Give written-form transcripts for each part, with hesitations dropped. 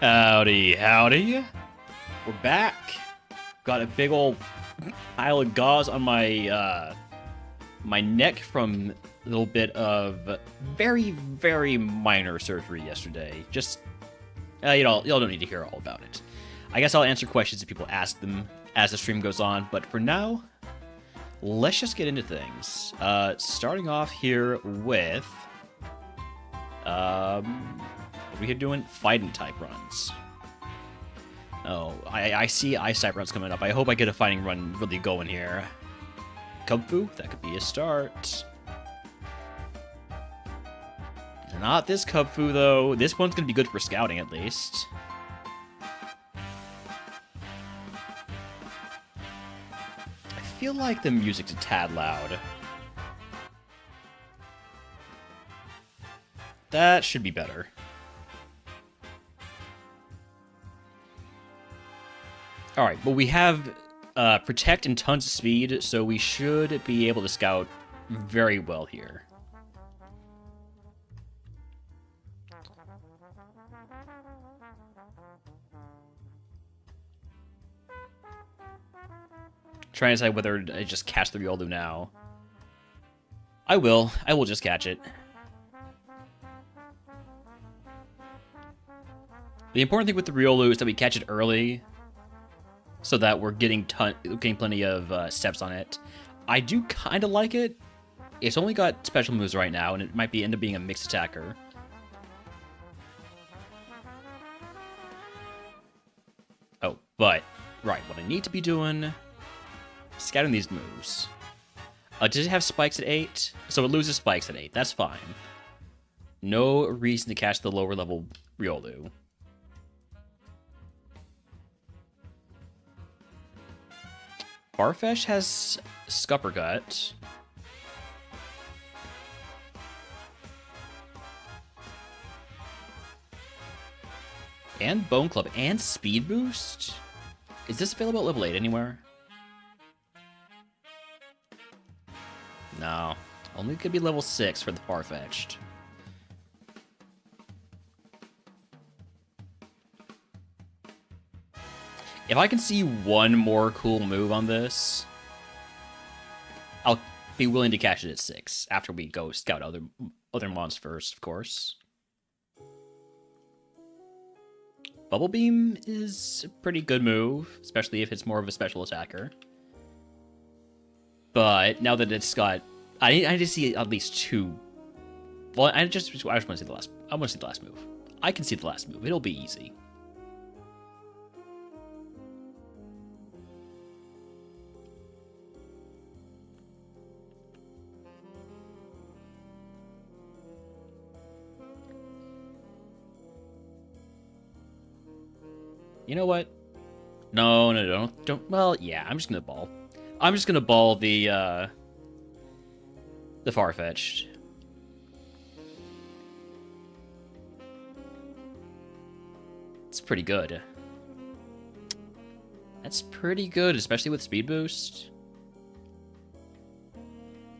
Howdy, howdy. We're back. Got a big old pile of gauze on my my neck from a little bit of very, very minor surgery yesterday. Just, y'all don't need to hear all about it. I guess I'll answer questions if people ask them as the stream goes on, but for now, let's just get into things. Starting off here with, we're doing fighting type runs. Oh, I see ice type runs coming up. I hope I get a fighting run really going here. Kung Fu, that could be a start. Not this Kung Fu though. This one's gonna be good for scouting at least. I feel like the music's a tad loud. That should be better. Alright, but we have Protect and tons of speed, so we should be able to scout very well here. Trying to decide whether I just catch the Riolu now. I will. I will just catch it. The important thing with the Riolu is that we catch it early, so that we're getting plenty of steps on it. I do kind of like it. It's only got special moves right now, and it might end up being a mixed attacker. Oh, but, right, what I need to be doing, scouting these moves. Does it have spikes at 8? So it loses spikes at 8, that's fine. No reason to catch the lower level Riolu. Farfetch has Scupper Gut. And Bone Club and Speed Boost? Is this available at level 8 anywhere? No. Only could be level 6 for the Farfetch'd. If I can see one more cool move on this, I'll be willing to catch it at 6 after we go scout other mons first, of course. Bubble Beam is a pretty good move, especially if it's more of a special attacker. But now that it's got, I just see at least 2. Well, I just want to see the last. I want to see the last move. I can see the last move. It'll be easy. You know what? No, don't. Well, yeah, I'm just gonna ball. I'm just gonna ball the Farfetch'd. It's pretty good. That's pretty good, especially with speed boost.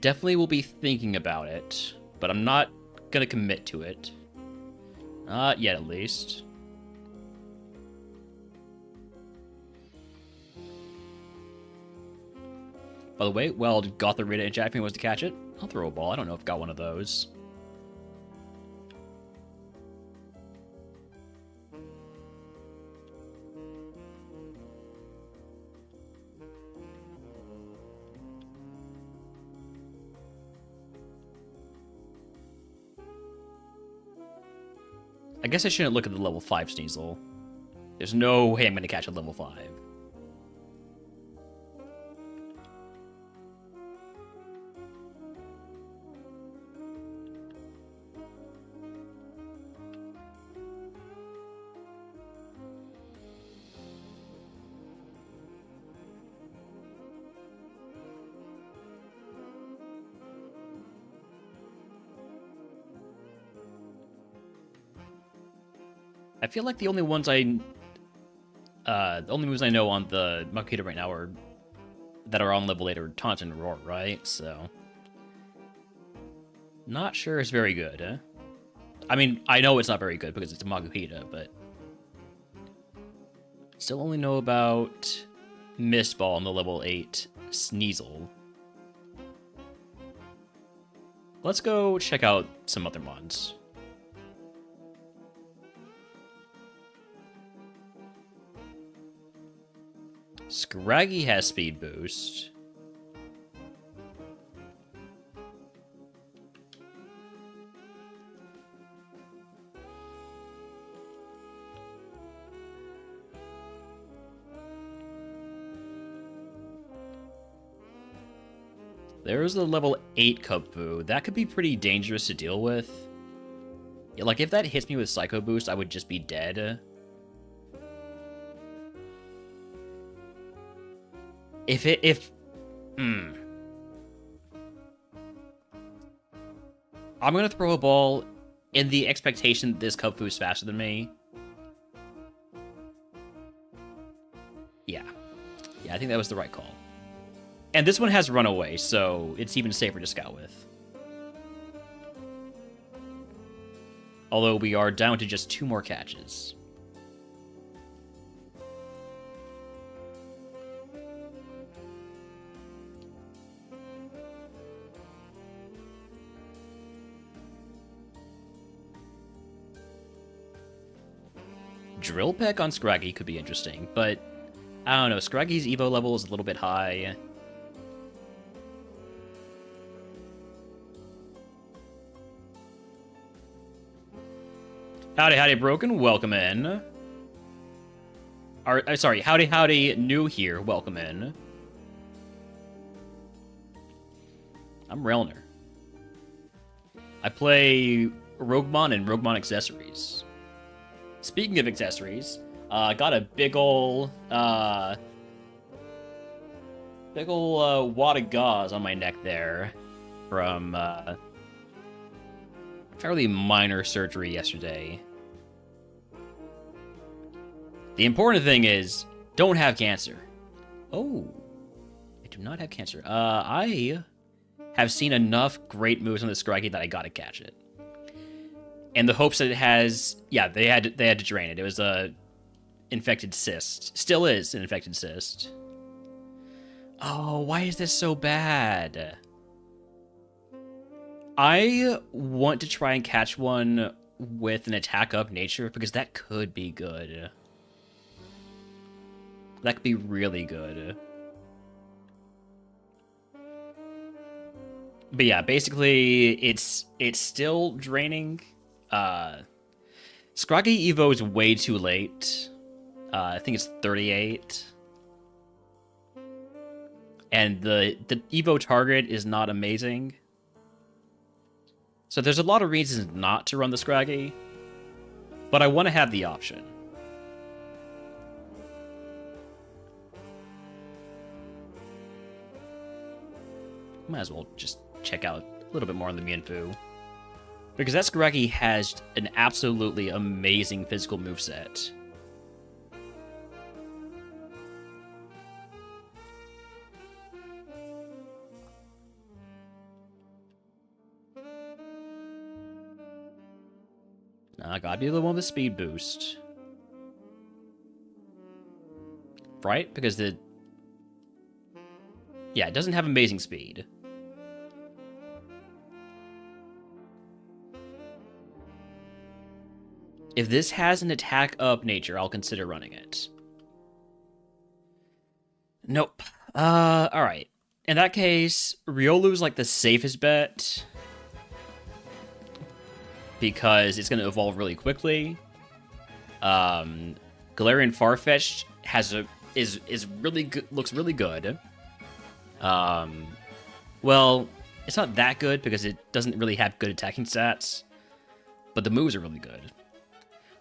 Definitely will be thinking about it, but I'm not gonna commit to it. Not yet, at least. By the way, well, Gotham Rita and Jackman was to catch it. I'll throw a ball. I don't know if I've got one of those. I guess I shouldn't look at the level 5 Sneasel. There's no way I'm going to catch a level 5. I feel like the only moves I know on the Makuhita right now are that are on level 8 are Taunt and Roar, right? So not sure it's very good, eh? I mean, I know it's not very good because it's a Makuhita, but Still only know about Mistball and the level 8 Sneasel. Let's go check out some other mons. Scraggy has speed boost. There's the level 8 Kubfu. That could be pretty dangerous to deal with. Yeah, like, if that hits me with Psycho Boost, I would just be dead. I'm gonna throw a ball in the expectation that this Kubfu is faster than me. Yeah. Yeah, I think that was the right call. And this one has Runaway, so it's even safer to scout with. Although we are down to just 2 more catches. Drill Peck on Scraggy could be interesting, but I don't know. Scraggy's Evo level is a little bit high. Howdy, howdy, Broken. Welcome in. Sorry, howdy, howdy, new here. Welcome in. I'm Relner. I play RogueMon and RogueMon accessories. Speaking of accessories, got a big ol' wad of gauze on my neck there from fairly minor surgery yesterday. The important thing is, don't have cancer. Oh, I do not have cancer. I have seen enough great moves on the Scraggy that I gotta catch it. In the hopes that it has, yeah, they had to drain it. It was a infected cyst. Still is an infected cyst. Oh, why is this so bad? I want to try and catch one with an attack up nature because that could be good. That could be really good. But yeah, basically, it's still draining. Scraggy Evo is way too late. I think it's 38. And the Evo target is not amazing. So there's a lot of reasons not to run the Scraggy. But I want to have the option. Might as well just check out a little bit more on the Mienfoo. Because that Scraggy has an absolutely amazing physical moveset. I gotta be the one with the speed boost. Right? Because the... yeah, it doesn't have amazing speed. If this has an attack up nature, I'll consider running it. Nope. Alright. In that case, Riolu's like the safest bet. Because it's going to evolve really quickly. Galarian Farfetch'd is really good, looks really good. Well, it's not that good because it doesn't really have good attacking stats. But the moves are really good.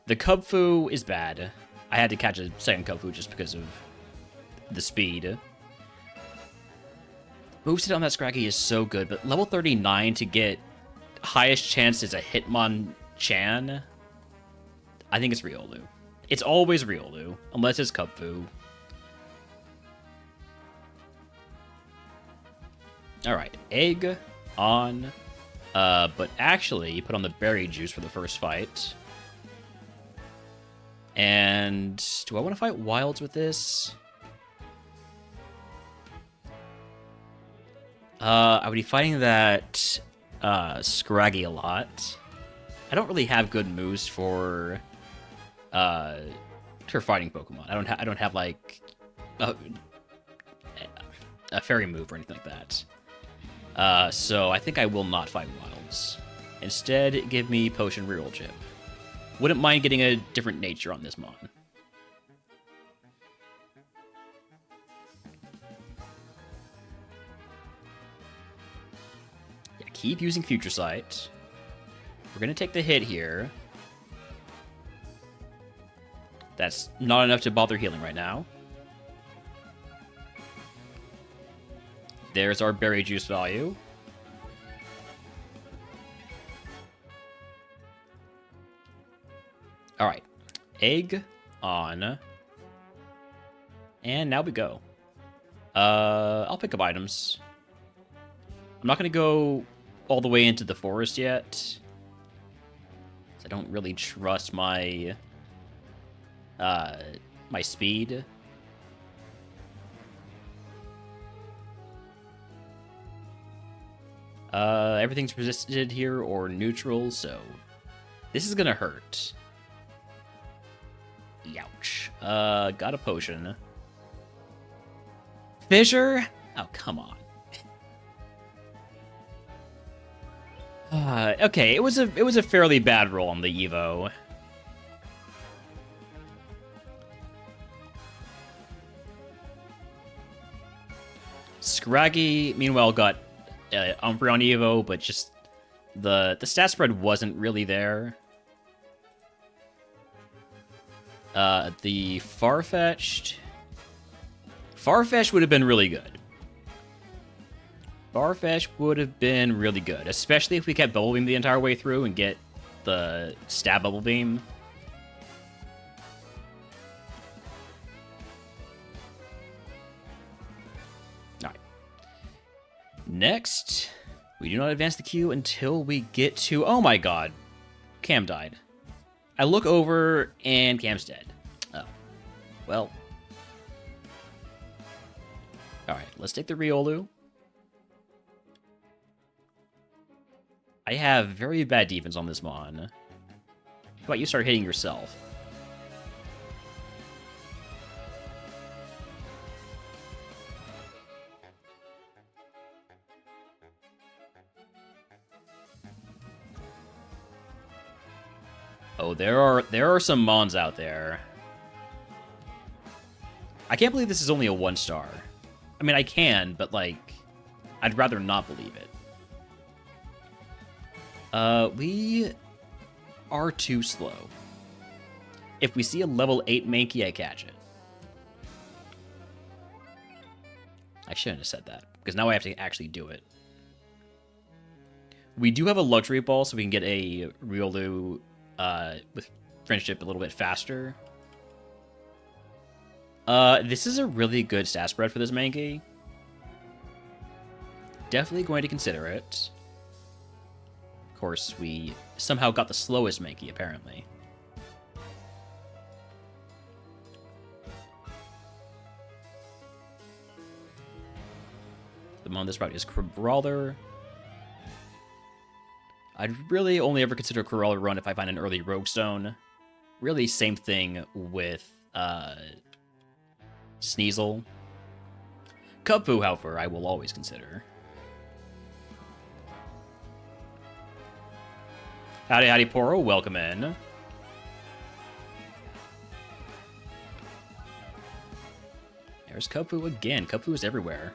The Kubfu is bad. I had to catch a second Kubfu just because of the speed. Boosted on that Scraggy is so good, but level 39 to get highest chance is a Hitmonchan. I think it's Riolu. It's always Riolu, unless it's Kubfu. Alright, egg on. But actually, put on the berry juice for the first fight. And do I want to fight wilds with this? I would be fighting that Scraggy a lot. I don't really have good moves for fighting Pokemon. I don't have like a fairy move or anything like that. So I think I will not fight wilds. Instead, give me Potion Reroll Chip. Wouldn't mind getting a different nature on this mon. Yeah, keep using Future Sight. We're gonna take the hit here. That's not enough to bother healing right now. There's our berry juice value. Alright. Egg on. And now we go. I'll pick up items. I'm not going to go all the way into the forest yet. I don't really trust my my speed. Everything's resisted here or neutral, so this is gonna hurt. Youch. Got a potion. Fissure? Oh, come on. Okay, it was a fairly bad roll on the Evo. Scraggy, meanwhile, got Umbreon on Evo, but just the stat spread wasn't really there. The Farfetch'd would have been really good. Farfetch'd would have been really good, especially if we kept Bubble Beam the entire way through and get the stab Bubble Beam. Alright. Next, we do not advance the queue until we get to... Oh my god. Cam died. I look over, and Cam's dead. Oh. Well. Alright, let's take the Riolu. I have very bad defense on this mon. How about you start hitting yourself? Oh, there are some mons out there. I can't believe this is only a 1-star. I mean, I can, but like, I'd rather not believe it. We are too slow. If we see a level 8 Mankey, I catch it. I shouldn't have said that, because now I have to actually do it. We do have a luxury ball, so we can get a Riolu with friendship a little bit faster. This is a really good stat spread for this Mankey. Definitely going to consider it. Of course, we somehow got the slowest Mankey, apparently. The mon this route is Crabrawler. I'd really only ever consider Crabrawler run if I find an early Rogue Stone. Really, same thing with Sneasel. Kubfu, however, I will always consider. Howdy, howdy, Poro. Welcome in. There's Kubfu again. Kubfu is everywhere.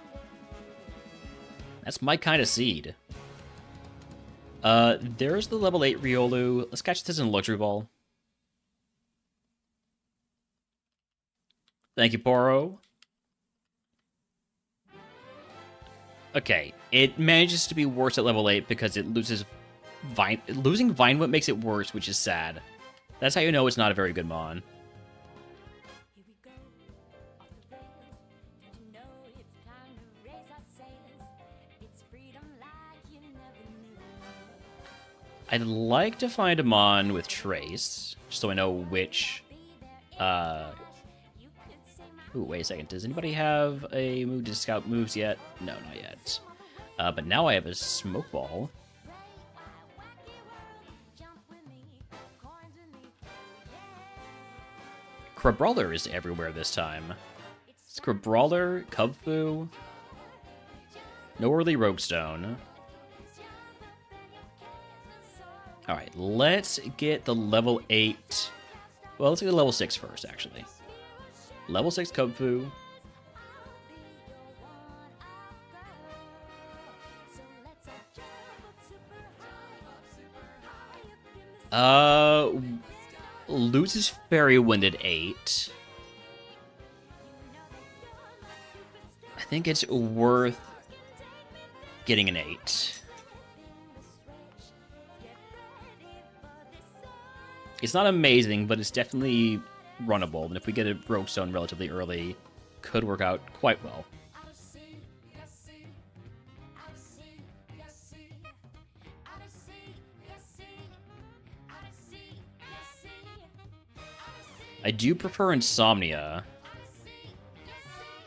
That's my kind of seed. There's the level 8 Riolu. Let's catch this in Luxury Ball. Thank you, Poro. Okay, it manages to be worse at level 8 because it loses Vine. Losing Vine Whip makes it worse, which is sad. That's how you know it's not a very good mon. I'd like to find a mon with Trace, just so I know which Ooh, wait a second. Does anybody have a move to scout moves yet? No, not yet. But now I have a smoke ball. Crabrawler is everywhere this time. It's Crabrawler, Cubfu. No early Roguestone. Alright, let's get the level 8. Well, let's get the level 6 first, actually. Level 6 Cubfu. Loses Fairy Wind at 8. I think it's worth getting an 8. It's not amazing, but it's definitely runnable. And if we get a Roguestone relatively early, could work out quite well. I do prefer Insomnia,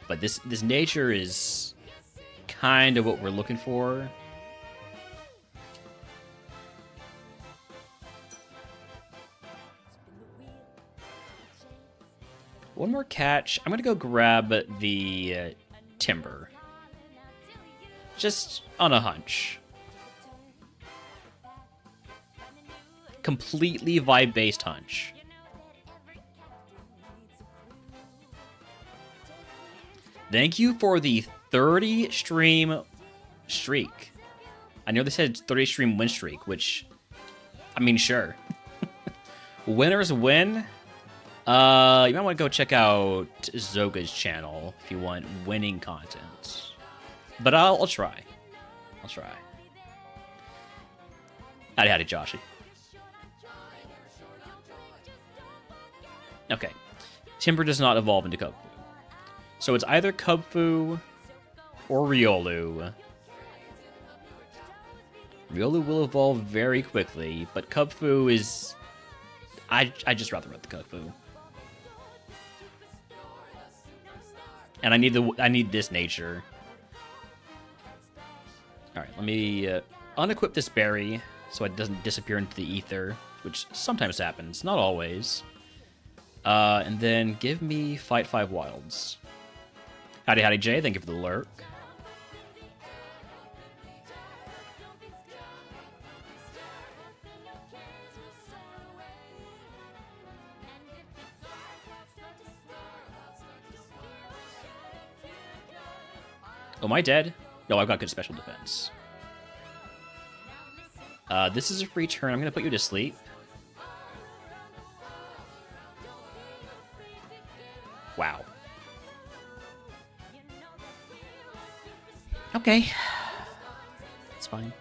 but this nature is kind of what we're looking for. One more catch. I'm gonna go grab the Timber, just on a hunch. Completely vibe-based hunch. Thank you for the 30 stream streak. I know they said 30 stream win streak, which, I mean, sure. Winners win. You might want to go check out Zoga's channel if you want winning content. But I'll try. I'll try. Howdy, Joshy. Okay. Timber does not evolve into Cubfu. So it's either Cubfu or Riolu. Riolu will evolve very quickly, but Cubfu is... I just rather run the Cubfu. And I need this nature. Alright, let me unequip this berry so it doesn't disappear into the ether, which sometimes happens, not always. And then give me Fight 5 Wilds. Howdy, Jay. Thank you for the lurk. Oh, am I dead? No, I've got good special defense. This is a free turn. I'm going to put you to sleep. Wow. Okay. It's fine.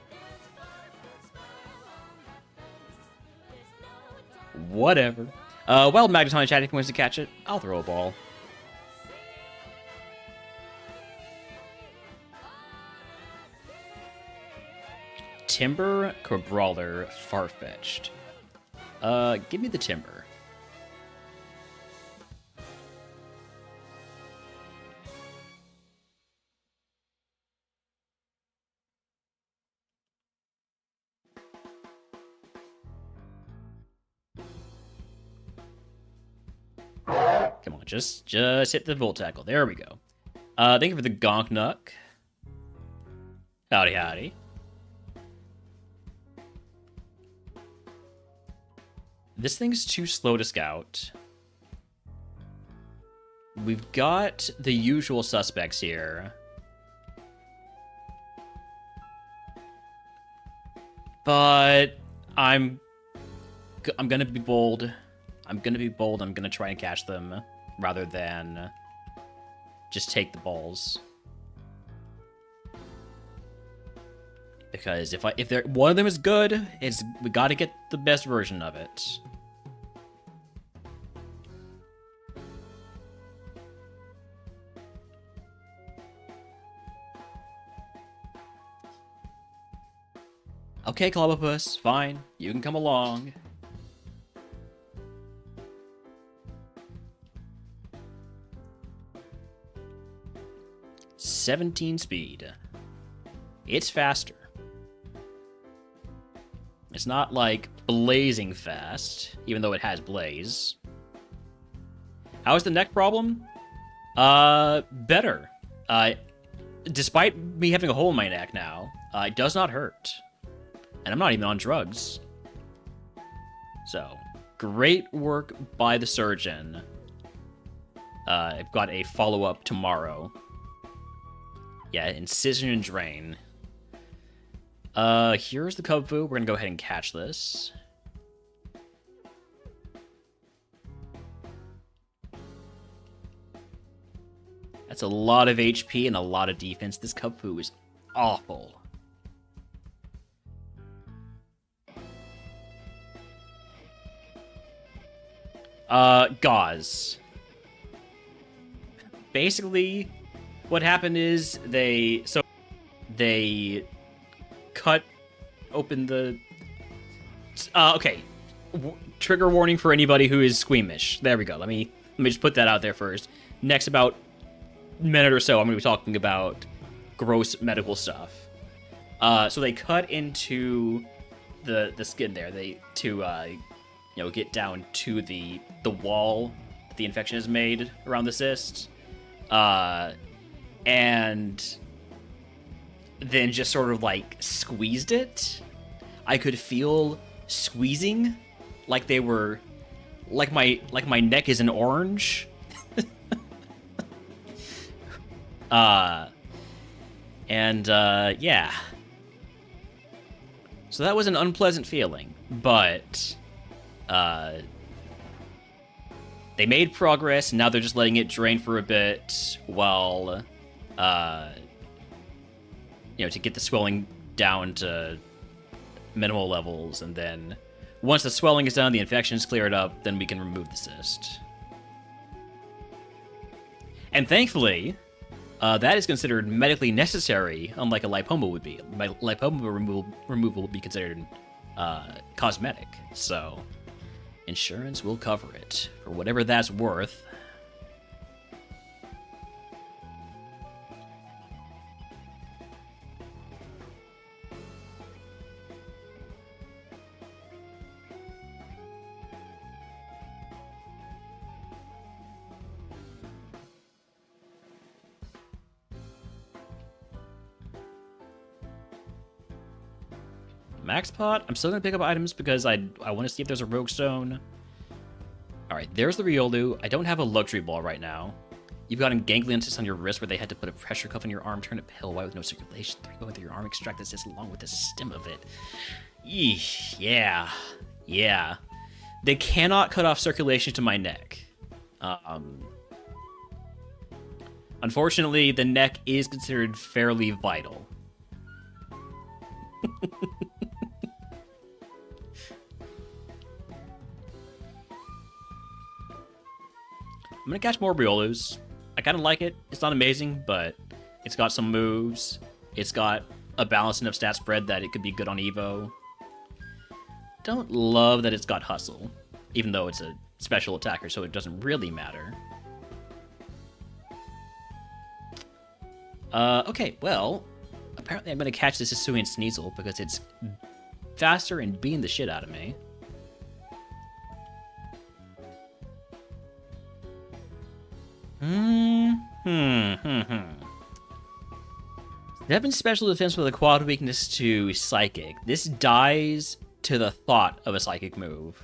Whatever. Wild Magneton in chat if he wants to catch it. I'll throw a ball. Timber, Crabrawler, Farfetch'd. Give me the Timber. Come on, just hit the Volt Tackle. There we go. Thank you for the Gonk Nuck. Howdy. This thing's too slow to scout. We've got the usual suspects here. But I'm gonna be bold. I'm gonna try and catch them rather than just take the balls. Because if one of them is good, we got to get the best version of it. Okay, Clobbopus, fine. You can come along. 17 speed. It's faster. It's not like blazing fast, even though it has blaze. How's the neck problem? Better. Despite me having a hole in my neck now, it does not hurt. And I'm not even on drugs. So, great work by the surgeon. I've got a follow-up tomorrow. Yeah, incision and drain. Here's the Cub Fu. We're gonna go ahead and catch this. That's a lot of HP and a lot of defense. This Cub Fu is awful. Gauze. Basically, what happened is they cut open the... okay. Trigger warning for anybody who is squeamish. There we go. Let me just put that out there first. Next about minute or so, I'm going to be talking about gross medical stuff. So they cut into the skin there. Get down to the wall that the infection is made around the cyst. And then just sort of like squeezed it. I could feel squeezing like they were like my neck is an orange. Yeah. So that was an unpleasant feeling, but they made progress, and now they're just letting it drain for a bit while, to get the swelling down to minimal levels, and then once the swelling is done, the infection is cleared up, then we can remove the cyst. And thankfully, that is considered medically necessary, unlike a lipoma would be. Lipoma removal would be considered cosmetic, so insurance will cover it for whatever that's worth. Max pot? I'm still gonna pick up items because I want to see if there's a rogue stone. Alright, there's the Riolu. I don't have a luxury ball right now. You've got a ganglion cyst on your wrist where they had to put a pressure cuff on your arm, turn it pale white with no circulation, going through your arm, extract the cyst along with the stem of it. Eesh, yeah. They cannot cut off circulation to my neck. Unfortunately, the neck is considered fairly vital. I'm gonna catch more Riolus. I kind of like it. It's not amazing, but it's got some moves. It's got a balanced enough stat spread that it could be good on Evo. Don't love that it's got Hustle, even though it's a special attacker, so it doesn't really matter. Okay, well, apparently I'm gonna catch this Hisuian Sneasel because it's faster and beating the shit out of me. 7 special defense with a quad weakness to Psychic. This dies to the thought of a Psychic move.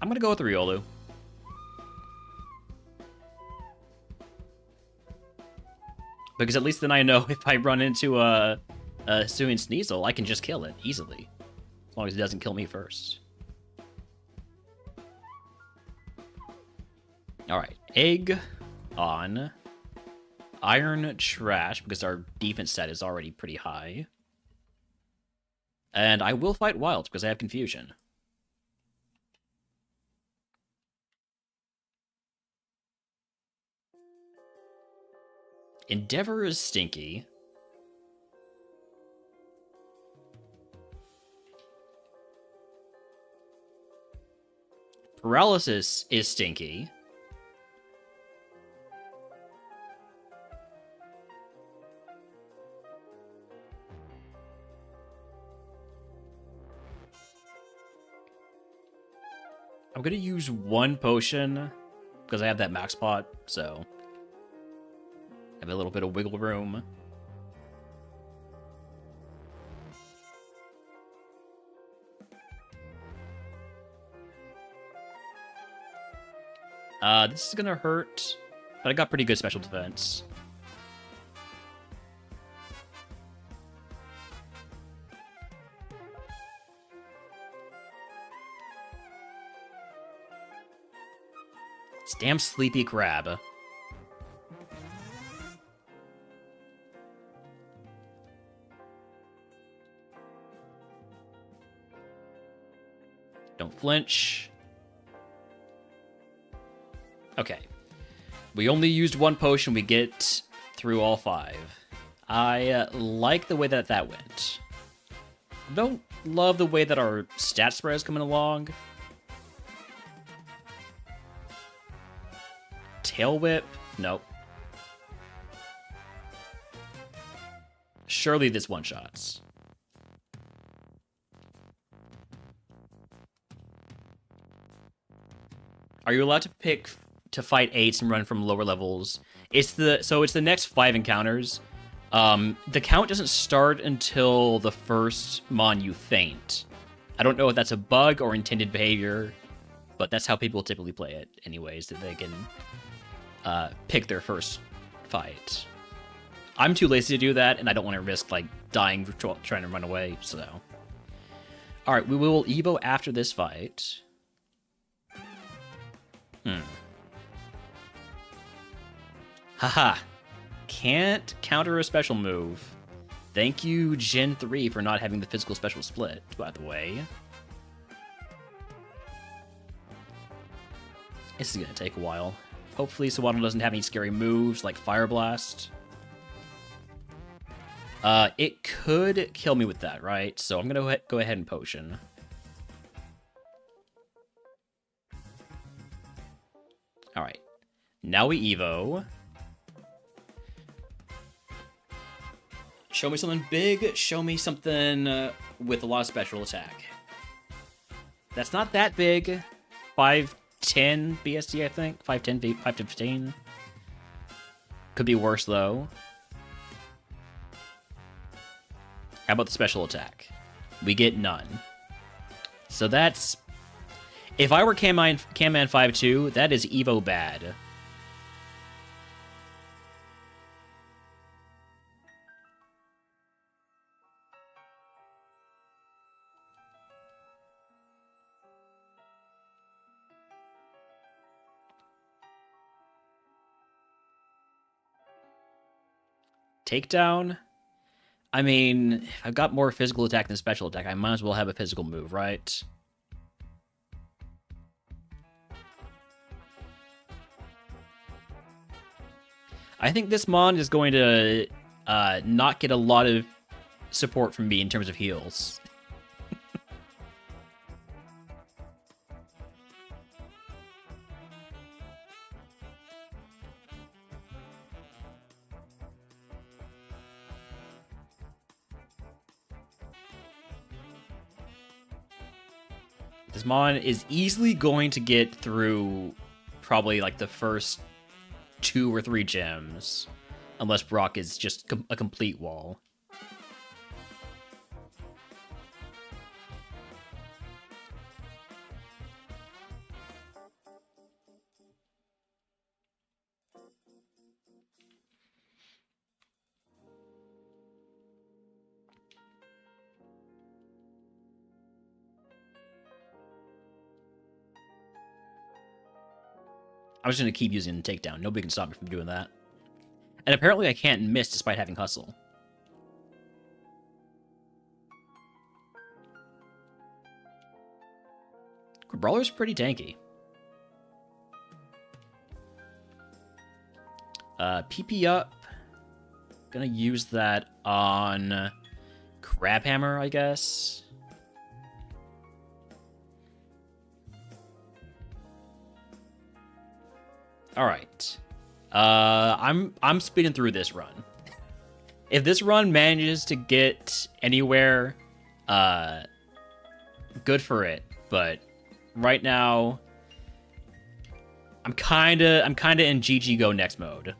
I'm gonna go with the Riolu. Because at least then I know if I run into a Hisuian Sneasel, I can just kill it easily. As long as it doesn't kill me first. Alright, egg on. Iron trash, because our defense stat is already pretty high. And I will fight wilds, because I have confusion. Endeavor is stinky. Paralysis is stinky. I'm gonna use one potion because I have that max pot, so I have a little bit of wiggle room. This is gonna hurt, but I got pretty good special defense. This damn sleepy crab. Don't flinch. Okay. We only used one potion. We get through all 5. I like the way that went. Don't love the way that our stat spread is coming along. Tail whip? Nope. Surely this one-shots. Are you allowed to pick to fight 8s and run from lower levels? It's the next 5 encounters. The count doesn't start until the first mon you faint. I don't know if that's a bug or intended behavior, but that's how people typically play it anyways, that they can pick their first fight. I'm too lazy to do that, and I don't want to risk like dying trying to run away, so. Alright, we will Evo after this fight. Haha. Can't counter a special move. Thank you, Gen 3, for not having the physical special split, by the way. This is gonna take a while. Hopefully Sawaddle doesn't have any scary moves like Fire Blast. It could kill me with that, right? So I'm gonna go ahead and potion. Alright. Now we Evo. Show me something big. Show me something with a lot of special attack. That's not that big. 510 BSD, I think. 510, 515. Could be worse, though. How about the special attack? We get none. So that's... If I were Camman 5-2, that is Evo bad. Takedown? I mean, if I've got more physical attack than special attack, I might as well have a physical move, right? I think this mon is going to not get a lot of support from me in terms of heals. This mon is easily going to get through probably like the first 2 or 3 gems, unless Brock is just a complete wall. I'm just going to keep using the takedown. Nobody can stop me from doing that. And apparently I can't miss despite having hustle. Brawler's pretty tanky. PP up. Gonna use that on Crabhammer, I guess. All right. I'm speeding through this run. If this run manages to get anywhere, good for it. But right now, I'm kinda in GG go next mode.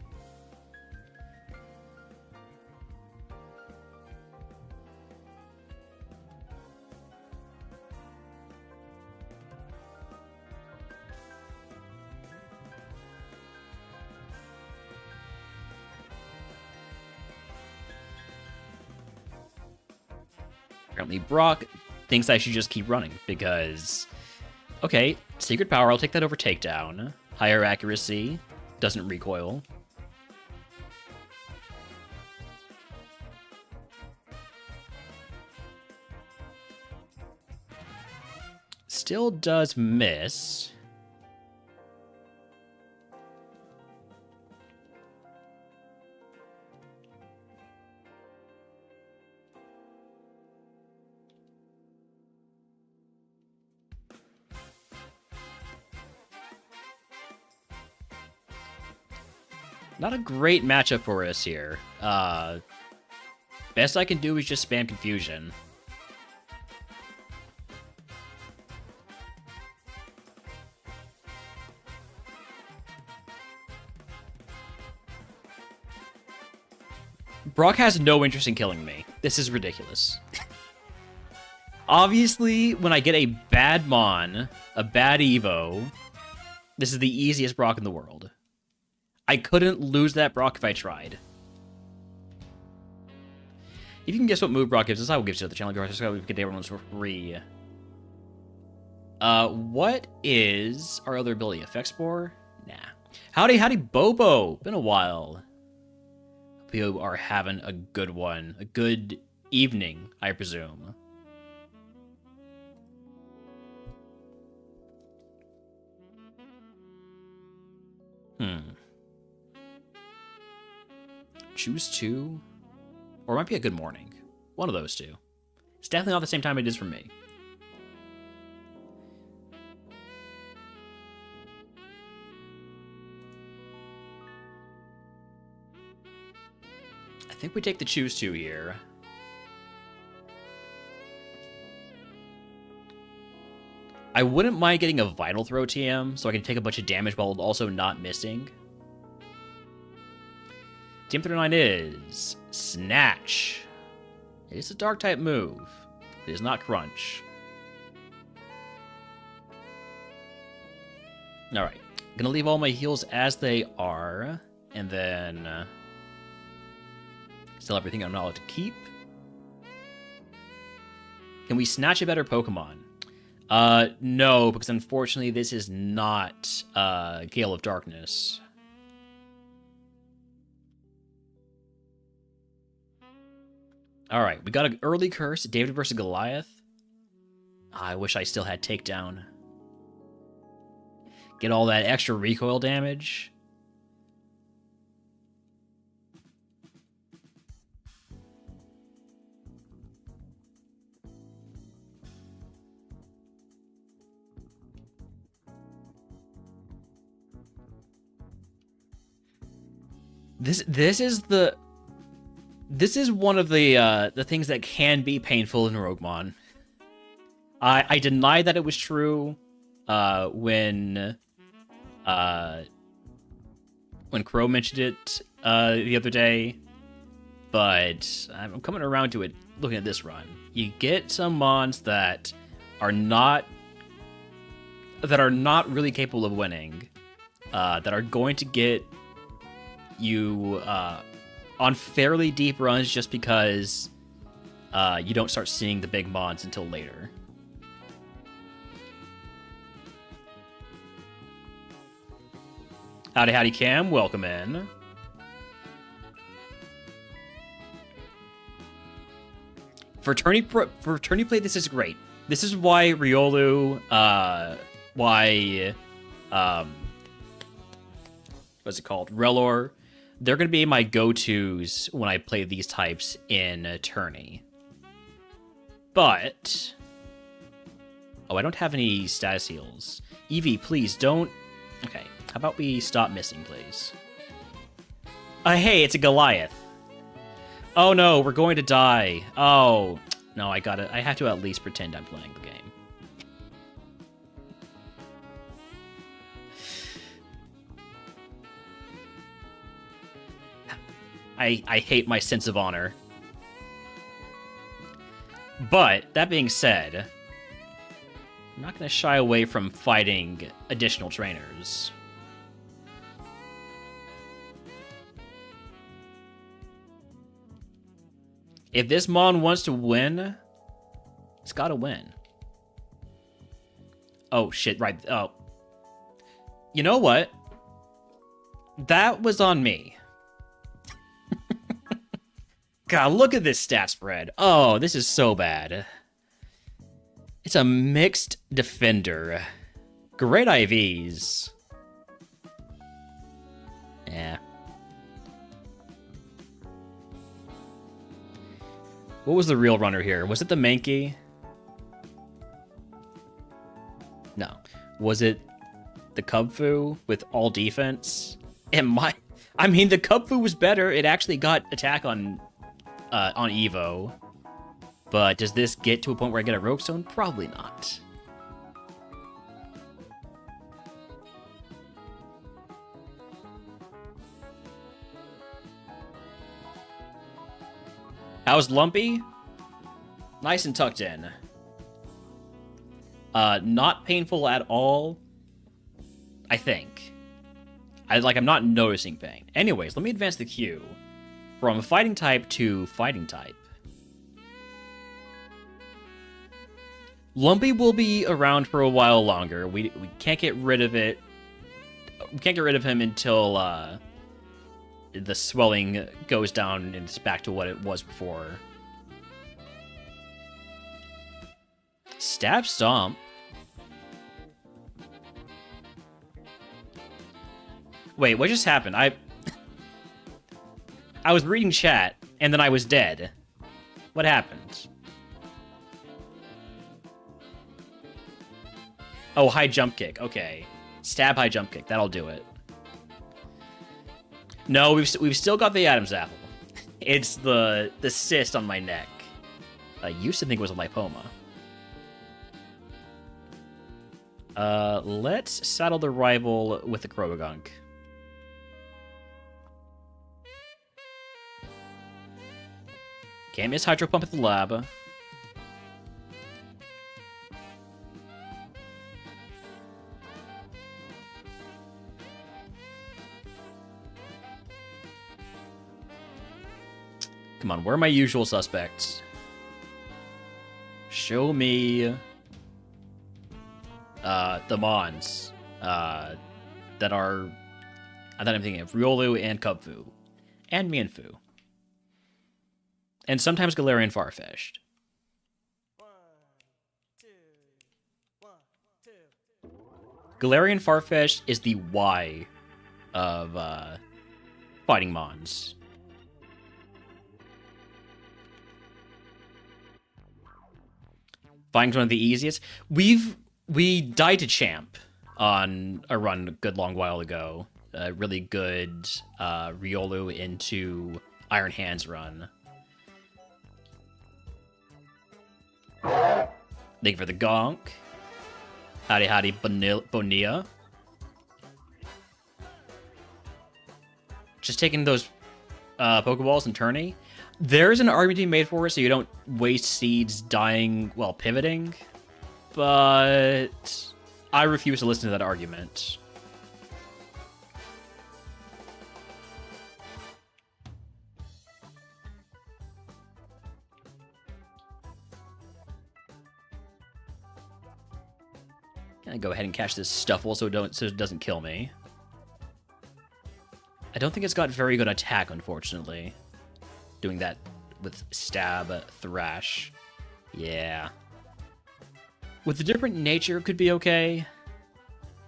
Apparently Brock thinks I should just keep running because, okay, Secret Power, I'll take that over Takedown. Higher accuracy, doesn't recoil. Still does miss. Not a great matchup for us here. Best I can do is just spam Confusion. Brock has no interest in killing me. This is ridiculous. Obviously, when I get a bad Mon, a bad Evo, this is the easiest Brock in the world. I couldn't lose that Brock if I tried. If you can guess what move Brock gives us, I will give it to the channel. We can get everyone's for free. What is our other ability? Effect Spore? Nah. Howdy, Bobo. Been a while. Hope you are having a good one. A good evening, I presume. Choose two? Or it might be a good morning. One of those two. It's definitely not the same time it is for me. I think we take the choose two here. I wouldn't mind getting a Vital Throw TM so I can take a bunch of damage while also not missing. TM39 is Snatch. It is a dark type move. It is not Crunch. Alright. Gonna leave all my heals as they are. And then sell everything I'm not allowed to keep. Can we snatch a better Pokemon? No, because unfortunately this is not Gale of Darkness. Alright, we got an early curse, David versus Goliath. I wish I still had Takedown. Get all that extra recoil damage. This is one of the things that can be painful in RogueMon. I deny that it was true when Crow mentioned it the other day, but I'm coming around to it looking at this run. You get some mons that are not really capable of winning, that are going to get you on fairly deep runs just because you don't start seeing the big mods until later. Howdy, Cam. Welcome in. For tourney play, this is great. This is why Riolu, what's it called? Relor. They're going to be my go-tos when I play these types in a tourney. But... oh, I don't have any status heals. Eevee, please don't... okay. How about we stop missing, please? Hey, it's a Goliath. Oh no, we're going to die. Oh, no, I have to at least pretend I'm playing the game. I hate my sense of honor. But, that being said, I'm not going to shy away from fighting additional trainers. If this Mon wants to win, it's got to win. Oh, shit, right. Oh. You know what? That was on me. God, look at this stat spread. Oh, this is so bad. It's a mixed defender. Great IVs. Yeah. What was the real runner here? Was it the Mankey? No. Was it the Kubfu with all defense? I mean, the Kubfu was better. It actually got attack on Evo. But does this get to a point where I get a Rogue Stone? Probably not. How's Lumpy? Nice and tucked in. Not painful at all, I think. I'm not noticing pain. Anyways, let me advance the queue from fighting type to fighting type. Lumpy will be around for a while longer. We can't get rid of it. We can't get rid of him until the swelling goes down and it's back to what it was before. Stab Stomp. Wait, what just happened? I was reading chat, and then I was dead. What happened? Oh, high jump kick. Okay. Stab high jump kick. That'll do it. No, we've still got the Adam's apple. It's the cyst on my neck. I used to think it was a lipoma. Let's saddle the rival with the Krogunk. Can't miss Hydro Pump at the lab. Come on, where are my usual suspects? Show me the Mons that are I'm thinking of Riolu and Kubfu. And Mienfu. And sometimes Galarian Farfetch'd. 1, 2, 1, 2. Galarian Farfetch'd is the Y of fighting Mons. Fighting's one of the easiest. We died to Champ on a run a good long while ago. A really good Riolu into Iron Hands run. Thank you for the gonk. Howdy howdy Bonilla. Just taking those Pokeballs and turning. There's an argument to be made for it so you don't waste seeds dying while pivoting. But I refuse to listen to that argument. Gonna go ahead and catch this Stuffle so it doesn't kill me. I don't think it's got very good attack, unfortunately. Doing that with Stab Thrash. Yeah. With the different nature, it could be okay.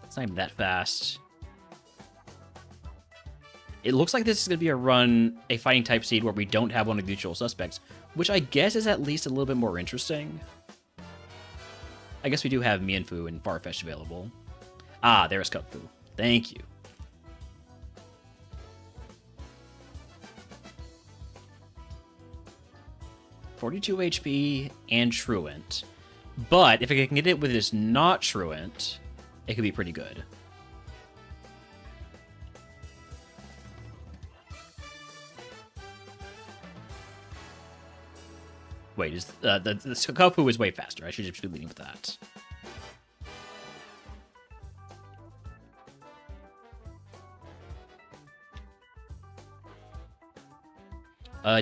It's not even that fast. It looks like this is going to be a fighting type seed where we don't have one of the usual suspects, which I guess is at least a little bit more interesting. I guess we do have Mienfu and Farfetch'd available. Ah, there's Kubfu. Thank you. 42 HP and Truant. But if I can get it with this not Truant, it could be pretty good. Wait, is the Kofu is way faster. I should just be leading with that.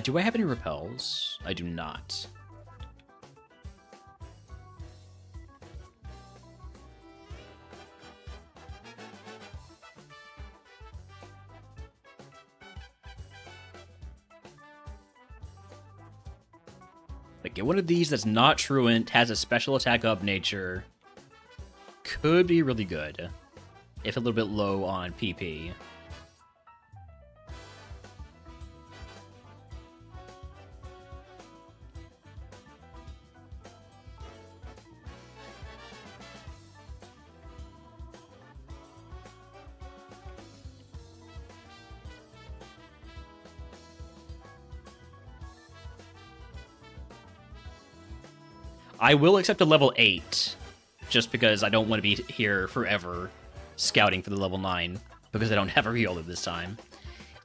Do I have any repels? I do not. Like, get one of these that's not Truant, has a special attack up nature. Could be really good. If a little bit low on PP. I will accept a level 8, just because I don't want to be here forever scouting for the level 9, because I don't have a Riolu this time.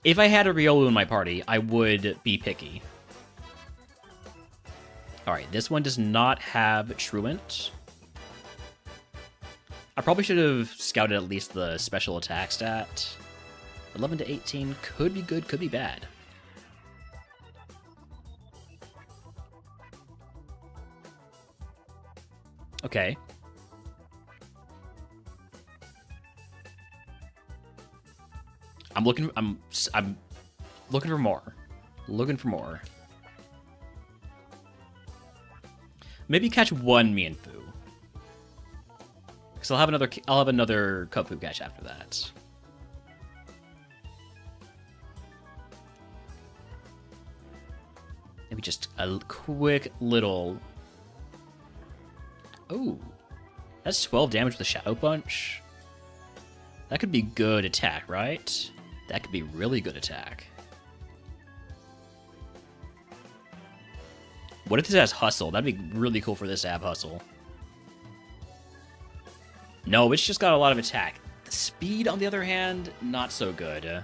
If I had a Riolu in my party, I would be picky. Alright, this one does not have Truant. I probably should have scouted at least the special attack stat. 11 to 18 could be good, could be bad. Okay. I'm looking for more. Looking for more. Maybe catch one Mienfoo. Cuz I'll have another Kofu catch after that. Maybe just a quick little. Oh, that's 12 damage with a Shadow Punch. That could be good attack, right? That could be really good attack. What if this has Hustle? That'd be really cool for this to have Hustle. No, it's just got a lot of attack. The speed, on the other hand, not so good.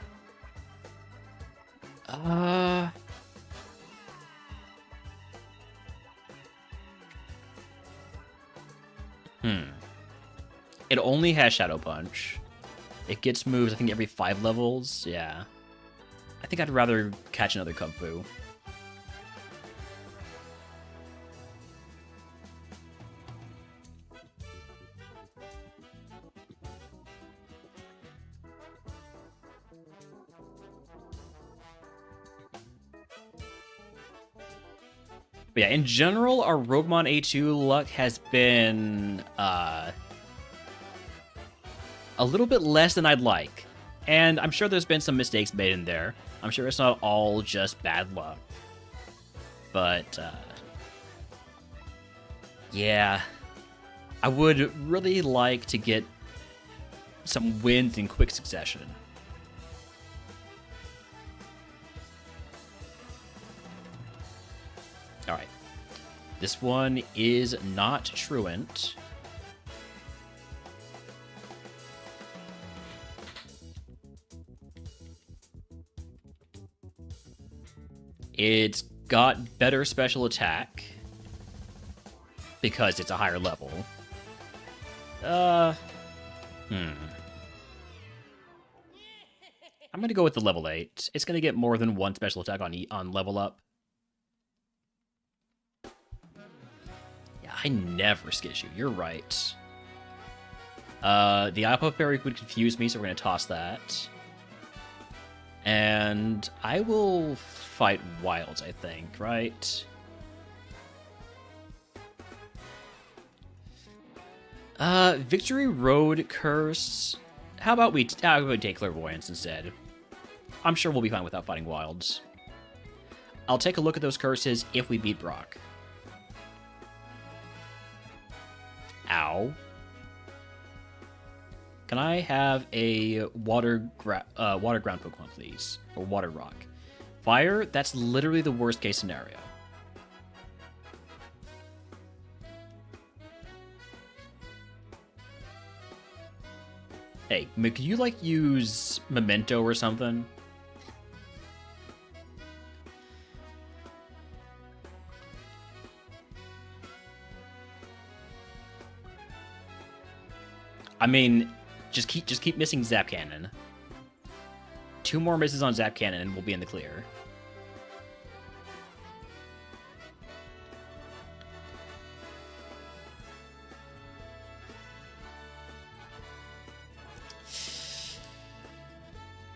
It only has Shadow Punch. It gets moves, I think, every 5 levels. Yeah. I think I'd rather catch another Kung Fu. But yeah, in general, our RogueMon A2 luck has been a little bit less than I'd like. And I'm sure there's been some mistakes made in there. I'm sure it's not all just bad luck. But, yeah. I would really like to get some wins in quick succession. Alright. This one is not Truant. It's got better special attack because it's a higher level. I'm gonna go with the level 8. It's gonna get more than one special attack on level up. Yeah, I never skid you. You're right. The Apothecary would confuse me, so we're gonna toss that. And I will fight Wilds, I think, right? Victory Road Curse. How about we take Clairvoyance instead? I'm sure we'll be fine without fighting Wilds. I'll take a look at those curses if we beat Brock. Ow. Can I have a water ground Pokemon, please? Or Water Rock? Fire? That's literally the worst case scenario. Hey, could you, like, use Memento or something? I mean, just keep missing Zap Cannon. 2 more misses on Zap Cannon and we'll be in the clear.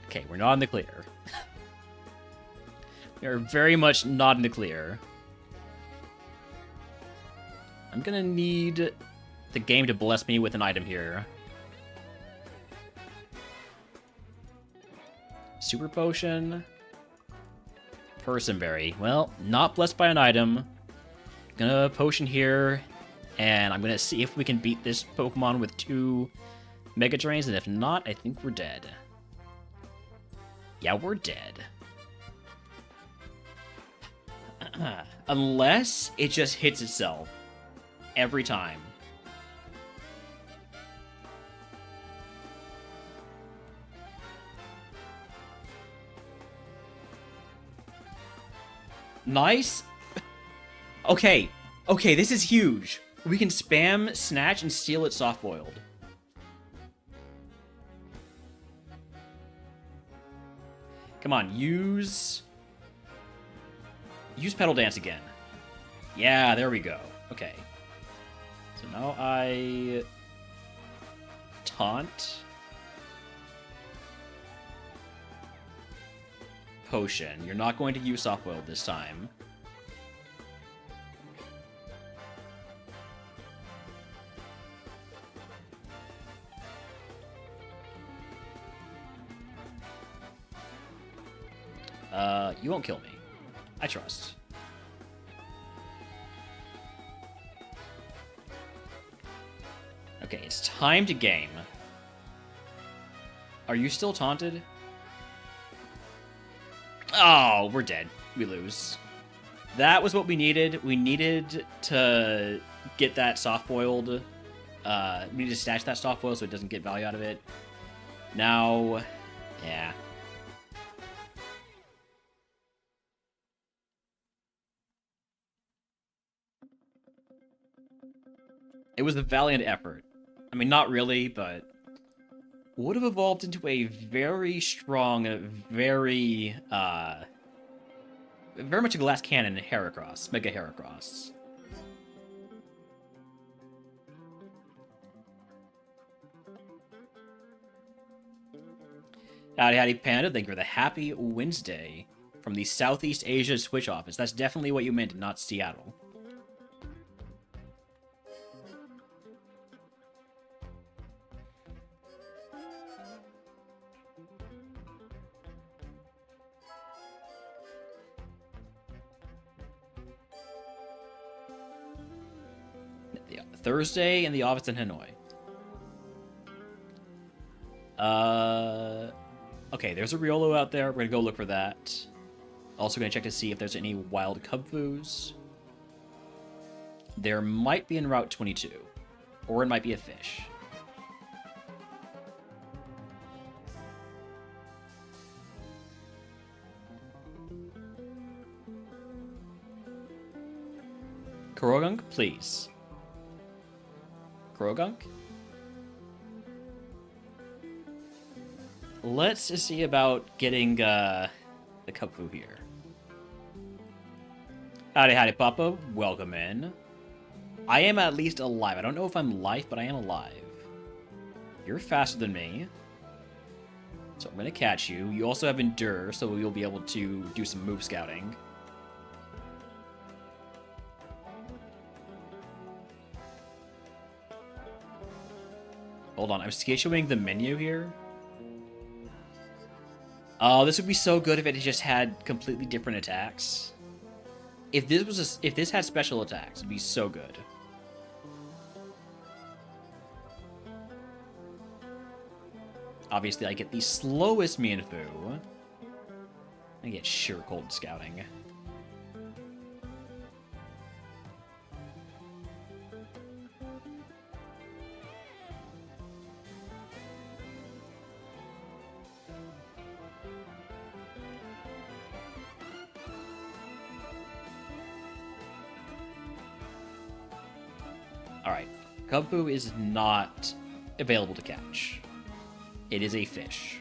Okay, we're not in the clear. We are very much not in the clear. I'm gonna need the game to bless me with an item here. Super Potion. Personberry. Well, not blessed by an item. Gonna potion here, and I'm gonna see if we can beat this Pokemon with 2 Mega Drains, and if not, I think we're dead. Yeah, we're dead. Unless it just hits itself every time. Nice. Okay, this is huge. We can spam Snatch and steal it soft-boiled. Come on, use Pedal Dance again. Yeah, there we go. Okay. So now I taunt. Potion. You're not going to use soft-boiled this time. You won't kill me. I trust. Okay, it's time to game. Are you still taunted? Oh, we're dead. We lose. That was what we needed. We needed to get that soft-boiled. We need to stash that soft-boiled so it doesn't get value out of it. Now, yeah. It was a valiant effort. I mean, not really, but would have evolved into a very strong, very much a glass cannon Heracross, Mega Heracross. Howdy Panda, thank you for the happy Wednesday from the Southeast Asia Switch office. That's definitely what you meant, not Seattle. Thursday in the office in Hanoi. Okay, there's a Riolo out there. We're gonna go look for that. Also gonna check to see if there's any wild Cubfoos. There might be in Route 22. Or it might be a fish. Kurogunk, please. Kurogunk? Let's see about getting the Cubfoo here. Howdy, Papa. Welcome in. I am at least alive. I don't know if I'm life, but I am alive. You're faster than me. So I'm going to catch you. You also have Endure, so you'll be able to do some move scouting. Hold on, I'm scheduling the menu here. Oh, this would be so good if it just had completely different attacks. If this had special attacks, it'd be so good. Obviously, I get the slowest Mienfoo. I get Sure Cold Scouting. Alright. Kubfu is not available to catch. It is a fish.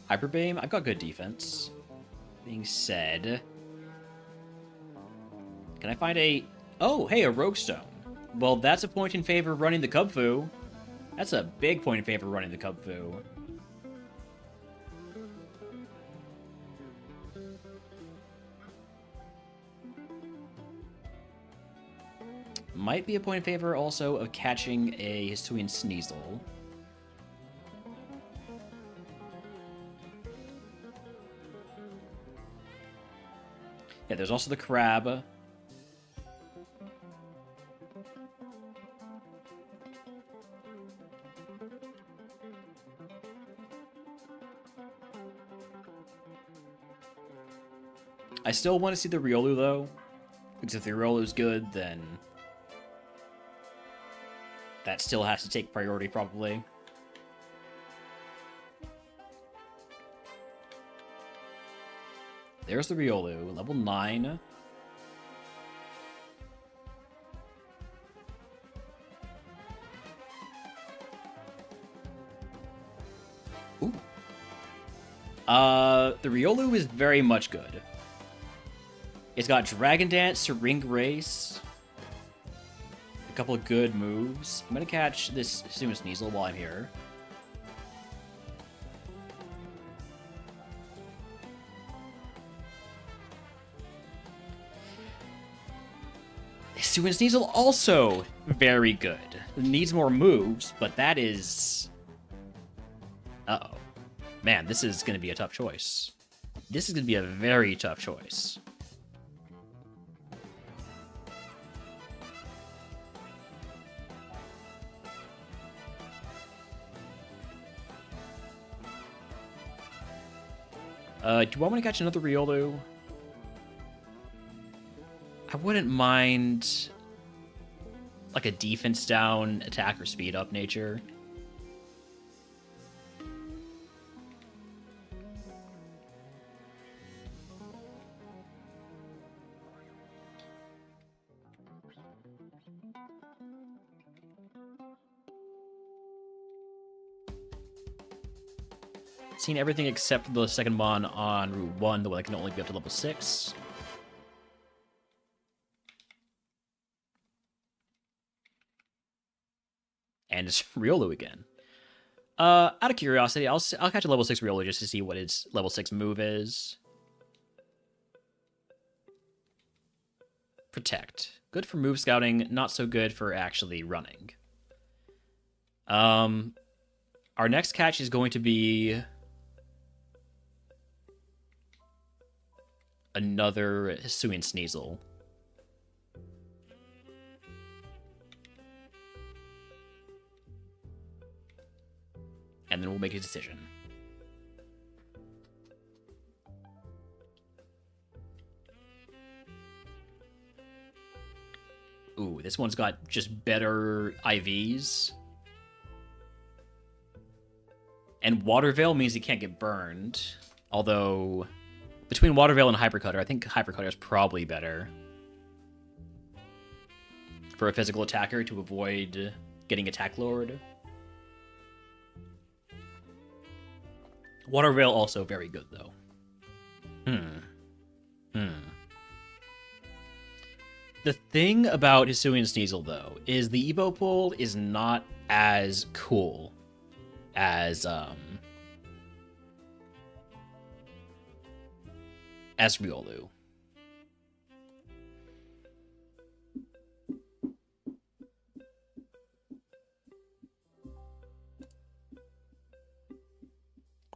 Hyper Beam, I've got good defense. Being said, can I find a... Oh, hey, a Rogue Stone. Well, that's a point in favor of running the Kubfu. That's a big point in favor of running the Kubfu. Might be a point in favor also of catching a Hisuian Sneasel. Yeah, there's also the crab. I still want to see the Riolu, though. Because if the Riolu is good, then that still has to take priority, probably. There's the Riolu, level 9. Ooh. The Riolu is very much good. It's got Dragon Dance, Ring Race, a couple of good moves. I'm gonna catch this Hisuian Sneasel while I'm here. Hisuian Sneasel also very good. It needs more moves, but that is... Uh-oh. Man, this is gonna be a tough choice. This is gonna be a very tough choice. Do I want to catch another Riolu? I wouldn't mind like a defense down, attack or speed up nature. Seen everything except for the second mon on Route 1, the one that can only be up to level 6. And it's Riolu again. Out of curiosity, I'll catch a level 6 Riolu just to see what its level 6 move is. Protect. Good for move scouting, not so good for actually running. Our next catch is going to be another Hisuian Sneasel. And then we'll make a decision. Ooh, this one's got just better IVs. And Water Veil means he can't get burned. Although, between Water Veil and Hypercutter, I think Hypercutter is probably better for a physical attacker to avoid getting attack lowered. Water Veil also very good, though. The thing about Hisuian Sneasel, though, is the Evo pull is not as cool as Riolu.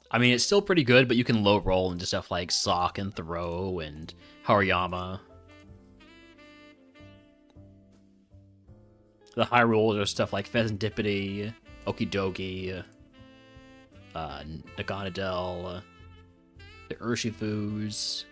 I mean, it's still pretty good, but you can low roll into stuff like Sock and Throw and Hariyama. The high rolls are stuff like Pheasantipity, Okidogi, Naganadel, the Urshifus.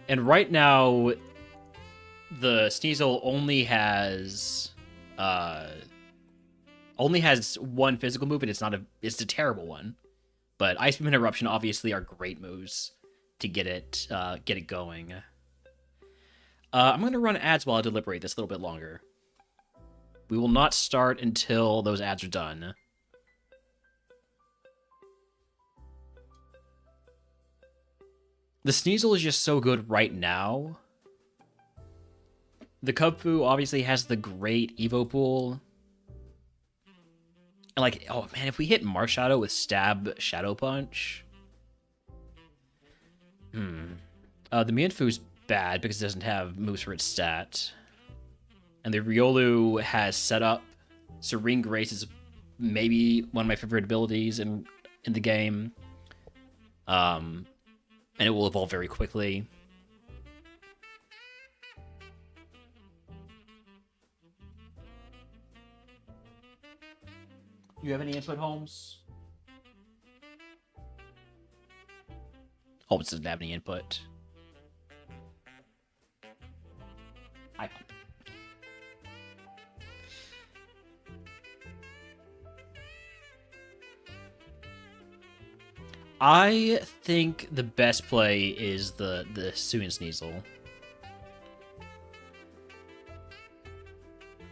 And right now, the Sneasel only has one physical move, and it's a terrible one. But Ice Beam and Eruption obviously are great moves to get it going. I'm gonna run ads while I deliberate this a little bit longer. We will not start until those ads are done. The Sneasel is just so good right now. The Kubfu obviously has the great Evo pool. And like, oh man, if we hit Marshadow with Stab Shadow Punch. The Mienfu's bad because it doesn't have moves for its stat. And the Riolu has set up. Serene Grace is maybe one of my favorite abilities in the game. And it will evolve very quickly. You have any input, Holmes? Holmes doesn't have any input. I pump. I think the best play is the Suin Sneasel.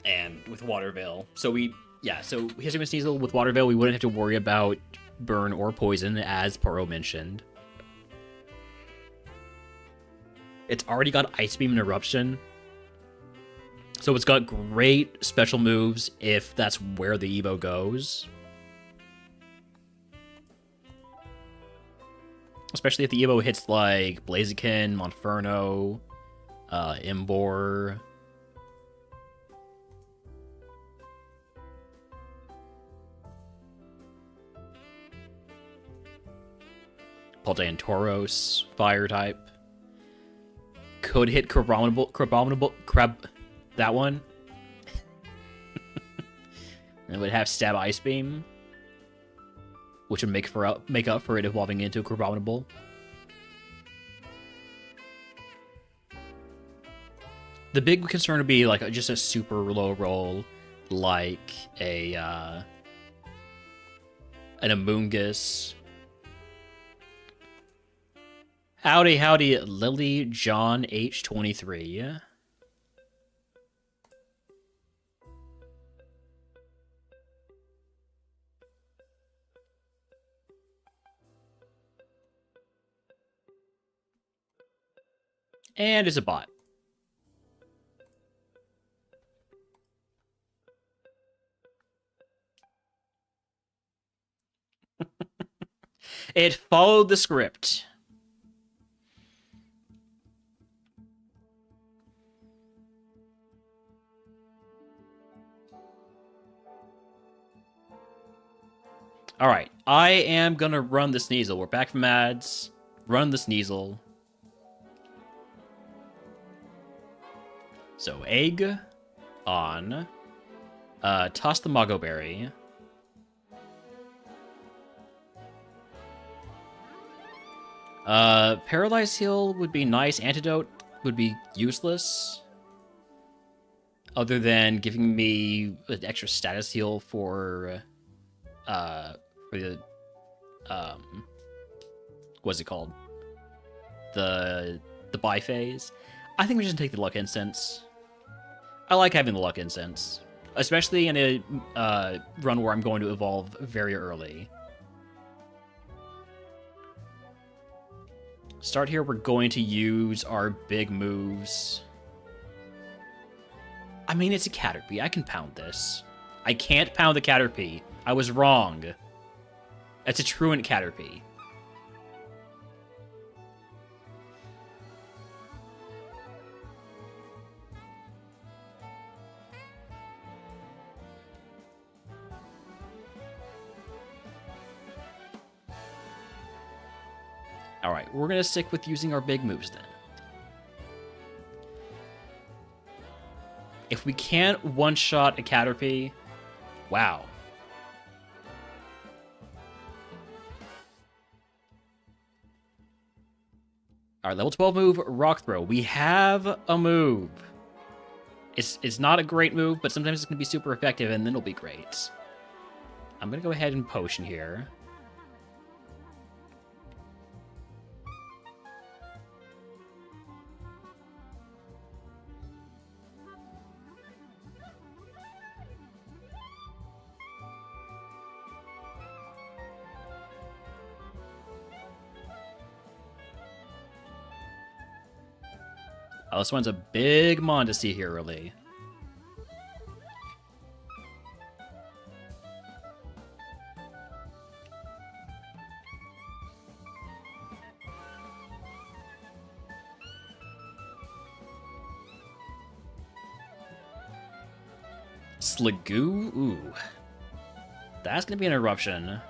And with Water Veil. So Suin Sneasel with Water Veil, we wouldn't have to worry about burn or poison, as Poro mentioned. It's already got Ice Beam and Eruption. So it's got great special moves if that's where the Evo goes. Especially if the Evo hits like Blaziken, Monferno, Imbor. Paldean Tauros, Fire type. Could hit Crab, that one. And it would have Stab Ice Beam, which would make up for it evolving into a Crabominable. The big concern would be like just a super low roll, like an Amoonguss. Howdy, Lily John H23. And it's a bot. It followed the script. All right, I am gonna run the Sneasel. We're back from ads. Run the Sneasel. So egg on. Toss the Mago Berry. Paralyze Heal would be nice. Antidote would be useless. Other than giving me an extra status heal for the what's it called? The buy phase. I think we just take the Luck Incense. I like having the Luck Incense, especially in a run where I'm going to evolve very early. Start here, we're going to use our big moves. I mean, it's a Caterpie. I can pound this. I can't pound the Caterpie. I was wrong. It's a truant Caterpie. Alright, we're going to stick with using our big moves then. If we can't one-shot a Caterpie, wow. All right, level 12 move, Rock Throw. We have a move. It's not a great move, but sometimes it's going to be super effective, and then it'll be great. I'm going to go ahead and potion here. Oh, this one's a big mon to see here early. Sligoo? Ooh. That's gonna be an eruption.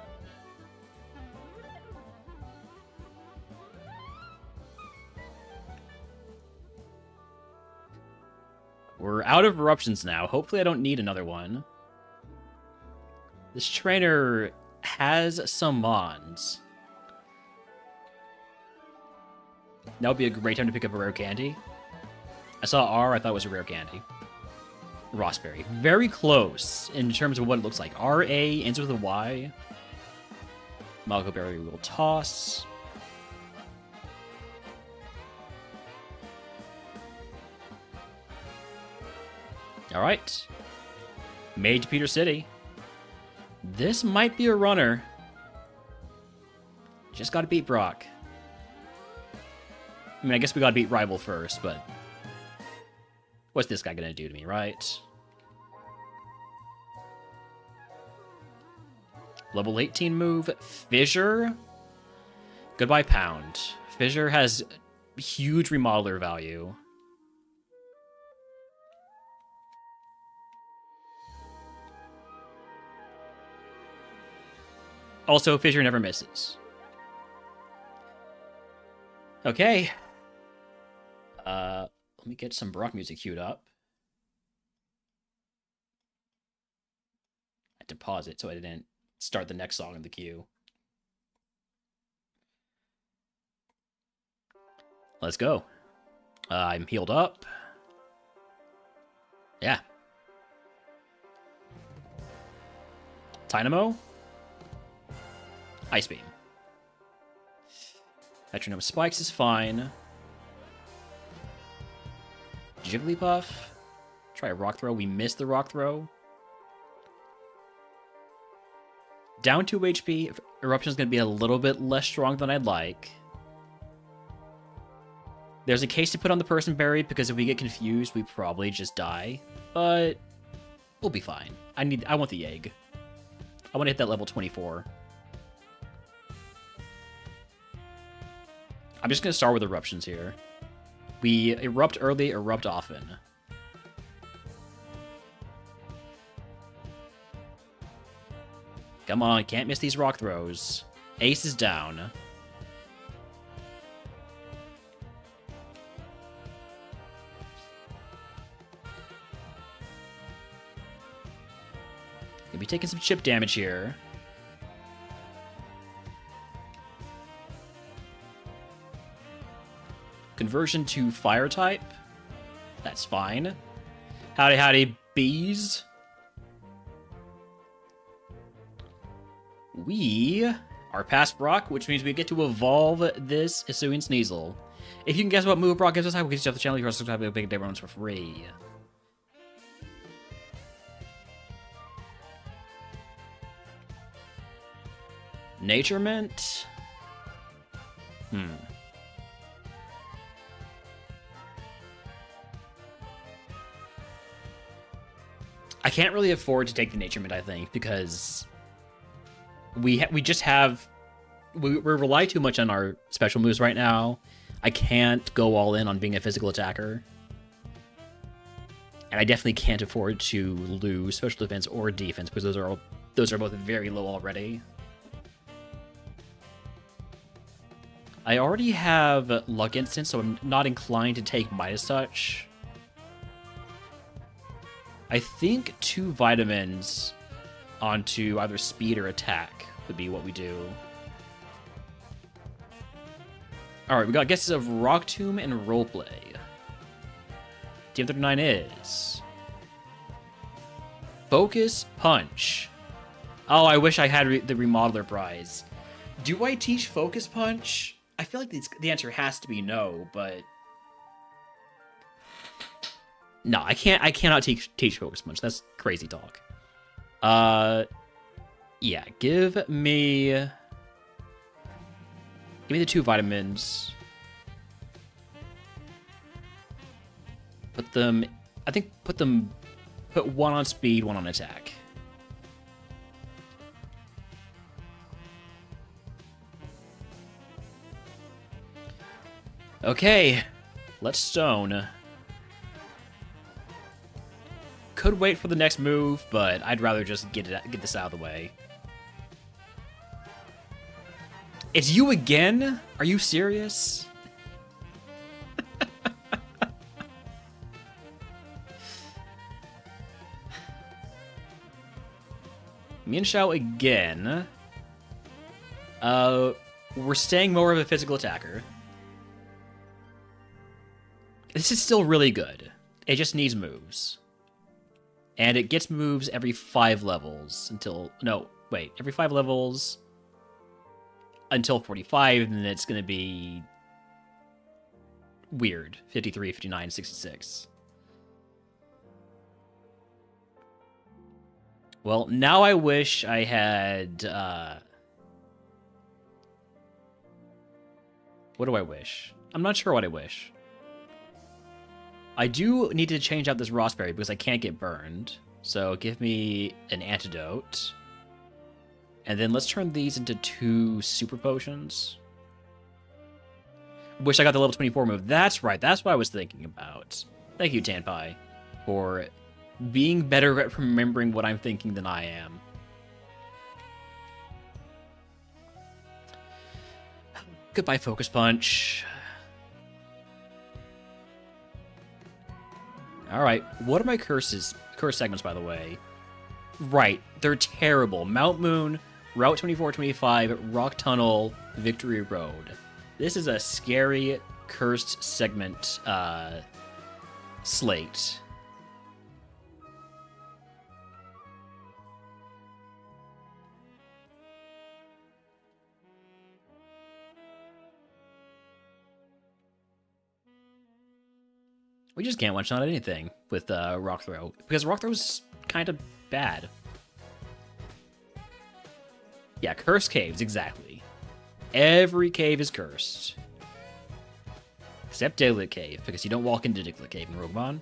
We're out of eruptions now. Hopefully I don't need another one. This trainer has some mons. That would be a great time to pick up a rare candy. I saw R, I thought it was a rare candy. Rossberry. Very close in terms of what it looks like. R-A ends with a Y. Malgo Berry will toss. Alright. Mage Peter City. This might be a runner. Just gotta beat Brock. I mean, I guess we gotta beat Rival first, but... what's this guy gonna do to me, right? Level 18 move, Fissure. Goodbye, Pound. Fissure has huge remodeler value. Also, Fissure never misses. Okay. Let me get some Brock music queued up. I had to pause it so I didn't start the next song in the queue. Let's go. I'm healed up. Yeah. Dynamo. Ice Beam. Metronome Spikes is fine. Jigglypuff. Try a Rock Throw. We missed the Rock Throw. Down 2 HP. Eruption is going to be a little bit less strong than I'd like. There's a case to put on the Person Berry, because if we get confused, we probably just die. But we'll be fine. I want the egg. I want to hit that level 24. I'm just going to start with eruptions here. We erupt early, erupt often. Come on, can't miss these rock throws. Ace is down. Gonna be taking some chip damage here. Conversion to fire type. That's fine. Howdy, howdy, bees. We are past Brock, which means we get to evolve this Hisuian Sneasel. If you can guess what move Brock gives us, we'll get you off the channel. You can subscribe to Big Day Runs for free. Naturement. I can't really afford to take the Naturement, I think, because we rely too much on our special moves right now. I can't go all in on being a physical attacker. And I definitely can't afford to lose special defense or defense, because those are both very low already. I already have Luck Instant, so I'm not inclined to take Midas Touch. I think 2 vitamins onto either speed or attack would be what we do. Alright, we got guesses of Rock Tomb and Roleplay. TM39 is... Focus Punch. Oh, I wish I had the Remodeler prize. Do I teach Focus Punch? I feel like the answer has to be no, but... No, I cannot teach Focus Punch. That's crazy talk. Yeah, give me the 2 vitamins. Put them, put 1 on speed, 1 on attack. Okay, let's stone. Could wait for the next move, but I'd rather just get this out of the way. It's you again? Are you serious? Mian again. We're staying more of a physical attacker. This is still really good. It just needs moves. And it gets moves every 5 levels until... No, wait. Every 5 levels until 45, and then it's going to be weird. 53, 59, 66. Well, now I wish I had... What do I wish? I'm not sure what I wish. I do need to change out this Raspberry because I can't get burned. So give me an antidote. And then let's turn these into 2 super potions. Wish I got the level 24 move. That's right. That's what I was thinking about. Thank you, Tanpai, for being better at remembering what I'm thinking than I am. Goodbye, Focus Punch. Alright, what are my curse segments, by the way? Right, they're terrible. Mount Moon, Route 2425, Rock Tunnel, Victory Road. This is a scary, cursed segment slate. We just can't one-shot anything with Rock Throw, because Rock Throw's kind of bad. Yeah, cursed caves, exactly. Every cave is cursed. Except Diglett Cave, because you don't walk into Diglett Cave in RogueMon.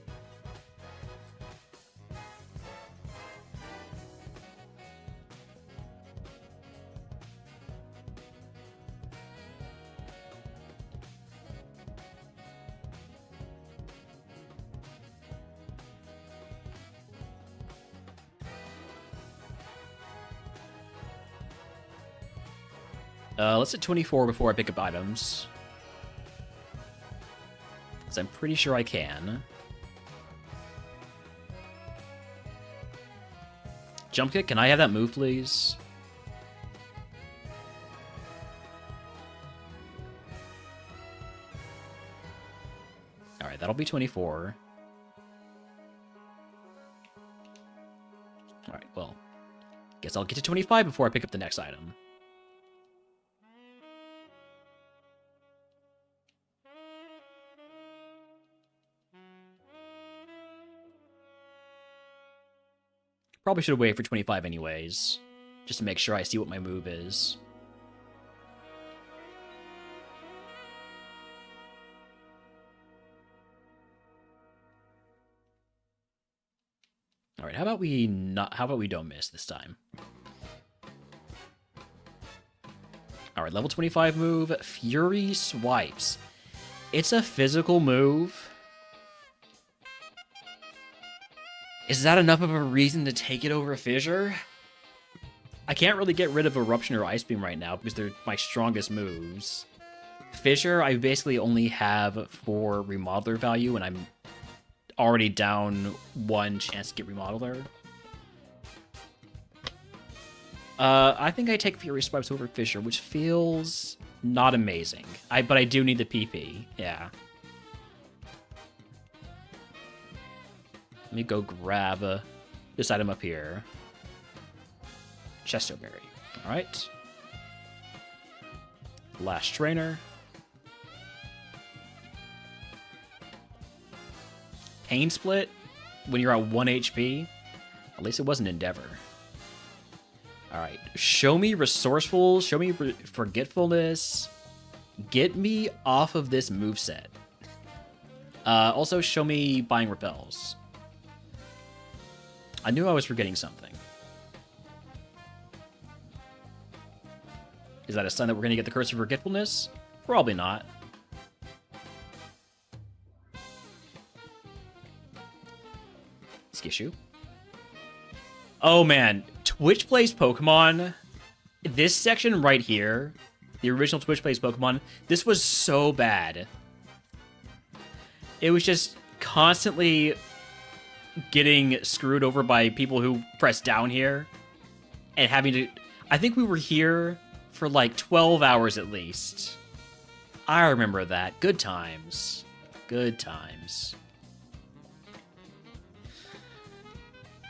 Let's hit 24 before I pick up items. Because I'm pretty sure I can. Jump kick, can I have that move, please? Alright, that'll be 24. Alright, well. Guess I'll get to 25 before I pick up the next item. Probably should have waited for 25 anyways, just to make sure I see what my move is. All right, how about we don't miss this time? All right, level 25 move, Fury Swipes. It's a physical move. Is that enough of a reason to take it over Fissure? I can't really get rid of Eruption or Ice Beam right now because they're my strongest moves. Fissure, I basically only have 4 Remodeler value, and I'm already down 1 chance to get Remodeler. I think I take Fury Swipes over Fissure, which feels Not amazing. But I do need the PP. Yeah. Let me go grab this item up here. Chestoberry. All right. Last trainer. Pain split when you're at 1 HP. At least it wasn't Endeavor. All right. Show me resourceful. Show me forgetfulness. Get me off of this moveset. Also, show me buying repels. I knew I was forgetting something. Is that a sign that we're going to get the Curse of Forgetfulness? Probably not. Skishu. Oh man, Twitch Plays Pokemon. This section right here, the original Twitch Plays Pokemon, this was so bad. It was just constantly getting screwed over by people who pressed down here and having to... I think we were here for like 12 hours at least. I remember that. Good times. Good times.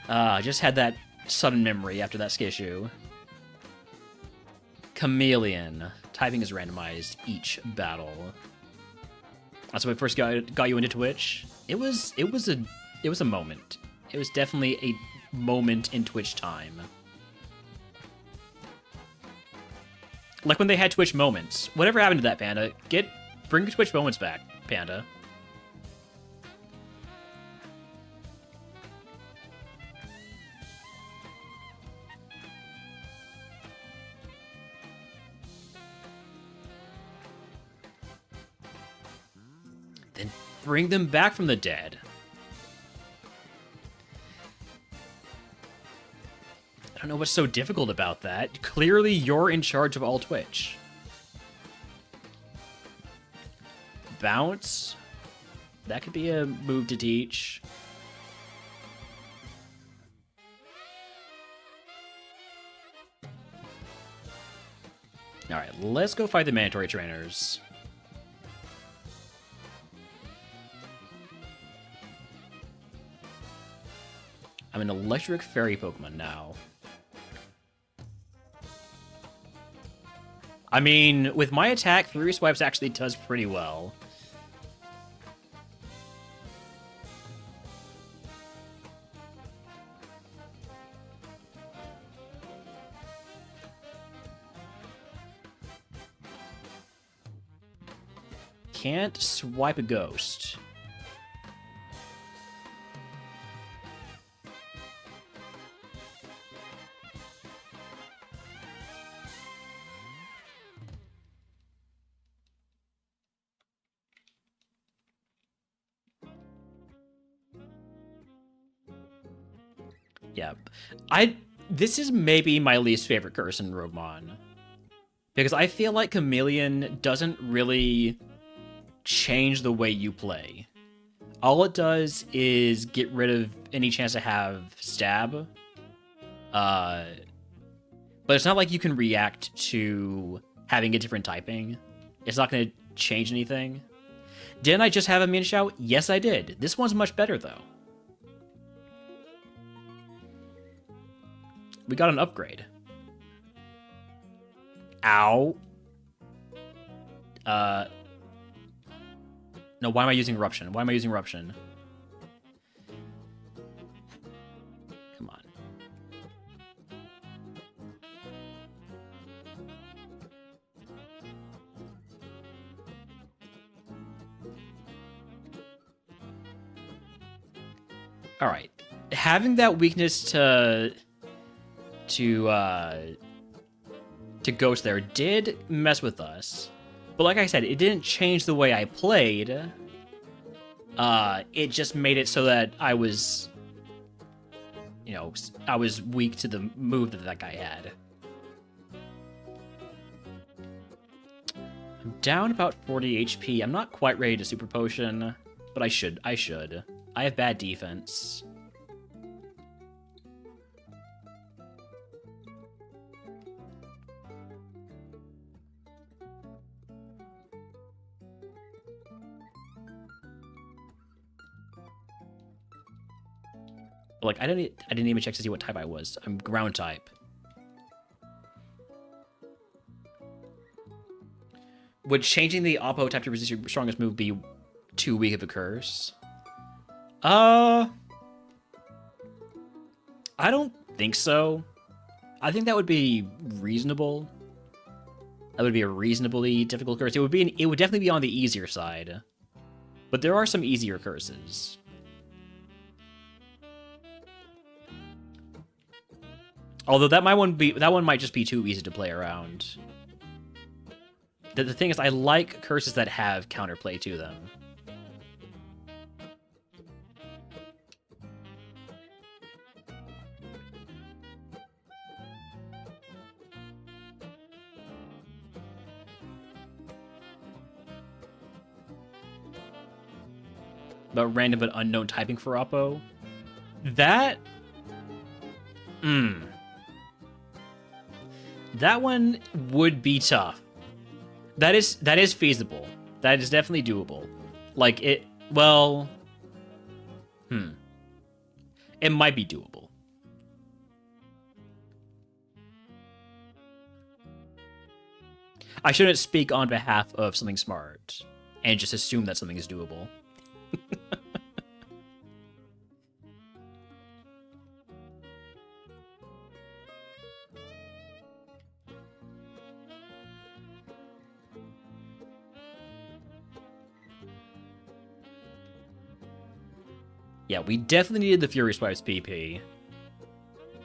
I just had that sudden memory after that Skishu. Chameleon. Typing is randomized each battle. That's when I first got you into Twitch. It was a moment. It was definitely a moment in Twitch time. Like when they had Twitch moments. Whatever happened to that, Panda? Bring Twitch moments back, Panda. Then bring them back from the dead. I don't know what's so difficult about that. Clearly, you're in charge of all Twitch. Bounce. That could be a move to teach. Alright, let's go fight the mandatory trainers. I'm an electric fairy Pokemon now. I mean, with my attack, 3 swipes actually does pretty well. Can't swipe a ghost. Yeah, this is maybe my least favorite curse in RogueMon. Because I feel like Chameleon doesn't really change the way you play. All it does is get rid of any chance to have stab. But it's not like you can react to having a different typing. It's not going to change anything. Didn't I just have a Min Shout? Yes, I did. This one's much better, though. We got an upgrade. Ow. No, why am I using Eruption? Why am I using Eruption? Come on. Alright. Having that weakness to Ghost there did mess with us. But like I said, it didn't change the way I played. It just made it so that I was, you know, I was weak to the move that guy had. I'm down about 40 HP. I'm not quite ready to Super Potion, but I should. I have bad defense. Like, I didn't even check to see what type I was. I'm ground type. Would changing the Oppo type to resist your strongest move be too weak of a curse? I don't think so. I think that would be reasonable. That would be a reasonably difficult curse. It would definitely be on the easier side. But there are some easier curses. Although that one might just be too easy to play around. The thing is, I like curses that have counterplay to them. But random but unknown typing for Oppo? That... That one would be tough. That is feasible. That is definitely doable. Like, it... Well... It might be doable. I shouldn't speak on behalf of something smart and just assume that something is doable. Yeah, we definitely needed the Fury Swipes PP.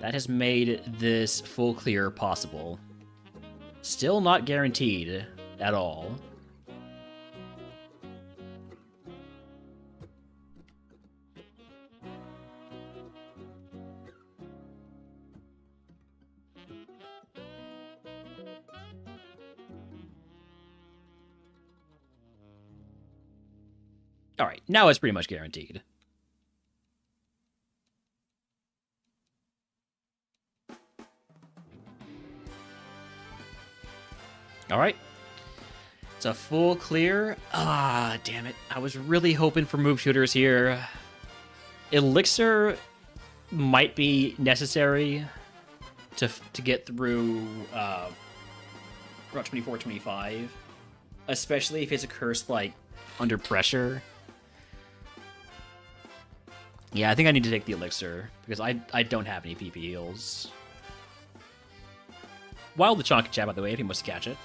That has made this full clear possible. Still not guaranteed at all. Alright, now it's pretty much guaranteed. Alright. It's a full clear. Ah, damn it. I was really hoping for move shooters here. Elixir might be necessary to get through Route 24-25. Especially if it's a curse, like, under pressure. Yeah, I think I need to take the Elixir, because I don't have any PP heals. Wild the Chonky Chat, by the way, if he wants to catch it.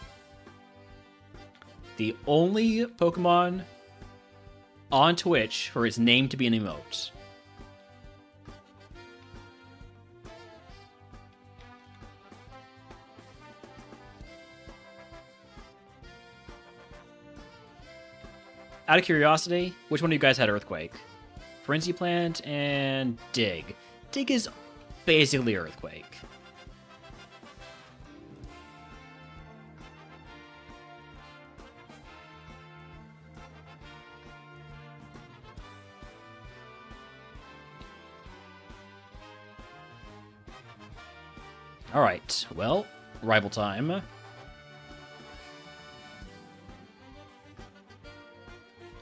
The only Pokemon on Twitch for its name to be an emote. Out of curiosity, which one of you guys had Earthquake? Frenzy Plant and Dig. Dig is basically Earthquake. Alright, well, rival time.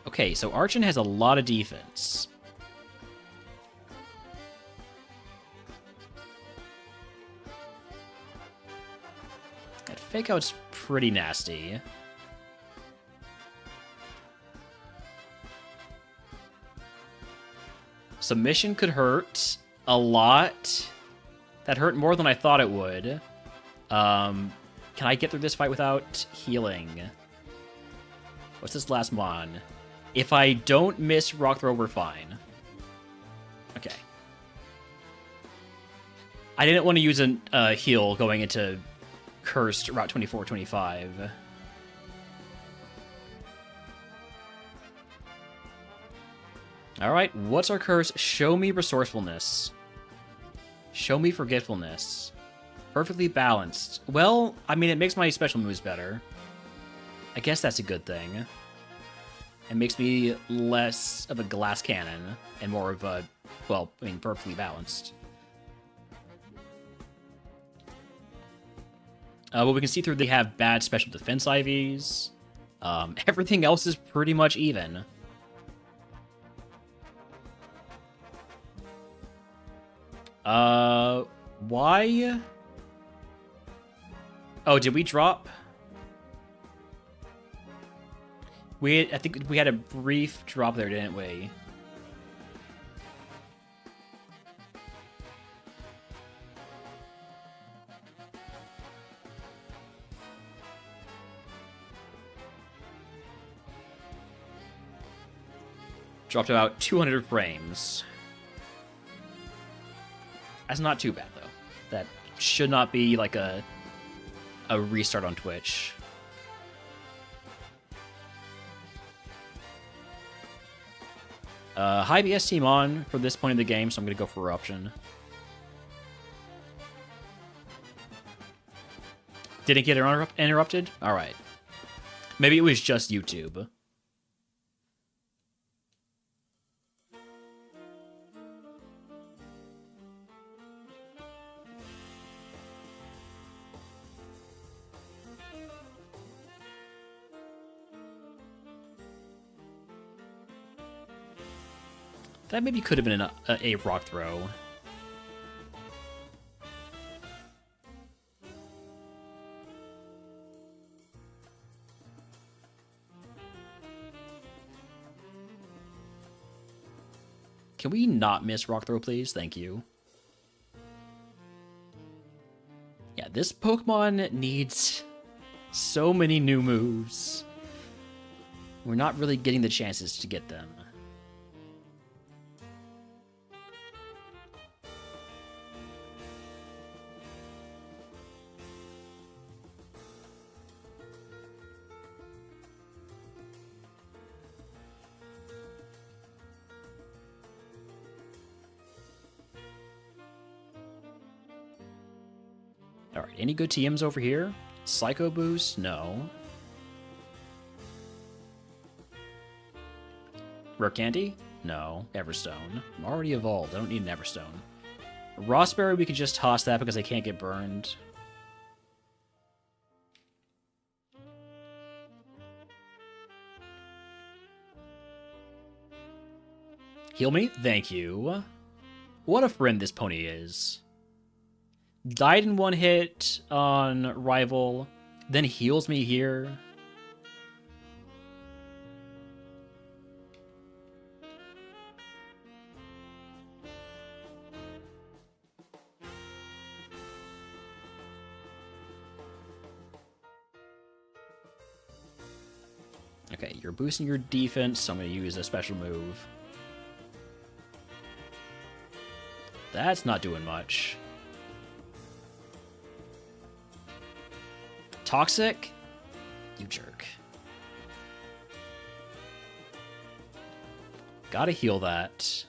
Okay, so Archon has a lot of defense. That Fake Out's pretty nasty. Submission could hurt a lot. That hurt more than I thought it would. Can I get through this fight without healing? What's this last mon? If I don't miss Rock Throw, we're fine. Okay. I didn't want to use a heal going into Cursed Route 24-25. Alright, what's our curse? Show me resourcefulness. Show me forgetfulness. Perfectly balanced. Well, I mean, it makes my special moves better. I guess that's a good thing. It makes me less of a glass cannon and more of a, well, I mean, perfectly balanced. What we can see through, they have bad special defense IVs. Everything else is pretty much even. Why? Oh, did we drop? I think we had a brief drop there, didn't we? Dropped about 200 frames. That's not too bad, though. That should not be like a restart on Twitch. High BS team on for this point in the game, so I'm going to go for Eruption. Didn't get interrupted? Alright. Maybe it was just YouTube. That maybe could have been a rock throw. Can we not miss rock throw, please? Thank you. Yeah, this Pokemon needs so many new moves. We're not really getting the chances to get them. Alright, any good TMs over here? Psycho Boost? No. Rare Candy? No. Everstone. I'm already evolved. I don't need an Everstone. Rossberry, we can just toss that because I can't get burned. Heal me? Thank you. What a friend this pony is. Died in one hit on Rival, then heals me here. Okay, you're boosting your defense, so I'm going to use a special move. That's not doing much. Toxic? You jerk. Gotta heal that.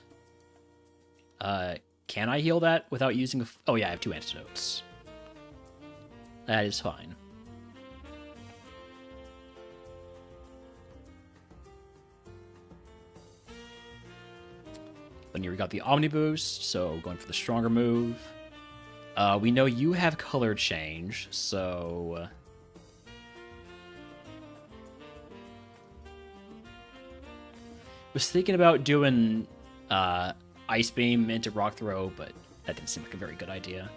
Can I heal that without using oh yeah, I have 2 antidotes. That is fine. But here we got the Omni Boost, so going for the stronger move. We know you have color change, so... was thinking about doing Ice Beam into Rock Throw, but that didn't seem like a very good idea.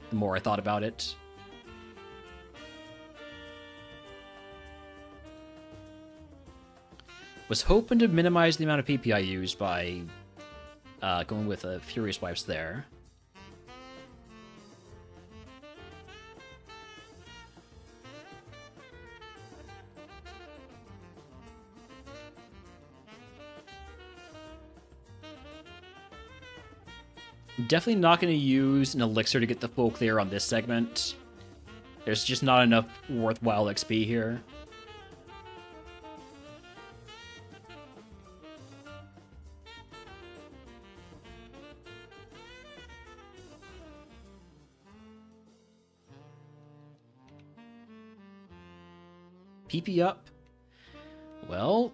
The more I thought about it. Was hoping to minimize the amount of PP I use by going with Furious Wipes there. Definitely not going to use an elixir to get the full clear on this segment. There's just not enough worthwhile XP here. PP up. Well,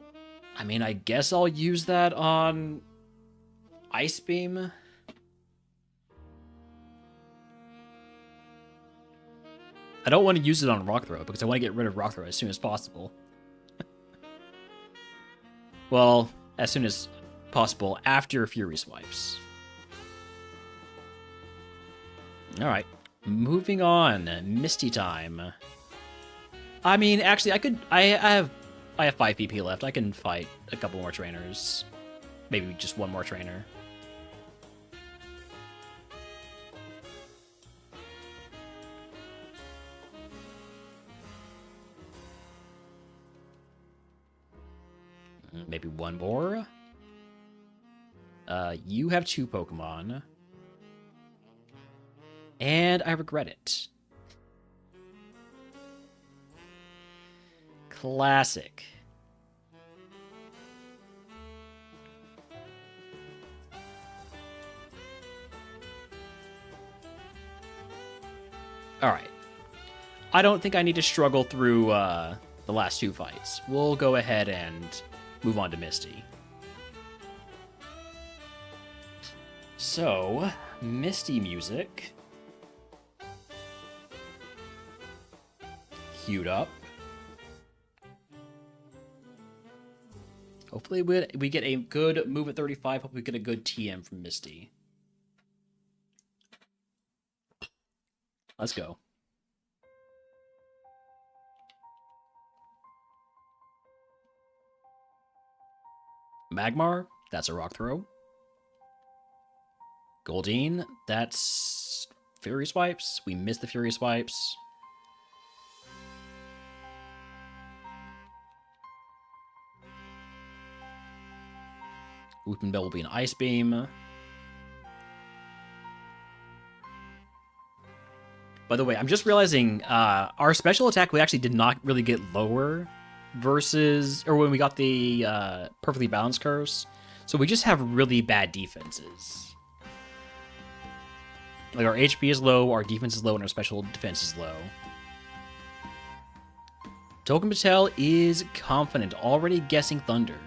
I mean, I guess I'll use that on Ice Beam. I don't want to use it on Rock Throw because I want to get rid of Rock Throw as soon as possible. Well, as soon as possible after Fury Swipes. All right, moving on. Misty time. I mean, actually, I have 5 PP left. I can fight a couple more trainers. Maybe just one more trainer. Maybe one more. You have 2 Pokemon. And I regret it. Classic. Alright. I don't think I need to struggle through the last 2 fights. We'll go ahead and move on to Misty. So, Misty music. Queued up. Hopefully we get a good move at 35. Hope we get a good TM from Misty. Let's go. Magmar, that's a rock throw. Goldeen, that's Fury Swipes. We missed the Fury Swipes. Whooping Bell will be an Ice Beam. By the way, I'm just realizing our special attack we actually did not really get lower versus, or when we got the perfectly balanced curse. So we just have really bad defenses. Like our HP is low, our defense is low, and our special defense is low. Token Patel is confident, already guessing Thunder.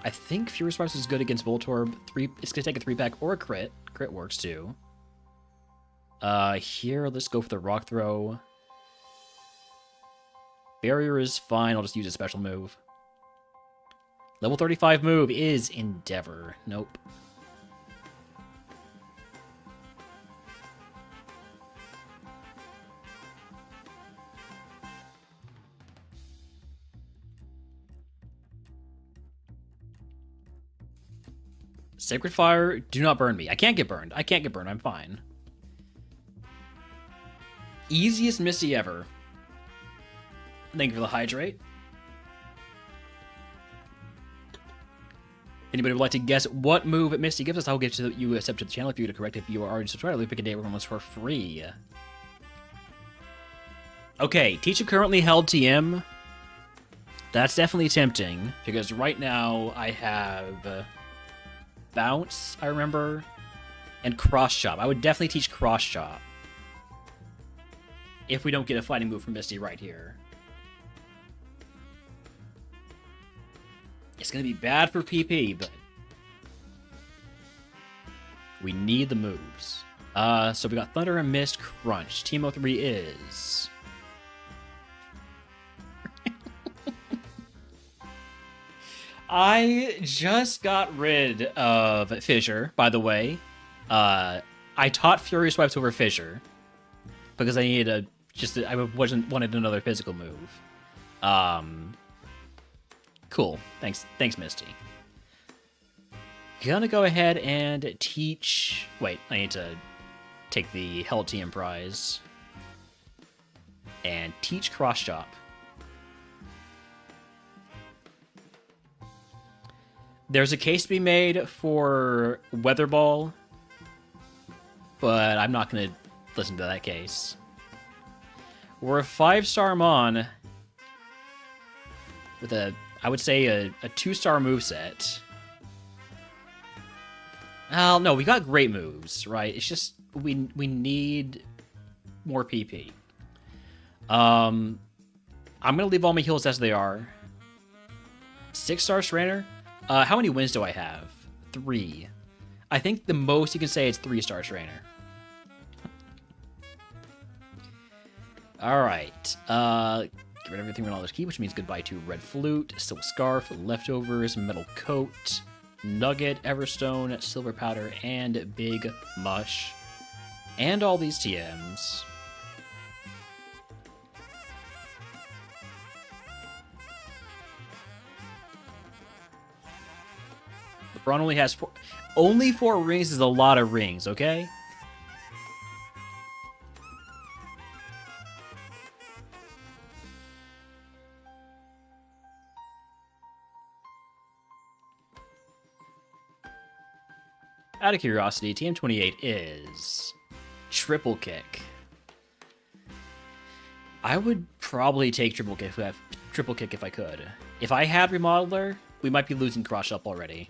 I think Fury Swipes is good against Voltorb. It's going to take a 3-pack or a crit. Crit works too. Here, let's go for the Rock Throw. Barrier is fine. I'll just use a special move. Level 35 move is Endeavor. Nope. Sacred Fire, do not burn me. I can't get burned. I'm fine. Easiest Misty ever. Thank you for the hydrate. Anybody would like to guess what move Misty gives us? I'll give you a sub to the channel if you to correct. If you are already subscribed, we pick a day where almost for free. Okay, teacher currently held TM. That's definitely tempting because right now I have Bounce, I remember, and Cross Chop. I would definitely teach Cross Chop if we don't get a fighting move from Misty right here. It's going to be bad for PP, but we need the moves. So we got Thunder and Mist, Crunch. Team 03 is... I just got rid of Fissure, by the way. I taught Fury Swipes over Fissure because I needed wanted another physical move. Cool. Thanks, Misty. Gonna go ahead and teach... Wait, I need to take the Hell TM prize and teach Cross Chop. There's a case to be made for Weather Ball, but I'm not going to listen to that case. We're a 5-star Mon with I would say a 2-star moveset. Well, no, we got great moves, right? It's just we need more PP. I'm going to leave all my heals as they are. 6-star Strainer. How many wins do I have? 3. I think the most you can say is 3-star Trainer. Alright. Get rid of everything on this key, which means goodbye to Red Flute, Silk Scarf, Leftovers, Metal Coat, Nugget, Everstone, Silver Powder, and Big Mush. And all these TMs. LeBron only has only 4 rings is a lot of rings, okay? Out of curiosity, TM28 is Triple Kick. I would probably take Triple Kick if I could. If I had Remodeler, we might be losing Cross Up already.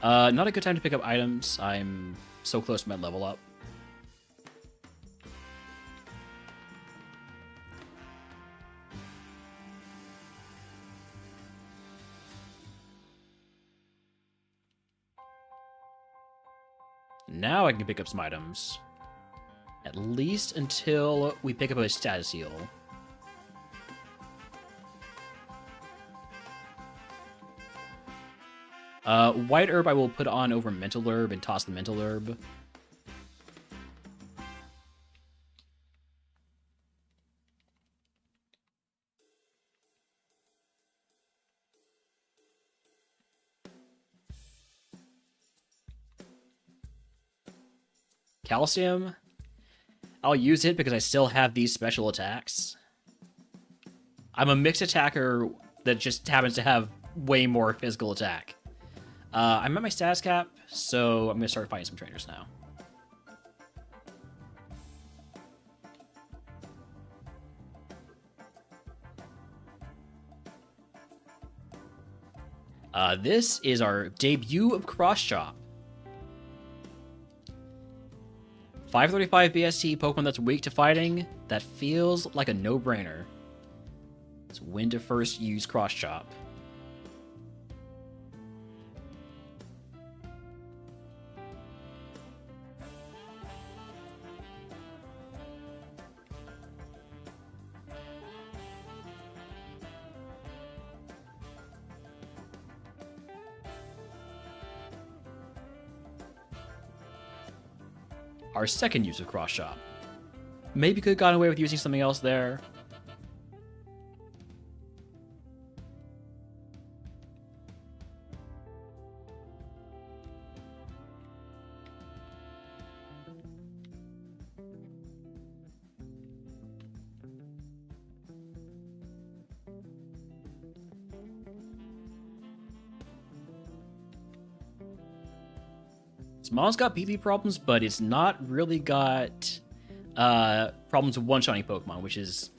Not a good time to pick up items. I'm so close to my level up. Now I can pick up some items. At least until we pick up a status heal. White Herb I will put on over Mental Herb and toss the Mental Herb. Calcium, I'll use it because I still have these special attacks. I'm a mixed attacker that just happens to have way more physical attack. I'm at my status cap, so I'm going to start fighting some trainers now. This is our debut of Cross Chop. 535 BST Pokemon that's weak to fighting. That feels like a no-brainer. It's when to first use Cross Chop. Our second use of Cross Chop. Maybe could have gotten away with using something else there. Small's got PP problems, but it's not really got problems with one-shotting Pokemon, which is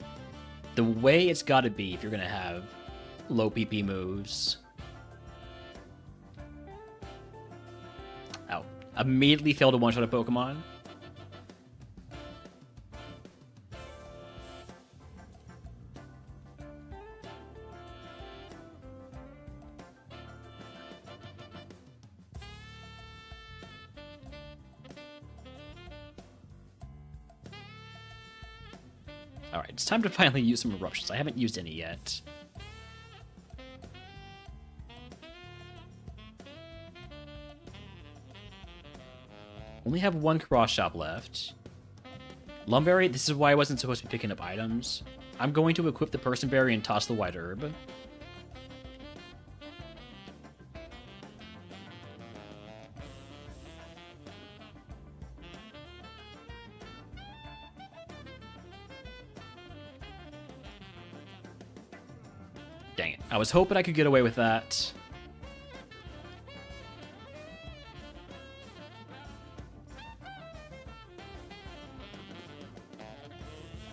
the way it's got to be if you're going to have low PP moves. Ow. Immediately failed to one-shot a Pokemon. Alright, it's time to finally use some Eruptions. I haven't used any yet. Only have one Cross Chop left. Lumberry, this is why I wasn't supposed to be picking up items. I'm going to equip the Person Berry and toss the White Herb. Dang it. I was hoping I could get away with that.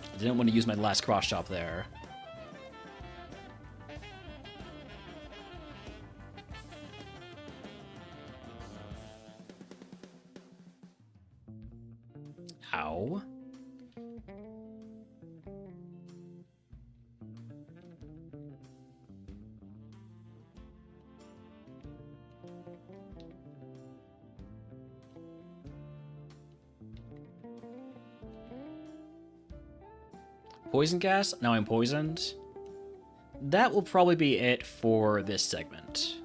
I didn't want to use my last Cross Chop there. Ow. Poison gas? Now I'm poisoned. That will probably be it for this segment.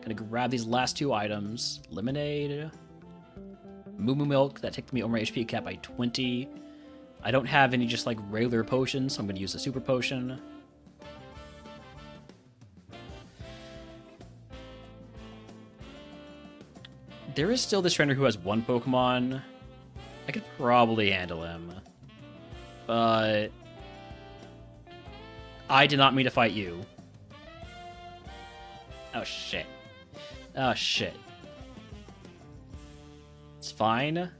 Gonna grab these last 2 items. Lemonade. Moo Moo Milk. That takes me over my HP cap by 20. I don't have any just like regular potions, so I'm gonna use a super potion. There is still this trainer who has 1 Pokemon. I could probably handle him. But I did not mean to fight you. Oh, shit. Oh, shit. It's fine.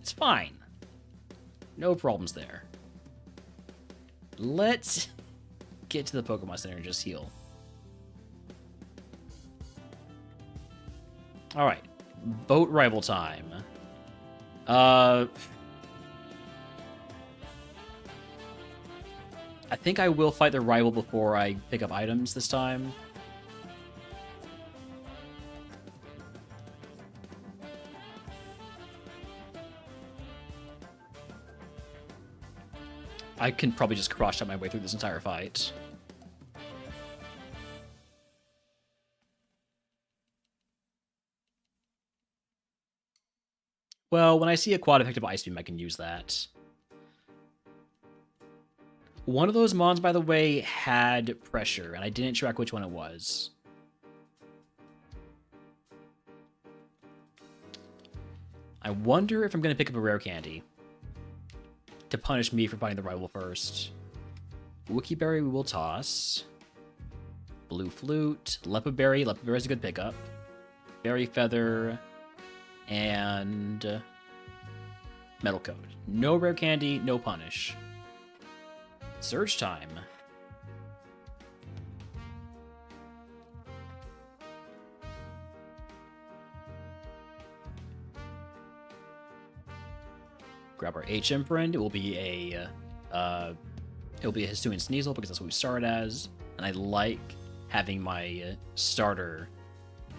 It's fine. No problems there. Let's get to the Pokemon Center and just heal. Alright. Boat rival time. I think I will fight the rival before I pick up items this time. I can probably just cross-shot my way through this entire fight. Well, when I see a quad-effective Ice Beam, I can use that. One of those mons, by the way, had pressure, and I didn't track which one it was. I wonder if I'm going to pick up a rare candy to punish me for fighting the rival first. Wookie Berry we will toss. Blue Flute. Leopard Berry. Leopard Berry is a good pickup. Berry Feather. And Metal Coat. No rare candy, no punish. Surge time. Grab our HM friend. It will be a Hisuian Sneasel because that's what we started as, and I like having my starter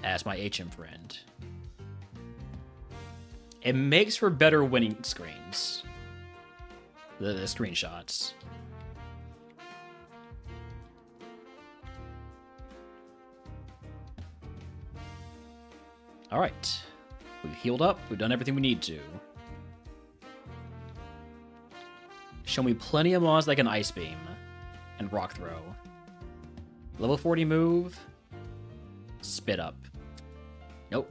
as my HM friend. It makes for better winning screens. The screenshots. Alright. We've healed up. We've done everything we need to. Show me plenty of mons like an Ice Beam and Rock Throw. Level 40 move. Spit Up. Nope.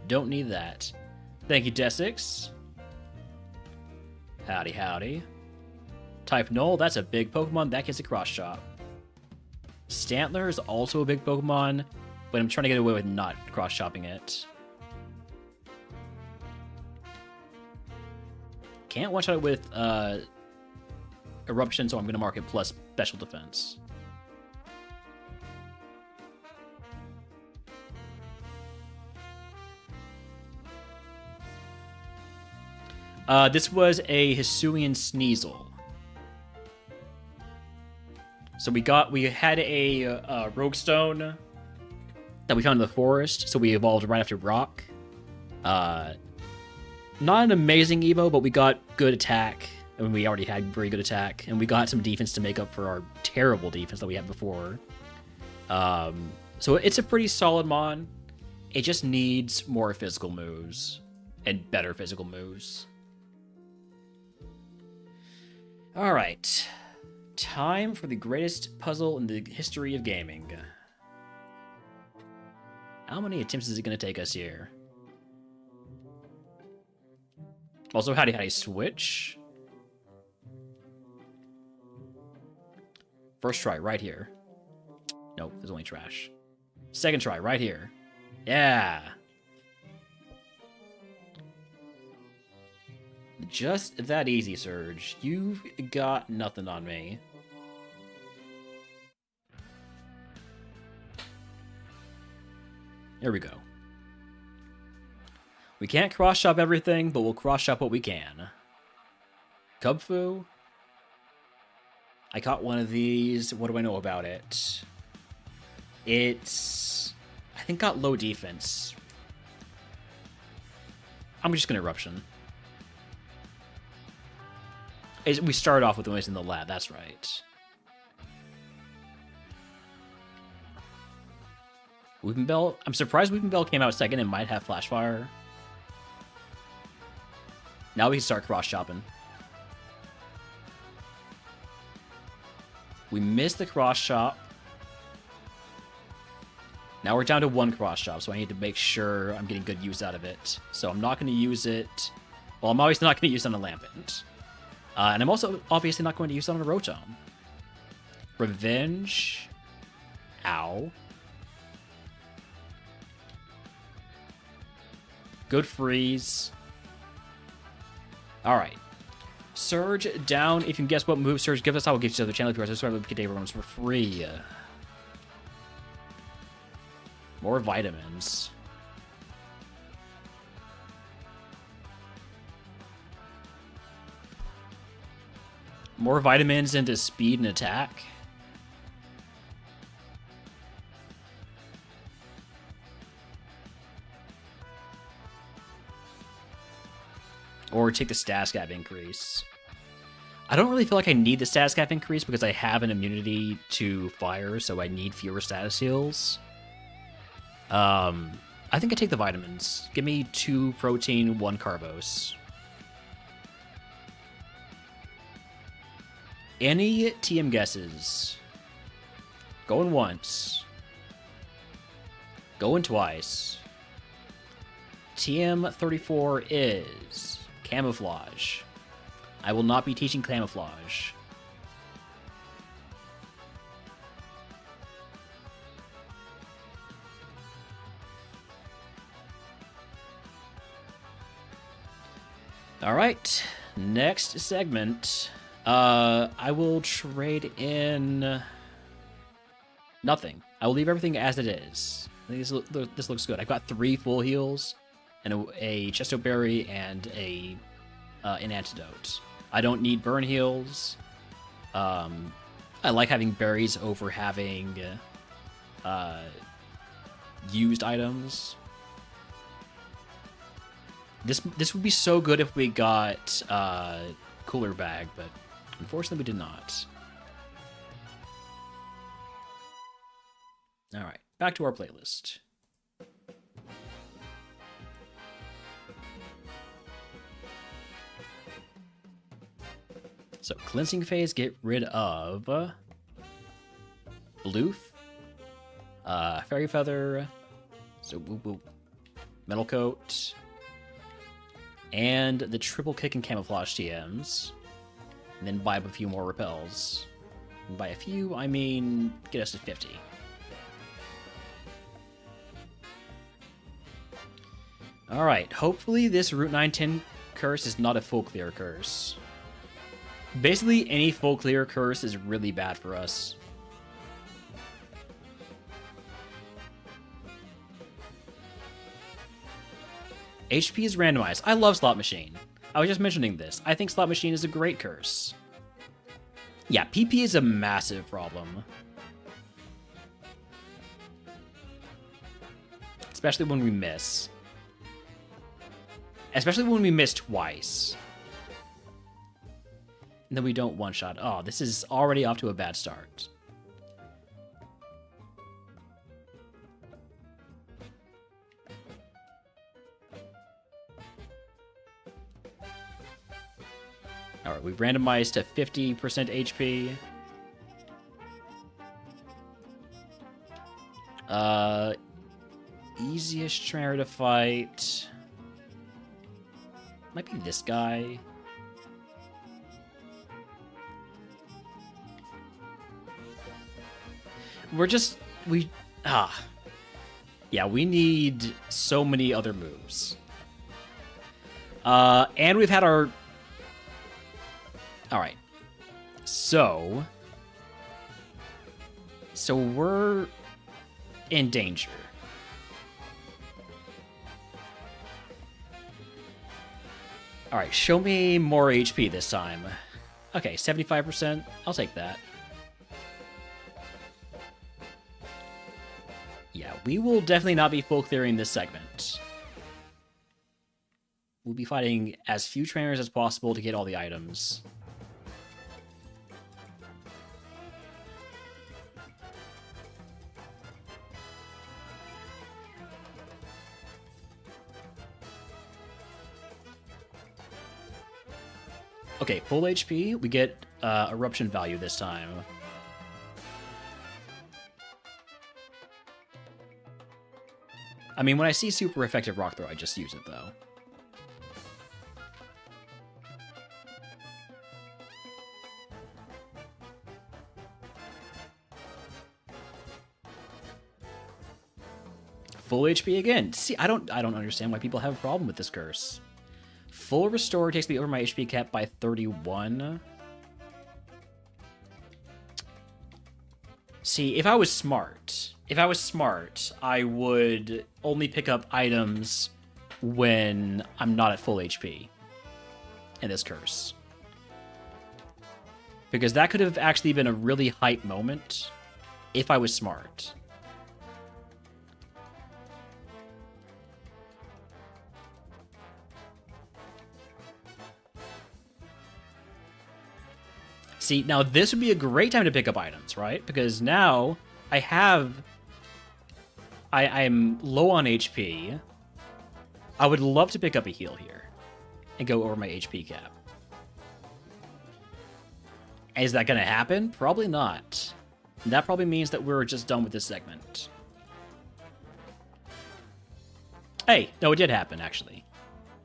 Don't need that. Thank you, Desix. Howdy, howdy. Type Null, that's a big Pokemon. That gets a cross chop. Stantler is also a big Pokemon, but I'm trying to get away with not cross chopping it. Can't one shot it with Eruption, so I'm going to mark it plus special defense. This was a Hisuian Sneasel. So we had a Rogue Stone that we found in the forest, so we evolved right after Brock. Not an amazing Evo, but we got good attack. I mean, we already had very good attack, and we got some defense to make up for our terrible defense that we had before. So it's a pretty solid mon. It just needs more physical moves and better physical moves. All right, time for the greatest puzzle in the history of gaming. How many attempts is it going to take us here? Also, how do I switch? First try, right here. Nope, there's only trash. Second try, right here. Yeah. Just that easy, Surge. You've got nothing on me. There we go. We can't cross-shop everything, but we'll cross-shop what we can. Cubfu? I caught one of these. What do I know about it? It's... I think got low defense. I'm just gonna Eruption. We started off with when it was in the lab, that's right. Weeping Bell. I'm surprised Weeping Bell came out second and might have Flashfire. Now we can start cross-chopping. We missed the cross-chop. Now we're down to one cross-chop, so I need to make sure I'm getting good use out of it. So I'm not going to use it... Well, I'm obviously not going to use it on a Lampent. And I'm also obviously not going to use it on a Rotom. Revenge. Ow. Good freeze. Alright. Surge down. If you can guess what move Surge gives us, I will give you to the channel if you are subscribed to Dave Rooms for free. More vitamins. More vitamins into speed and attack. Or take the status cap increase. I don't really feel like I need the status cap increase because I have an immunity to fire, so I need fewer status heals. I think I take the vitamins. Give me 2 protein, 1 carbos. Any TM guesses? Going once. Going twice. TM 34 is camouflage. I will not be teaching camouflage. All right, next segment. I will trade in nothing. I will leave everything as it is. I think this looks good. I've got 3 full heals and a Chesto Berry and an antidote. I don't need burn heals. I like having berries over having used items. This would be so good if we got Cooler Bag, but unfortunately we did not. All right, back to our playlist. So, cleansing phase, get rid of Bloof, Fairy Feather, so boop boop, Metal Coat, and the triple kick and camouflage TMs, and then buy up a few more repels. And by a few, I mean get us to 50. Alright, hopefully this Route 910 curse is not a full clear curse. Basically, any full clear curse is really bad for us. HP is randomized. I love Slot Machine. I was just mentioning this. I think Slot Machine is a great curse. Yeah, PP is a massive problem. Especially when we miss. Especially when we miss twice. And then we don't one-shot. Oh, this is already off to a bad start. Alright, we've randomized to 50% HP. Easiest trainer to fight might be this guy. Yeah, we need so many other moves. And we've had our... Alright. So we're in danger. Alright, show me more HP this time. Okay, 75%. I'll take that. Yeah, we will definitely not be full clearing this segment. We'll be fighting as few trainers as possible to get all the items. Okay, full HP, we get eruption value this time. I mean, when I see super effective rock throw, I just use it though. Full HP again. See, I don't understand why people have a problem with this curse. Full restore takes me over my HP cap by 31. See, if I was smart, I would only pick up items when I'm not at full HP in this curse. Because that could have actually been a really hype moment if I was smart. See, now this would be a great time to pick up items, right? Because now I'm low on HP. I would love to pick up a heal here and go over my HP cap. Is that going to happen? Probably not. That probably means that we're just done with this segment. Hey, no, it did happen, actually.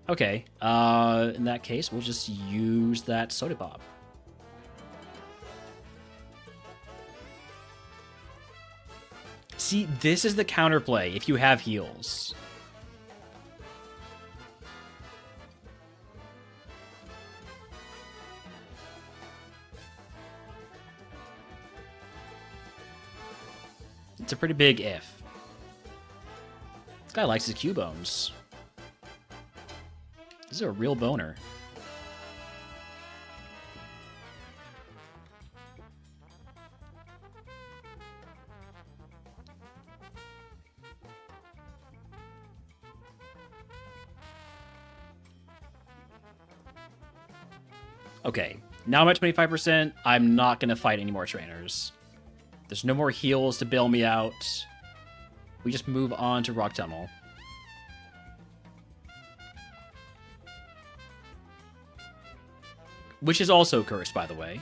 Okay, in that case, we'll just use that soda pop. See, this is the counterplay if you have heals. It's a pretty big if. This guy likes his Q-bones. This is a real boner. Okay, now I'm at 25%. I'm not going to fight any more trainers. There's no more heals to bail me out. We just move on to Rock Tunnel. Which is also cursed, by the way.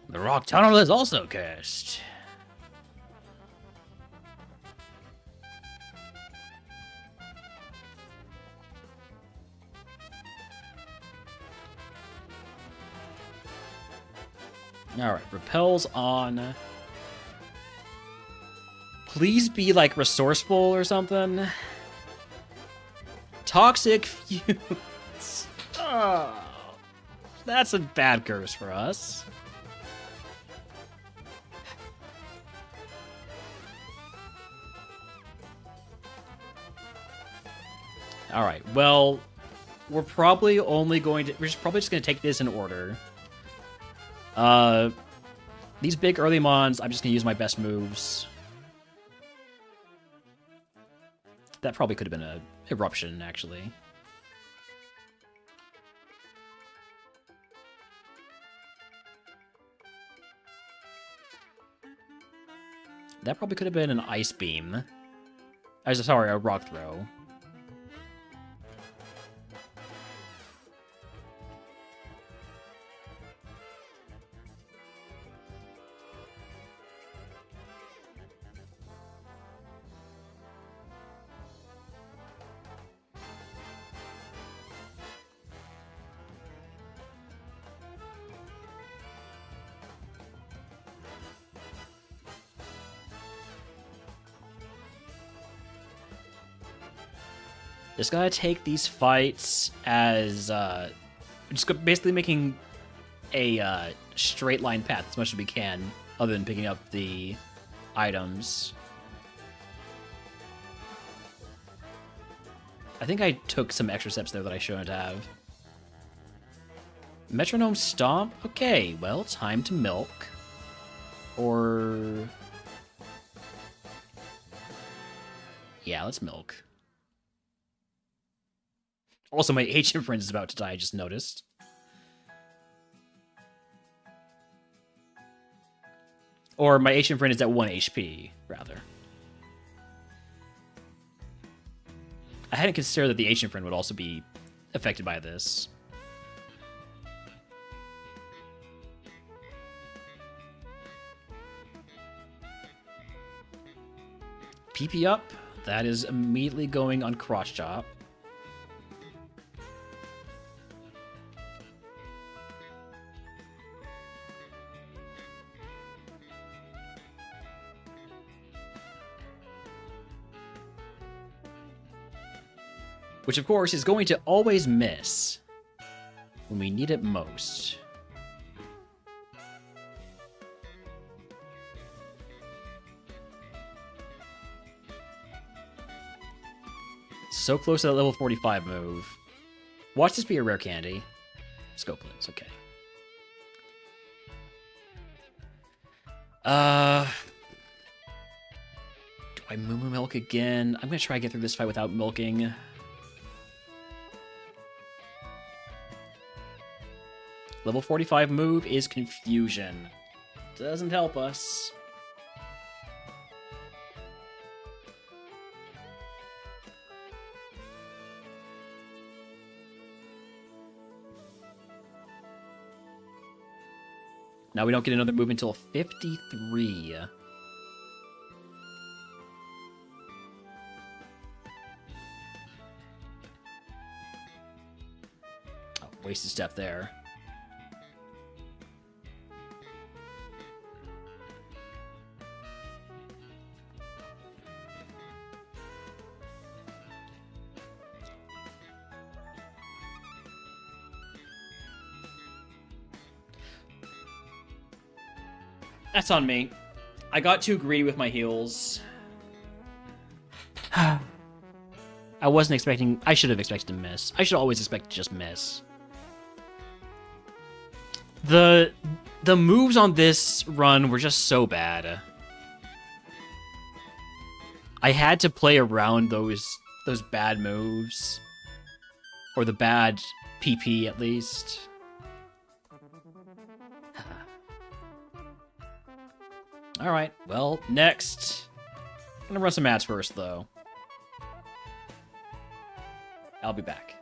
The Rock Tunnel is also cursed. Alright, repels on. Please be, like, resourceful or something. Toxic Fumes. Oh, that's a bad curse for us. Alright, well, we're probably just gonna take this in order. These big early mons, I'm just gonna use my best moves. That probably could have been a eruption, actually. That probably could have been an ice beam. Sorry, a rock throw. Just gotta take these fights as just basically making a straight line path as much as we can, other than picking up the items. I think I took some extra steps there that I shouldn't have. Metronome Stomp? Okay, well, time to milk. Or... yeah, let's milk. Also, my ancient friend is about to die, I just noticed. Or my ancient friend is at 1 HP, rather. I hadn't considered that the ancient friend would also be affected by this. PP up. That is immediately going on cross chop. Which, of course, is going to always miss when we need it most. So close to that level 45 move. Watch this be a rare candy. Scopelets, okay. Do I Moo Moo Milk again? I'm gonna try to get through this fight without milking. Level 45 move is Confusion. Doesn't help us. Now we don't get another move until 53. Oh, wasted step there. That's on me. I got too greedy with my heals. I wasn't expecting... I should have expected to miss. I should always expect to just miss. The moves on this run were just so bad. I had to play around those bad moves. Or the bad PP, at least. Alright, well, next. I'm gonna run some ads first, though. I'll be back.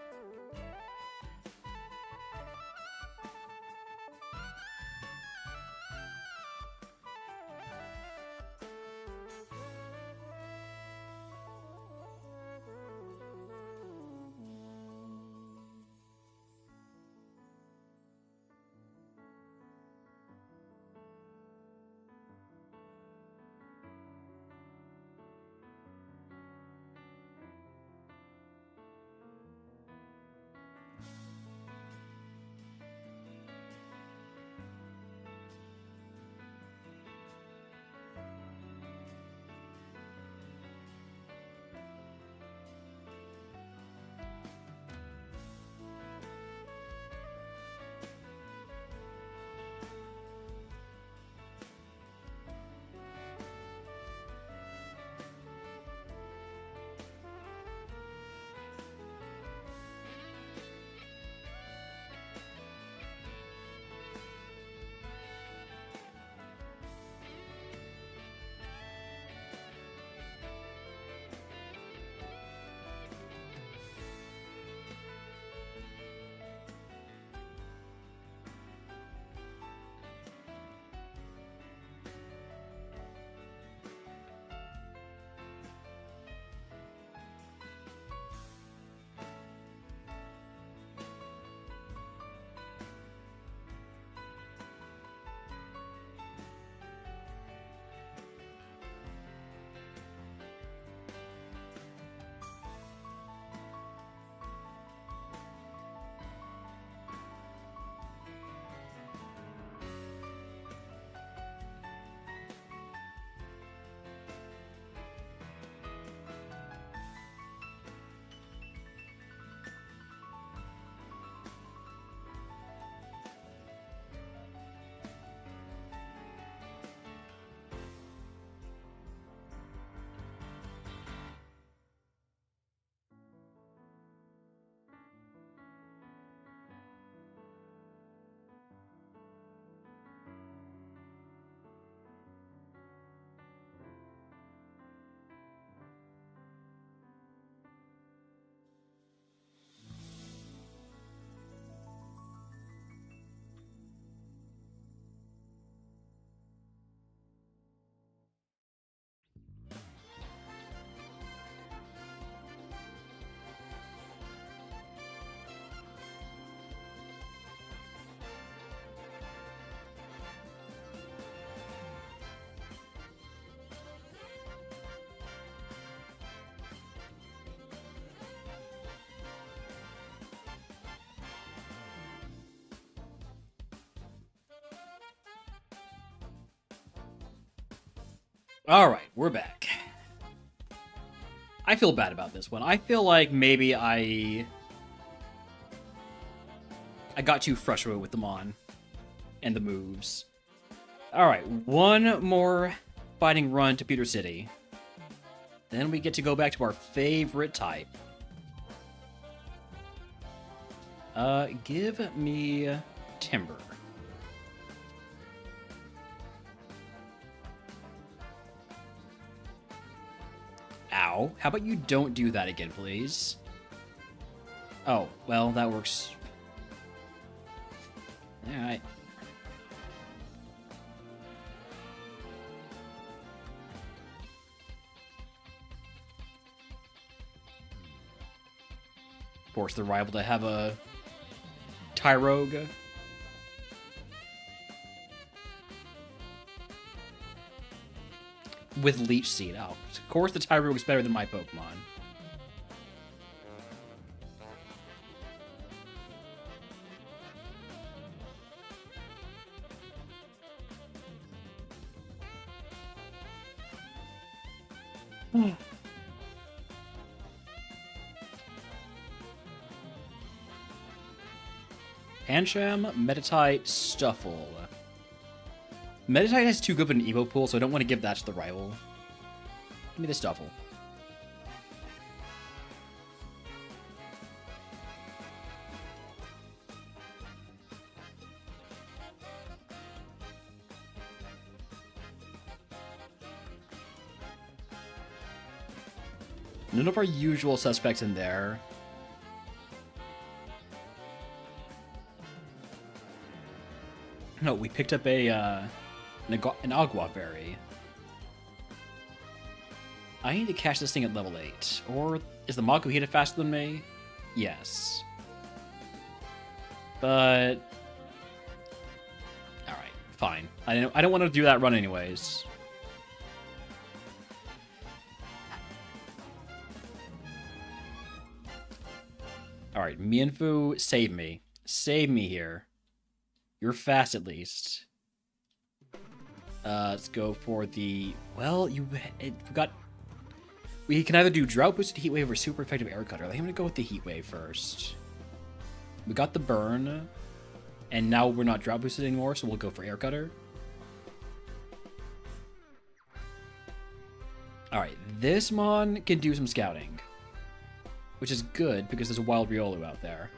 Alright, we're back. I feel bad about this one. I feel like maybe I got too frustrated with the Mon and the moves. Alright, one more fighting run to Pewter City. Then we get to go back to our favorite type. Give me Timber. Ow. How about you don't do that again, please? Oh, well, that works. Alright. Force the rival to have a Rogue. With Leech Seed. Oh, of course the Rogue is better than my Pokemon. Pancham, Metatite, Stuffle. Metatite has too good of an Evo pool, so I don't want to give that to the rival. Give me the Stuffle. None of our usual suspects in there. No, we picked up an Agua Berry. I need to catch this thing at level 8. Or is the Makuhita faster than me? Yes. But alright, fine. I don't want to do that run anyways. Alright, Mienfoo, save me. Save me here. You're fast, at least. Let's go for the... Well, we can either do Drought Boosted Heat Wave or Super Effective Air Cutter. I think I'm going to go with the Heat Wave first. We got the Burn. And now we're not Drought Boosted anymore, so we'll go for Air Cutter. Alright, this Mon can do some scouting. Which is good, because there's a Wild Riolu out there.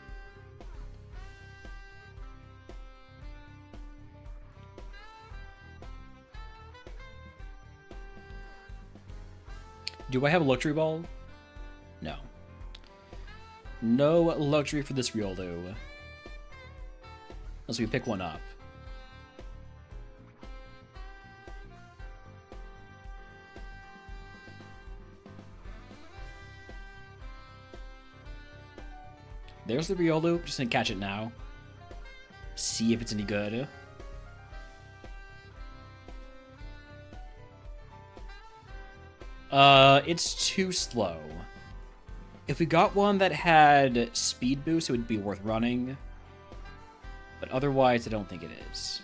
Do I have a Luxury Ball? No. No luxury for this Riolu. Unless we pick one up. There's the Riolu. Just gonna catch it now. See if it's any good. It's too slow. If we got one that had speed boost, it would be worth running. But otherwise, I don't think it is.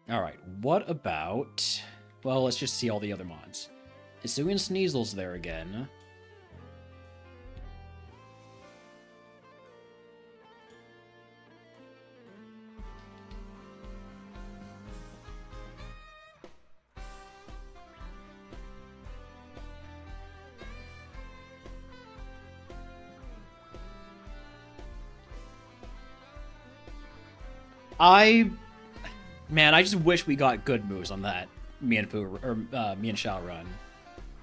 Alright, what about... Well, let's just see all the other mods. Hisuian Sneasel's there again. Man, I just wish we got good moves on that Mienfoo or Mienshao run,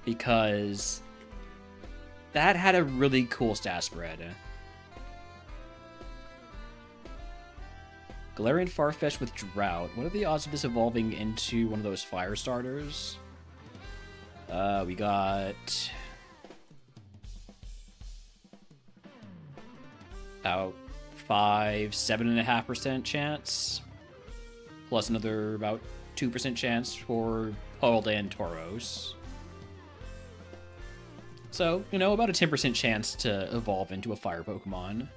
because that had a really cool stat spread. Galarian Farfetch with Drought. What are the odds of this evolving into one of those fire starters? We got about 7.5% chance. Plus another about 2% chance for Paul and Tauros. So, you know, about a 10% chance to evolve into a fire Pokemon.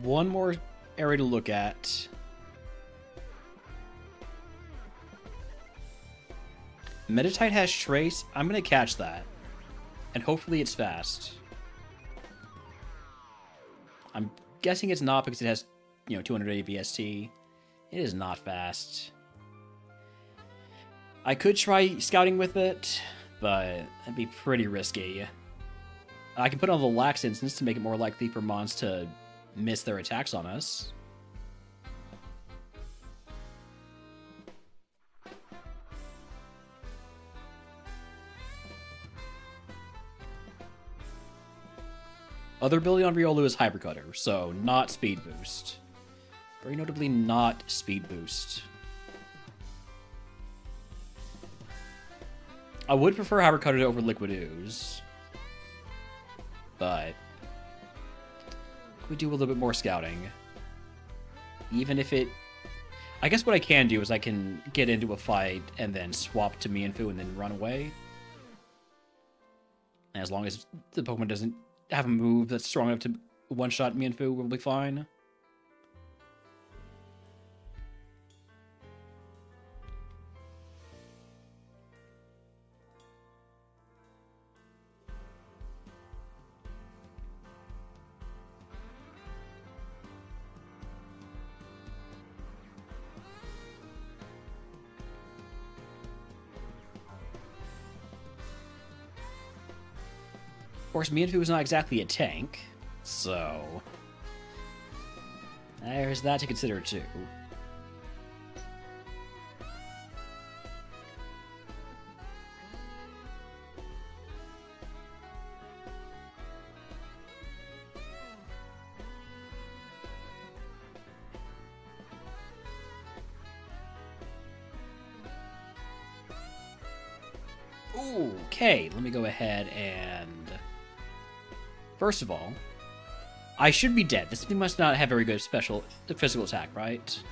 One more area to look at. Meditite has Trace. I'm going to catch that. And hopefully it's fast. I'm guessing it's not because it has, 280 VST. It is not fast. I could try scouting with it, but that'd be pretty risky. I can put on the Lax instance to make it more likely for Mons to miss their attacks on us. Other ability on Riolu is Hyper Cutter, so not Speed Boost. Very notably not Speed Boost. I would prefer Hyper Cutter over Liquid Ooze, but we do a little bit more scouting. Even if it... I guess what I can do is I can get into a fight and then swap to Mienfoo and then run away. And as long as the Pokemon doesn't have a move that's strong enough to one-shot Mienfoo, we'll be fine. Of course, Mienfoo is not exactly a tank, so there's that to consider too. Okay, let me go ahead and... First of all, I should be dead. This thing must not have very good physical attack, right?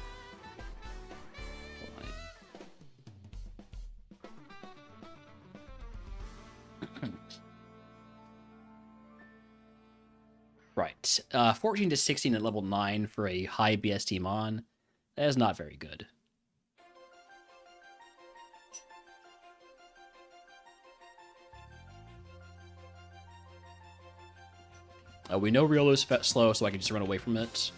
Right. 14 to 16 at level 9 for a high BST Mon. That is not very good. We know Riolu is slow, so I can just run away from it.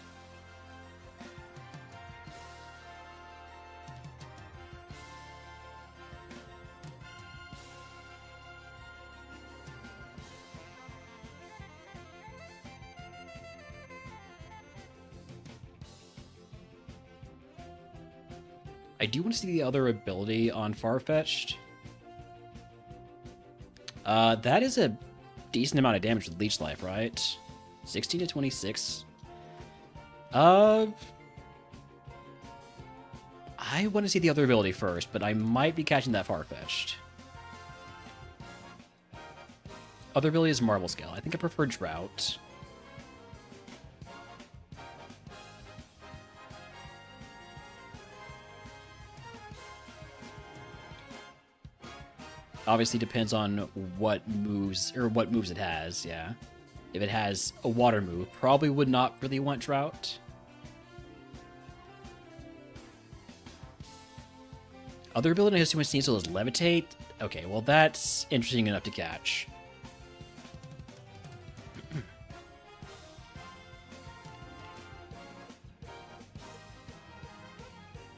I do want to see the other ability on Farfetch'd. That is a decent amount of damage with Leech Life, right? 16 to 26. I want to see the other ability first, but I might be catching that Farfetch'd. Other ability is Marble Scale. I think I prefer Drought. Obviously depends on what moves it has, yeah. If it has a water move, probably would not really want Drought. Other ability has too much Sneasel is Levitate. Okay, well that's interesting enough to catch.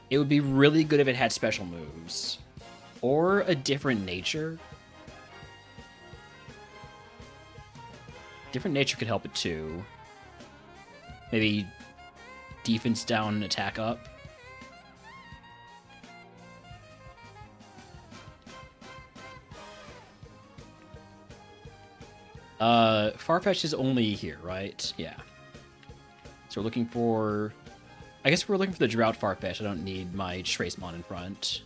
It would be really good if it had special moves. Or a different nature. Different nature could help it too. Maybe defense down, attack up. Farfetch'd is only here, right? Yeah. So we're looking for... I guess we're looking for the Drought Farfetch. I don't need my Tracemon in front.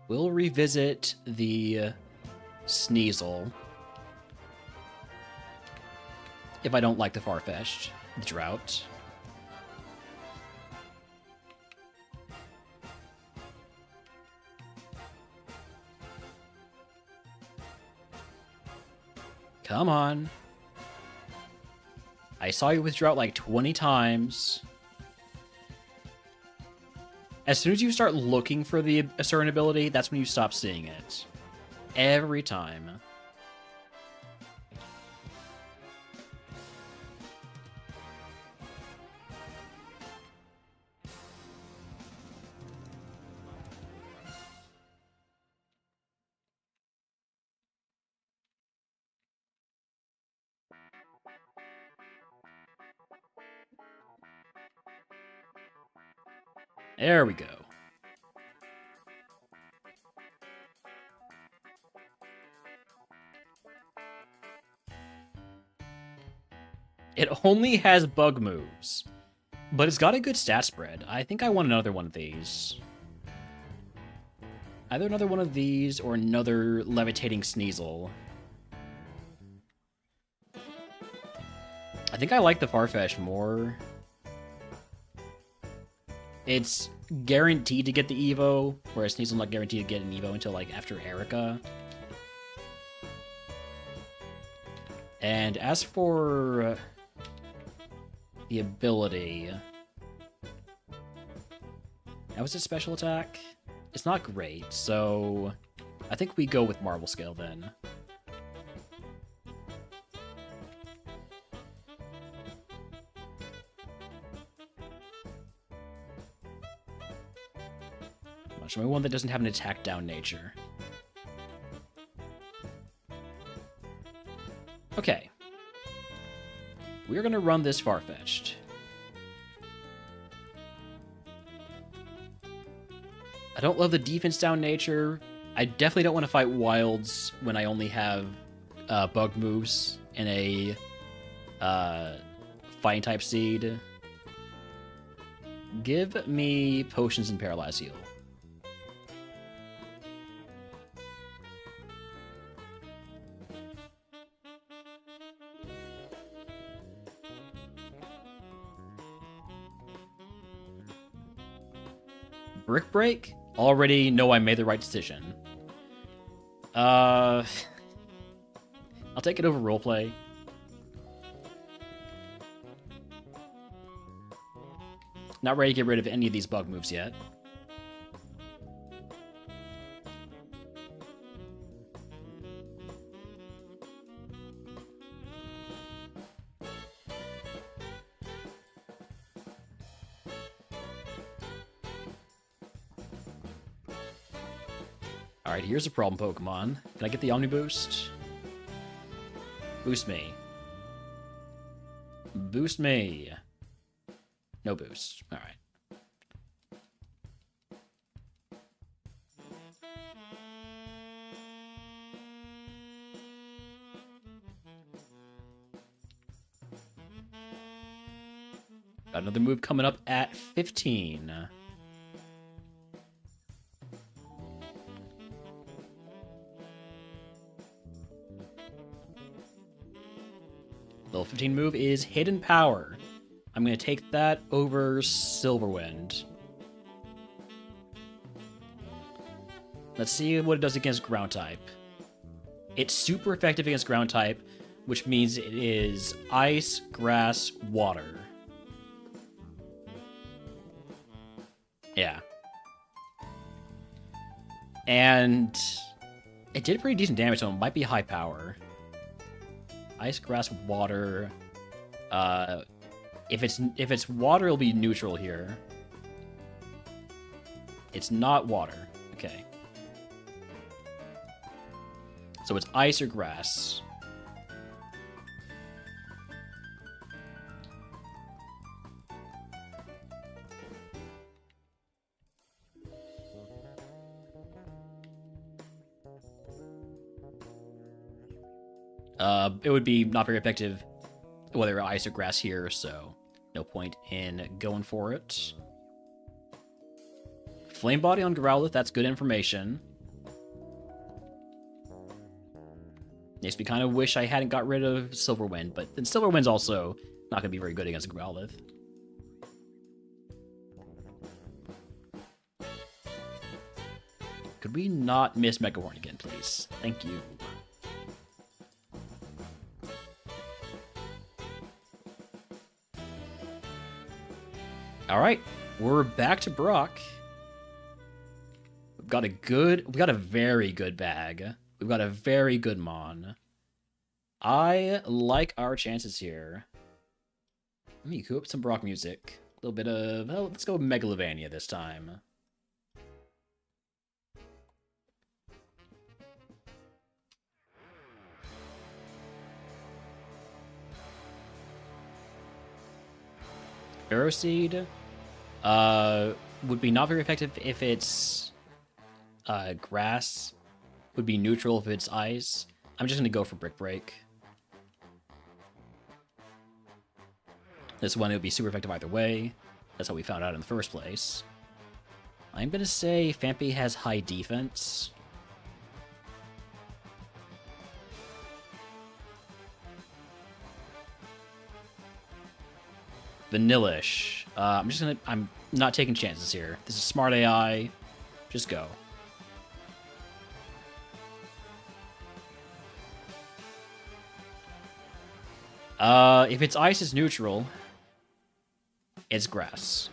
We'll revisit the Sneasel if I don't like the Farfetch'd Drought. Come on. I saw you with Drought like 20 times. As soon as you start looking for a certain ability, that's when you stop seeing it. Every time. There we go. It only has bug moves, but it's got a good stat spread. I think I want another one of these. Either another one of these or another levitating Sneasel. I think I like the Farfetch more. It's guaranteed to get the Evo, whereas Sneasel's not guaranteed to get an Evo until, like, after Erica. And as for the ability... That was a special attack? It's not great, so I think we go with Marble Scale then. Show me one that doesn't have an attack down nature. Okay. We're gonna run this Farfetch'd. I don't love the defense down nature. I definitely don't want to fight Wilds when I only have bug moves and a fighting type seed. Give me potions and paralyze heal. Brick Break? Already know I made the right decision. I'll take it over roleplay. Not ready to get rid of any of these bug moves yet. Alright, here's a problem Pokemon. Can I get the Omni Boost? Boost me. Boost me. No boost. Alright. Got another move coming up at 15. Level 15 move is Hidden Power. I'm going to take that over Silverwind. Let's see what it does against ground type. It's super effective against ground type, which means it is ice, grass, water. Yeah. And it did pretty decent damage, so it might be high power. Ice, grass, water. If it's water, it'll be neutral here. It's not water. Okay. So it's ice or grass. It would be not very effective whether ice or grass here, so no point in going for it. Flame Body on Growlithe, that's good information. Makes me kind of wish I hadn't got rid of Silverwind, but then Silverwind's also not going to be very good against Growlithe. Could we not miss Mega Horn again, please? Thank you. Alright, we're back to Brock. We've got a very good bag. We've got a very good Mon. I like our chances here. Let me coop up some Brock music. A little bit of, well, let's go Megalovania this time. Arrow Seed would be not very effective if it's grass. Would be neutral if it's ice. I'm just gonna go for Brick Break. This one, it would be super effective either way. That's how we found out in the first place. I'm gonna say Phanpy has high defense. Vanillish. I'm not taking chances here. This is smart AI. Just go. If it's ice, it's neutral. It's grass.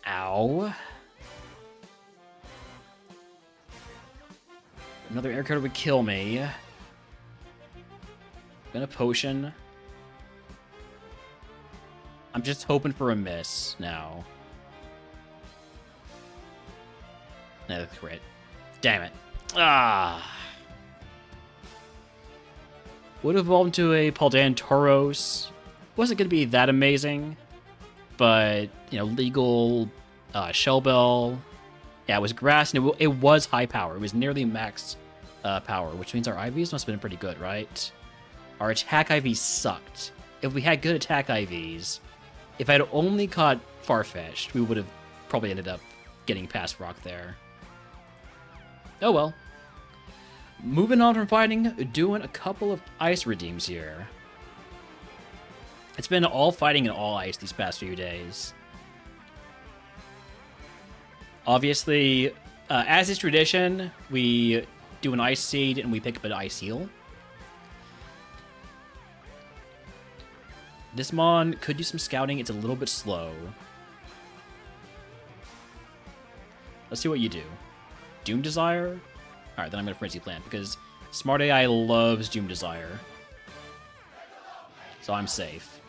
Ow. Another air cutter would kill me. I'm gonna potion. I'm just hoping for a miss now. No, that's crit. Damn it. Ah. Would have evolved into a Paldean Tauros. Wasn't going to be that amazing. But, you know, legal Shell Bell. Yeah, it was grass, and it was high power. It was nearly max power, which means our IVs must have been pretty good, right? Our attack IVs sucked. If we had good attack IVs, if I had only caught Farfetch'd, we would have probably ended up getting past Brock there. Oh well. Moving on from fighting, doing a couple of ice redeems here. It's been all fighting and all ice these past few days. Obviously, as is tradition, we do an ice seed and we pick up an ice heal. This Mon could do some scouting. It's a little bit slow. Let's see what you do. Doom Desire? Alright, then I'm going to Frenzy Plant, because Smart AI loves Doom Desire. So I'm safe.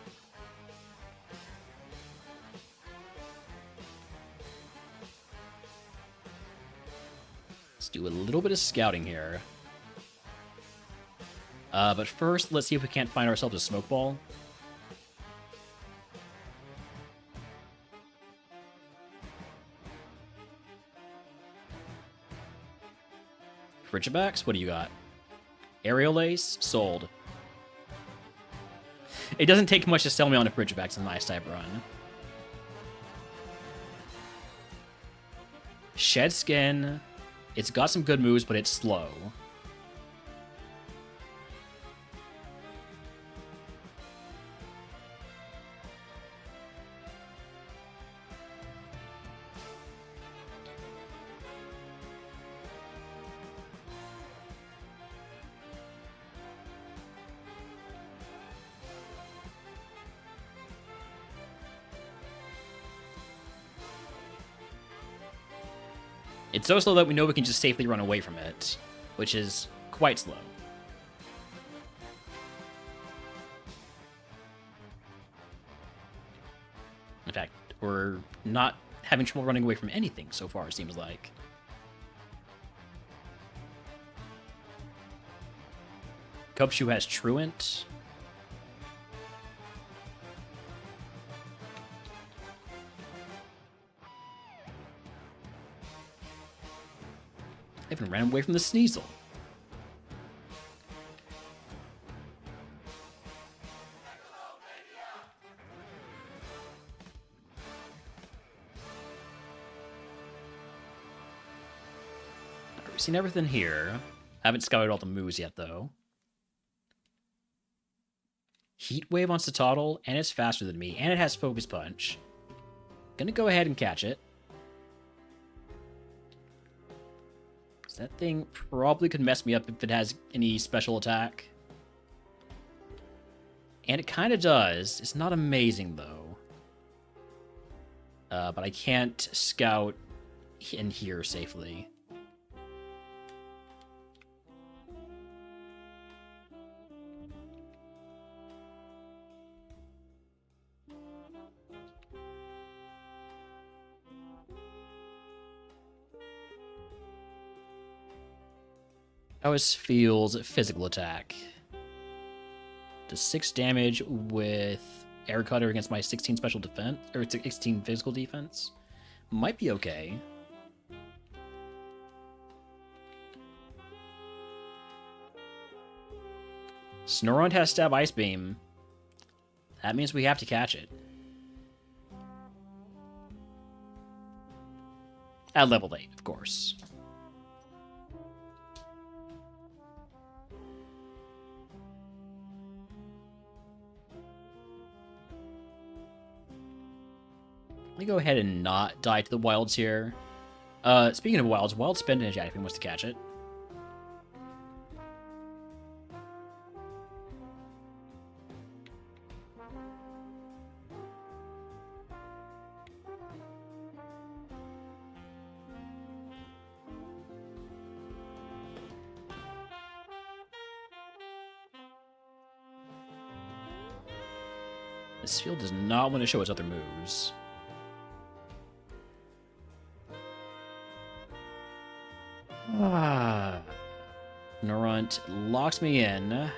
Let's do a little bit of scouting here. But first, let's see if we can't find ourselves a Smoke Ball. Frigibax, what do you got? Aerial Ace, sold. It doesn't take much to sell me on a Frigibax in my Ice type run. Shed Skin. It's got some good moves, but it's slow. It's so slow that we know we can just safely run away from it, which is quite slow. In fact, we're not having trouble running away from anything so far, it seems like. Cubshoe has Truant. I even ran away from the Sneasel. We've seen everything here. Haven't scouted all the moves yet, though. Heat Wave on Citadel, and it's faster than me, and it has Focus Punch. Gonna go ahead and catch it. That thing probably could mess me up if it has any special attack. And it kind of does. It's not amazing, though. But I can't scout in here safely. How is Field's physical attack? Does 6 damage with Air Cutter against my 16 special defense, or 16 physical defense? Might be okay. Snorunt has Stab Ice Beam. That means we have to catch it. At level 8, of course. Let me go ahead and not die to the wilds here. Speaking of wilds, Wild Spinach if he wants to catch it. This field does not want to show its other moves. Norunt locks me in.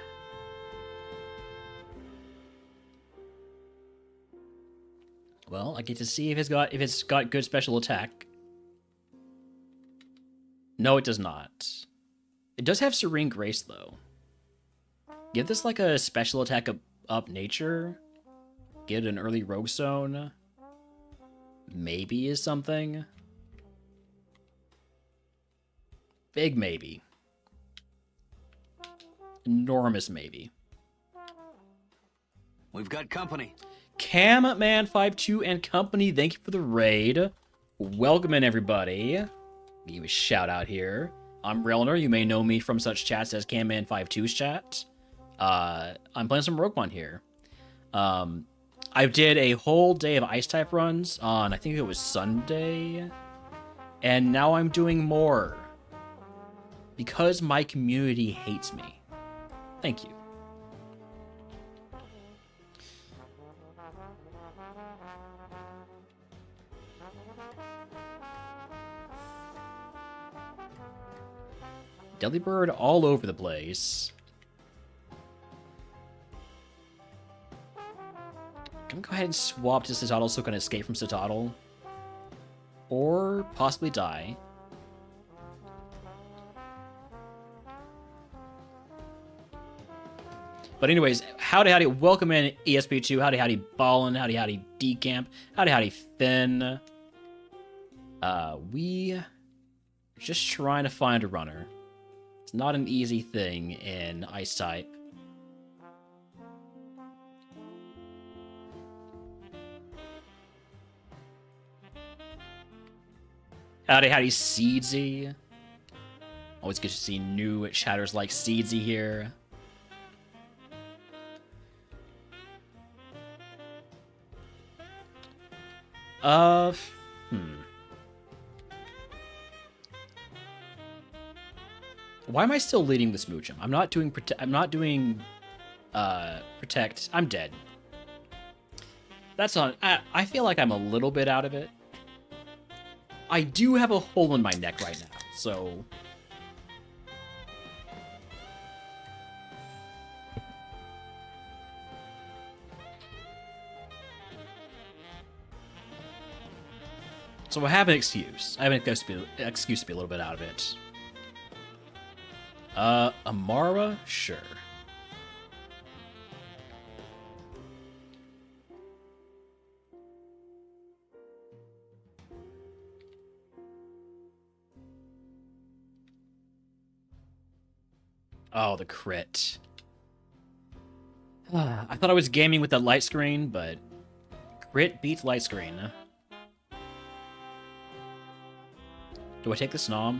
Well, I get to see if it's got good special attack. No, it does not. It does have Serene Grace, though. Give this like a special attack up nature. Get an early Rogue Stone. Maybe is something. Big maybe. Enormous maybe. We've got company. Camman52 and company, thank you for the raid. Welcome in, everybody. Give you a shout out here. I'm Relner. You may know me from such chats as Camman52's chat. I'm playing some RogueMon here. I did a whole day of ice type runs on, I think it was Sunday. And now I'm doing more. Because my community hates me. Thank you. Delibird all over the place. Can we go ahead and swap to Citadel so we can escape from Citadel? Or possibly die. But anyways, howdy, welcome in ESP2, howdy, Ballin, howdy, Decamp, howdy, Finn. We just trying to find a runner. It's not an easy thing in Ice type. Howdy, Seedsy. Always good to see new chatters like Seedsy here. Why am I still leading this Moochum? I'm not doing protect. I'm dead. That's on. I feel like I'm a little bit out of it. I do have a hole in my neck right now, so. So I have an excuse. I have an excuse to be a little bit out of it. Amara? Sure. Oh, the crit. I thought I was gaming with that light screen, but crit beats light screen. Do I take the Snom?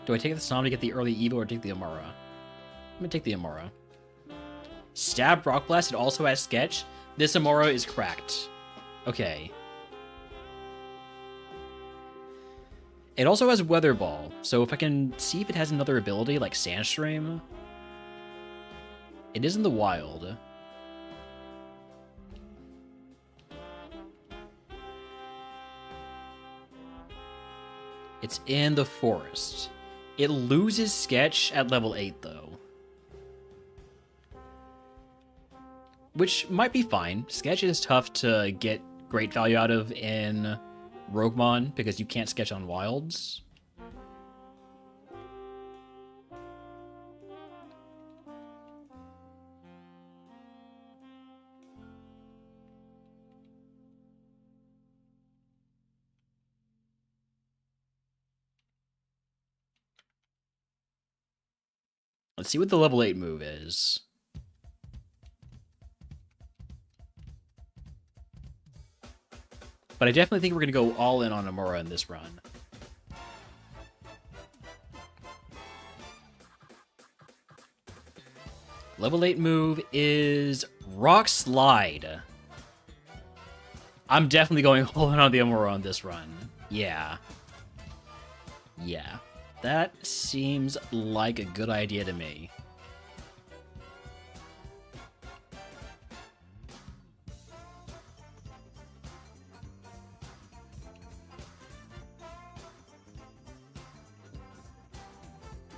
Do I take the Snom to get the early Evo or take the Amara? I'm gonna take the Amara. Stab Rock Blast, it also has Sketch. This Amara is cracked. Okay. It also has Weather Ball, so if I can see if it has another ability like Sandstream. It is in the wild. It's in the forest. It loses Sketch at level 8, though. Which might be fine. Sketch is tough to get great value out of in RogueMon because you can't Sketch on wilds. Let's see what the level 8 move is. But I definitely think we're going to go all in on Amora in this run. Level 8 move is Rock Slide. I'm definitely going all in on the Amora on this run. Yeah. Yeah. That seems like a good idea to me.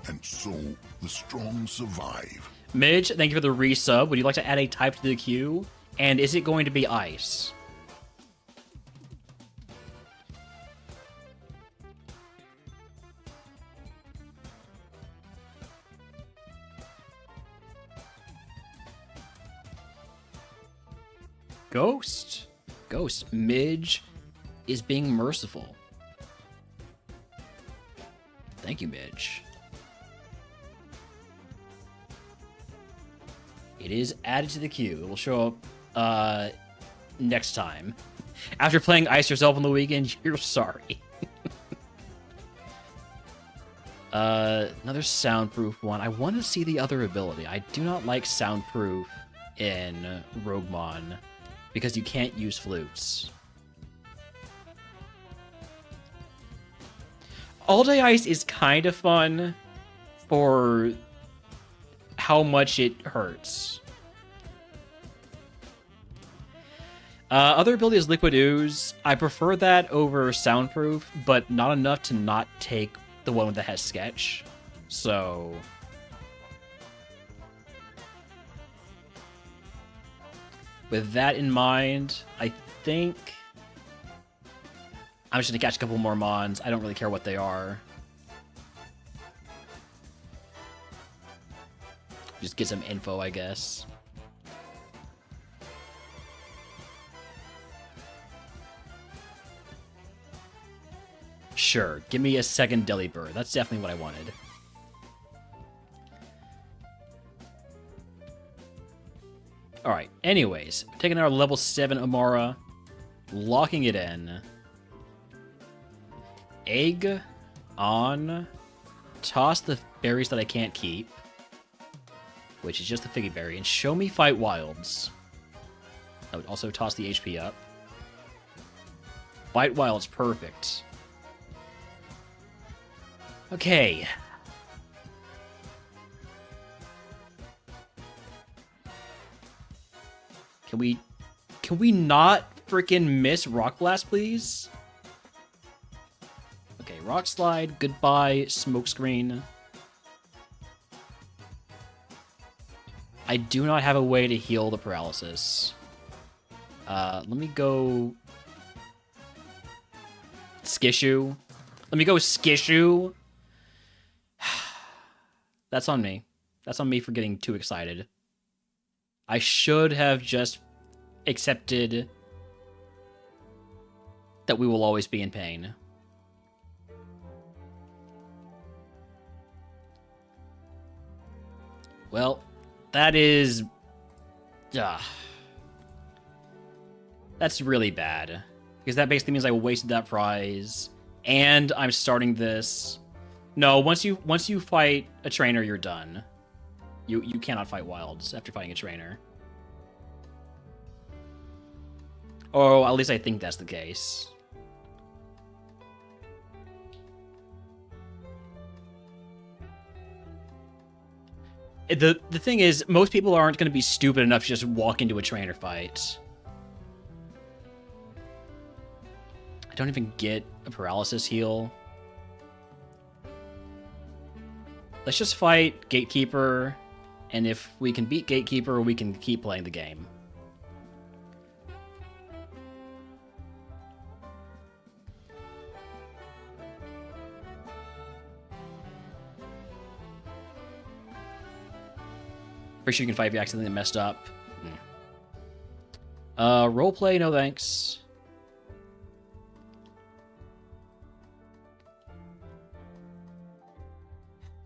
And so, the strong survive. Midge, thank you for the resub. Would you like to add a type to the queue? And is it going to be ice? Ghost. Midge is being merciful. Thank you, Midge. It is added to the queue. It will show up next time. After playing Ice yourself on the weekend, you're sorry. Another soundproof one. I want to see the other ability. I do not like soundproof in RogueMon because you can't use flutes. All Day Ice is kind of fun for how much it hurts. Other ability is Liquid Ooze. I prefer that over Soundproof, but not enough to not take the one that has Sketch. So with that in mind, I think I'm just going to catch a couple more Mons. I don't really care what they are. Just get some info, I guess. Sure, give me a second Delibird. That's definitely what I wanted. Alright, anyways, taking our level 7 Amara, locking it in. Egg on. Toss the berries that I can't keep, which is just the Figgy Berry, and show me Fight Wilds. I would also toss the HP up. Fight Wilds, perfect. Okay. Can we not freaking miss Rock Blast, please? Okay, Rock Slide, goodbye, Smokescreen. I do not have a way to heal the paralysis. Let me go... Skishu. Let me go Skishu. That's on me. That's on me for getting too excited. I should have just accepted that we will always be in pain. Well, that is... that's really bad. Because that basically means I wasted that prize. And I'm starting this... No, once you fight a trainer, you're done. You cannot fight wilds after fighting a trainer. Or at least I think that's the case. The thing is, most people aren't going to be stupid enough to just walk into a trainer fight. I don't even get a paralysis heal. Let's just fight Gatekeeper, and if we can beat Gatekeeper, we can keep playing the game. Pretty sure you can fight if you accidentally messed up. Roleplay, no thanks.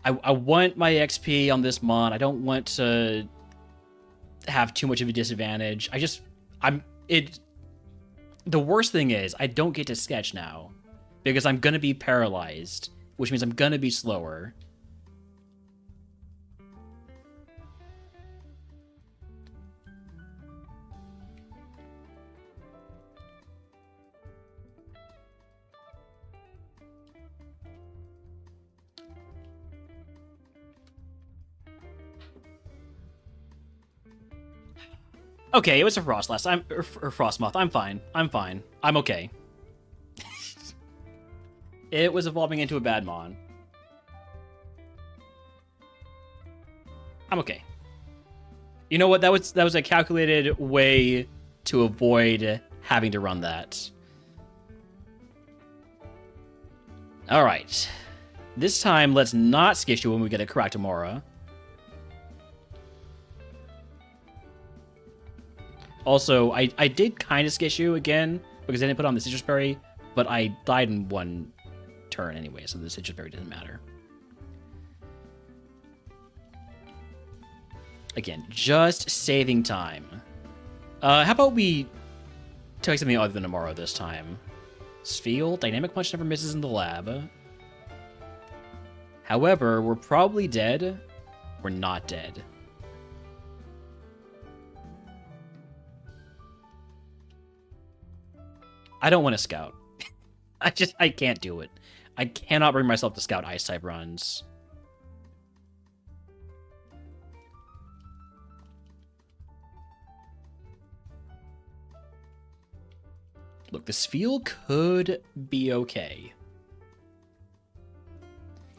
I want my XP on this mon. I don't want to have too much of a disadvantage. The worst thing is I don't get to sketch now because I'm gonna be paralyzed, which means I'm gonna be slower. Okay, it was a Frostlass. Or Frostmoth. I'm fine. I'm fine. I'm okay. It was evolving into a bad mon. I'm okay. You know what? That was a calculated way to avoid having to run that. All right. This time, let's not Skishu when we get a Karaktamora. Also, I did kind of Skishu again, because I didn't put on the Citrus Berry, but I died in one turn anyway, so the Citrus Berry doesn't matter. Again, just saving time. How about we take something other than Amaro this time? Spheal, Dynamic Punch never misses in the lab. However, we're probably dead. We're not dead. I don't want to scout. I can't do it. I cannot bring myself to scout Ice-type runs. Look, this field could be okay.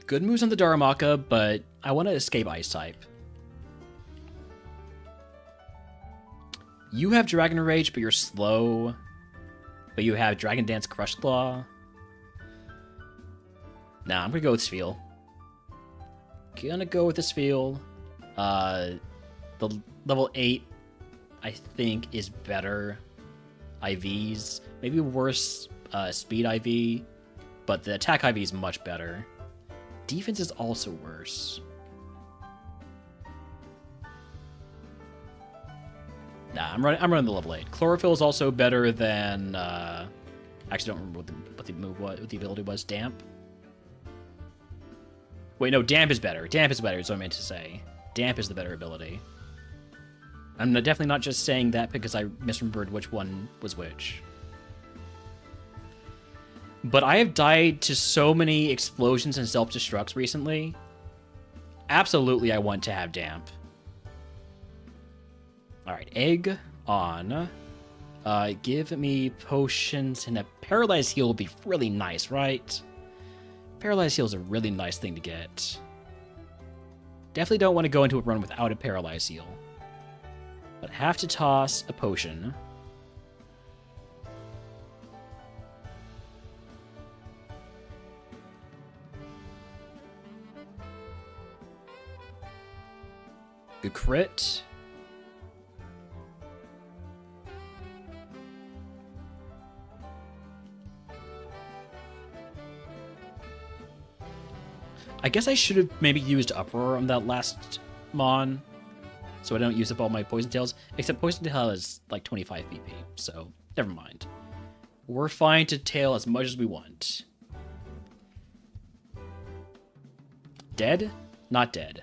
Good moves on the Darumaka, but I want to escape Ice-type. You have Dragon Rage, but you're slow. But you have Dragon Dance Crush Claw. Nah, I'm gonna go with Spheal. Gonna go with the Spheal. The level 8, I think, is better. IVs. Maybe worse speed IV. but the attack IV is much better. Defense is also worse. Nah, I'm running the level 8. Chlorophyll is also better than... actually, don't remember what the ability was. Damp? Wait, no, Damp is better. Damp is better is what I meant to say. Damp is the better ability. I'm definitely not just saying that because I misremembered which one was which. But I have died to so many explosions and self-destructs recently. Absolutely, I want to have Damp. Alright, egg on. Give me potions, and a paralyzed heal would be really nice, right? Paralyzed heal is a really nice thing to get. Definitely don't want to go into a run without a paralyzed heal. But have to toss a potion. Good crit. I guess I should have maybe used Uproar on that last Mon, so I don't use up all my Poison Tails, except Poison Tail is like 25 PP, so never mind. We're fine to tail as much as we want. Dead? Not dead.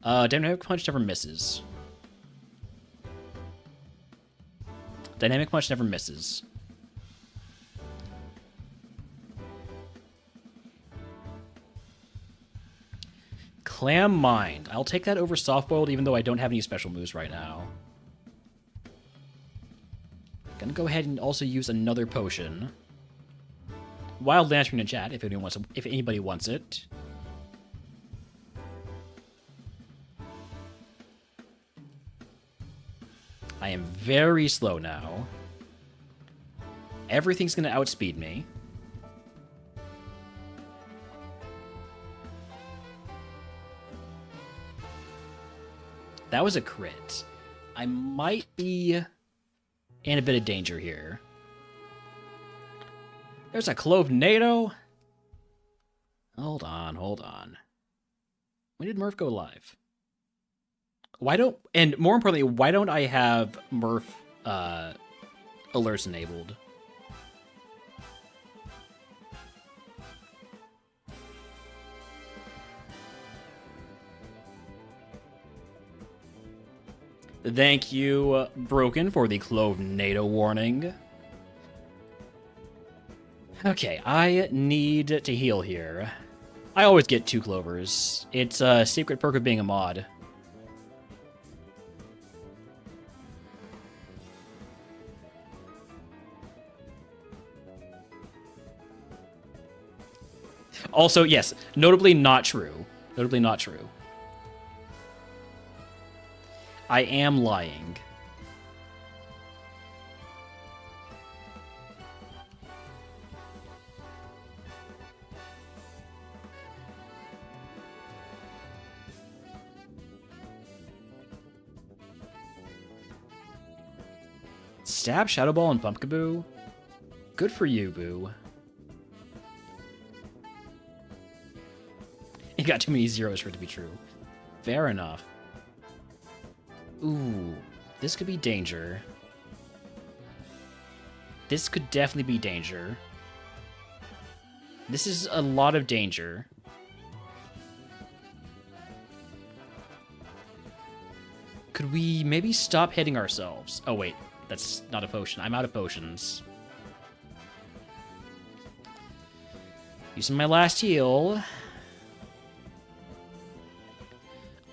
Dynamic Punch never misses. Dynamic Punch never misses. Clam Mind. I'll take that over Softboiled, even though I don't have any special moves right now. Gonna go ahead and also use another potion. Wild Lantern in chat, if anybody wants it. I am very slow now. Everything's gonna outspeed me. That was a crit. I might be in a bit of danger here. There's a Clove NATO. Hold on. When did Murph go live? And more importantly, why don't I have Murph alerts enabled? Thank you, Broken, for the Clove NATO warning. Okay, I need to heal here. I always get 2 Clovers. It's a secret perk of being a mod. Also, yes, notably not true. Notably not true. I am lying. Stab, Shadow Ball, and Pumpkaboo? Good for you, Boo. You got too many zeros for it to be true. Fair enough. Ooh, this could be danger. This could definitely be danger. This is a lot of danger. Could we maybe stop hitting ourselves? Oh wait, that's not a potion. I'm out of potions. Using my last heal.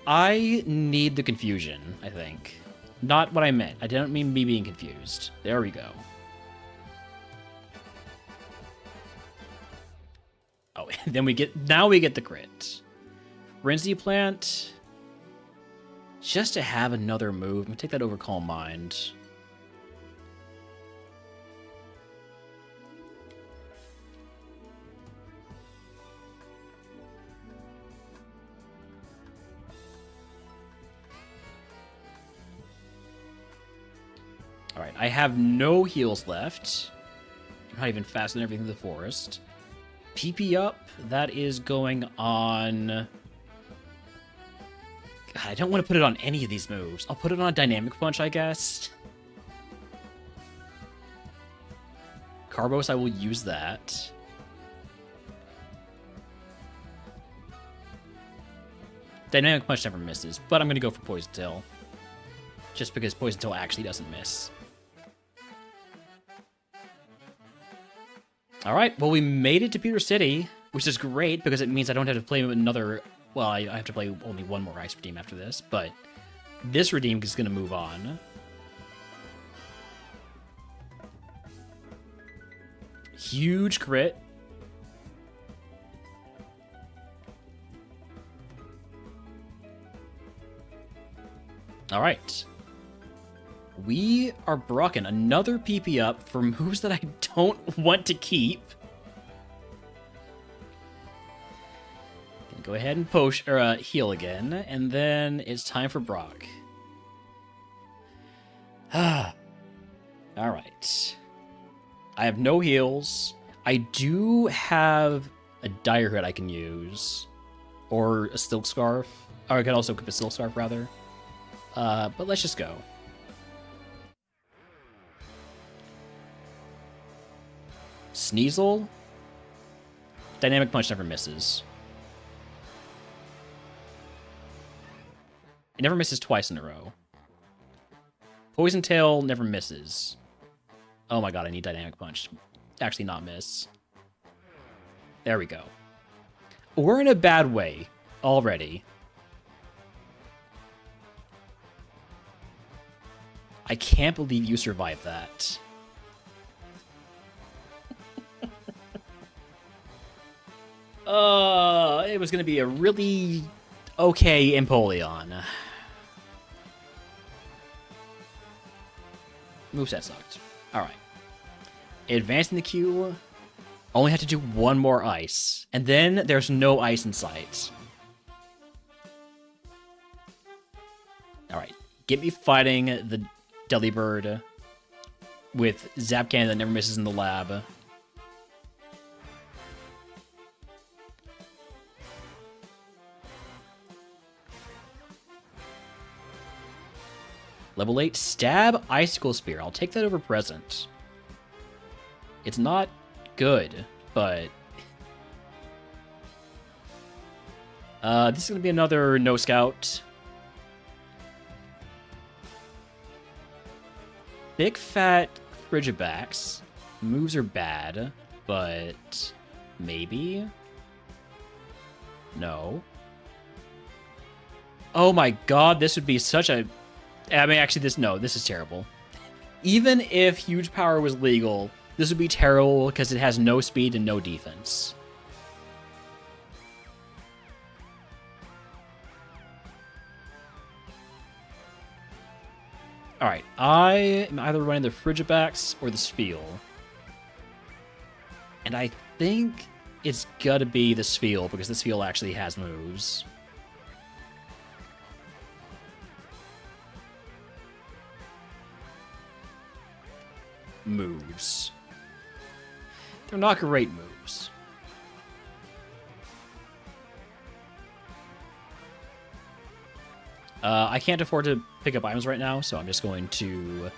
I need the confusion, I think. Not what I meant. I didn't mean me being confused. There we go. Oh, then now we get the crit. Frenzy Plant. Just to have another move. I'm gonna take that over Calm Mind. Alright, I have no heals left. I'm not even faster than everything in the forest. PP up, that is going on... God, I don't want to put it on any of these moves. I'll put it on a Dynamic Punch, I guess. Carbos, I will use that. Dynamic Punch never misses, but I'm going to go for Poison Tail. Just because Poison Tail actually doesn't miss. Alright, well we made it to Pewter City, which is great because it means I don't have to play another... Well, I have to play only one more Ice Redeem after this, but this Redeem is going to move on. Huge crit. Alright. We are brocking another PP up for moves that I don't want to keep. Gonna go ahead and push or heal again, and then it's time for Brock. Alright. I have no heals. I do have a Dire Hit I can use. Or a Silk Scarf. Or I can also equip a Silk Scarf, rather. But let's just go. Sneasel? Dynamic Punch never misses. It never misses twice in a row. Poison Tail never misses. Oh my god, I need Dynamic Punch. Actually not miss. There we go. We're in a bad way already. I can't believe you survived that. It was gonna be a really okay Empoleon. Moveset sucked. Alright. Advancing the queue. Only have to do one more ice. And then there's no ice in sight. Alright. Get me fighting the Delibird with Zap Cannon that never misses in the lab. Level 8, Stab, Icicle Spear. I'll take that over Present. It's not good, but... this is going to be another No Scout. Big Fat Frigibax. Moves are bad, but... maybe? No. Oh my god, this would be such a... I mean, actually, this is terrible. Even if Huge Power was legal, this would be terrible because it has no speed and no defense. Alright, I am either running the Frigibax or the Spheal. And I think it's gotta be the Spheal because the Spheal actually has moves. Moves. They're not great moves. I can't afford to pick up items right now, so I'm just going to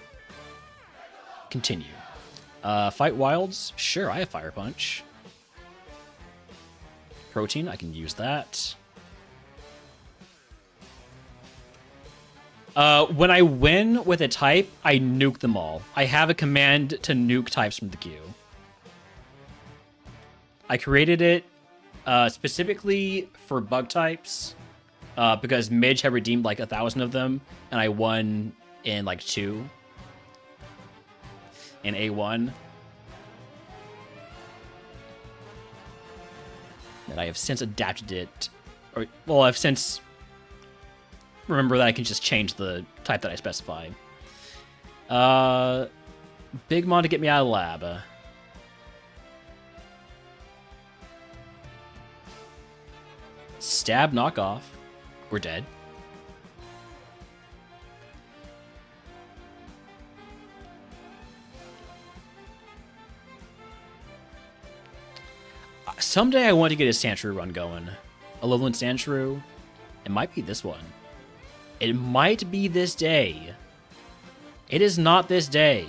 continue. Fight Wilds? Sure, I have Fire Punch. Protein, I can use that. When I win with a type, I nuke them all. I have a command to nuke types from the queue. I created it specifically for bug types because Midge had redeemed like 1,000 of them, and I won in like 2 in A1. And I have since adapted it, or well, I've since remember that I can just change the type that I specify. Big Mon to get me out of the lab. Stab, knock off. We're dead. Someday I want to get a Sandshrew run going. A Lowland Sandshrew. It might be this one. It might be this day. It is not this day.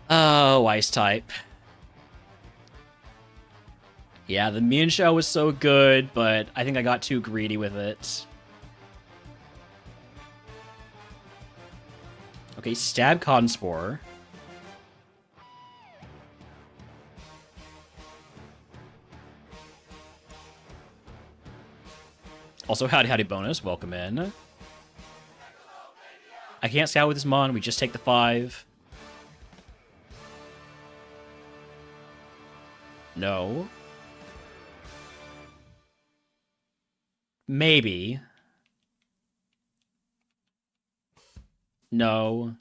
Oh, Ice type. Yeah, the Mean Shell was so good, but I think I got too greedy with it. Okay, Stab Cotton Spore. Also, howdy bonus. Welcome in. I can't scout with this mon. We just take the 5. No. Maybe. No.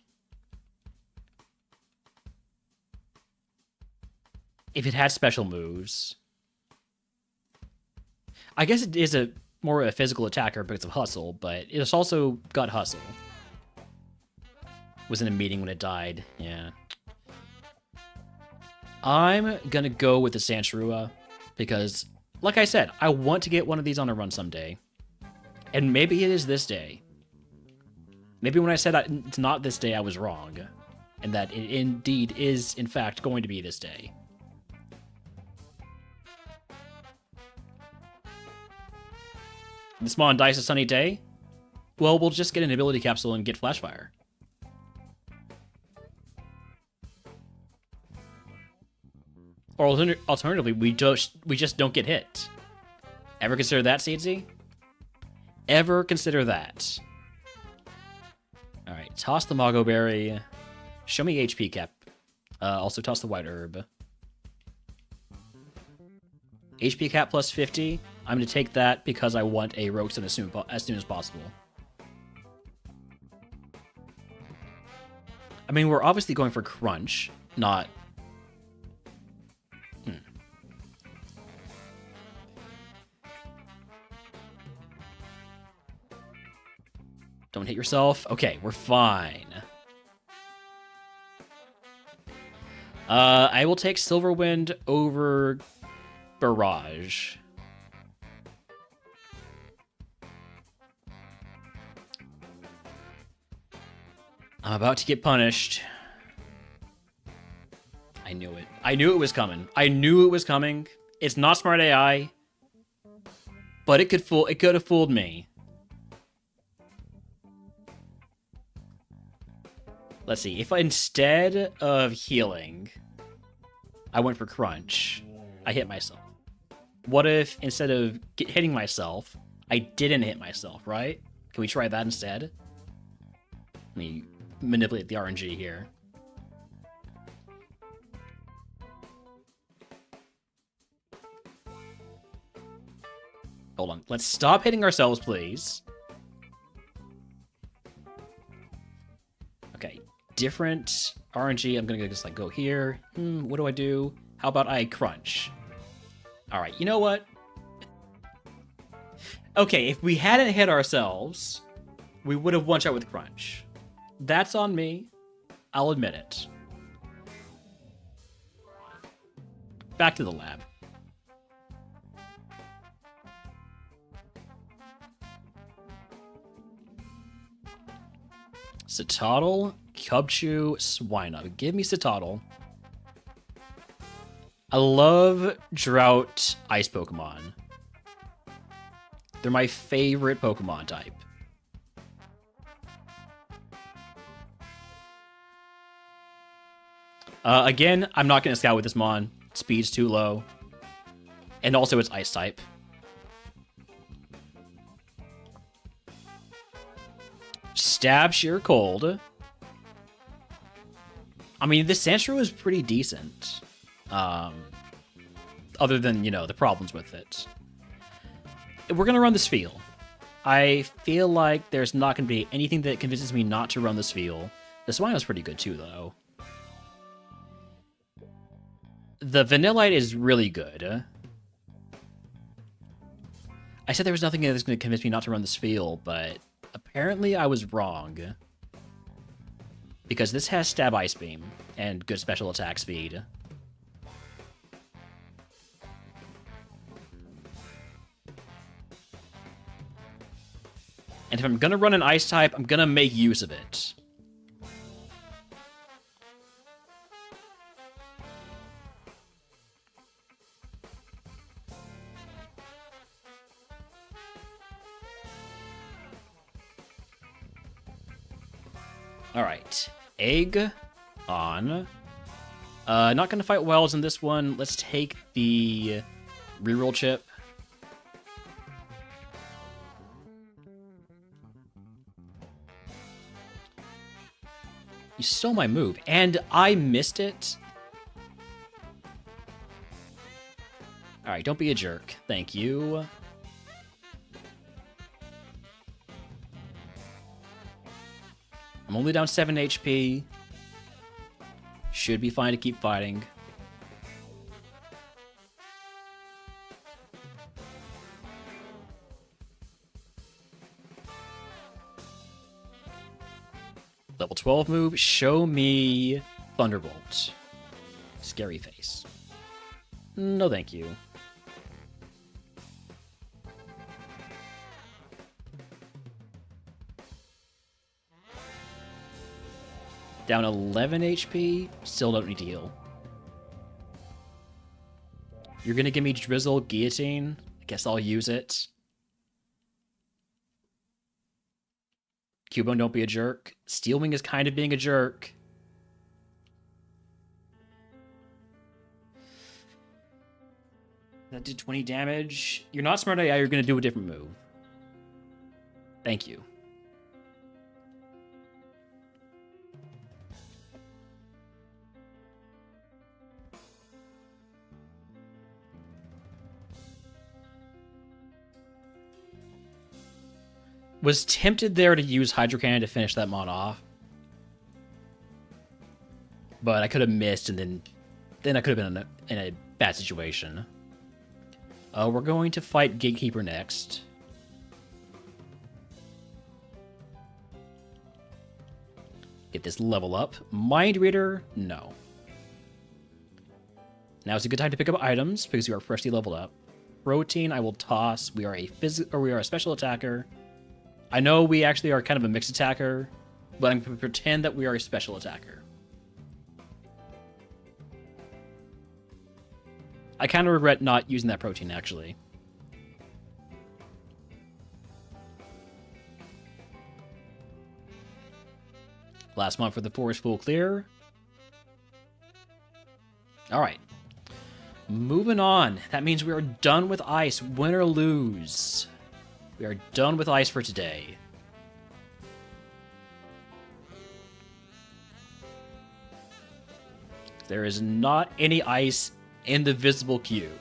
If it had special moves. I guess it is a more a physical attacker because of Hustle, but it's also got Hustle. Was in a meeting when it died. Yeah. I'm gonna go with the Sandshrew because, like I said, I want to get one of these on a run someday. And maybe it is this day. Maybe when I said it's not this day, I was wrong. And that it indeed is, in fact, going to be this day. This mon dies a sunny day? Well, we'll just get an ability capsule and get Flashfire. Or alternatively, we just don't get hit. Ever consider that, Seedsy? Ever consider that? Alright, toss the Mago Berry. Show me HP cap. Also toss the White Herb. HP cap plus 50. I'm going to take that because I want a Roguestone as soon as possible. I mean, we're obviously going for Crunch, not... Don't hit yourself. Okay, we're fine. I will take Silverwind over Barrage. I'm about to get punished. I knew it. I knew it was coming. I knew it was coming. It's not smart AI, but it could have fooled me. Let's see. If instead of healing, I went for Crunch, I hit myself. What if instead of hitting myself, I didn't hit myself, right? Can we try that instead? Let me manipulate the RNG here. Hold on. Let's stop hitting ourselves, please. Okay. Different RNG. I'm gonna just like go here. What do I do? How about I Crunch? All right. You know what? Okay. If we hadn't hit ourselves, we would have one shot with Crunch. That's on me. I'll admit it. Back to the lab. Citadel, Cubchoo, Swinub. Give me Citadel. I love Drought Ice Pokemon. They're my favorite Pokemon type. Again, I'm not going to scout with this Mon. Speed's too low. And also it's Ice type. Stab Sheer Cold. I mean, this Sandshrew is pretty decent. Other than, you know, the problems with it. We're going to run this Feel. I feel like there's not going to be anything that convinces me not to run this Feel. The Swinub's pretty good too, though. The Vanillite is really good. I said there was nothing that's going to convince me not to run this Feel, but apparently I was wrong. Because this has Stab Ice Beam and good special attack speed. And if I'm gonna run an Ice type, I'm gonna make use of it. Alright. Egg on. Not gonna fight Wells in this one. Let's take the reroll chip. You stole my move, and I missed it. Alright, don't be a jerk. Thank you. I'm only down 7 HP. Should be fine to keep fighting. Level 12 move, show me Thunderbolt. Scary face. No thank you. Down 11 HP, still don't need to heal. You're gonna give me Drizzle Guillotine? I guess I'll use it. Cubone, don't be a jerk. Steelwing is kind of being a jerk. That did 20 damage. You're not smart AI, you're gonna do a different move. Thank you. Was tempted there to use Hydro Cannon to finish that mon off. But I could have missed, and then I could have been in a bad situation. We're going to fight Gatekeeper next. Get this level up. Mind Reader, no. Now is a good time to pick up items, because you are freshly leveled up. Protein, I will toss. We are a special attacker. I know we actually are kind of a mixed attacker, but I'm going to pretend that we are a special attacker. I kind of regret not using that protein, actually. Last month for the forest full clear. Alright. Moving on. That means we are done with ice, win or lose. We are done with ice for today. There is not any ice in the visible queue.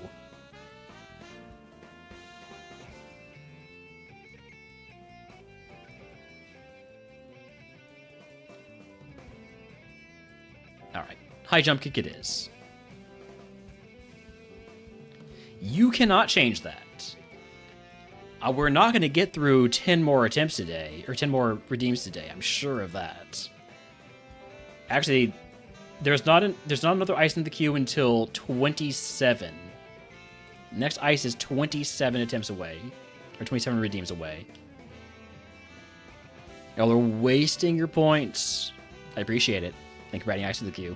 Alright, high jump kick it is. You cannot change that. We're not going to get through 10 more attempts today, or 10 more redeems today. I'm sure of that. Actually, there's not another ice in the queue until 27. Next ice is 27 attempts away, or 27 redeems away. Y'all are wasting your points. I appreciate it. Thank you for adding ice to the queue.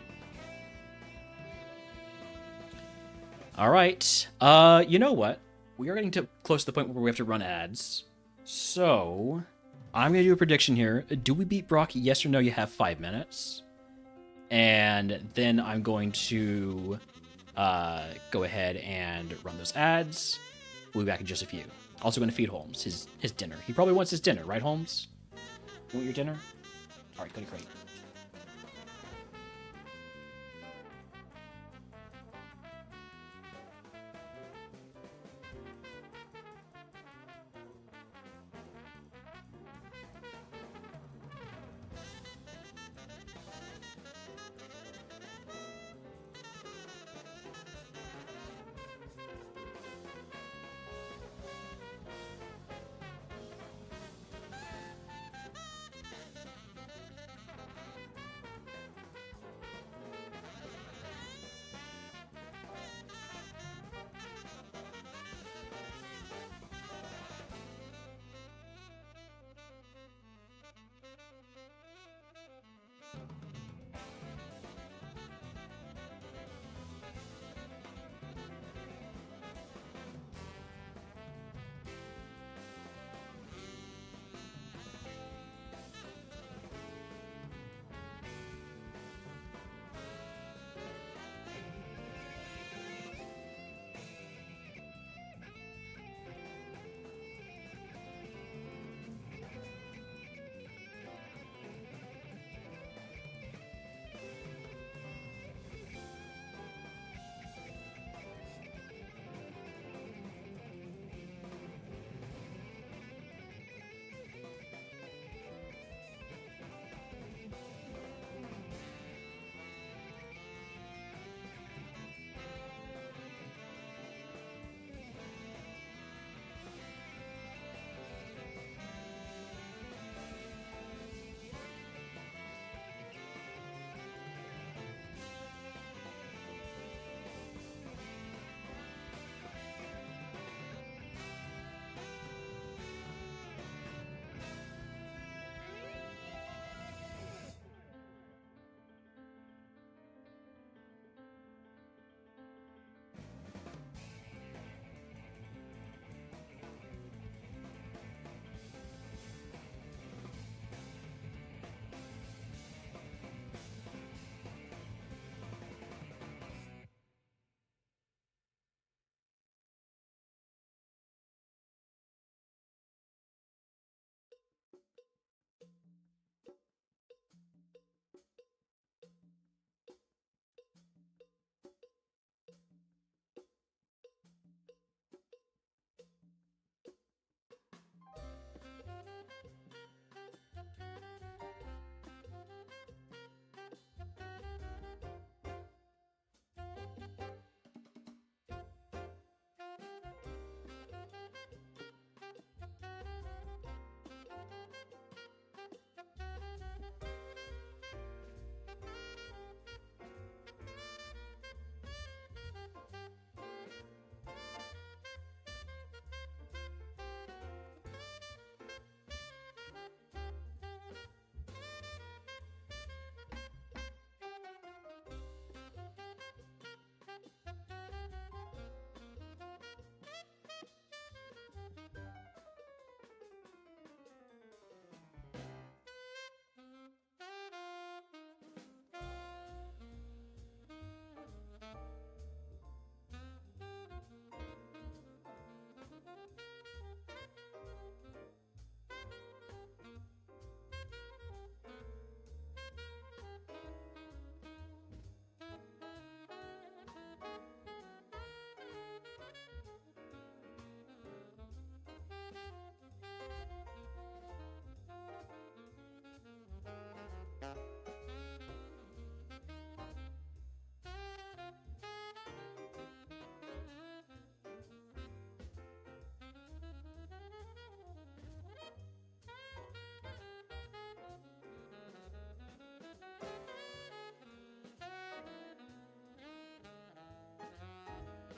All right. You know what? We are getting close to the point where we have to run ads. So, I'm going to do a prediction here. Do we beat Brock? Yes or no? You have 5 minutes. And then I'm going to go ahead and run those ads. We'll be back in just a few. Also going to feed Holmes his dinner. He probably wants his dinner, right, Holmes? You want your dinner? All right, go to crate.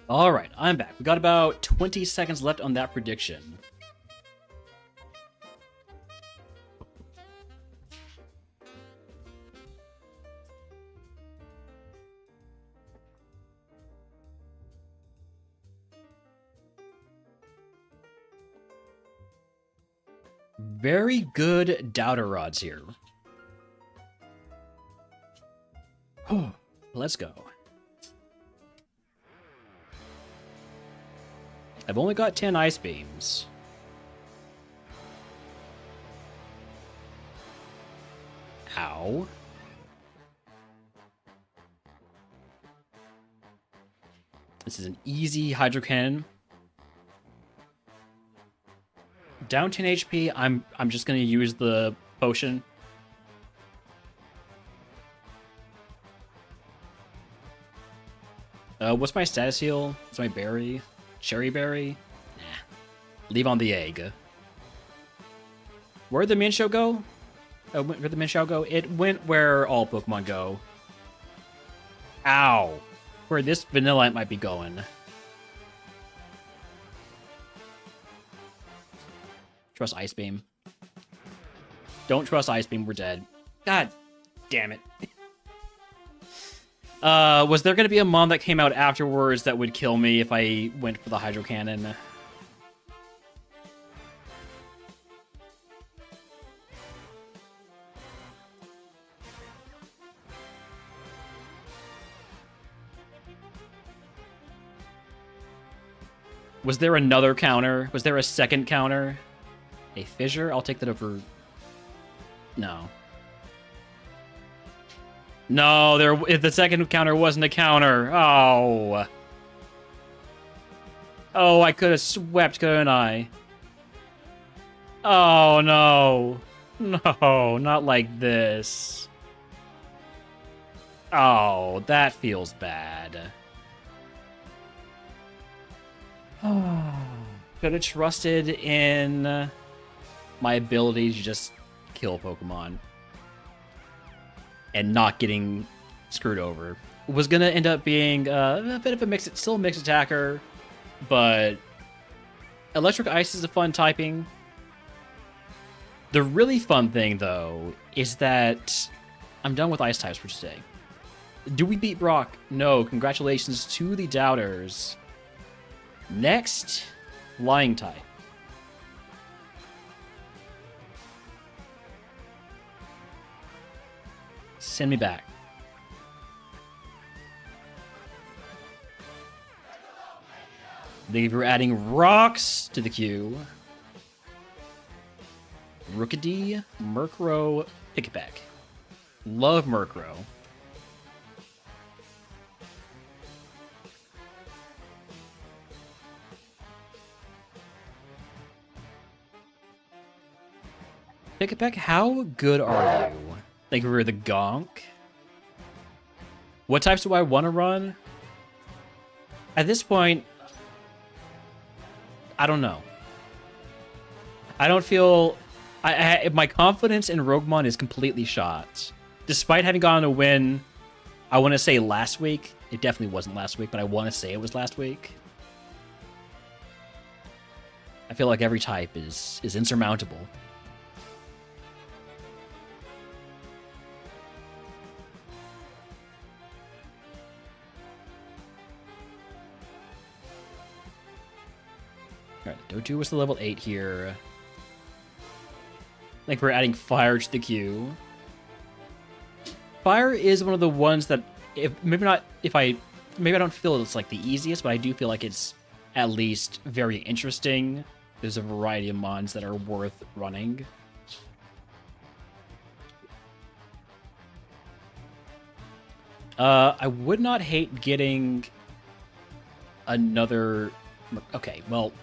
Alright, I'm back. We got about 20 seconds left on that prediction. Very good doubter rods here. Let's go. I've only got 10 ice beams. Ow. This is an easy hydro cannon. Down 10 HP, I'm just gonna use the potion. What's my status heal? What's my berry? Cherry berry? Nah. Leave on the egg. Where'd the Minshao go? Where'd the Minshao go? It went where all Pokemon go. Ow. Where this Vanillite might be going. Trust Ice Beam. Don't trust Ice Beam, we're dead. God damn it. Was there going to be a mon that came out afterwards that would kill me if I went for the Hydro Cannon? Was there another counter? Was there a second counter? A fissure? I'll take that over... No. No, the second counter wasn't a counter. Oh. Oh, I could have swept, couldn't I? Oh, no. No, not like this. Oh, that feels bad. Oh. Could have trusted in my ability to just kill Pokemon and not getting screwed over. Was gonna end up being a bit of a still a mixed attacker, but Electric Ice is a fun typing. The really fun thing, though, is that I'm done with Ice types for today. Do we beat Brock? No. Congratulations to the doubters. Next, Flying type. Send me back. Thank you for adding rocks to the queue. Rookidee, Murkrow, Pickpack. Love Murkrow. Pickpack, how good are you? Like, we're the Gonk. What types do I want to run? At this point, I don't know. I don't feel... my confidence in RogueMon is completely shot. Despite having gotten a win, I want to say last week. It definitely wasn't last week, but I want to say it was last week. I feel like every type is insurmountable. Alright, Doju was the level 8 here. I think we're adding Fire to the queue. Fire is one of the ones that, maybe I don't feel it's like the easiest, but I do feel like it's at least very interesting. There's a variety of mons that are worth running. I would not hate getting another... Okay, well...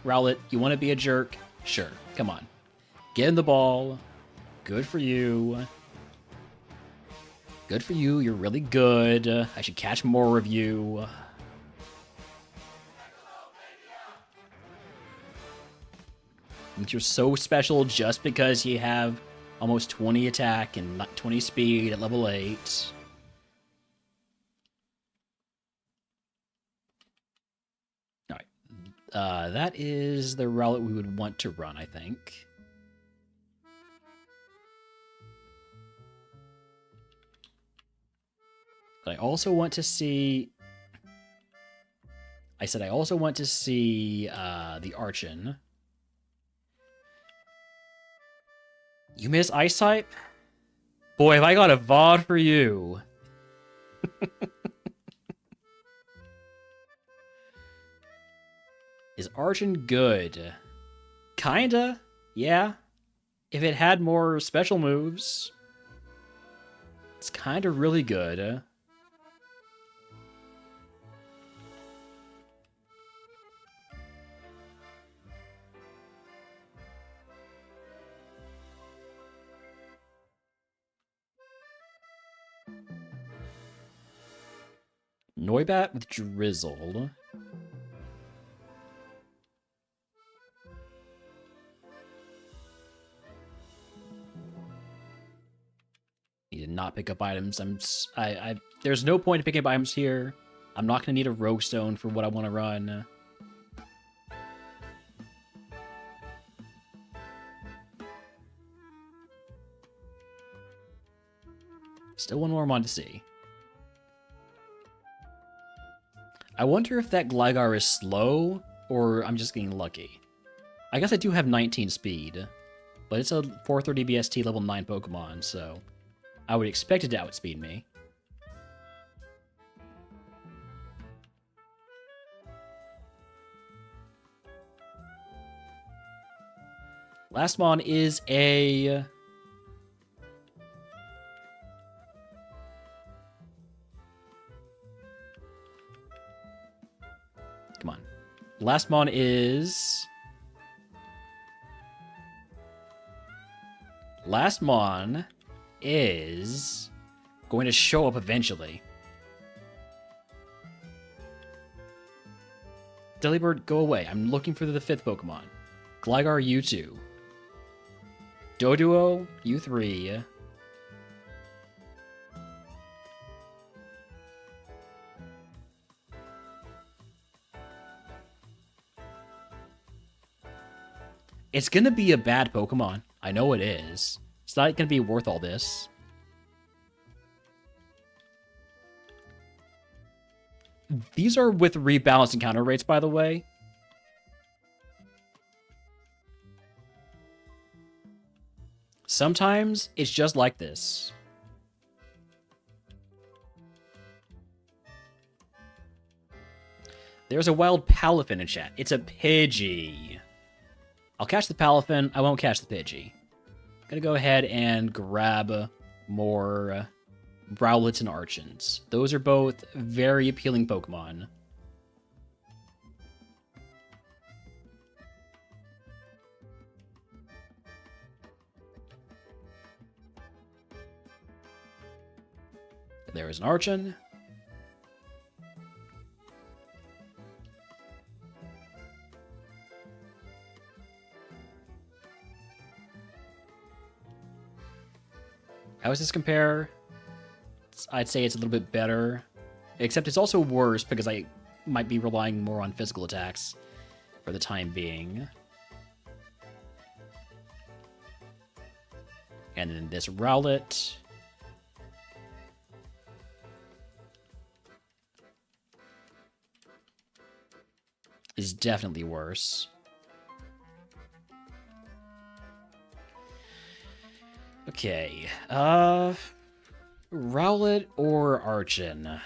Rowlet, you want to be a jerk? Sure, come on. Get in the ball. Good for you. Good for you, you're really good. I should catch more of you. You're so special just because you have almost 20 attack and 20 speed at level 8. That is the route we would want to run, I think. But I also want to see... I said I also want to see the Archon. You miss Ice type? Boy, have I got a VOD for you. Is Archon good? Kinda, yeah. If it had more special moves, it's kinda really good. Noibat with Drizzle. Need to not pick up items. There's no point in picking up items here. I'm not gonna need a Rogue Stone for what I want to run. Still one more Mon to see. I wonder if that Gligar is slow, or I'm just getting lucky. I guess I do have 19 speed, but it's a 430 BST level 9 Pokemon, so I would expect it to outspeed me. Last Mon is a... Come on. Last Mon is... Last Mon is going to show up eventually. Delibird, go away. I'm looking for the 5th Pokemon. Gligar, U2. Doduo, U3. It's gonna be a bad Pokemon. I know it is. It's not gonna be worth all this. These are with rebalanced encounter rates, by the way. Sometimes it's just like this. There's a wild Palafin in chat. It's a Pidgey. I'll catch the Palafin. I won't catch the Pidgey. Gonna go ahead and grab more Rowlets and Archons. Those are both very appealing Pokemon. There is an Archon. How does this compare? I'd say it's a little bit better. Except it's also worse because I might be relying more on physical attacks for the time being. And then this Rowlet. Is definitely worse. Okay, Rowlet or Archon?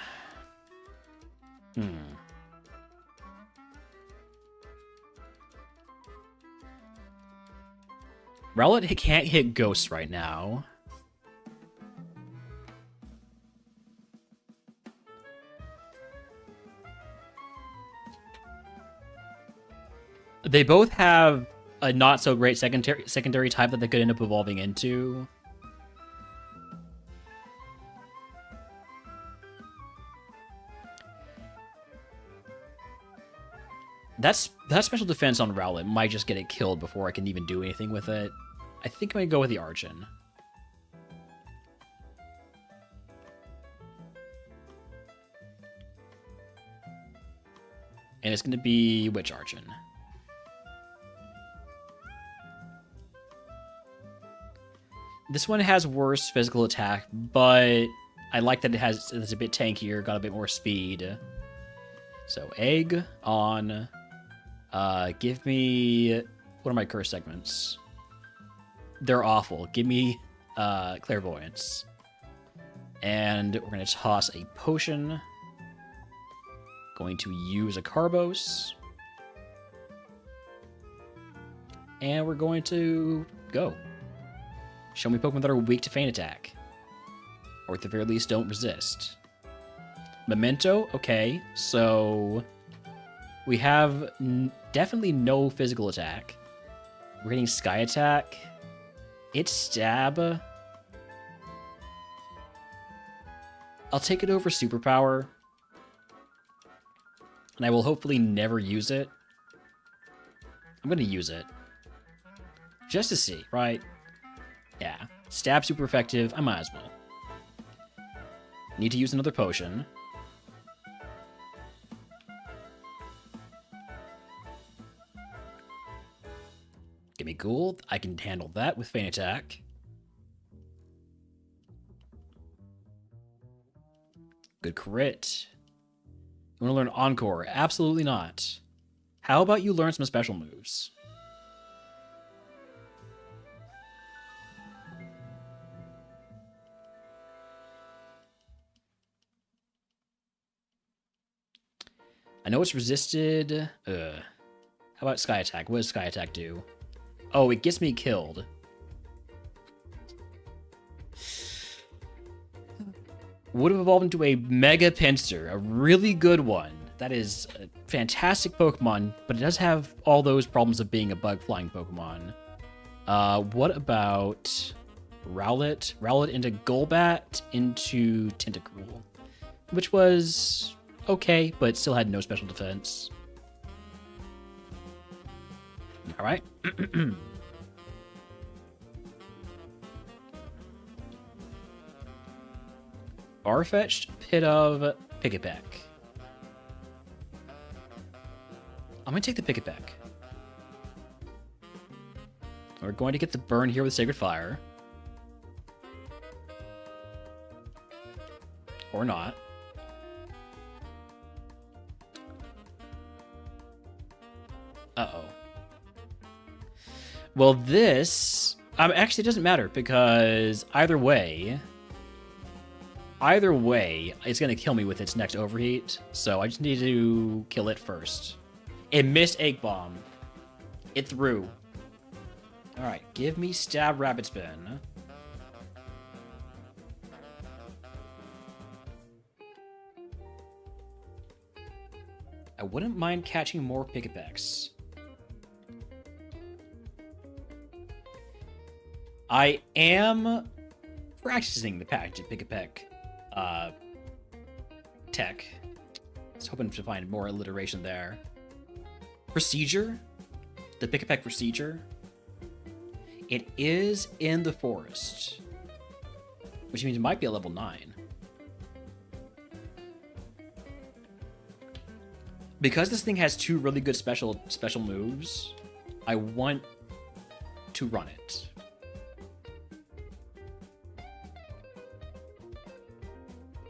Rowlet can't hit Ghosts right now. They both have a not so great secondary type that they could end up evolving into. That special defense on Rowlet might just get it killed before I can even do anything with it. I think I'm gonna go with the Archon. And it's going to be Witch Archon. This one has worse physical attack, but I like that it's a bit tankier, got a bit more speed. So egg on. Give me, what are my curse segments? They're awful. Give me clairvoyance. And we're gonna toss a potion. Going to use a Carbos. And we're going to go. Show me Pokemon that are weak to Feint Attack. Or at the very least, don't resist. Memento, okay. So we have definitely no physical attack. We're getting Sky Attack. It's Stab. I'll take it over Superpower. And I will hopefully never use it. I'm going to use it. Just to see, right? Yeah. Stab super effective. I might as well. Need to use another potion. Give me gold. I can handle that with Feint Attack. Good crit. You want to learn Encore? Absolutely not. How about you learn some special moves? I know it's resisted. How about Sky Attack? What does Sky Attack do? Oh, it gets me killed. Would have evolved into a Mega Pinsir, a really good one. That is a fantastic Pokemon, but it does have all those problems of being a bug-flying Pokemon. What about Rowlet? Rowlet into Golbat into Tentacruel, which was okay, but still had no special defense. All right. Farfetch'd, Pit of, Pick-a-Peck. I'm going to take the Pick-a-Peck. We're going to get the burn here with Sacred Fire. Or not. Uh-oh. Well, this... actually, it doesn't matter, because either way, it's going to kill me with its next Overheat, so I just need to kill it first. It missed Egg Bomb. It threw. Alright, give me Stab Rapid Spin. I wouldn't mind catching more Pick-a-Pecks. I am practicing the package at Pick-a-Peck tech. I was hoping to find more alliteration there. Procedure? The Pick-a-Peck procedure? It is in the forest, which means it might be a level 9. Because this thing has 2 really good special moves, I want to run it.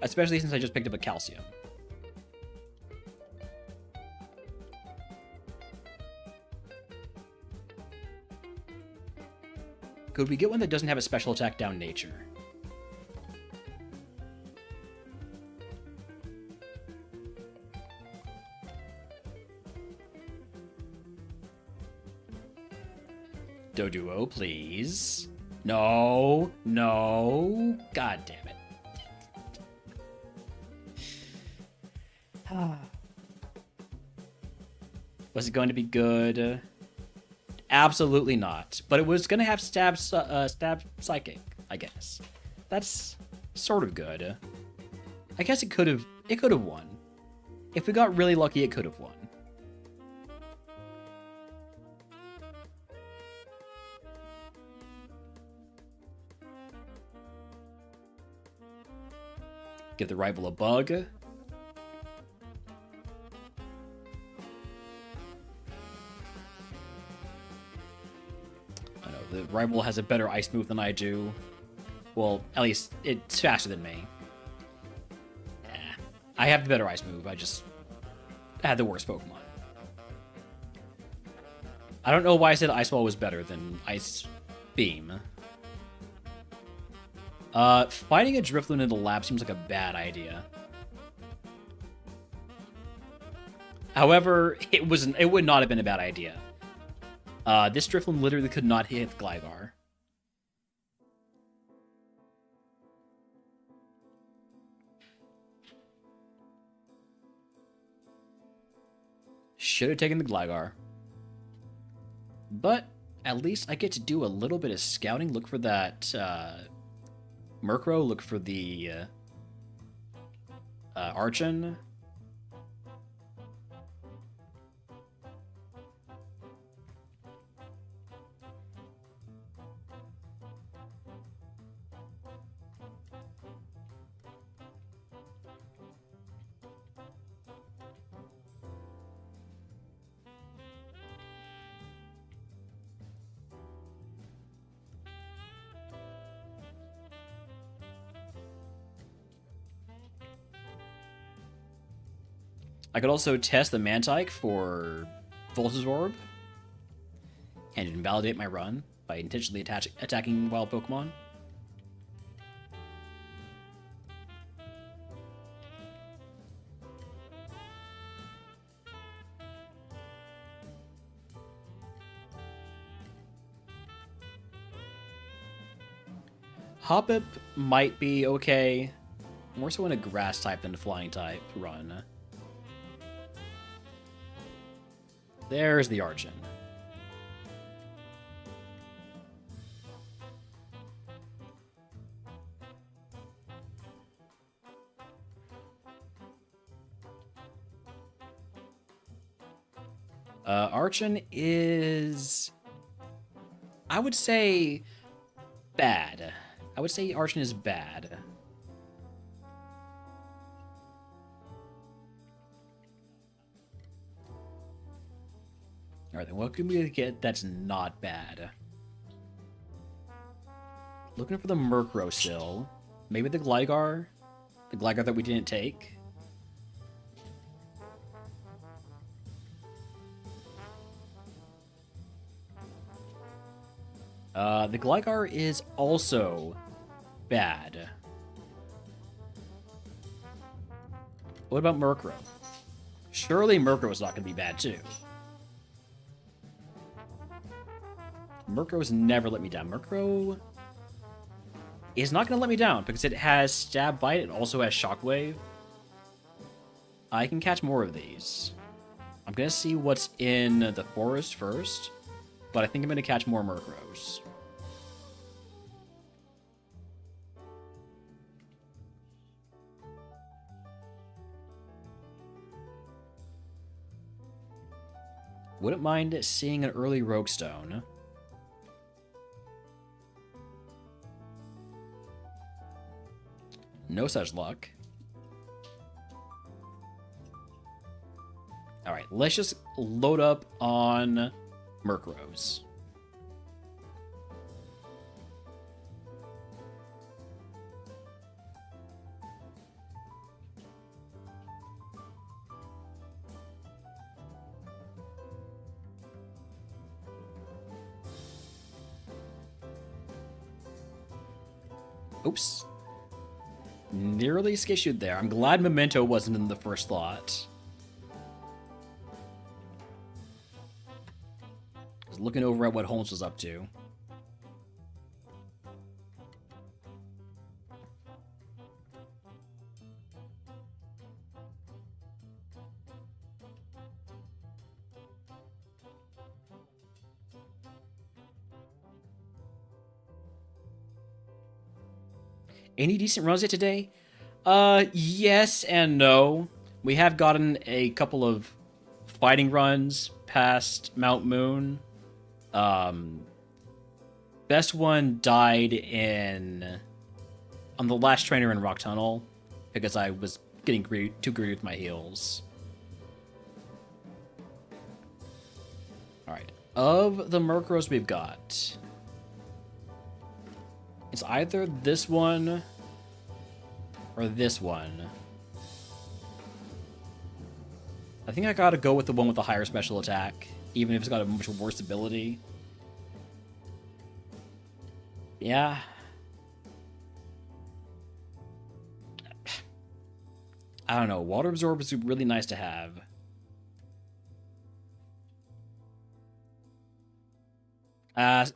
Especially since I just picked up a Calcium. Could we get one that doesn't have a special attack down nature? Doduo, please. No, no. God damn it. Was it going to be good? Absolutely not. But it was going to have stab psychic, I guess. That's sort of good. I guess it could have won. If we got really lucky, it could have won. Give the rival a bug. The rival has a better ice move than I do. Well, at least it's faster than me. I have the better ice move, I just had the worst Pokemon. I don't know why I said Ice Ball was better than Ice Beam. Fighting a Drifloon in the lab seems like a bad idea. However, it would not have been a bad idea. This Drifloon literally could not hit Gligar. Should have taken the Gligar. But at least I get to do a little bit of scouting. Look for that Murkrow. Look for the Archon. I could also test the Mantike for Voltage Orb and invalidate my run by intentionally attacking wild Pokemon. Hoppip might be okay. More so in a grass type than a flying type run. There's the Archon. Archon is, I would say, bad. I would say Archon is bad. Alright, then what can we get that's not bad? Looking for the Murkrow still. Maybe the Gligar? The Gligar that we didn't take? The Gligar is also bad. What about Murkrow? Surely Murkrow is not going to be bad too. Murkrow's never let me down. Murkrow is not going to let me down because it has Stab Bite. It also has Shockwave. I can catch more of these. I'm going to see what's in the forest first, but I think I'm going to catch more Murkrows. Wouldn't mind seeing an early Rogue Stone. No such luck. Alright, let's just load up on Murkrows. Oops. Nearly skissued there. I'm glad Memento wasn't in the first slot. I was looking over at what Holmes was up to. Any decent runs yet today? Yes and no. We have gotten a couple of fighting runs past Mount Moon. Best one died on the last trainer in Rock Tunnel because I was getting too greedy with my heals. Alright. Of the Murkrows we've got, It's either this one or this one. I think I gotta go with the one with the higher special attack, even if it's got a much worse ability. Yeah. I don't know. Water Absorb is really nice to have.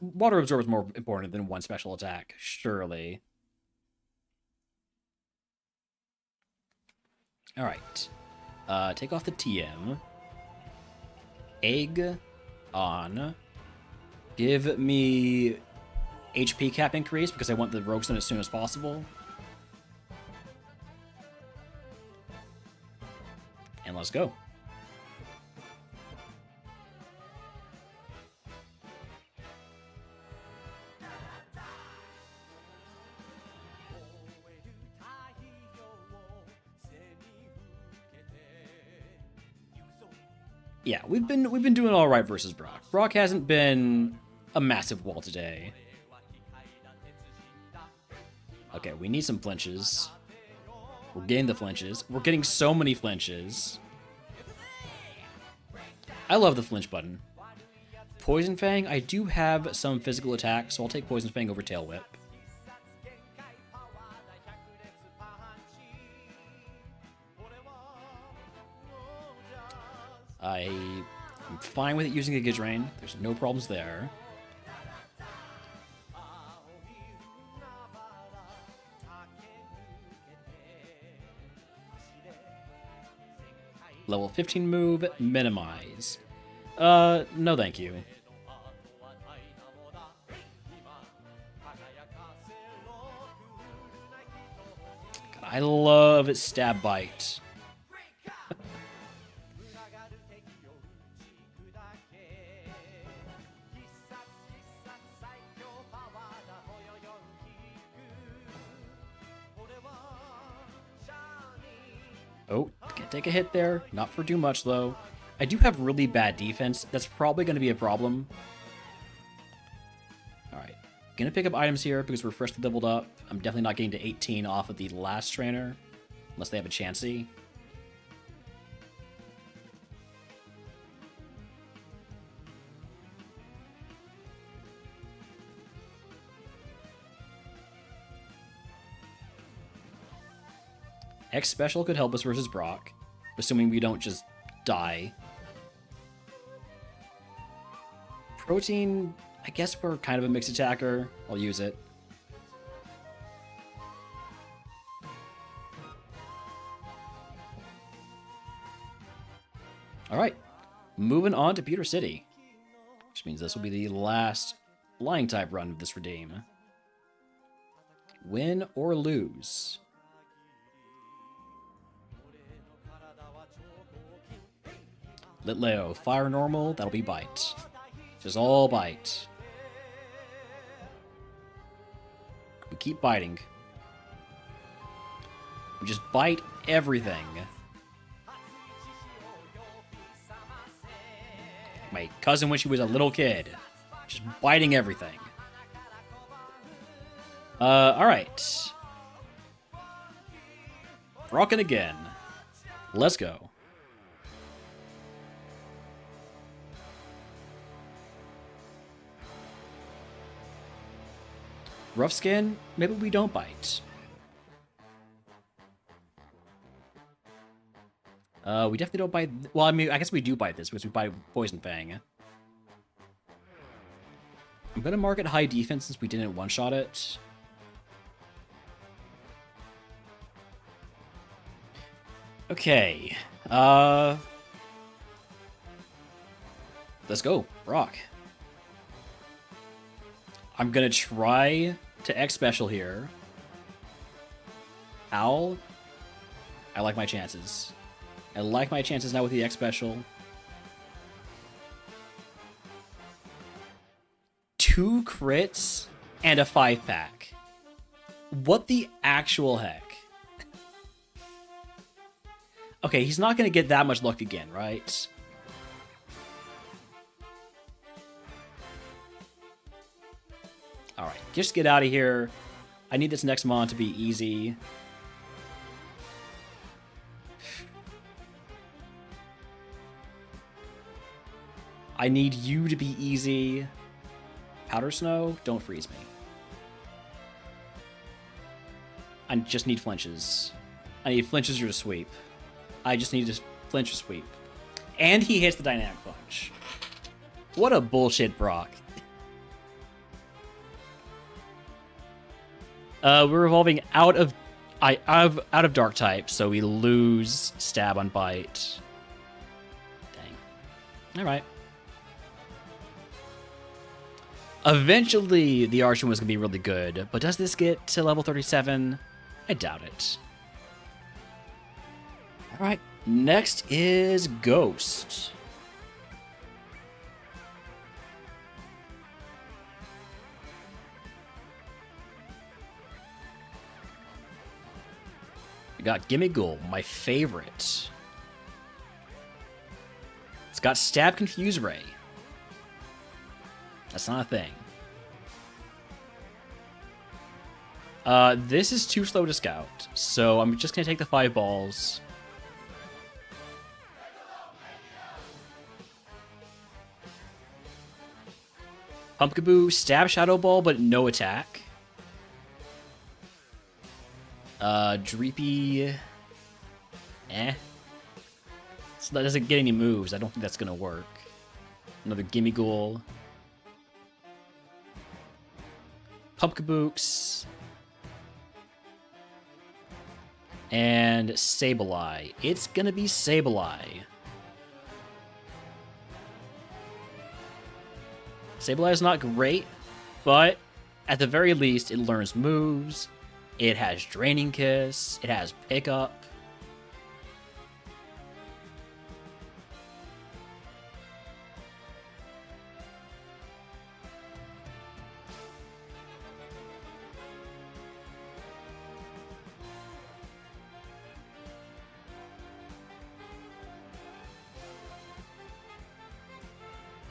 Water Absorb is more important than one special attack, surely. Alright. Take off the TM. Egg on. Give me HP cap increase because I want the Rogue Stone as soon as possible. And let's go. Yeah, we've been doing all right versus Brock. Brock hasn't been a massive wall today. Okay, we need some flinches. We're getting the flinches. We're getting so many flinches. I love the flinch button. Poison Fang, I do have some physical attack, so I'll take Poison Fang over Tail Whip. I'm fine with it using a Gidrain. There's no problems there. Level 15 move, minimize. No thank you. God, I love Stab Bite. Oh, can't take a hit there. Not for too much, though. I do have really bad defense. That's probably going to be a problem. Alright. Gonna pick up items here because we're freshly leveled up. I'm definitely not getting to 18 off of the last trainer. Unless they have a Chansey. X Special could help us versus Brock, assuming we don't just die. Protein, I guess we're kind of a mixed attacker. I'll use it. Alright, moving on to Pewter City, which means this will be the last flying type run of this redeem. Win or lose. Litleo, fire normal, that'll be bite. Just all bite. We keep biting. We just bite everything. My cousin when she was a little kid. Just biting everything. Alright. Rockin' again. Let's go. Rough skin, maybe we don't bite. We definitely don't bite. Well, I mean, I guess we do bite this because we bite Poison Fang. I'm gonna mark it high defense since we didn't one-shot it. Okay. Let's go, Brock. I'm gonna try to X Special here. Owl. I like my chances. I like my chances now with the X Special. 2 crits and a 5-pack. What the actual heck? Okay, he's not gonna get that much luck again, right? Alright, just get out of here. I need this next mon to be easy. I need you to be easy. Powder Snow, don't freeze me. I just need flinches. I need flinches or to sweep. I just need to flinch or sweep. And he hits the dynamic punch. What a bullshit Brock. We're evolving out of dark type, so we lose stab on bite. Dang. All right. Eventually, the Archon was gonna be really good, but does this get to level 37? I doubt it. All right. Next is Ghost. We got Gimme Ghoul, my favorite. It's got Stab Confuse Ray. That's not a thing. This is too slow to scout, so I'm just gonna take the 5 balls. Pumpkaboo, Stab Shadow Ball, but no attack. Dreepy. So that doesn't get any moves. I don't think that's gonna work. Another Gimme Ghoul. Pumpkabooks. And Sableye. It's gonna be Sableye. Sableye is not great, but at the very least, it learns moves. It has Draining Kiss. It has Pickup.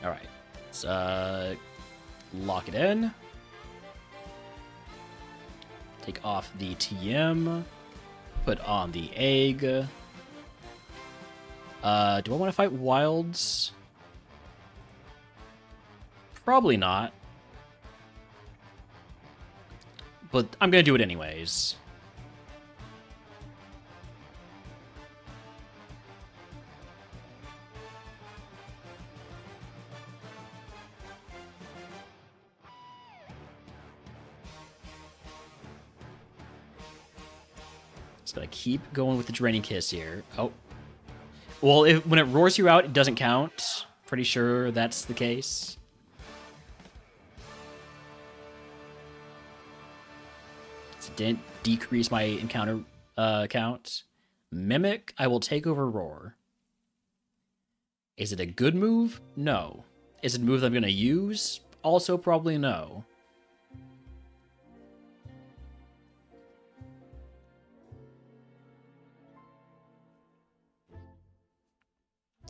All right, let's lock it in. Take off the TM. Put on the egg. Do I want to fight wilds? Probably not. But I'm gonna do it anyways. Just gotta keep going with the Draining Kiss here. Oh. Well, when it roars you out, it doesn't count. Pretty sure that's the case. So it didn't decrease my encounter count. Mimic, I will take over Roar. Is it a good move? No. Is it a move that I'm gonna use? Also probably no.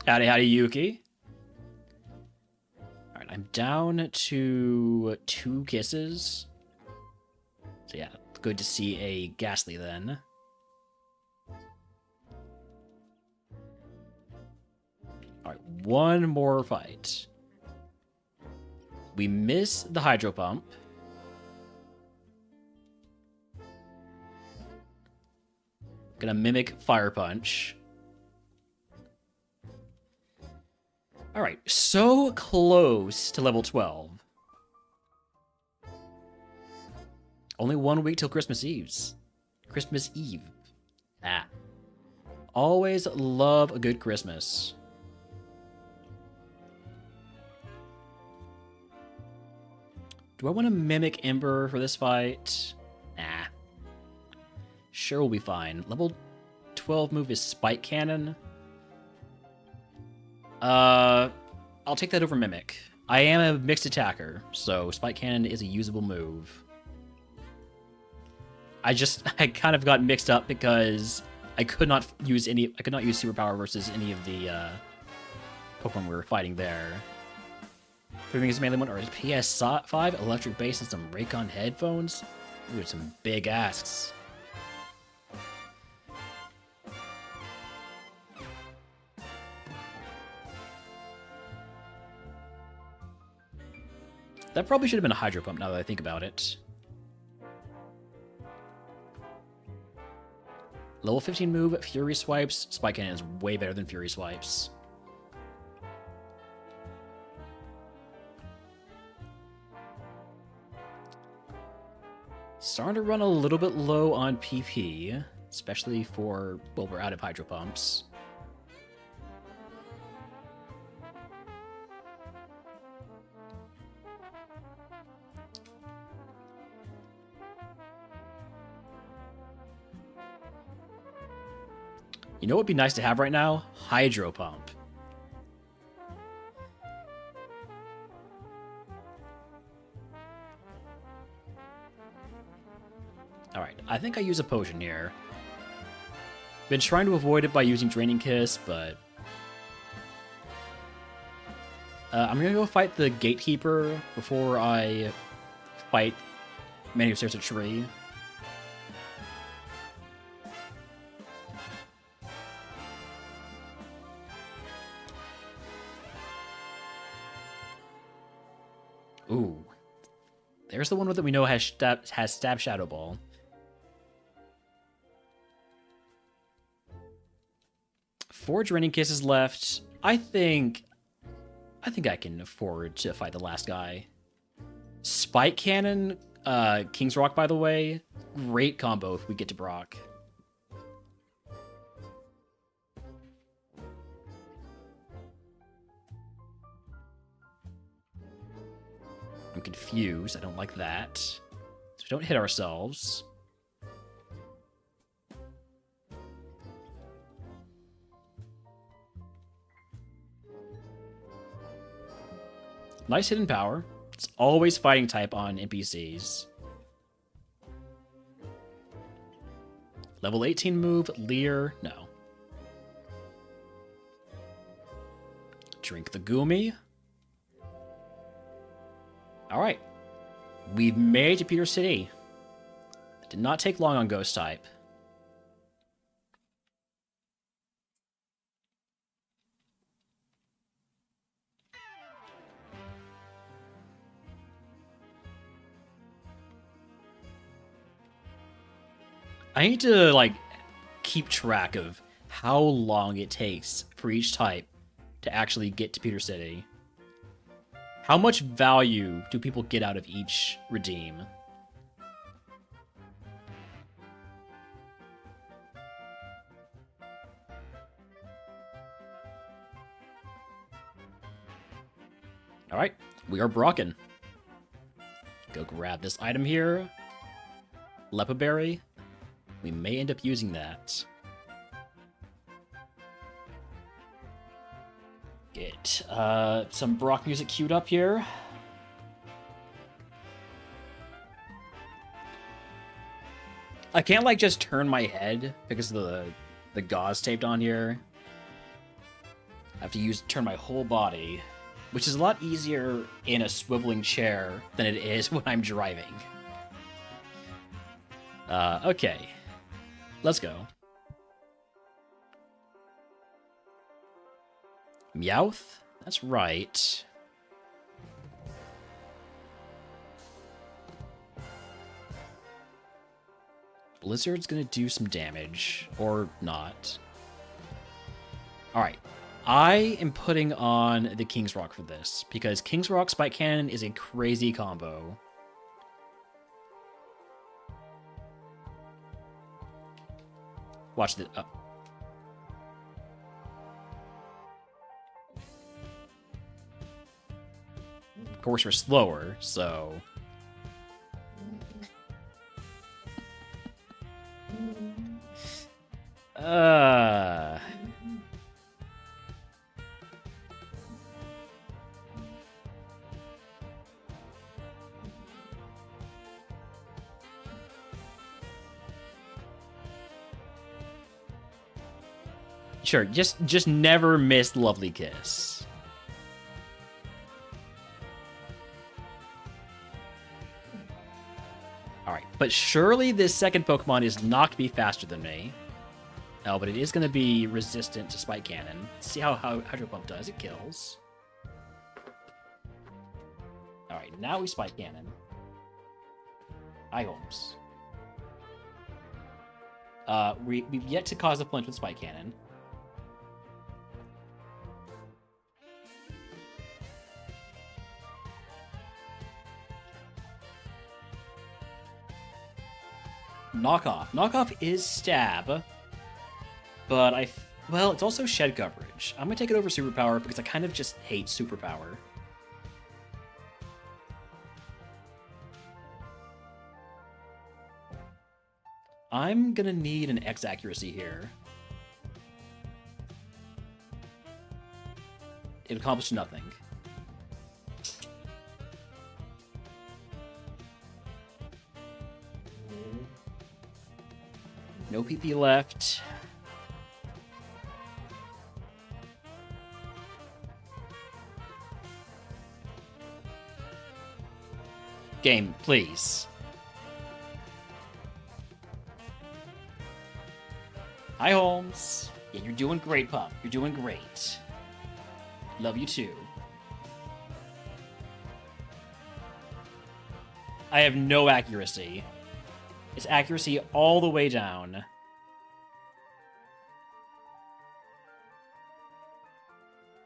Howdy, Yuki. Alright, I'm down to 2 kisses. So yeah, good to see a Ghastly then. Alright, one more fight. We miss the Hydro Pump. Gonna mimic Fire Punch. Alright, so close to level 12. Only 1 week till Christmas Eve's. Christmas Eve. Ah. Always love a good Christmas. Do I want to mimic Ember for this fight? Nah. Sure, we'll be fine. Level 12 move is Spike Cannon. I'll take that over Mimic. I am a mixed attacker, so Spike Cannon is a usable move. I kind of got mixed up because I could not use Superpower versus any of the Pokemon we were fighting there. Proving his mainly one or his PS5, electric bass, and some Raycon headphones. Ooh, some big asks. That probably should have been a hydro pump now that I think about it. Level 15 move, Fury Swipes. Spike Cannon is way better than Fury Swipes. Starting to run a little bit low on PP, especially for, well, we're out of hydro pumps. You know what would be nice to have right now? Hydro Pump. Alright, I think I use a potion here. Been trying to avoid it by using Draining Kiss, but... I'm gonna go fight the Gatekeeper before I fight Many Who Stares at Tree. Ooh. There's the one that we know has Stab Shadow Ball. Four Draining Kisses left. I think I can afford to fight the last guy. Spike Cannon, King's Rock, by the way. Great combo if we get to Brock. I'm confused. I don't like that. So we don't hit ourselves. Nice hidden power. It's always fighting type on NPCs. Level 18 move, Leer, no. Drink the Gumi. Alright. We've made it to Peter City. It did not take long on Ghost type. I need to, like, keep track of how long it takes for each type to actually get to Peter City. How much value do people get out of each redeem? Alright, we are Brocken. Go grab this item here. Lepa Berry. We may end up using that. Get some Brock music queued up here. I can't like just turn my head because of the gauze taped on here. I have to turn my whole body, which is a lot easier in a swiveling chair than it is when I'm driving. Okay. Let's go. Meowth? That's right. Blizzard's gonna do some damage. Or not. Alright. I am putting on the King's Rock for this, because King's Rock Spike Cannon is a crazy combo. Watch the... Of course, we're slower, so... Sure, just never miss Lovely Kiss. Alright, but surely this second Pokemon is not going to be faster than me. No, but it is going to be resistant to Spike Cannon. Let's see how Hydro Pump does. It kills. Alright, now we Spike Cannon. Hi, Holmes. We've yet to cause a flinch with Spike Cannon. Knockoff. Knockoff is stab, but well, it's also shed coverage. I'm gonna take it over Superpower because I kind of just hate Superpower. I'm gonna need an X accuracy here. It accomplished nothing. No PP left. Game, please. Hi, Holmes. Yeah, you're doing great, pup. You're doing great. Love you too. I have no accuracy. It's accuracy all the way down.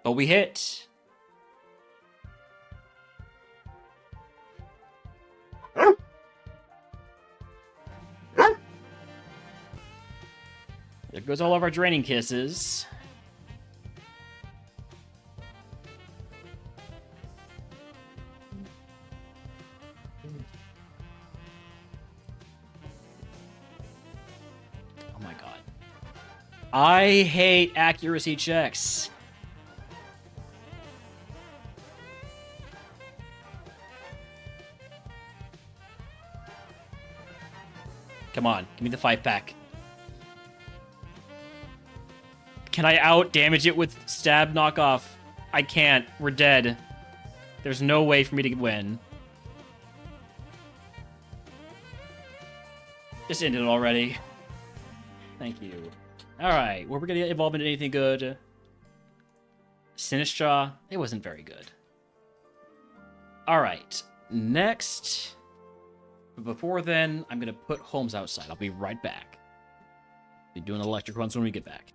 But we hit. There goes all of our draining kisses. Oh my god. I hate accuracy checks. Come on, give me the 5-pack. Can I out-damage it with stab knockoff? I can't. We're dead. There's no way for me to win. Just ended it already. Thank you. Alright, were we gonna evolve into anything good? Sinistcha? It wasn't very good. Alright, next. But before then, I'm gonna put Holmes outside. I'll be right back. Be doing electric runs when we get back.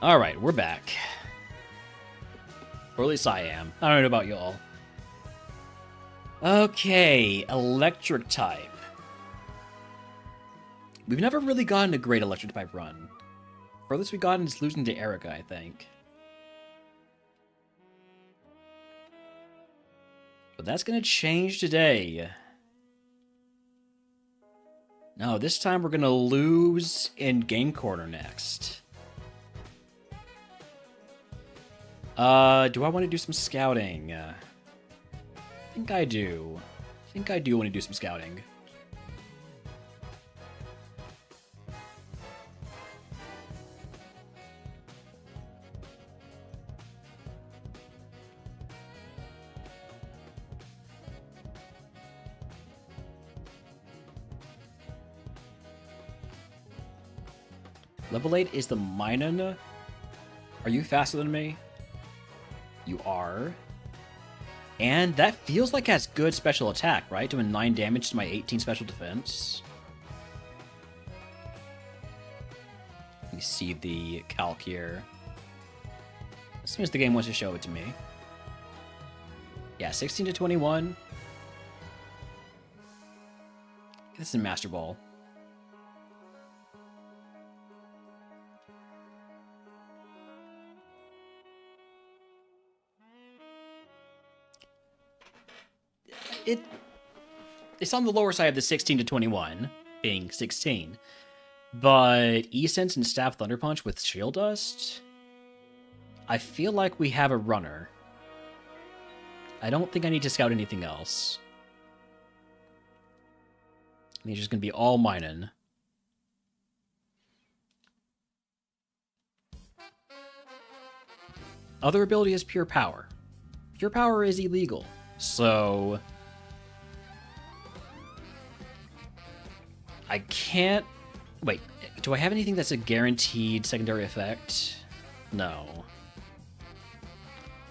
Alright, we're back. Or at least I am. I don't know about y'all. Okay, electric type. We've never really gotten a great electric type run. Furthest we gotten is losing to Erica, I think. But that's gonna change today. No, this time we're gonna lose in Game Corner next. Do I want to do some scouting? I think I do. I think I do want to do some scouting. Level 8 is the Minun. Are you faster than me? You are. And that feels like it has good special attack, right? Doing 9 damage to my 18 special defense. Let me see the calc here. as soon as the game wants to show it to me. Yeah, 16 to 21. This is Master Ball. It's on the lower side of the 16 to 21, being 16. But E-Sense and Staff Thunder Punch with Shield Dust? I feel like we have a runner. I don't think I need to scout anything else. I think it's just going to be all mining. Other ability is Pure Power. Pure Power is illegal, so I can't... Wait, do I have anything that's a guaranteed secondary effect? No.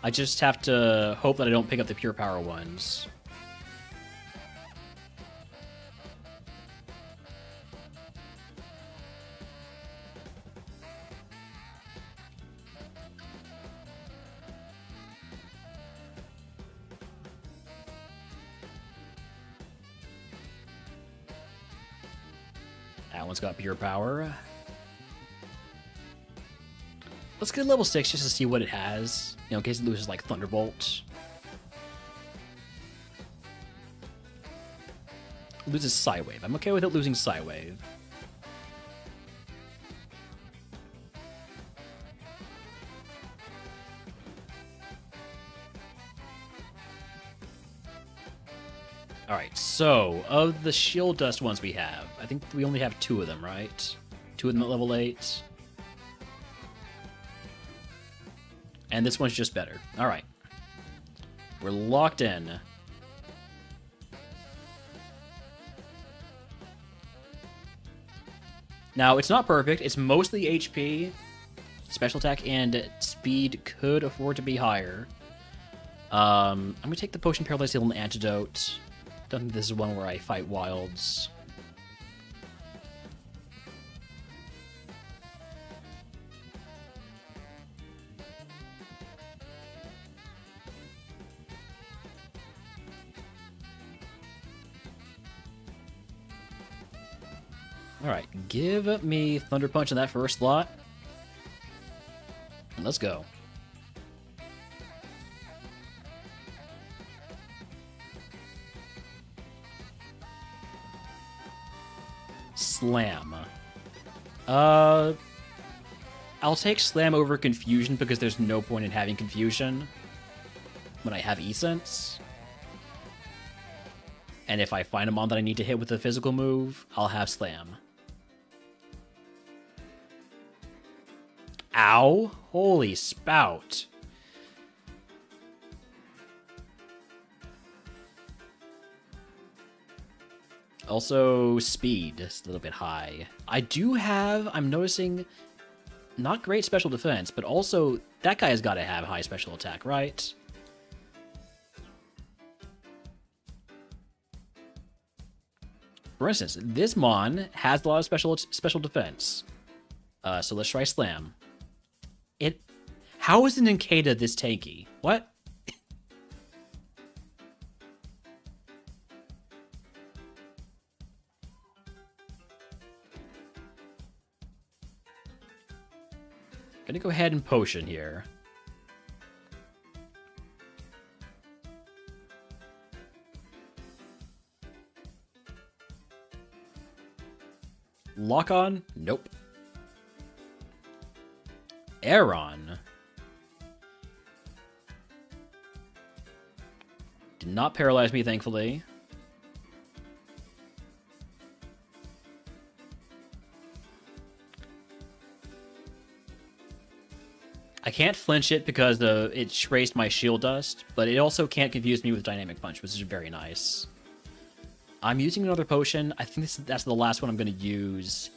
I just have to hope that I don't pick up the Pure Power ones. That one's got Pure Power. Let's get level 6 just to see what it has. You know, in case it loses like Thunderbolt. It loses Psywave. I'm okay with it losing Psywave. Alright, so, of the Shield Dust ones we have, I think we only have 2 of them, right? 2 of them at level 8. And this one's just better. Alright. We're locked in. Now, it's not perfect. It's mostly HP. Special attack and speed could afford to be higher. I'm going to take the Potion, Paralyzed Heal, and Antidote. Don't think this is one where I fight wilds. Alright, give me Thunder Punch in that first slot. And let's go. Slam. I'll take Slam over Confusion because there's no point in having Confusion when I have E-Sense. And if I find a mon that I need to hit with a physical move, I'll have Slam. Ow! Holy spout. Also, speed is a little bit high. I do have, I'm noticing, not great special defense, but also that guy has got to have high special attack, right? For instance, this mon has a lot of special defense. So let's try Slam. How is an Incada this tanky? What? Gonna go ahead and Potion here. Lock on? Nope. Aeron. Did not paralyze me, thankfully. I can't flinch it because it traced my Shield Dust, but it also can't confuse me with Dynamic Punch, which is very nice. I'm using another potion. I think that's the last one I'm going to use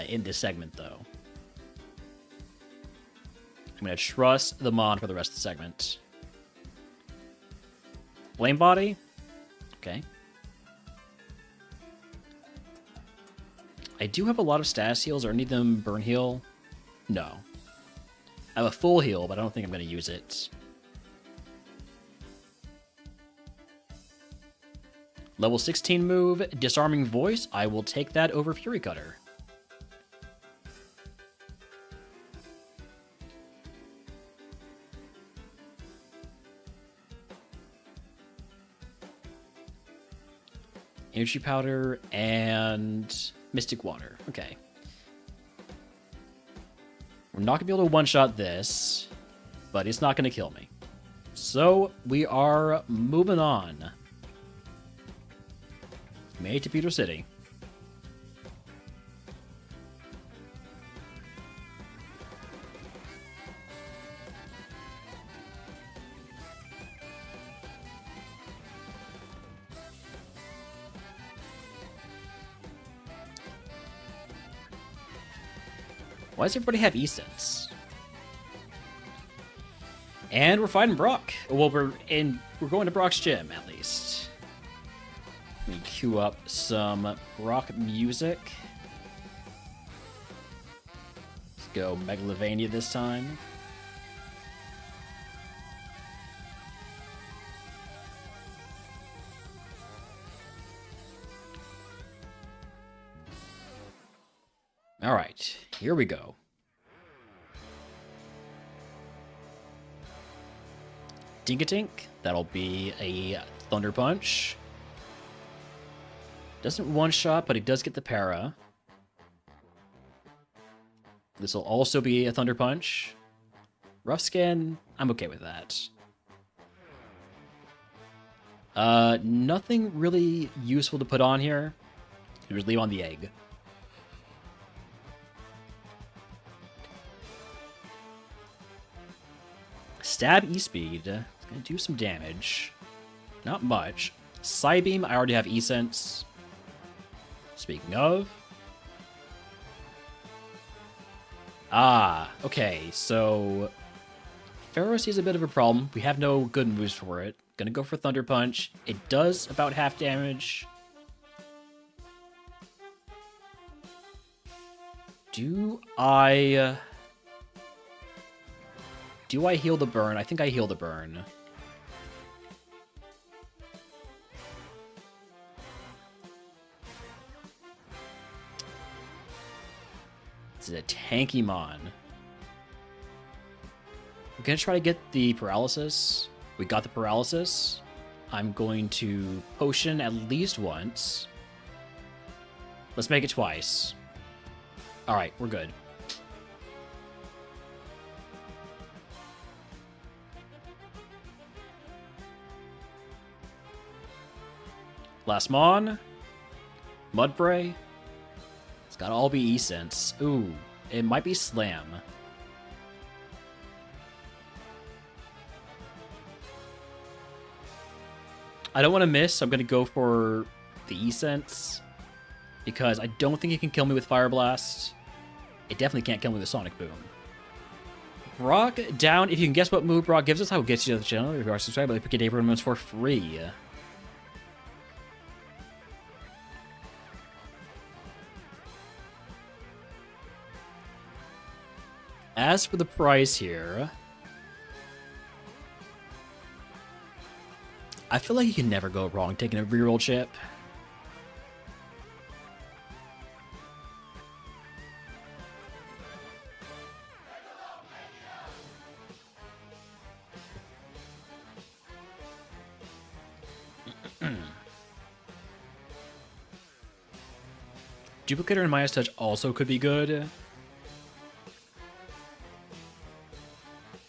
in this segment, though. I'm going to trust the mod for the rest of the segment. Flame Body? Okay. I do have a lot of status heals. Are any of them burn heal? No. I have a full heal, but I don't think I'm going to use it. Level 16 move, Disarming Voice. I will take that over Fury Cutter. Energy Powder and Mystic Water. Okay. We're not going to be able to one-shot this, but it's not going to kill me. So, we are moving on. Made to Peter City. Why does everybody have E-Sense? And we're fighting Brock. Well, we're going to Brock's gym, at least. Let me cue up some Brock music. Let's go Megalovania this time. Alright, here we go. Dingatink, that'll be a Thunder Punch. Doesn't one-shot, but it does get the para. This will also be a Thunder Punch. Rough Skin, I'm okay with that. Nothing really useful to put on here. Just leave on the egg. Stab E-Speed. It's going to do some damage. Not much. Psybeam, I already have E-Sense. Speaking of... okay, so... Pharaoh is a bit of a problem. We have no good moves for it. Gonna go for Thunder Punch. It does about half damage. Do I heal the burn? I think I heal the burn. This is a tanky mon. I'm gonna try to get the paralysis. We got the paralysis. I'm going to potion at least once. Let's make it twice. Alright, we're good. Last Mon. Mudbray. It's gotta all be E-Sense. Ooh, it might be Slam. I don't want to miss, so I'm gonna go for the E-Sense. Because I don't think it can kill me with Fire Blast. It definitely can't kill me with Sonic Boom. Brock down. If you can guess what move Brock gives us, I will get you to the channel. If you are subscribed, I'll pick a day for months for free. As for the price here, I feel like you can never go wrong taking a reroll chip. Duplicator and Maya's Touch also could be good.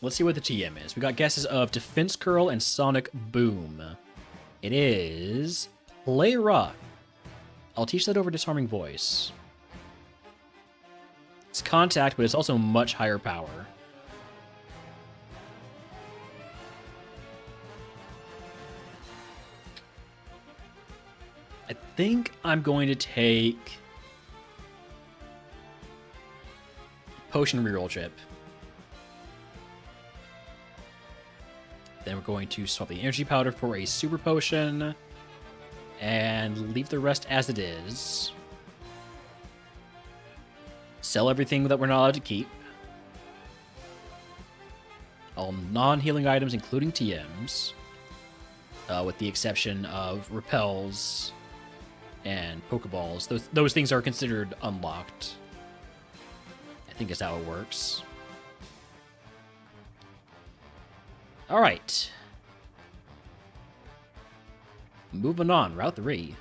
Let's see what the TM is. We got guesses of Defense Curl and Sonic Boom. It is Play Rough. I'll teach that over Disarming Voice. It's contact, but it's also much higher power. I think I'm going to take Potion Reroll Chip. Then we're going to swap the Energy Powder for a Super Potion. And leave the rest as it is. Sell everything that we're not allowed to keep. All non-healing items, including TMs, with the exception of repels and Pokeballs. Those things are considered unlocked. I think is how it works. All right. Moving on, Route 3.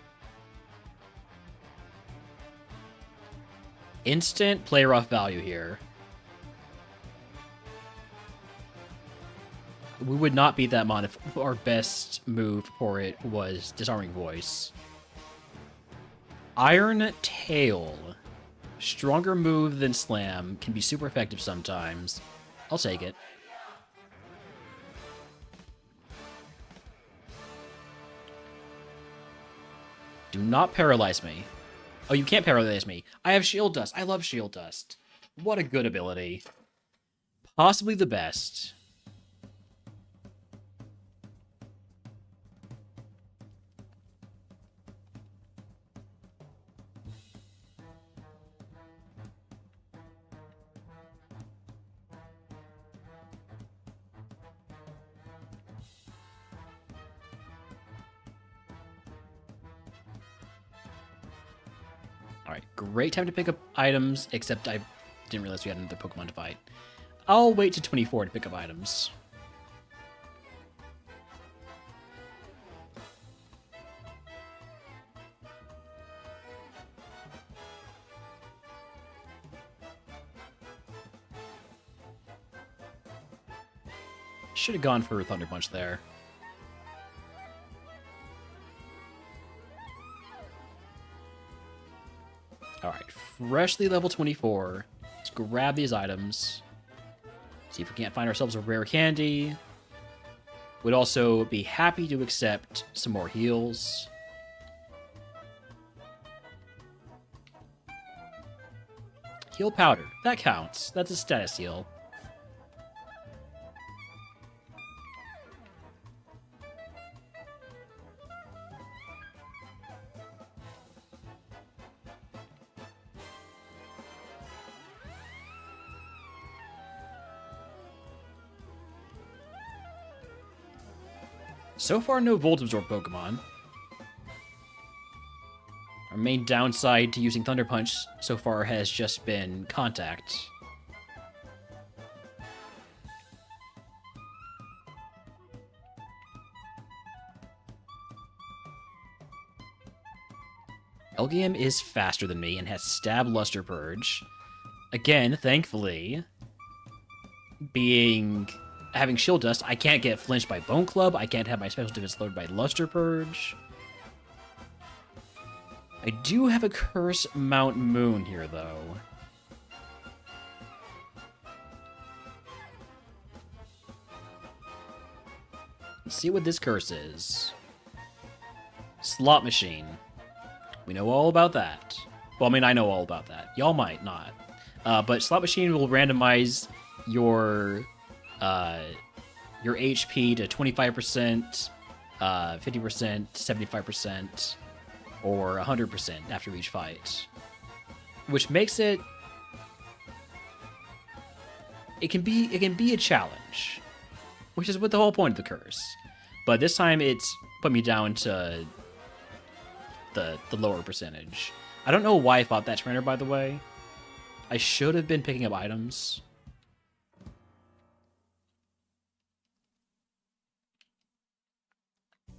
Instant play rough value here. We would not beat that mon if our best move for it was Disarming Voice. Iron Tail. Stronger move than Slam. Can be super effective sometimes. I'll take it. Do not paralyze me. Oh, you can't paralyze me. I have Shield Dust. I love Shield Dust. What a good ability. Possibly the best. Alright, great time to pick up items, except I didn't realize we had another Pokemon to fight. I'll wait to 24 to pick up items. Should have gone for Thunder Punch there. Alright, freshly level 24. Let's grab these items. See if we can't find ourselves a rare candy. Would also be happy to accept some more heals. Heal powder. That counts. That's a status heal. So far, no Volt Absorb Pokemon. Our main downside to using Thunder Punch so far has just been contact. Elgium is faster than me and has Stab, Luster, Purge. Again, thankfully, having Shield Dust, I can't get flinched by Bone Club. I can't have my special defense lowered by Luster Purge. I do have a Curse Mount Moon here, though. Let's see what this curse is. Slot Machine. We know all about that. Well, I mean, I know all about that. Y'all might not. But Slot Machine will randomize your HP to 25%, 50%, 75%, or 100% after each fight. Which makes it can be a challenge. Which is what the whole point of the curse. But this time it's put me down to the lower percentage. I don't know why I thought that trainer, by the way. I should have been picking up items.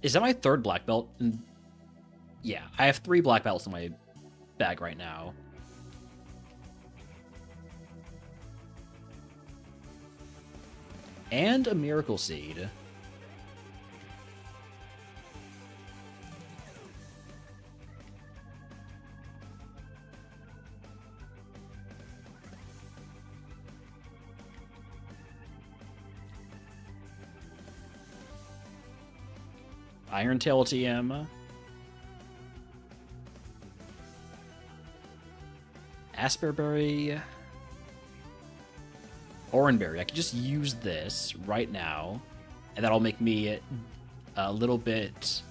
Is that my third black belt? Yeah, I have 3 black belts in my bag right now. And a Miracle Seed. Iron Tail TM. Asperberry. Oranberry. I could just use this right now, and that'll make me a little bit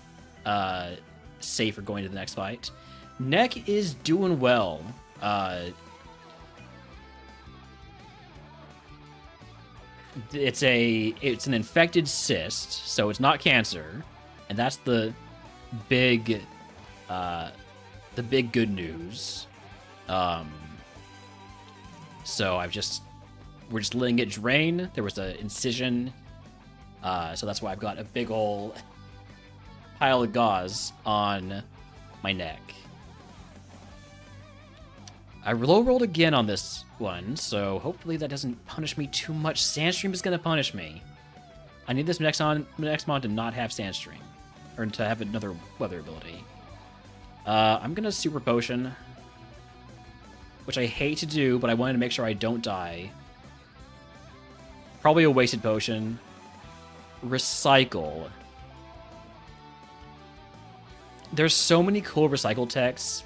safer going to the next fight. Neck is doing well. it's an infected cyst, so it's not cancer, and that's the big good news. So we're just letting it drain. There was an incision, so that's why I've got a big ol' pile of gauze on my neck. I low rolled again on this one, so hopefully that doesn't punish me too much. Sandstream is gonna punish me. I need this next mon to not have Sandstream, or to have another weather ability. I'm gonna Super Potion, which I hate to do, but I wanted to make sure I don't die. Probably a wasted potion. Recycle. There's so many cool recycle techs,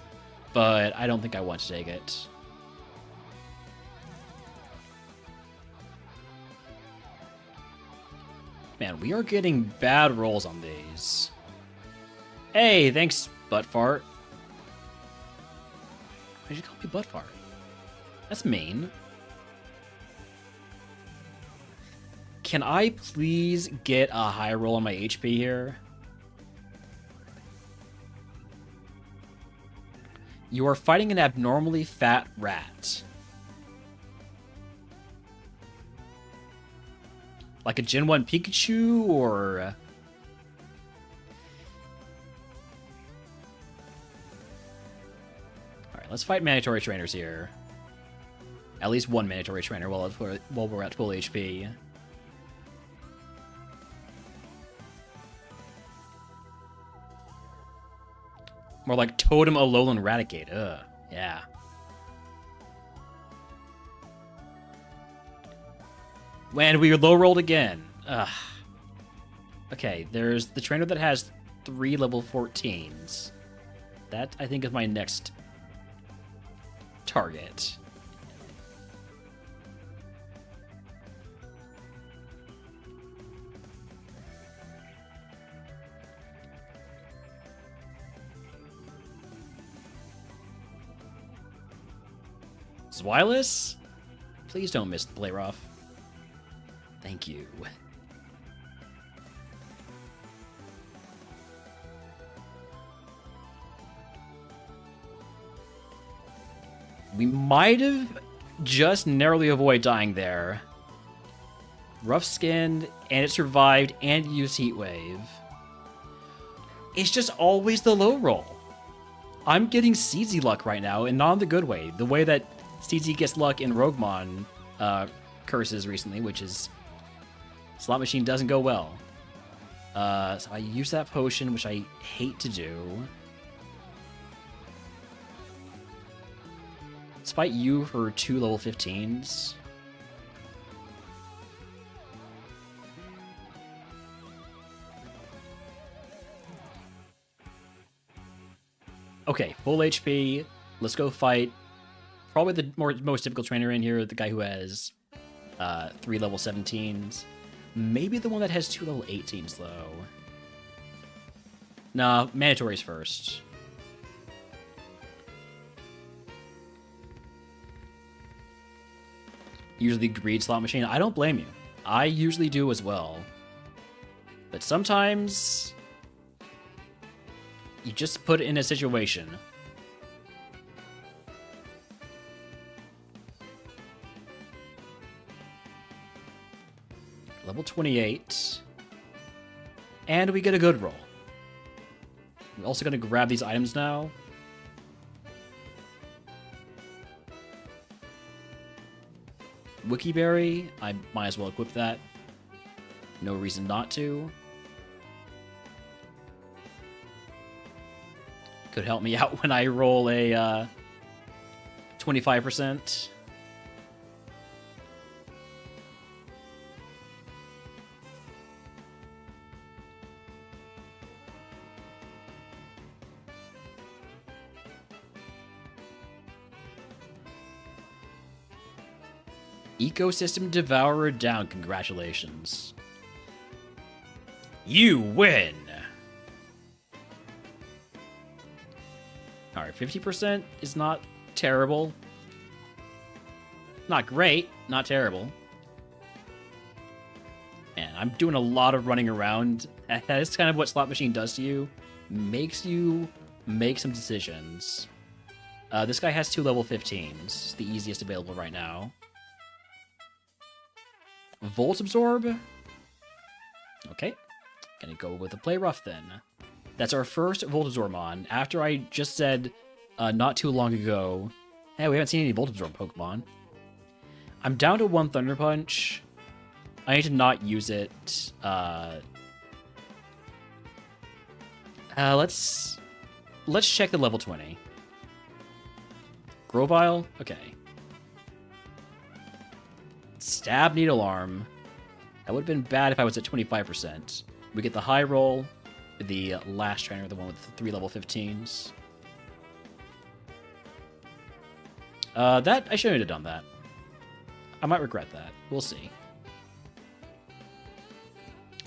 but I don't think I want to take it. Man, we are getting bad rolls on these. Hey, thanks, Buttfart. Why did you call me Buttfart? That's mean. Can I please get a high roll on my HP here? You are fighting an abnormally fat rat. Like a Gen 1 Pikachu, or... Alright, let's fight mandatory trainers here. At least one mandatory trainer while we're at full HP. More like Totem Alolan Raticate. Ugh, yeah. And we low rolled again. Ugh. Okay, there's the trainer that has 3 level 14s. That, I think, is my next target. Zwilus? Please don't miss Blayroff. Thank you. We might have just narrowly avoided dying there. Rough skinned, and it survived, and used Heat Wave. It's just always the low roll. I'm getting CZ luck right now, and not in the good way. The way that CZ gets luck in RogueMon curses recently, which is Slot Machine doesn't go well. So I use that potion, which I hate to do. Let's fight you for 2 level 15s. Okay, full HP. Let's go fight probably the most difficult trainer in here, the guy who has 3 level 17s. Maybe the one that has 2 level 18s, though. Nah, mandatories first. Usually greed Slot Machine. I don't blame you. I usually do as well. But sometimes you just put it in a situation. Level 28. And we get a good roll. We're also going to grab these items now. Wikiberry, I might as well equip that. No reason not to. Could help me out when I roll a 25%. Ecosystem Devourer down. Congratulations. You win! Alright, 50% is not terrible. Not great, not terrible. I'm doing a lot of running around. That is kind of what Slot Machine does to you. Makes you make some decisions. This guy has 2 level 15s. It's the easiest available right now. Volt Absorb. Okay. Gonna go with the Play Rough then. That's our first Volt Absorbmon. After I just said not too long ago, hey, we haven't seen any Volt Absorb Pokemon. I'm down to 1 Thunder Punch. I need to not use it. Let's check the level 20. Grovyle? Okay. Stab Needle Arm. That would have been bad if I was at 25%. We get the high roll, the last trainer, the one with the 3 level 15s. That I shouldn't have done that. I might regret that. We'll see.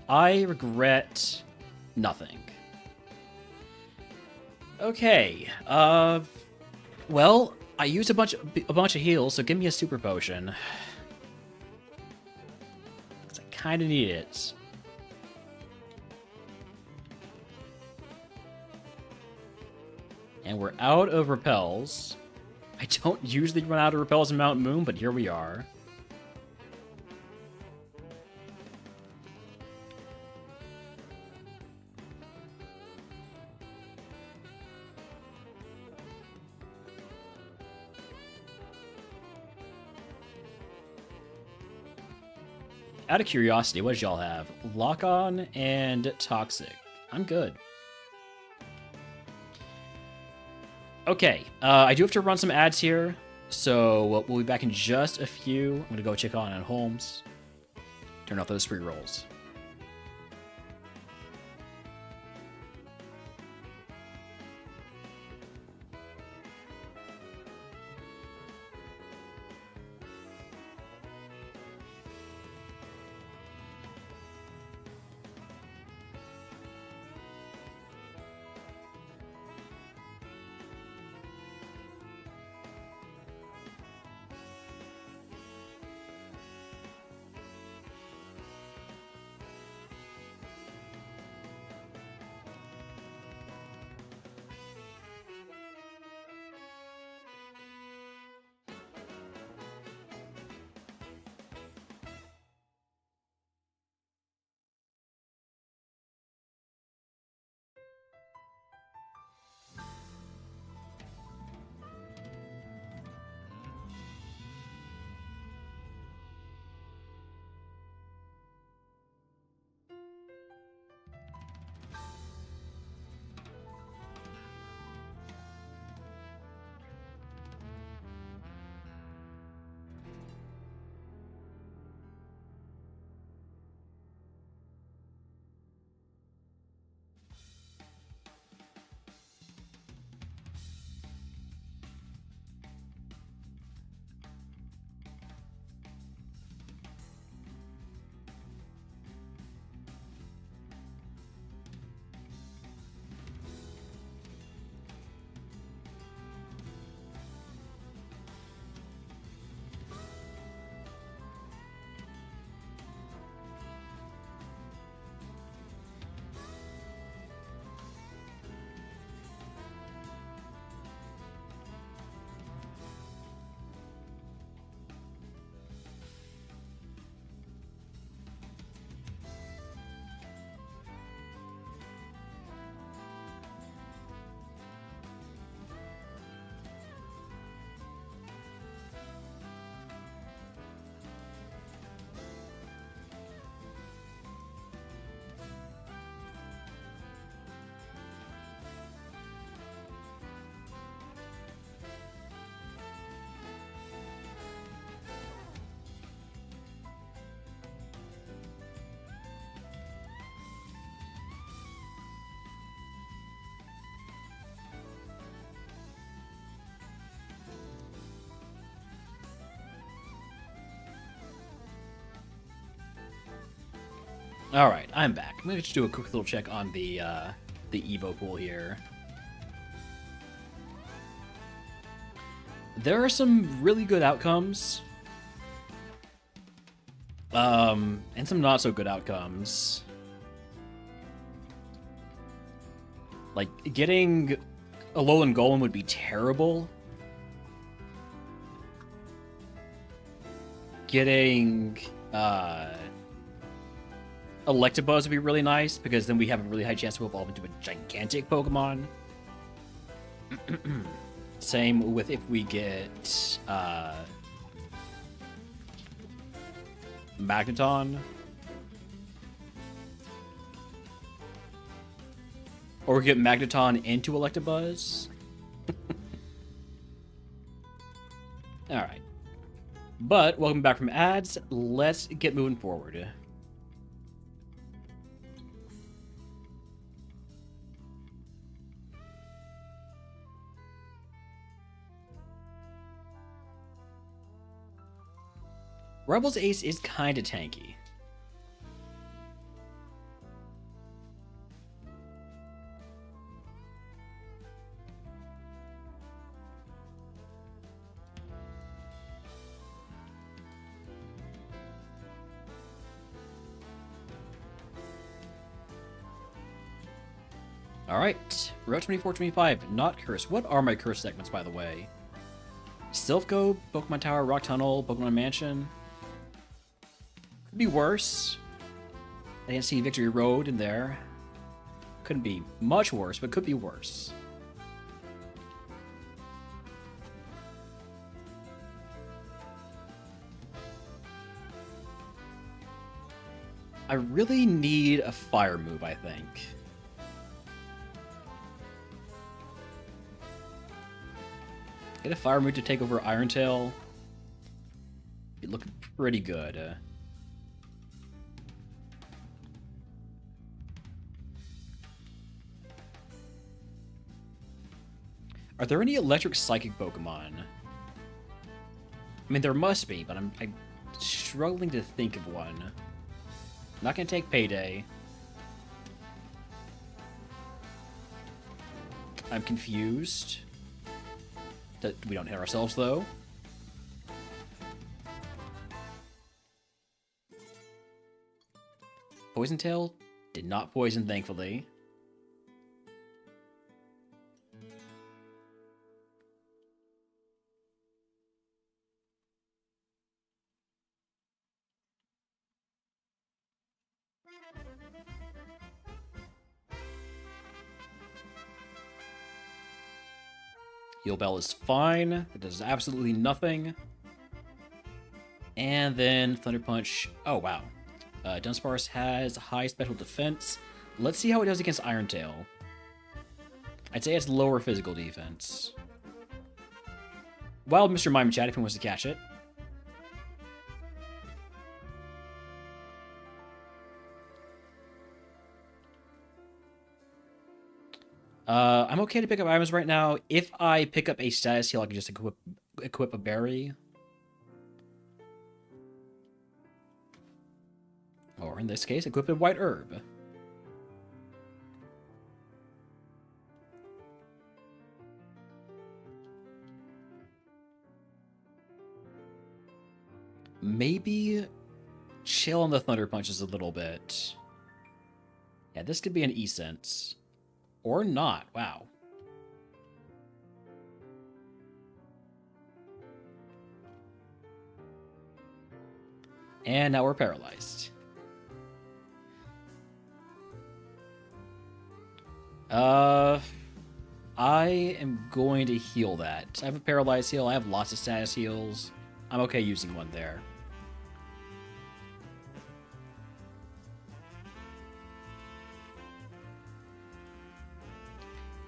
I regret nothing. Okay. Well, I used a bunch of heals, so give me a super potion. Cause I kind of need it. And we're out of repels. I don't usually run out of repels in Mount Moon, but here we are. Out of curiosity, what did y'all have? Lock-On and Toxic. I'm good. Okay, I do have to run some ads here, so we'll be back in just a few. I'm gonna go check on Holmes. Turn off those free rolls. All right, I'm back. I'm gonna just do a quick little check on the Evo pool here. There are some really good outcomes. And some not so good outcomes. Like, getting a Alolan Golem would be terrible. Getting, Electabuzz would be really nice, because then we have a really high chance to evolve into a gigantic Pokemon. Same with if we get, Magneton. Or we get Magneton into Electabuzz. Alright. But, welcome back from ads. Let's get moving forward. Rebel's Ace is kinda tanky. Alright, Route 2425, not cursed. What are my cursed segments, by the way? Silphco, Pokemon Tower, Rock Tunnel, Pokemon Mansion. Could be worse. I didn't see Victory Road in there. Couldn't be much worse, but could be worse. I really need a fire move, I think. Get a fire move to take over Iron Tail. Be looking pretty good. Are there any electric psychic Pokemon? I mean, there must be, but I'm struggling to think of one. Not gonna take Payday. I'm confused. That we don't hit ourselves, though. Poison Tail did not poison, thankfully. Heal Bell is fine. It does absolutely nothing. And then Thunder Punch. Oh, wow. Dunsparce has high special defense. Let's see how it does against Iron Tail. I'd say it's lower physical defense. Wild Mr. Mime Chat if he wants to catch it. I'm okay to pick up items right now. If I pick up a status heal, I can just equip a berry. Or in this case, equip a white herb. Maybe chill on the Thunder Punches a little bit. Yeah, this could be an E-Sense. Or not. Wow. And now we're paralyzed. I am going to heal that. I have a paralyzed heal. I have lots of status heals. I'm okay using one there.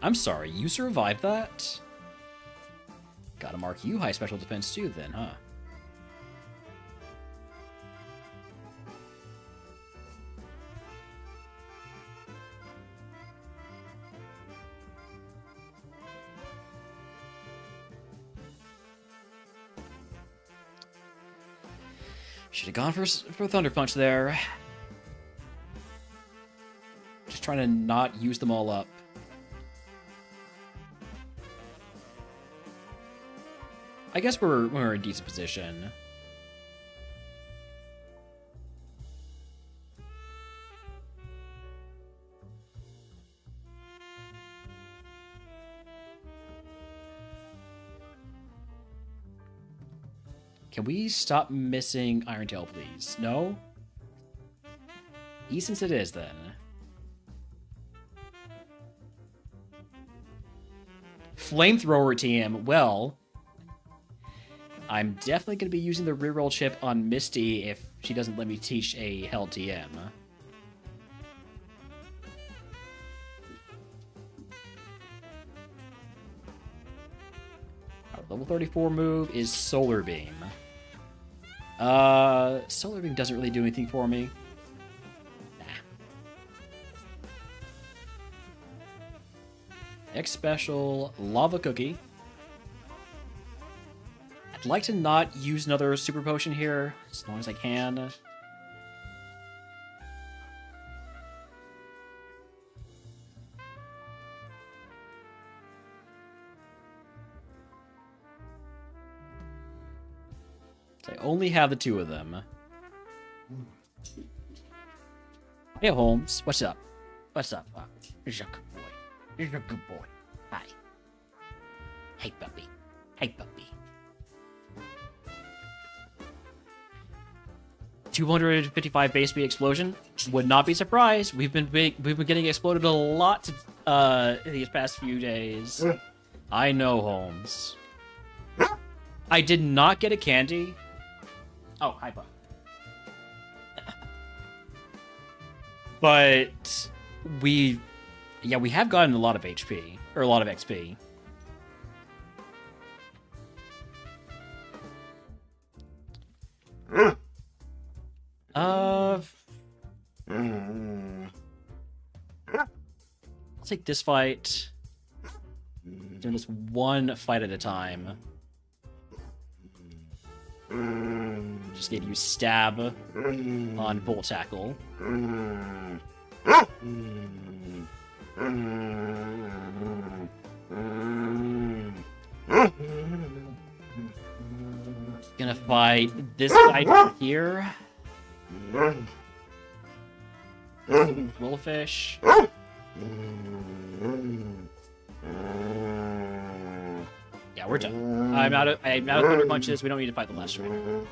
I'm sorry, you survived that? Gotta mark you high special defense too then, huh? Should have gone for Thunder Punch there. Just trying to not use them all up. I guess we're in a decent position. Can we stop missing Irontail, please? No? Since it is, then. Flamethrower team. Well, I'm definitely going to be using the reroll chip on Misty if she doesn't let me teach a Hell TM. Our level 34 move is Solar Beam. Solar Beam doesn't really do anything for me. Nah. X special, Lava Cookie. I'd like to not use another super potion here, as long as I can. I only have the two of them. Hey, Holmes. What's up? What's up? You're a good boy. You're a good boy. Hi. Hey, puppy. Hey, puppy. 255 base speed explosion. Would not be surprised. We've been getting exploded a lot these past few days. I know, Holmes. I did not get a candy. Oh, hi, Buck. But we have gotten a lot of HP, or a lot of XP. I'll take this fight. Doing this one fight at a time. Just gave you stab on Bolt Tackle. Gonna fight this guy here. Willowfish. Yeah, we're done. I'm out of thunder punches. We don't need to fight the last one.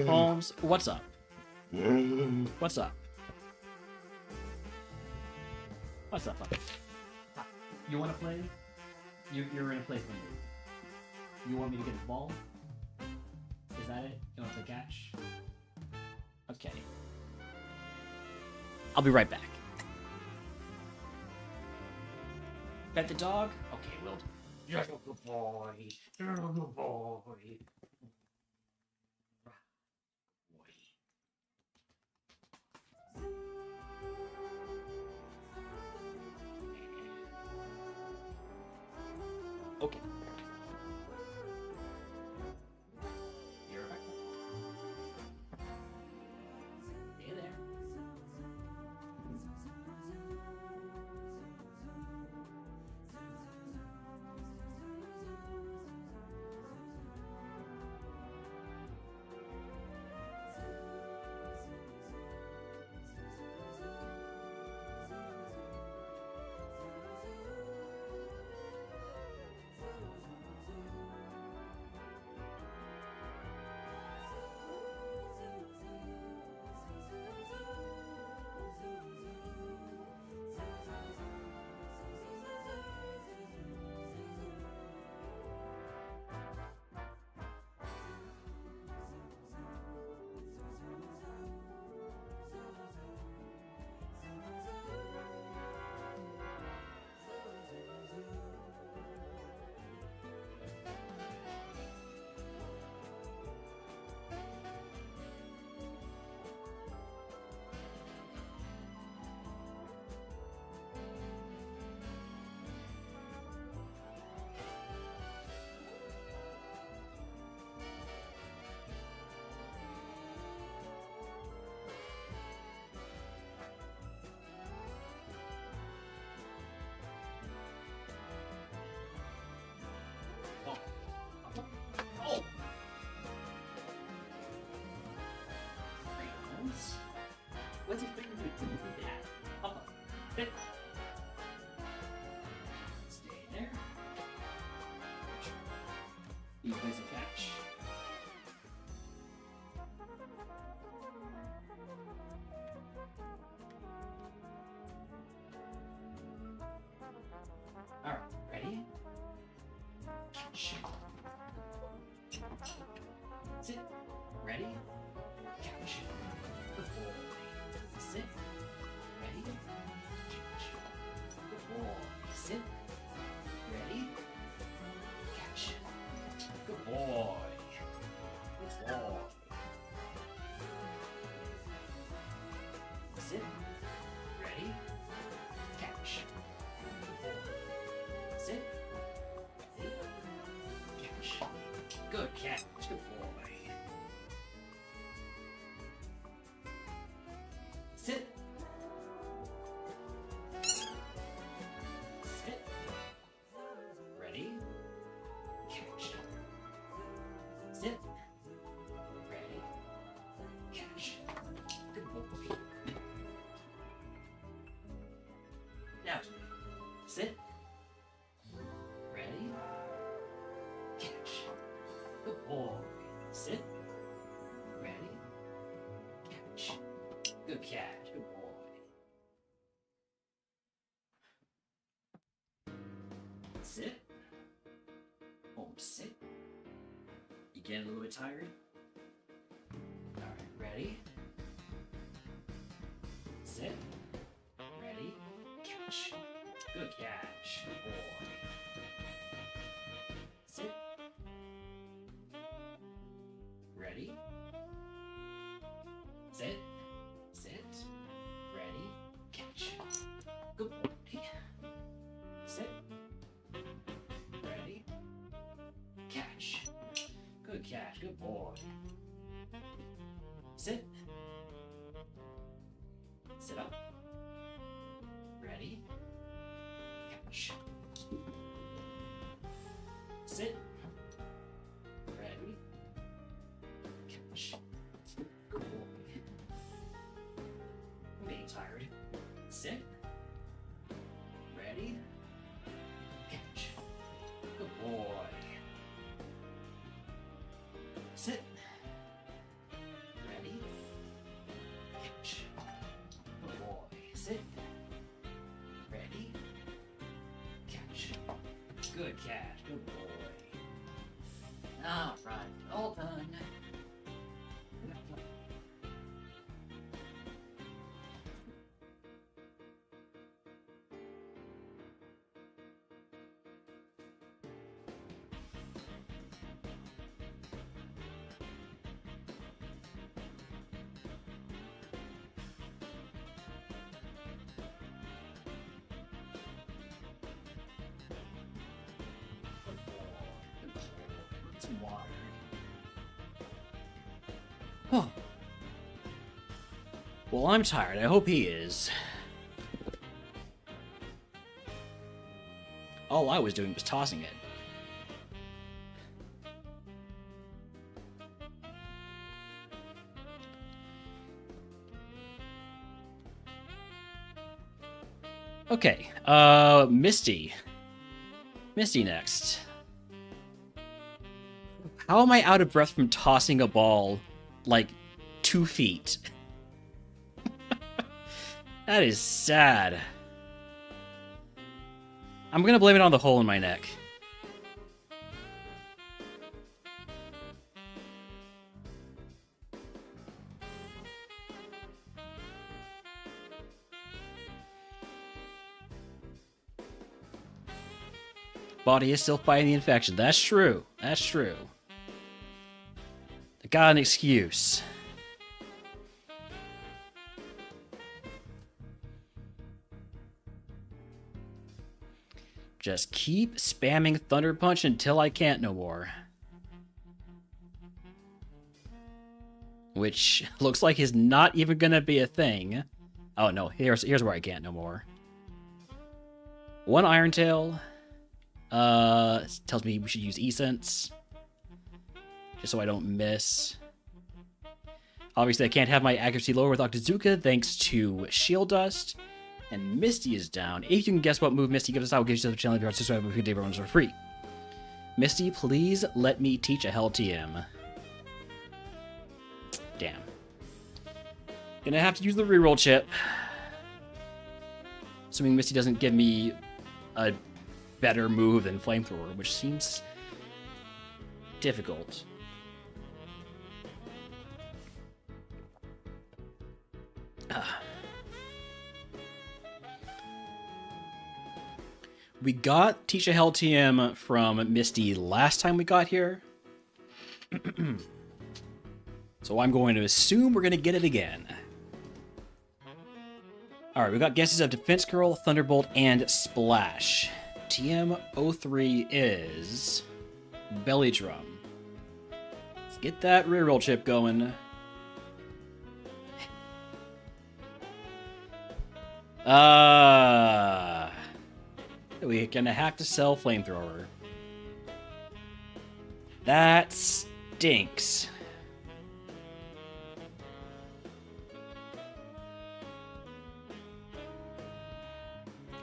Holmes, what's up? What's up? What's up, buddy? You want to play? You're in a place with me. You want me to get the ball? Is that it? You want to play catch? Okay. I'll be right back. Pet the dog? Okay, Will. You're a good boy. You're a good boy. Okay. You're back. Stay there. You can play some catch. Alright, ready? Catch. Sit. Ready? Catch. Good boy. Sit. Ready? Catch. Good boy. Sit. Ready? Catch. Good boy. Good boy. Sit. Ready? Catch. Good boy. Sit. Ready? Catch. Good catch. Good boy. Sit. Sit. Ready? Catch. Sit. Ready? Catch. Good boy. Now, sit. Ready? Catch. Good boy. Sit. Ready? Catch. Good catch. Good boy. Sit. Sit. You getting a little bit tired? Alright, ready? Sit. Ready? Catch. Good catch. Good boy. Sit. Ready? Sit. Sit. Ready? Catch. Good boy. Sit. Ready? Catch. Good catch. Good boy. Sit. Sit up. Ready? Catch. Sit. Ready? Catch. Good boy. I'm getting tired. Sit. Ready? Catch. Good boy. Sit. Ready? Catch. Good boy. Sit. Ready? Catch. Good catch. Good boy. Alright, all done. Some water. Oh. Well, I'm tired. I hope he is. All I was doing was tossing it. Okay, Misty. Misty next. How am I out of breath from tossing a ball, like, 2 feet? That is sad. I'm gonna blame it on the hole in my neck. Body is still fighting the infection. That's true. That's true. I got an excuse. Just keep spamming Thunder Punch until I can't no more. Which looks like is not even gonna be a thing. Oh no, here's where I can't no more. One Iron Tail. Tells me we should use E-Sense. Just so I don't miss. Obviously, I can't have my accuracy lower with Octazooka thanks to Shield Dust. And Misty is down. If you can guess what move Misty gives us, I will give you the challenge to subscribe to everyone's for free. Misty, please let me teach a Hell TM. Damn. Gonna have to use the reroll chip. Assuming Misty doesn't give me a better move than Flamethrower, which seems difficult. We got Teach a Hell TM from Misty last time we got here. So I'm going to assume we're going to get it again. Alright, we got guesses of Defense Curl, Thunderbolt, and Splash. TM03 is Belly Drum. Let's get that reroll chip going. We're gonna have to sell Flamethrower. That stinks.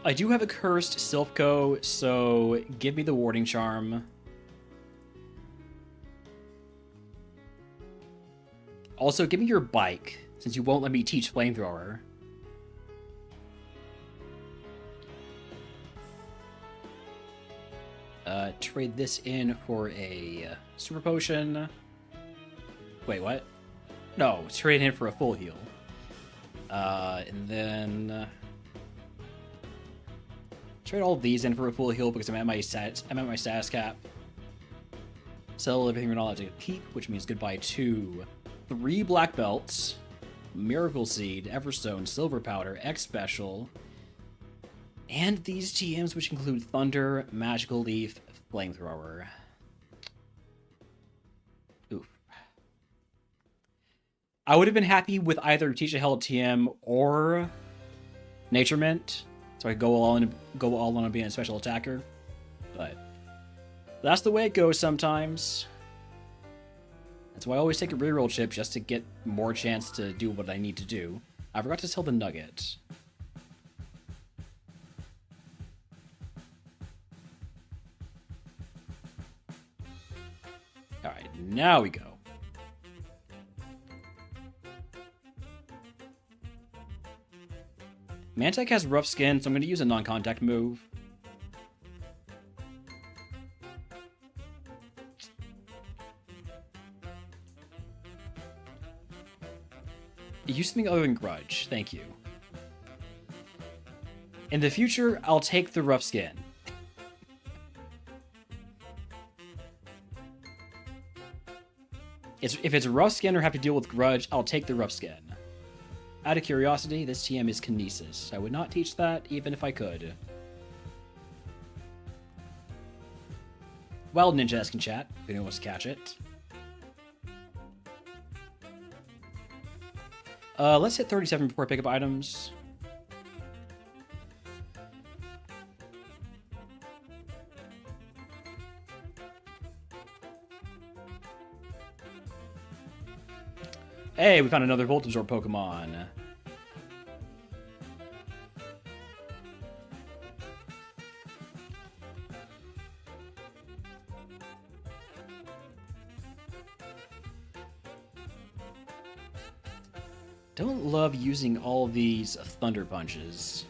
I do have a cursed Silphco, so give me the Warding Charm. Also, give me your bike, since you won't let me teach Flamethrower. Trade this in for a Super Potion. Wait, what? No, trade in for a full heal. And then... trade all these in for a full heal because I'm at my status cap. Sell everything we're not allowed to keep, which means goodbye to 3 black belts, Miracle Seed, Everstone, Silver Powder, X Special, and these TMs, which include Thunder, Magical Leaf, Flamethrower. Oof. I would have been happy with either Teach a Hell TM or Nature Mint, so I could go all on being a special attacker. But that's the way it goes sometimes. That's why I always take a reroll chip, just to get more chance to do what I need to do. I forgot to sell the nugget. Alright, now we go. Mantek has rough skin, so I'm going to use a non-contact move. Use something other than Grudge, thank you. In the future, I'll take the rough skin. If it's rough skin or have to deal with Grudge, I'll take the rough skin. Out of curiosity, this TM is Kinesis. I would not teach that, even if I could. Wild Ninja-esque in chat, if anyone wants to catch it. Let's hit 37 before I pick up items. Hey, we found another Volt Absorb Pokemon. Don't love using all these Thunder Punches.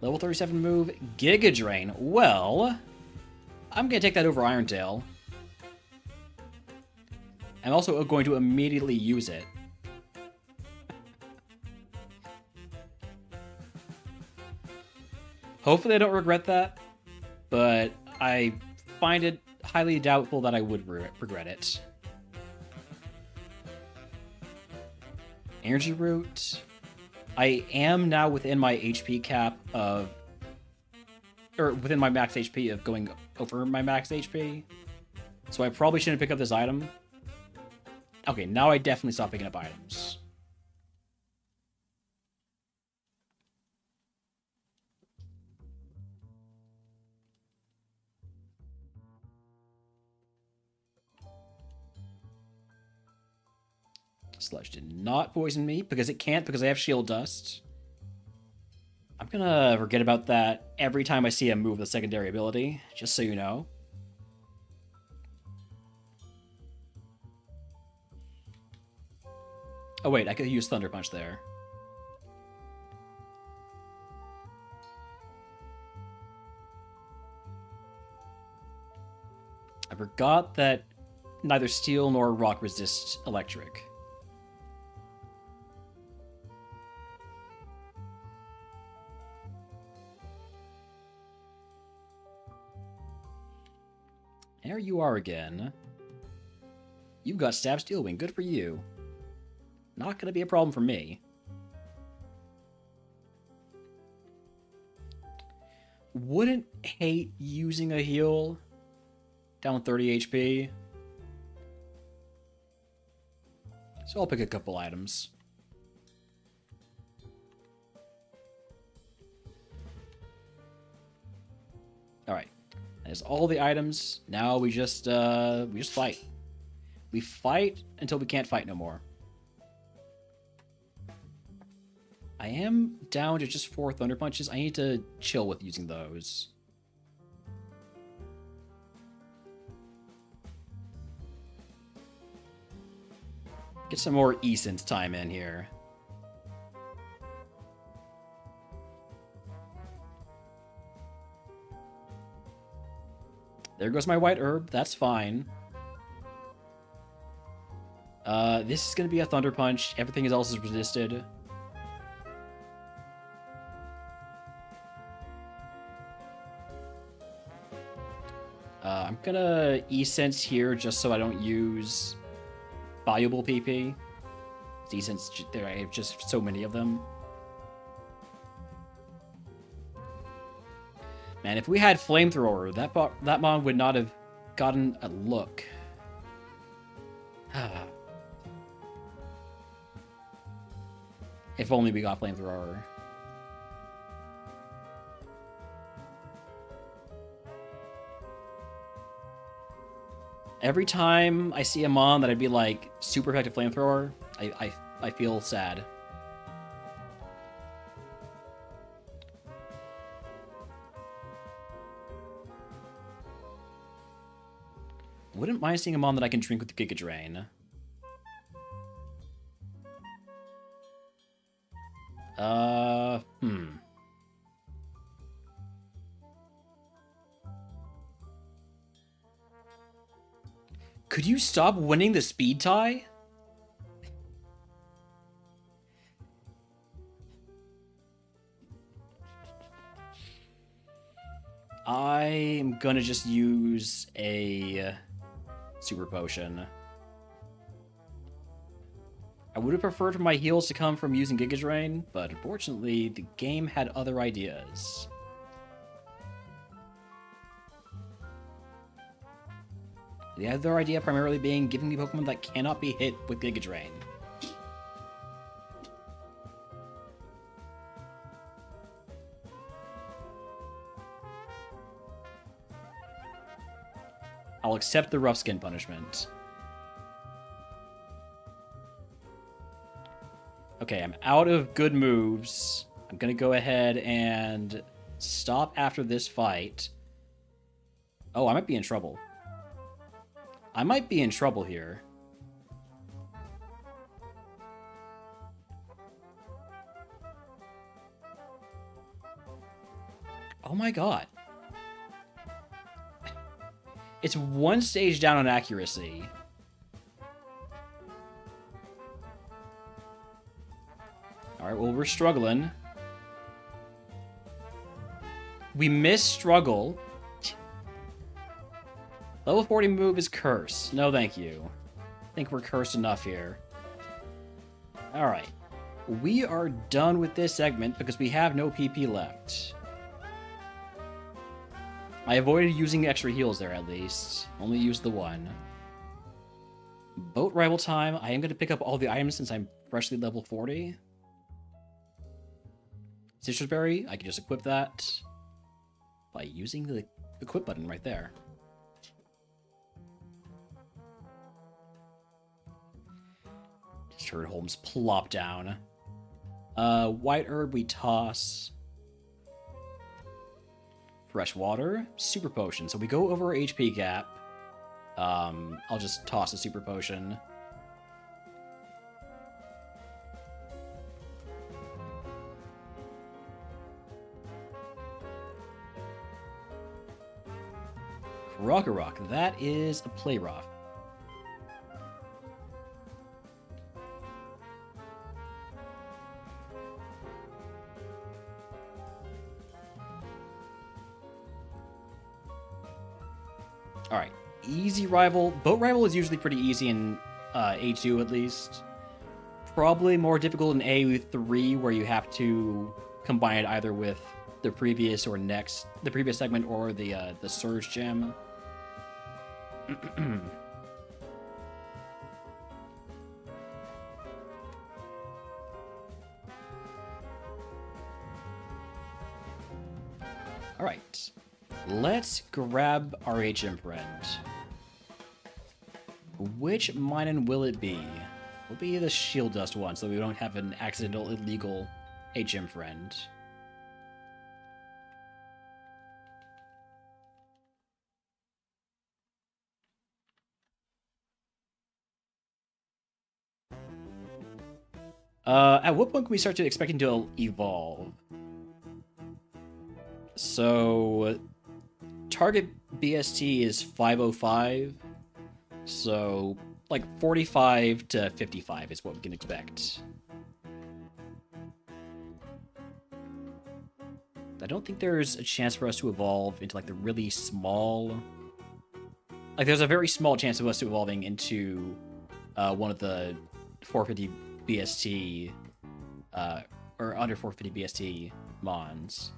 Level 37 move, Giga Drain. Well, I'm going to take that over Iron Tail. I'm also going to immediately use it. Hopefully I don't regret that, but I find it highly doubtful that I would regret it. Energy Root. I am now within my HP cap of... or within my max HP of going over my max HP. So I probably shouldn't pick up this item. Okay, now I definitely stop picking up items. Sludge did not poison me, because it can't, because I have Shield Dust. I'm gonna forget about that every time I see a move with a secondary ability, just so you know. Oh wait, I could use Thunder Punch there. I forgot that neither steel nor rock resist electric. There you are again. You've got Stab Steel Wing, good for you. Not gonna be a problem for me. Wouldn't hate using a heal. Down 30 HP. So I'll pick a couple items. Alright. There's all the items. Now we just fight. We fight until we can't fight no more. I am down to just 4 Thunder Punches. I need to chill with using those. Get some more Essence time in here. There goes my white herb. That's fine. This is going to be a Thunder Punch. Everything else is resisted. I'm going to Essence here just so I don't use valuable PP. Essence, there I have just so many of them. Man, if we had Flamethrower, that mon would not have gotten a look. If only we got Flamethrower. Every time I see a mon that I'd be like, super effective Flamethrower, I feel sad. Wouldn't mind seeing a mon that I can drink with the Giga Drain. Could you stop winning the speed tie? I'm gonna just use a super potion. I would have preferred for my heals to come from using Giga Drain, but unfortunately, the game had other ideas. The other idea primarily being giving me Pokemon that cannot be hit with Giga Drain. I'll accept the rough skin punishment. Okay, I'm out of good moves. I'm gonna go ahead and stop after this fight. Oh, I might be in trouble. I might be in trouble here. Oh my god. It's one stage down on accuracy. Alright, well, we're struggling. We missed struggle. Level 40 move is curse. No, thank you. I think we're cursed enough here. Alright. We are done with this segment because we have no PP left. I avoided using extra heals there, at least. Only used the one. Boat rival time. I am going to pick up all the items since I'm freshly level 40. Citrus Berry. I can just equip that by using the equip button right there. Turd Holmes plop down. White herb we toss. Fresh water, super potion. So we go over our HP gap. I'll just toss a super potion. Rock. That is a play rough. Alright, easy rival. Boat rival is usually pretty easy in A2 at least. Probably more difficult in A3 where you have to combine it either with the previous segment or the Surge gem. Alright. Let's grab our HM friend. Which Minun will it be? Will be the Shield Dust one, so we don't have an accidental illegal HM friend. At what point can we start to expecting to evolve? So, target BST is 505. So, like 45 to 55 is what we can expect. I don't think there's a chance for us to evolve into like the really small... Like there's a very small chance of us evolving into one of the 450 BST, or under 450 BST mons.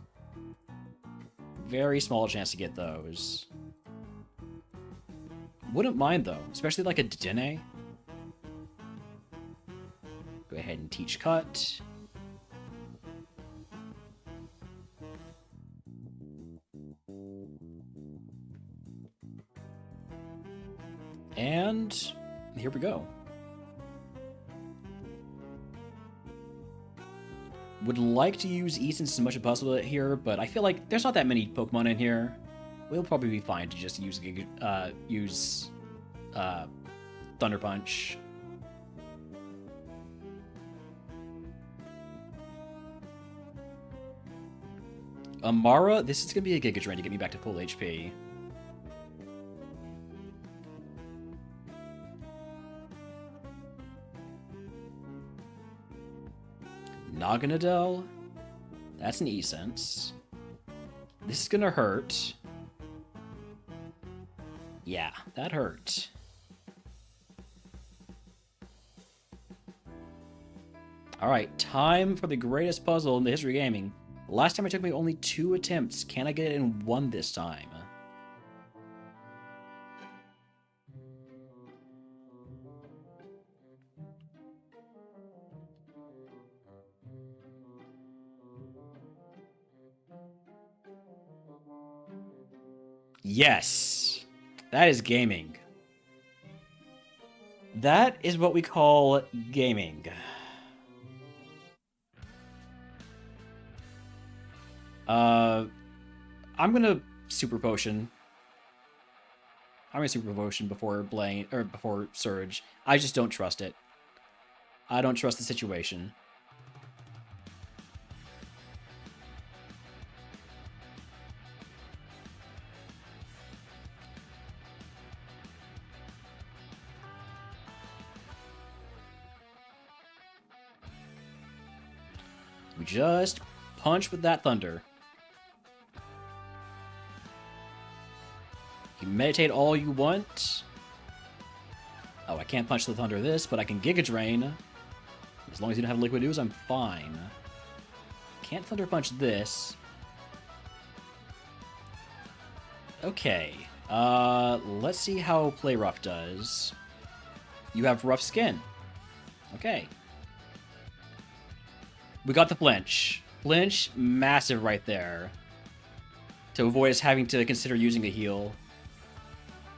Very small chance to get those. Wouldn't mind though, especially like a Dene. Go ahead and teach cut. And here we go. Would like to use Essence as much as possible here, but I feel like there's not that many Pokemon in here. We'll probably be fine to just use Thunder Punch. Amara, this is gonna be a Giga Drain to get me back to full HP. Naganadel, that's an E-Sense. This is gonna hurt. Yeah, that hurt. Alright, time for the greatest puzzle in the history of gaming. Last time it took me only 2 attempts. Can I get it in 1 this time? Yes! That is gaming. That is what we call gaming. I'm gonna Super Potion. I'm gonna Super Potion before Blaine, or before Surge. I just don't trust it. I don't trust the situation. We just punch with that thunder. You meditate all you want. Oh, I can't punch the thunder this, but I can Giga Drain. As long as you don't have Liquid Ooze, I'm fine. Can't Thunder Punch this. Okay. Let's see how Play Rough does. You have rough skin. Okay. We got the flinch. Flinch, massive right there. To avoid us having to consider using a heal.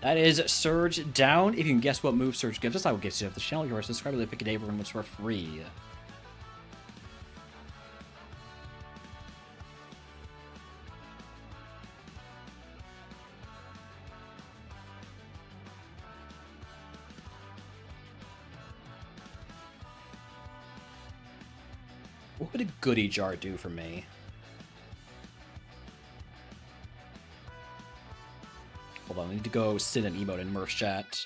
That is Surge down. If you can guess what move Surge gives us, I will get you up the channel. You are subscribed to the Pick a Day room, which for free. What would a goodie jar do for me? Hold on, let me need to go sit an emote in Murph's chat.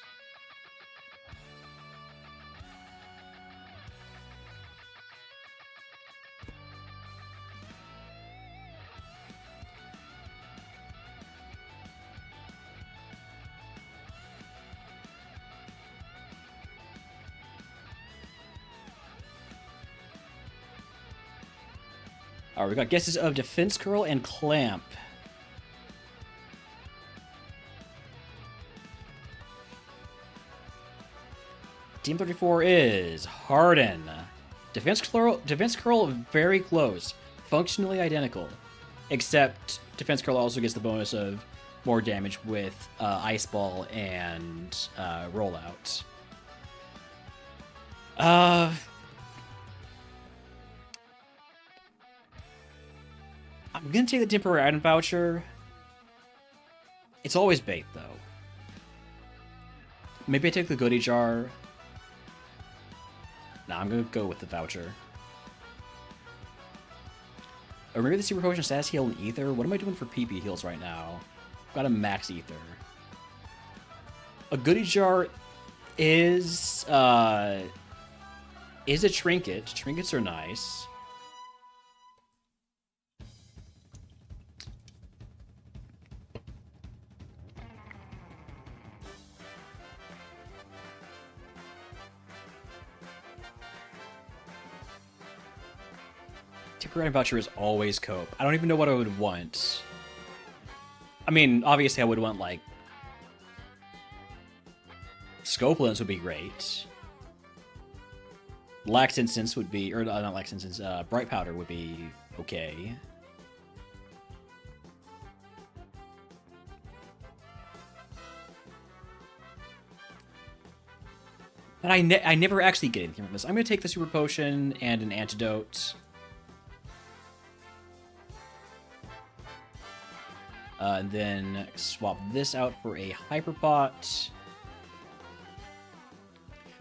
Alright, we got guesses of Defense Curl and Clamp. Team 34 is Harden. Defense curl very close. Functionally identical. Except Defense Curl also gets the bonus of more damage with Ice Ball and Rollout. I'm gonna take the temporary item voucher. It's always bait, though. Maybe I take the goodie jar. Nah, I'm gonna go with the voucher. Or maybe the super potion status heal and ether. What am I doing for PP heals right now? I've got a max ether. A goodie jar is a trinket. Trinkets are nice. Temporary voucher is always cope. I don't even know what I would want. I mean, obviously I would want, like... Scope Lens would be great. Lax Instance would be... Or, not Lax Instance, Bright Powder would be okay. But I never actually get anything from this. I'm going to take the Super Potion and an Antidote. And then swap this out for a Hyperpot.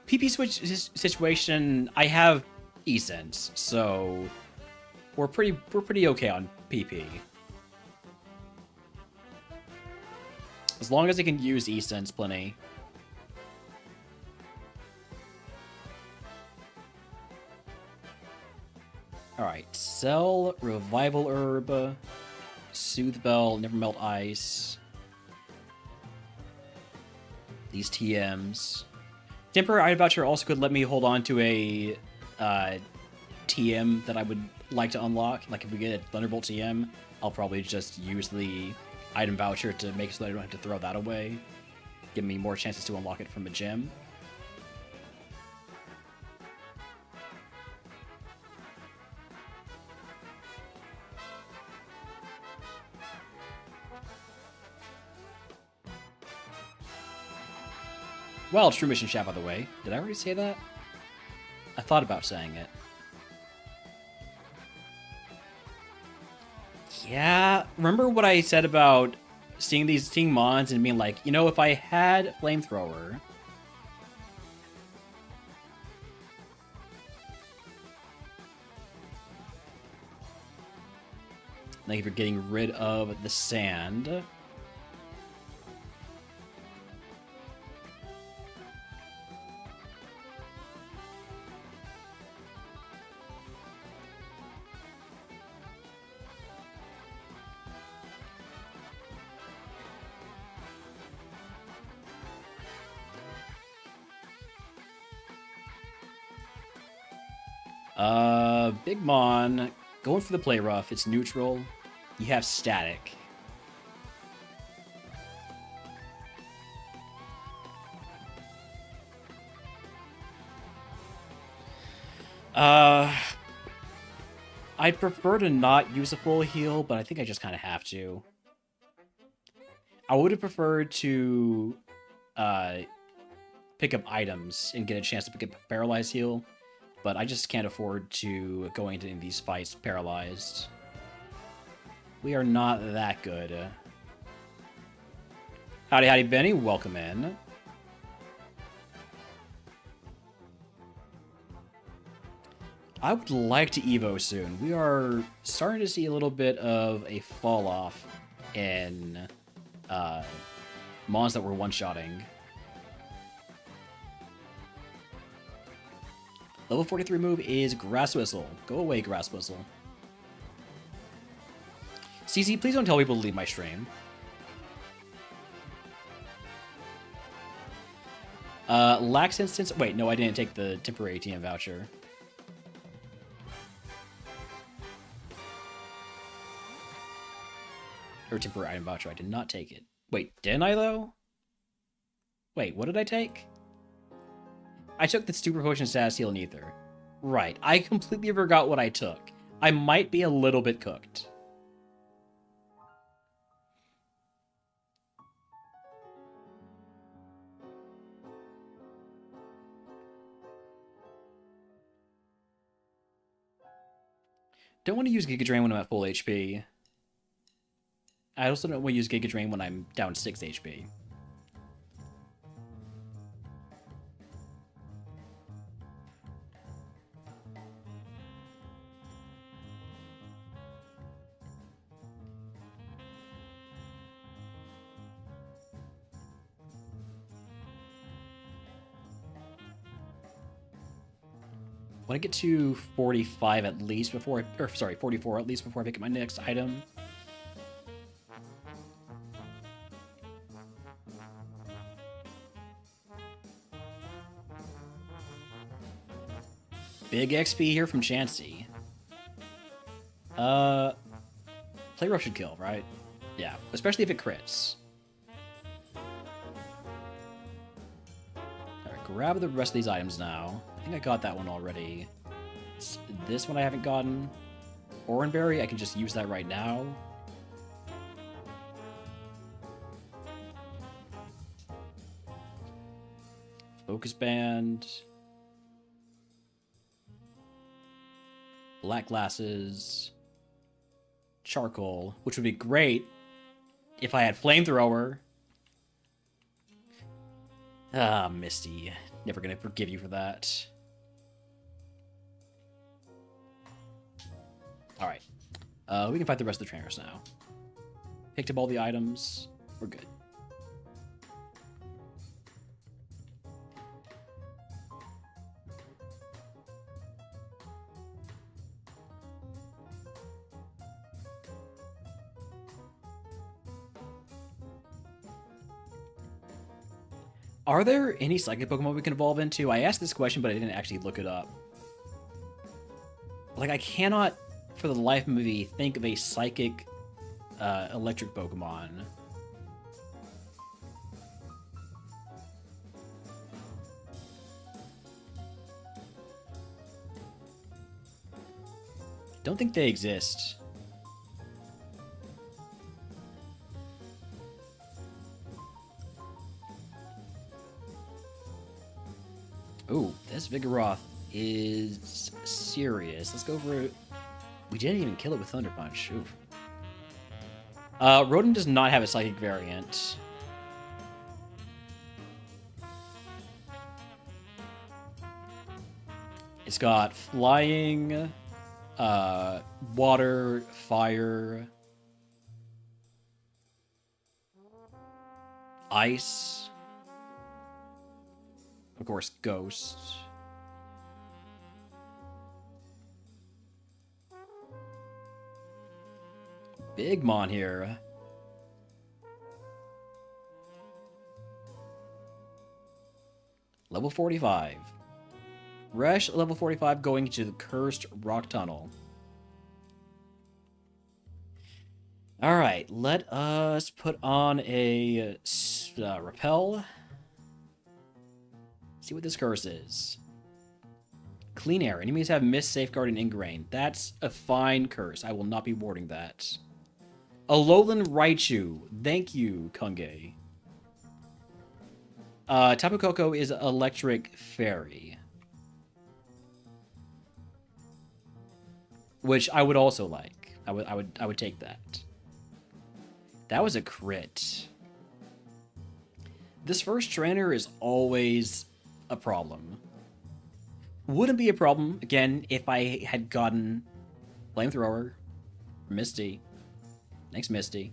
PP switch situation, I have E-Sense, so we're pretty okay on PP. As long as I can use E-Sense plenty. Alright, sell Revival Herb. Soothe Bell, Never Melt Ice. These TMs. Temporary item voucher also could let me hold on to a TM that I would like to unlock. Like if we get a Thunderbolt TM, I'll probably just use the item voucher to make it so that I don't have to throw that away. Give me more chances to unlock it from a gym. Well, True Mission Chat, by the way. Did I already say that? I thought about saying it. Yeah, remember what I said about seeing mons and being like, you know, if I had Flamethrower... Like if you're getting rid of the sand... Big Mon, going for the play rough. It's neutral. You have static. I'd prefer to not use a full heal, but I think I just kind of have to. I would have preferred to pick up items and get a chance to pick up a paralyzed heal. But I just can't afford to go into these fights paralyzed. We are not that good. Howdy, howdy, Benny. Welcome in. I would like to Evo soon. We are starting to see a little bit of a fall off in Mons that were one-shotting. Level 43 move is Grass Whistle. Go away, Grass Whistle. CZ, please don't tell people to leave my stream. Lax Instance... Wait, no, I didn't take the temporary ATM voucher. Or temporary item voucher. I did not take it. Wait, didn't I, though? Wait, what did I take? I took the Super Potion Status Heal and Ether. Right, I completely forgot what I took. I might be a little bit cooked. Don't want to use Giga Drain when I'm at full HP. I also don't want to use Giga Drain when I'm down 6 HP. When I get to 45 at least before, or sorry, 44 at least before I pick up my next item. Big XP here from Chansey. Play rough should kill, right? Yeah, especially if it crits. Alright, grab the rest of these items now. I think I got that one already. This one I haven't gotten. Oranberry, I can just use that right now. Focus Band. Black Glasses. Charcoal, which would be great if I had Flamethrower. Ah, Misty. Never gonna forgive you for that. Alright. We can fight the rest of the trainers now. Picked up all the items. We're good. Are there any psychic Pokemon we can evolve into? I asked this question, but I didn't actually look it up. Like, I cannot, for the life of me, think of a psychic electric Pokemon. Don't think they exist. Ooh, this Vigoroth is serious. Let's go for it. We didn't even kill it with Thunder Punch. Oof. Rotom does not have a psychic variant. It's got flying, water, fire, ice. Of course, Ghost. Big Mon here. Level 45. Resh, level 45, going to the Cursed Rock Tunnel. Alright, let us put on a Repel. See what this curse is. Clean Air. Enemies have Mist, Safeguard, and Ingrain. That's a fine curse. I will not be warding that. Alolan Raichu. Thank you, Kunge. Tapu Koko is Electric Fairy. Which I would also like. I would take that. That was a crit. This first trainer is always a problem. Wouldn't be a problem, again, if I had gotten Flamethrower, Misty. Thanks, Misty.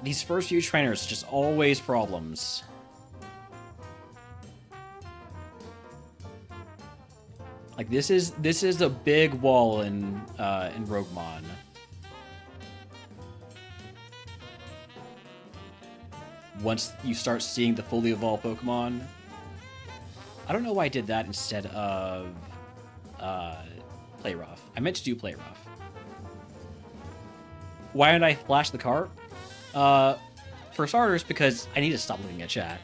These first few trainers, just always problems. Like this is a big wall in RogueMon. Once you start seeing the fully evolved Pokemon. I don't know why I did that instead of Play Rough. I meant to do Play Rough. Why didn't I flash the cart? For starters, because I need to stop looking at chat.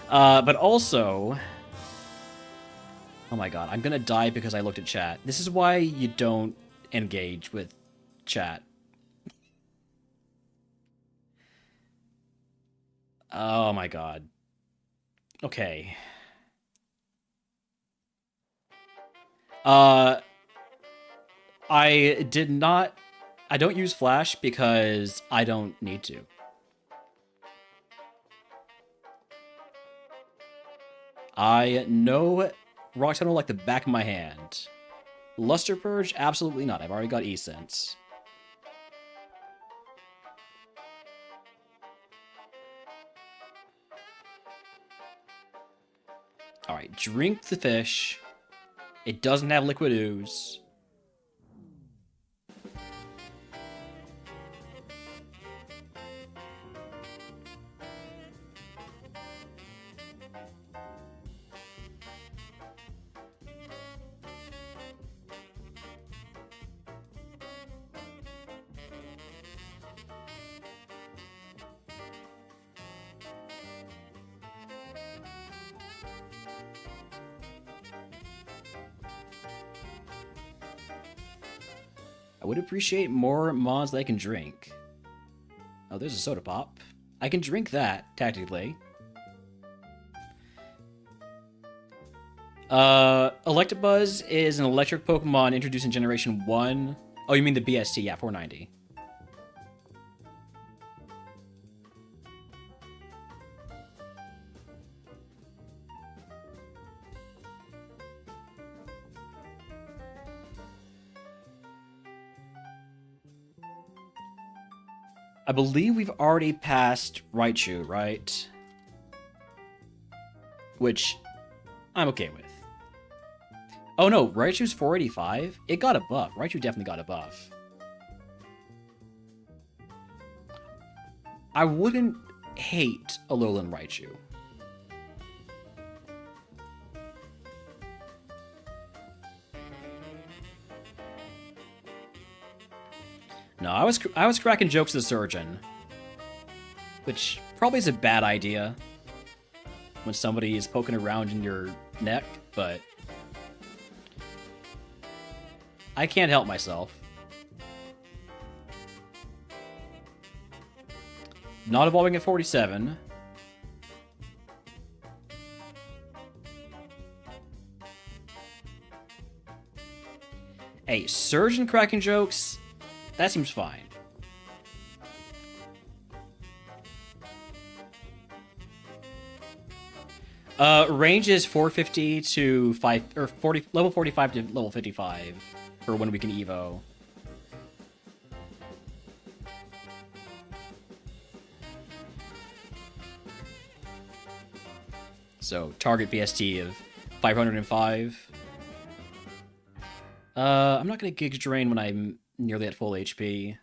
But also... Oh my god, I'm gonna die because I looked at chat. This is why you don't engage with chat. Oh my god. Okay. I don't use Flash because I don't need to. I know Rock Tunnel like the back of my hand. Luster Purge? Absolutely not. I've already got E-Sense. Alright, drink the fish. It doesn't have liquid ooze. I would appreciate more mods that I can drink. Oh, there's a soda pop. I can drink that, technically. Electabuzz is an electric Pokemon introduced in Generation 1. Oh, you mean the BST? Yeah, 490. I believe we've already passed Raichu, right? Which I'm okay with. Oh no, Raichu's 485? It got a buff. Raichu definitely got a buff. I wouldn't hate a Alolan Raichu. No, I was cracking jokes to the surgeon, which probably is a bad idea when somebody is poking around in your neck, but I can't help myself. Not evolving at 47. Hey, surgeon cracking jokes? That seems fine. Range is 450 to 5 or 40 level 45 to level 55 for when we can evo. So target BST of 505. I'm not gonna Giga Drain when I'm nearly at full HP.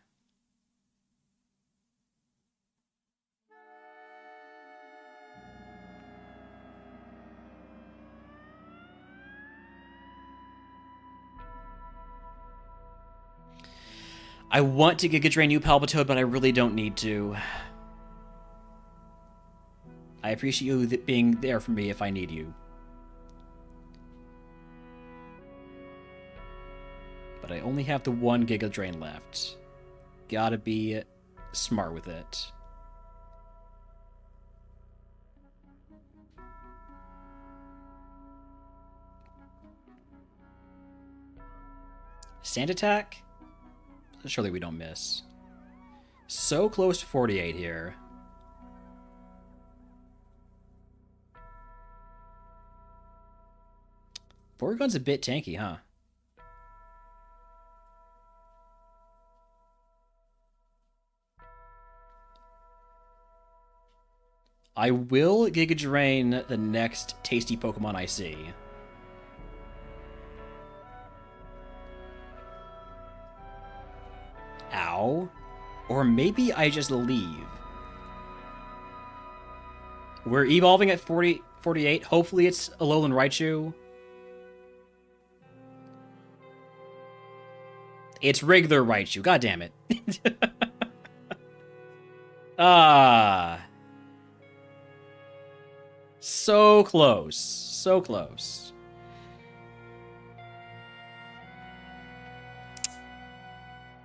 I want to Giga Drain you, Palpitoad, but I really don't need to. I appreciate you being there for me if I need you. But I only have the one Giga Drain left. Gotta be smart with it. Sand Attack? Surely we don't miss. So close to 48 here. Porygon's a bit tanky, huh? I will Giga Drain the next tasty Pokemon I see. Ow. Or maybe I just leave. We're evolving at 48. Hopefully it's Alolan Raichu. It's regular Raichu. God damn it. Ah. So close. So close.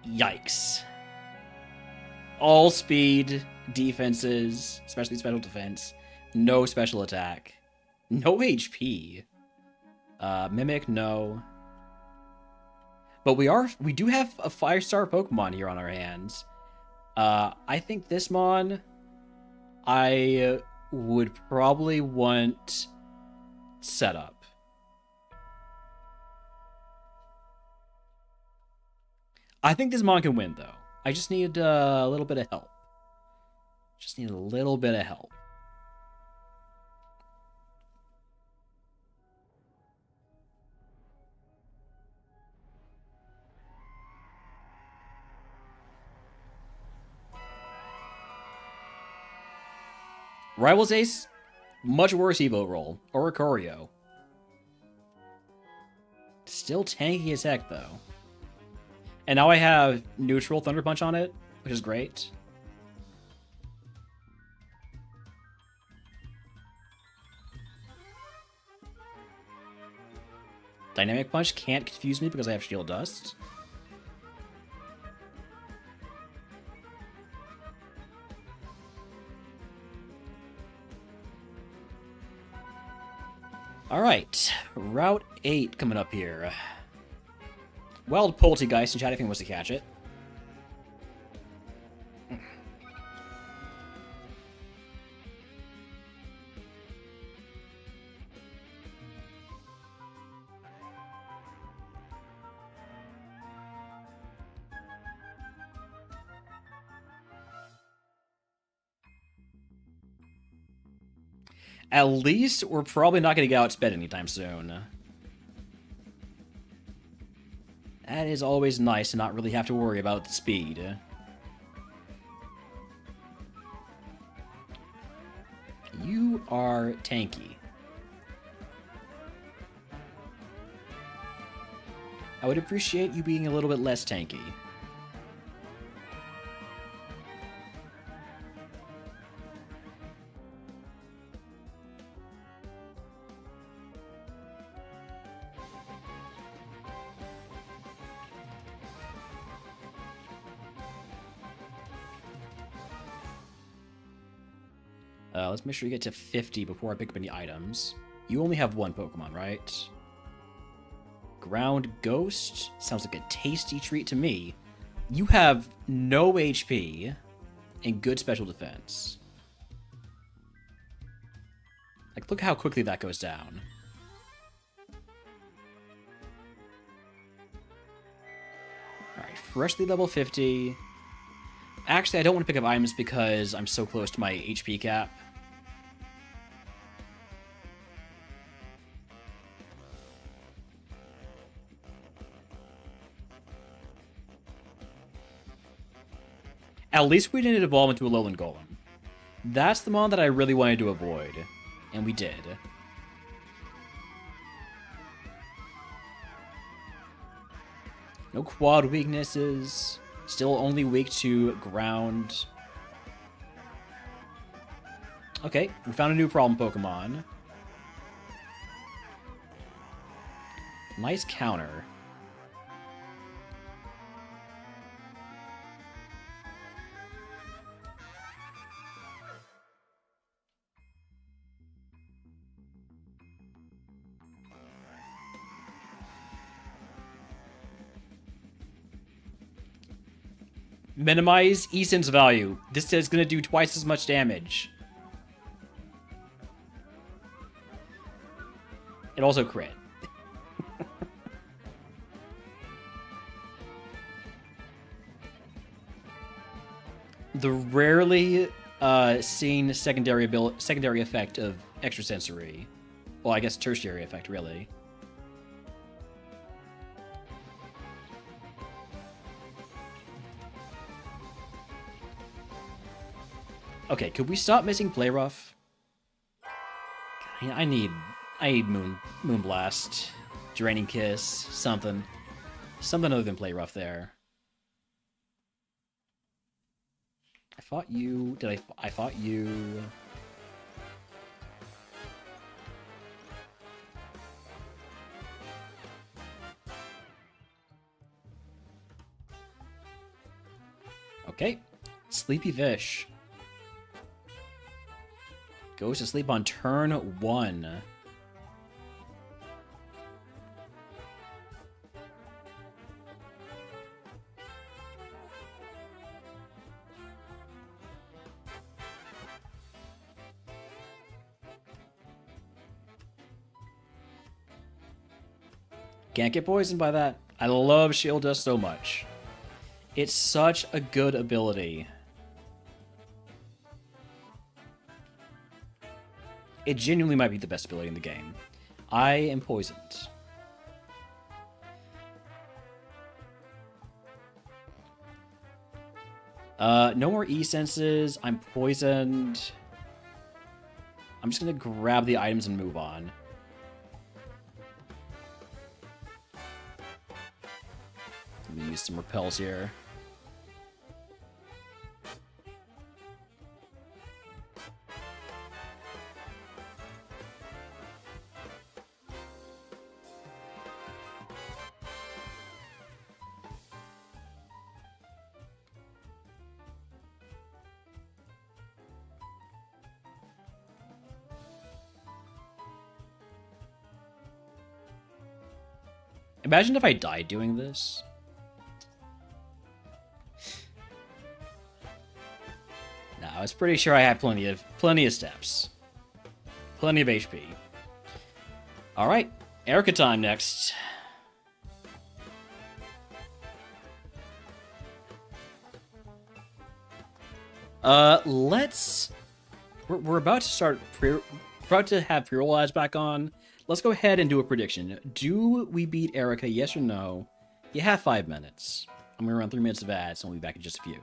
Yikes. All speed defenses, especially special defense. No special attack. No HP. Mimic, no. But we do have a 5-star Pokemon here on our hands. I think this Mon I would probably want setup. I think this Mon can win though. I just need a little bit of help. Just need a little bit of help. Rivals Ace, much worse Evo roll. Oricorio. Still tanky as heck, though. And now I have neutral Thunder Punch on it, which is great. Dynamic Punch can't confuse me because I have Shield Dust. Alright, Route 8 coming up here. Wild Poltergeist in chat if anyone wants to catch it. At least we're probably not going to get outsped anytime soon. That is always nice to not really have to worry about the speed. You are tanky. I would appreciate you being a little bit less tanky. Let's make sure you get to 50 before I pick up any items. You only have one Pokemon, right? Ground Ghost? Sounds like a tasty treat to me. You have no HP and good special defense. Like, look how quickly that goes down. Alright, freshly level 50. Actually, I don't want to pick up items because I'm so close to my HP cap. At least we didn't evolve into a Alolan Golem. That's the mon that I really wanted to avoid. And we did. No quad weaknesses. Still only weak to ground. Okay, we found a new problem Pokemon. Nice counter. Minimize Eason's value. This is going to do twice as much damage. It also crit. The rarely Seeing secondary effect of extrasensory. Well, I guess tertiary effect, really. Okay, could we stop missing Play Rough? I need Moonblast, Draining Kiss, something other than Play Rough there. I fought you. I fought you. Okay, Sleepy Fish. Goes to sleep on turn 1. Can't get poisoned by that. I love Shield Dust so much. It's such a good ability. It genuinely might be the best ability in the game. I am poisoned. No more E-senses. I'm poisoned. I'm just gonna grab the items and move on. Let me use some repels here. Imagine if I died doing this. No, I was pretty sure I had plenty of steps. Plenty of HP. Alright, Erica time next. We're about to start about to have pre-roll ads back on. Let's go ahead and do a prediction. Do we beat Erica, yes or no? You have 5 minutes. I'm gonna run 3 minutes of ads, so I'll be back in just a few.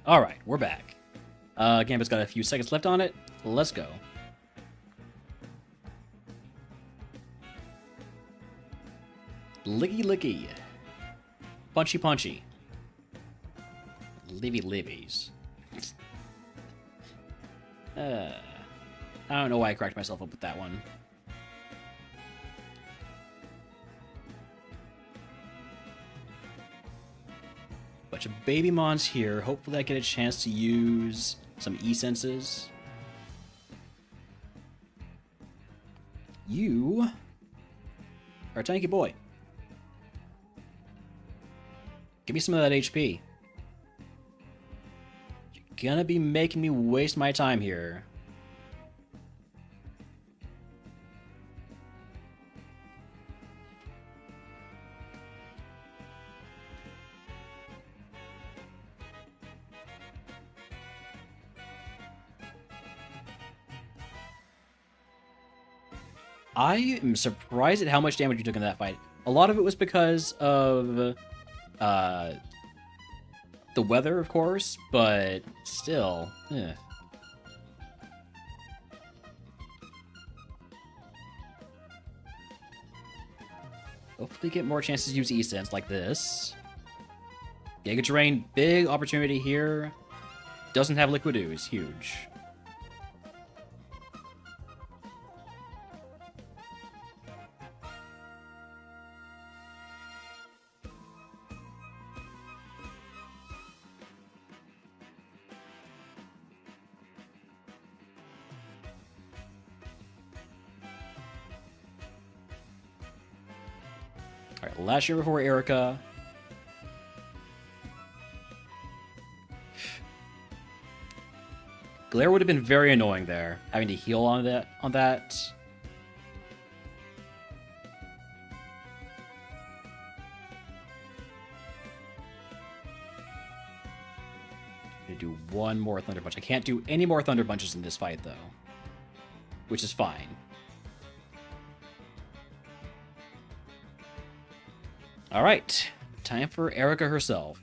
Alright, we're back. Gambit's got a few seconds left on it. Let's go. Licky licky. Punchy punchy. Livy livies. I don't know why I cracked myself up with that one. Bunch of baby mons here. Hopefully I get a chance to use some e-senses. You are a tanky boy. Give me some of that HP. You're gonna be making me waste my time here. I am surprised at how much damage you took in that fight. A lot of it was because of the weather, of course, but still. Hopefully get more chances to use E-Sense like this. Giga Drain, big opportunity here. Doesn't have Liquid Ooze, huge. Alright, last year before Erica. Glare would have been very annoying there, having to heal on that. I'm gonna do one more Thunder Punch. I can't do any more Thunder Punches in this fight, though. Which is fine. Alright, time for Erica herself.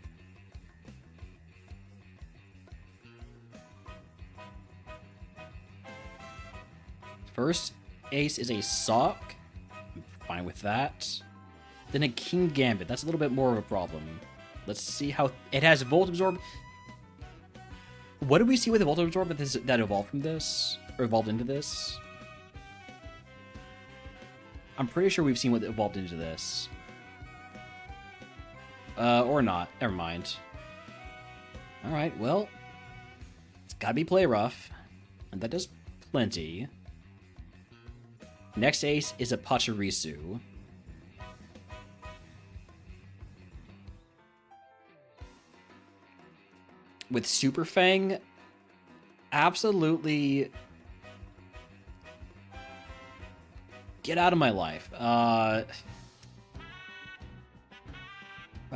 First ace is a Sock. I'm fine with that. Then a King Gambit. That's a little bit more of a problem. Let's see how... It has Volt Absorb. What did we see with the Volt Absorb that evolved from this? Or evolved into this? I'm pretty sure we've seen what evolved into this. Or not. Never mind. Alright, well. It's gotta be play rough. And that does plenty. Next ace is a Pachirisu. With Super Fang, absolutely get out of my life. I've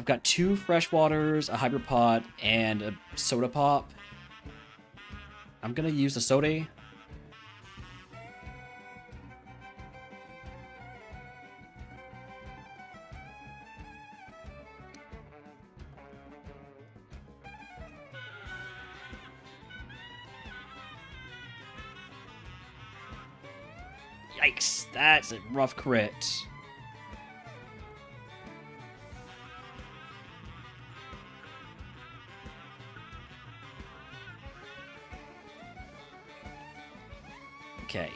got 2 Freshwaters, a Hybrid Pot, and a Soda Pop. I'm gonna use the Soda. Yikes, that's a rough crit. Okay.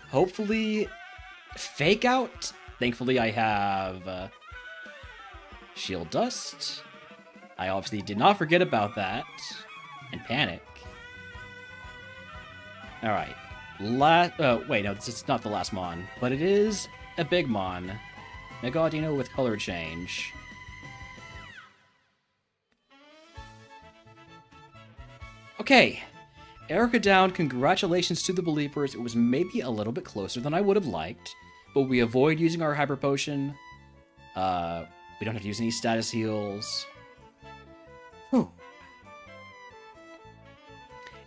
Hopefully, Fake Out. Thankfully, I have Shield Dust. I obviously did not forget about that. And Panic. Alright. Wait, no, this is not the last Mon, but it is a big Mon. Mega Audino with color change. Okay, Erica down, congratulations to the believers. It was maybe a little bit closer than I would have liked, but we avoid using our Hyper Potion. We don't have to use any status heals. Whew.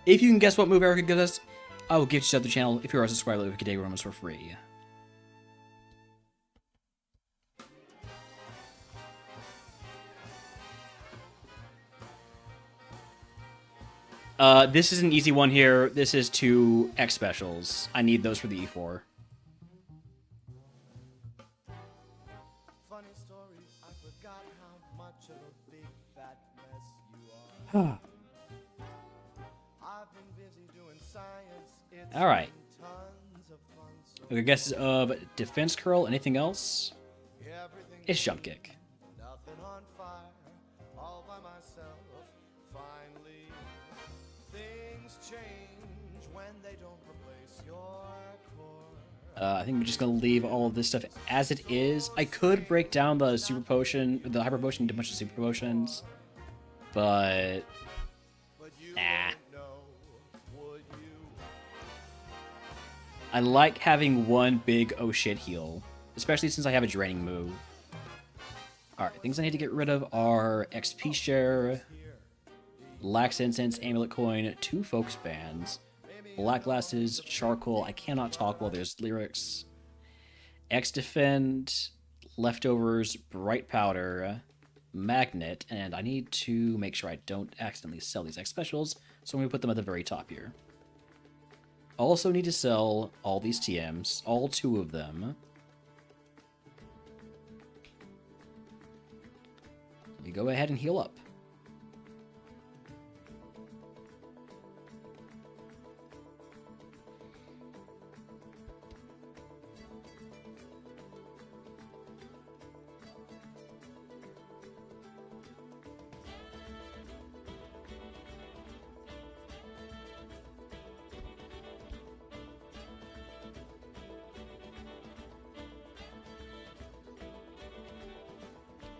If you can guess what move Erica gives us, I will give you to the channel if you are a subscriber with G'day Romans for free. This is an easy one here. This is 2 X specials. I need those for the E4. Funny story, I forgot how much of a big fat mess you are. I've been busy doing science. It's All right. been tons of fun. So Okay, guesses of defense curl. Anything else? everything It's jump kick. nothing on fire, all by myself. Finally, things change when they don't replace your core. I think we're just gonna leave all of this stuff as it is. I could break down the super potion, the hyper potion, into a bunch of super potions, but But you nah. wouldn't know, would you? I like having one big oh shit heal, especially since I have a draining move. Alright, things I need to get rid of are XP share, lax incense, amulet coin, 2 focus bands, black glasses, charcoal, I cannot talk while there's lyrics, X defend, leftovers, bright powder, magnet, and I need to make sure I don't accidentally sell these X specials, so I'm going to put them at the very top here. Also need to sell all these TMs, all 2 of them. Let me go ahead and heal up.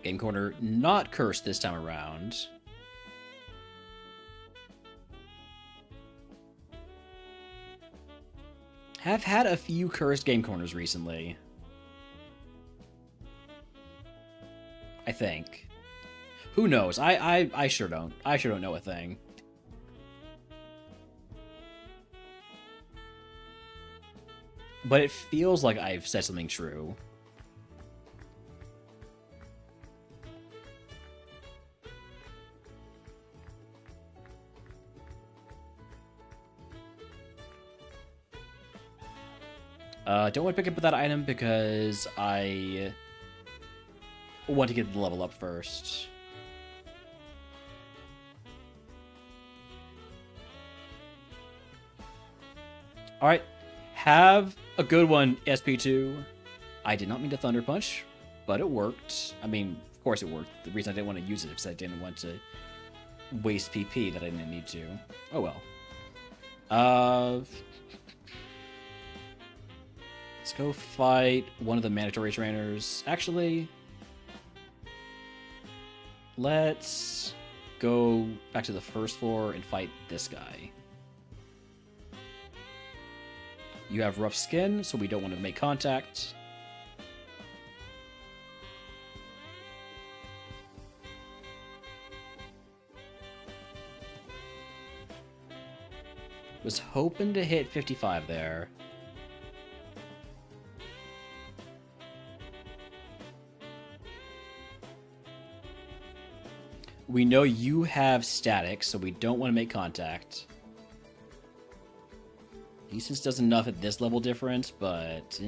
Game Corner not cursed this time around. Have had a few cursed Game Corners recently. I think. Who knows? I sure don't. I sure don't know a thing. But it feels like I've said something true. Don't want to pick up that item because I want to get the level up first. Alright, have a good one, SP2. I did not mean to Thunder Punch, but it worked. I mean, of course it worked. The reason I didn't want to use it is because I didn't want to waste PP that I didn't need to. Oh well. Let's go fight one of the mandatory trainers. Actually, let's go back to the first floor and fight this guy. You have rough skin, so we don't want to make contact. Was hoping to hit 55 there. We know you have static, so we don't want to make contact. Decence does enough at this level difference, but...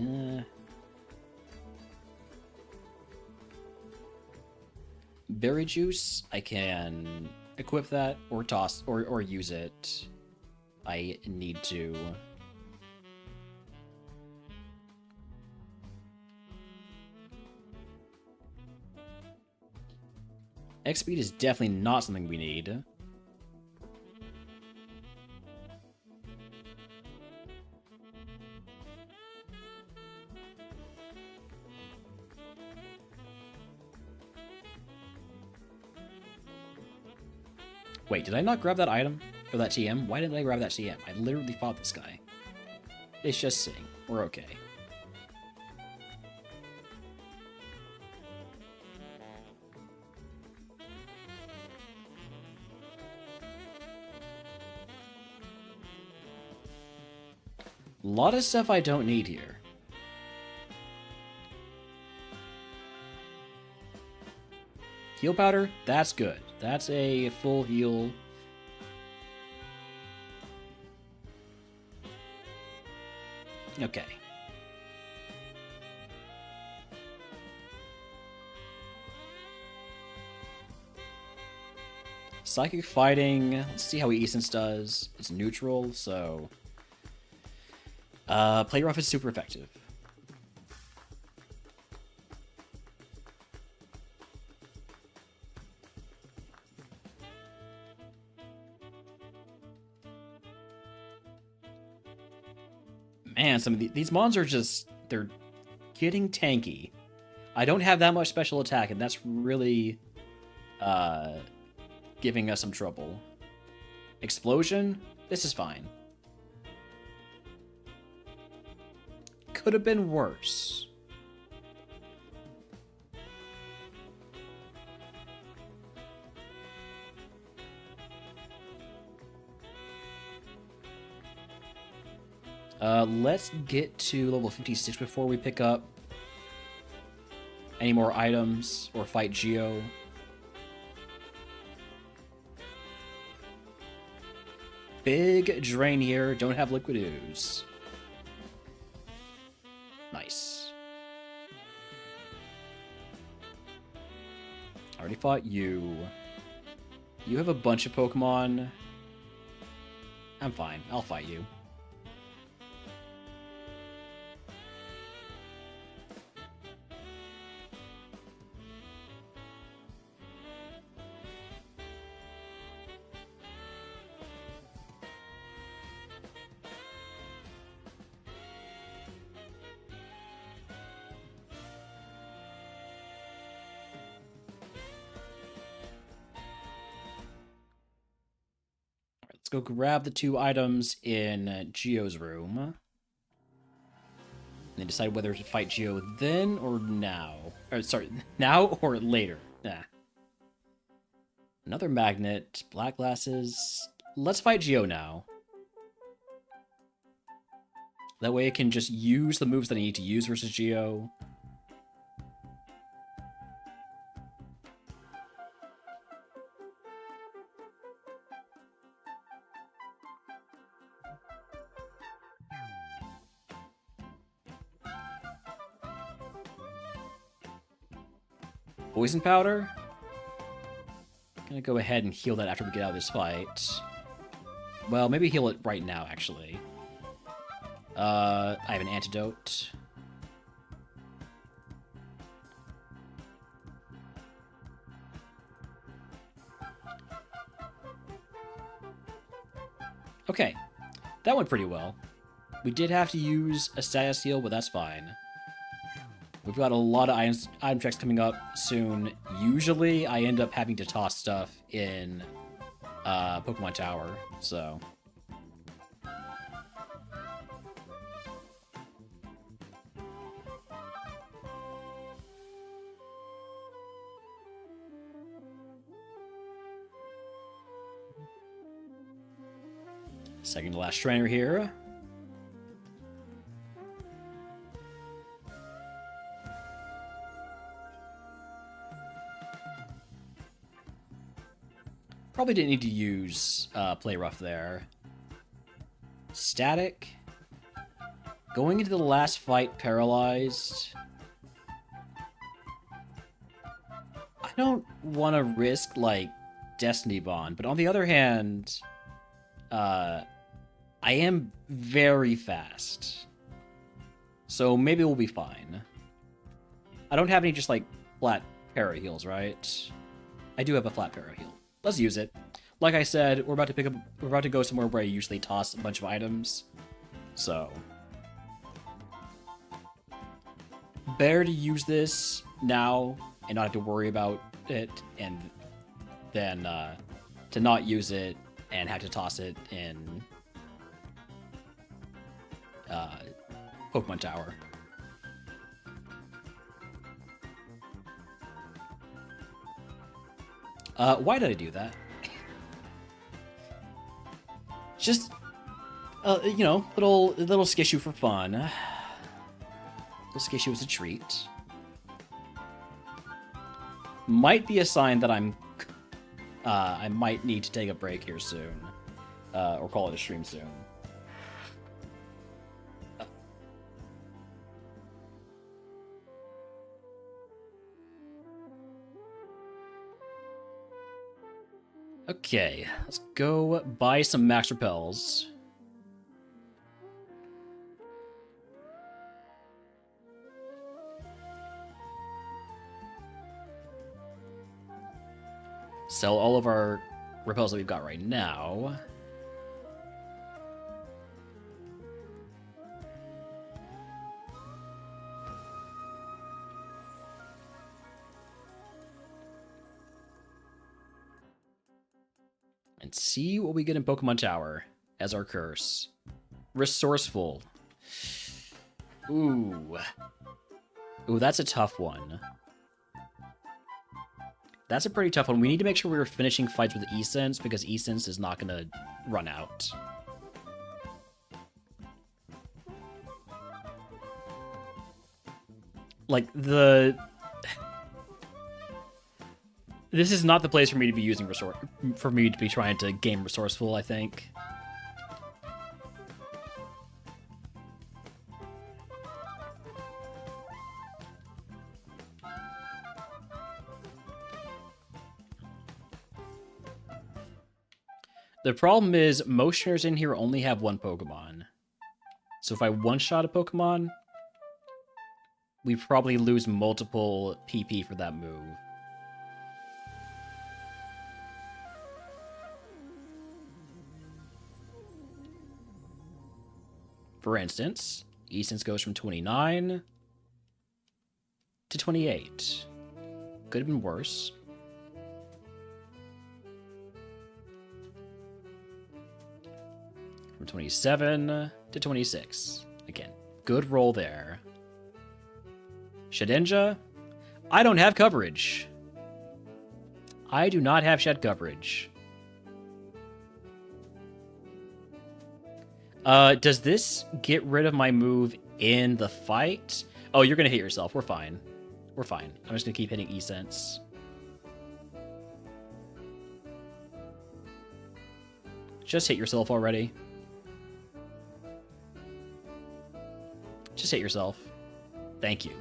Berry Juice, I can equip that, or toss, or use it. I need to. X speed is definitely not something we need. Wait, did I not grab that item? Or that TM? Why didn't I grab that TM? I literally fought this guy. It's just sitting. We're okay. A lot of stuff I don't need here. Heal powder, that's good. That's a full heal. Okay. Psychic Fighting. Let's see how Essence does. It's neutral, so... Play Rough is super effective. Man, some of these mons are just... They're getting tanky. I don't have that much special attack, and that's really... giving us some trouble. Explosion? This is fine. Could have been worse. Let's get to level 56 before we pick up any more items or fight Geo. Big drain here. Don't have liquid ooze. Nice. Already fought you. You have a bunch of Pokemon. I'm fine. I'll fight you. Let's go grab the 2 items in Geo's room. And then decide whether to fight Geo then or now. Or, sorry, now or later. Nah. Another magnet, black glasses. Let's fight Geo now. That way I can just use the moves that I need to use versus Geo. Poison powder? Gonna go ahead and heal that after we get out of this fight. Well, maybe heal it right now, actually. I have an antidote. Okay, that went pretty well. We did have to use a status heal, but that's fine. We've got a lot of item checks coming up soon. Usually, I end up having to toss stuff in Pokemon Tower, so... Second to last trainer here. Probably didn't need to use Play Rough there. Static. Going into the last fight paralyzed. I don't want to risk, like, Destiny Bond, but on the other hand, I am very fast. So maybe we'll be fine. I don't have any just, like, flat para heals, right? I do have a flat para heal. Let's use it. Like I said, we're about to go somewhere where I usually toss a bunch of items. So better to use this now and not have to worry about it, and then to not use it and have to toss it in Pokemon Tower. Why did I do that? Just, you know, little skishu for fun. Little skishu is a treat. Might be a sign that I might need to take a break here soon, or call it a stream soon. Okay, let's go buy some max repels. Sell all of our repels that we've got right now. And see what we get in Pokemon Tower as our curse. Resourceful. Ooh. Ooh, that's a tough one. That's a pretty tough one. We need to make sure we're finishing fights with E-Sense, because E-Sense is not going to run out. Like, this is not the place for me to be using for me to be trying to game resourceful, I think. The problem is, most shares in here only have one Pokemon. So if I one-shot a Pokemon, we probably lose multiple PP for that move. For instance, E-Sense goes from 29 to 28. Could have been worse. From 27 to 26. Again, good roll there. Shedinja, I don't have coverage. I do not have shed coverage. Does this get rid of my move in the fight? Oh, you're gonna hit yourself. We're fine. We're fine. I'm just gonna keep hitting E-Sense. Just hit yourself already. Just hit yourself. Thank you.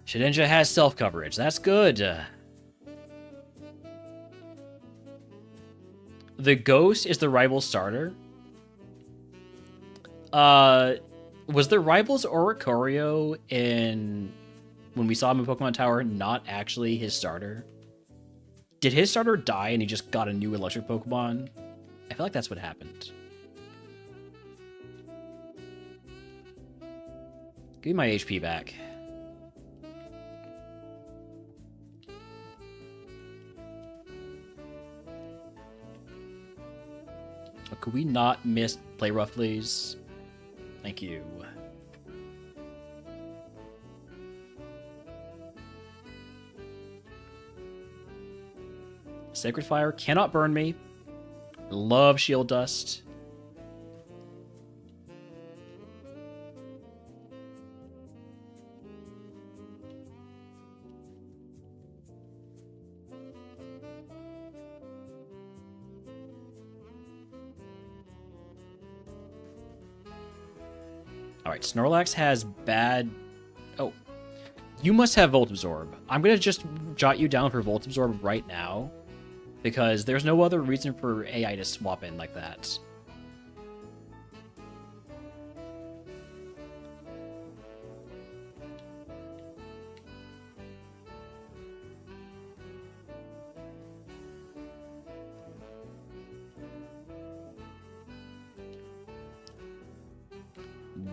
Shedinja has self-coverage. That's good. The Ghost is the rival starter. Was the rival's Oricorio in when we saw him in Pokemon Tower not actually his starter? Did his starter die and he just got a new electric Pokemon? I feel like that's what happened. Give me my HP back. Oh, could we not miss play rough, please? Thank you. Sacred Fire cannot burn me. Love Shield Dust. Alright, Snorlax has bad... Oh. You must have Volt Absorb. I'm going to just jot you down for Volt Absorb right now, because there's no other reason for AI to swap in like that.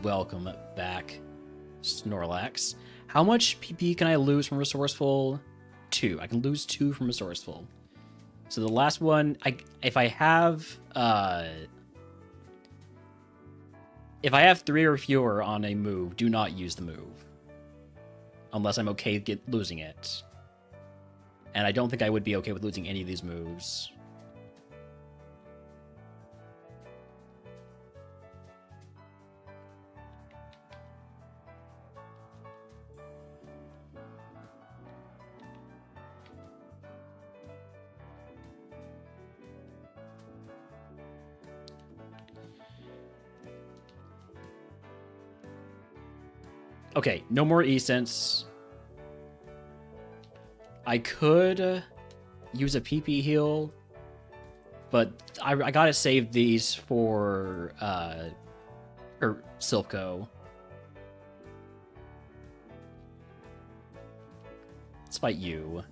Welcome back, Snorlax. How much PP can I lose from Resourceful? 2. I can lose 2 from Resourceful. So the last one, if I have 3 or fewer on a move, do not use the move. Unless I'm okay losing it. And I don't think I would be okay with losing any of these moves. Okay, no more E-Sense. I could use a PP heal, but I gotta save these for Silpho. Let's fight you.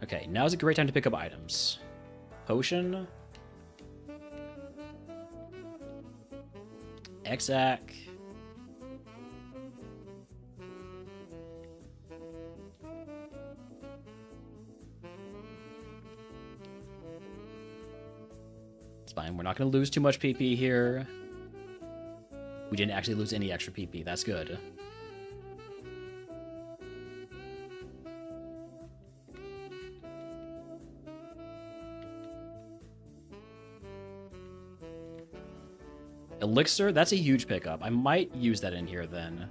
Okay, now's a great time to pick up items. Potion. Exac. It's fine, we're not going to lose too much PP here. We didn't actually lose any extra PP, that's good. Elixir, that's a huge pickup. I might use that in here then.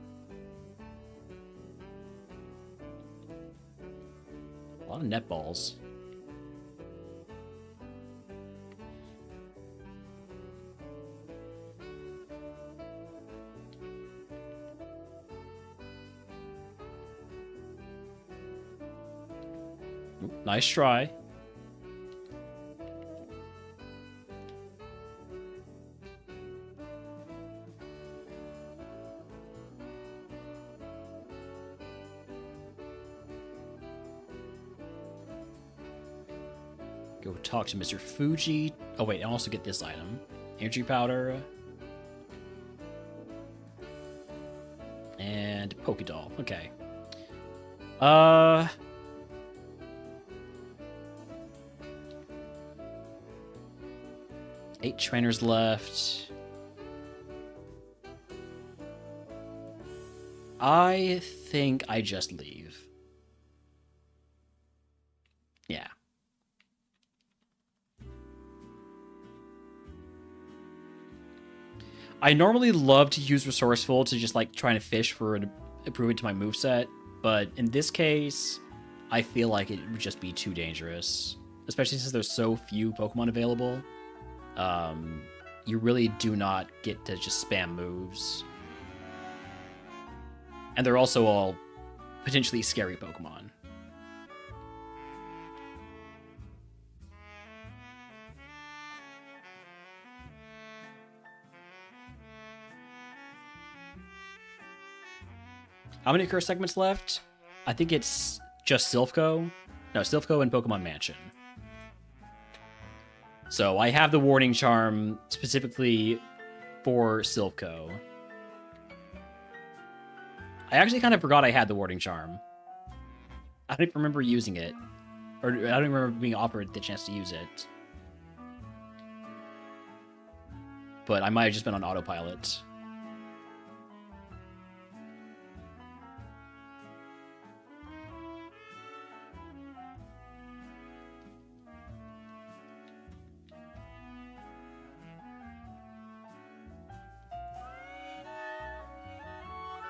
A lot of net balls. Ooh, nice try. Go talk to Mr. Fuji. Oh wait, and also get this item. Energy powder. And Pokédoll. Okay. 8 trainers left. I think I just leave. Yeah. I normally love to use Resourceful to just like trying to fish for an improvement to my moveset, but in this case, I feel like it would just be too dangerous. Especially since there's so few Pokemon available. You really do not get to just spam moves. And they're also all potentially scary Pokemon. How many curse segments left? I think it's just Silpho. No, Silpho and Pokemon Mansion. So I have the Warning Charm specifically for Silpho. I actually kind of forgot I had the Warning Charm. I don't even remember using it. Or I don't even remember being offered the chance to use it. But I might have just been on autopilot.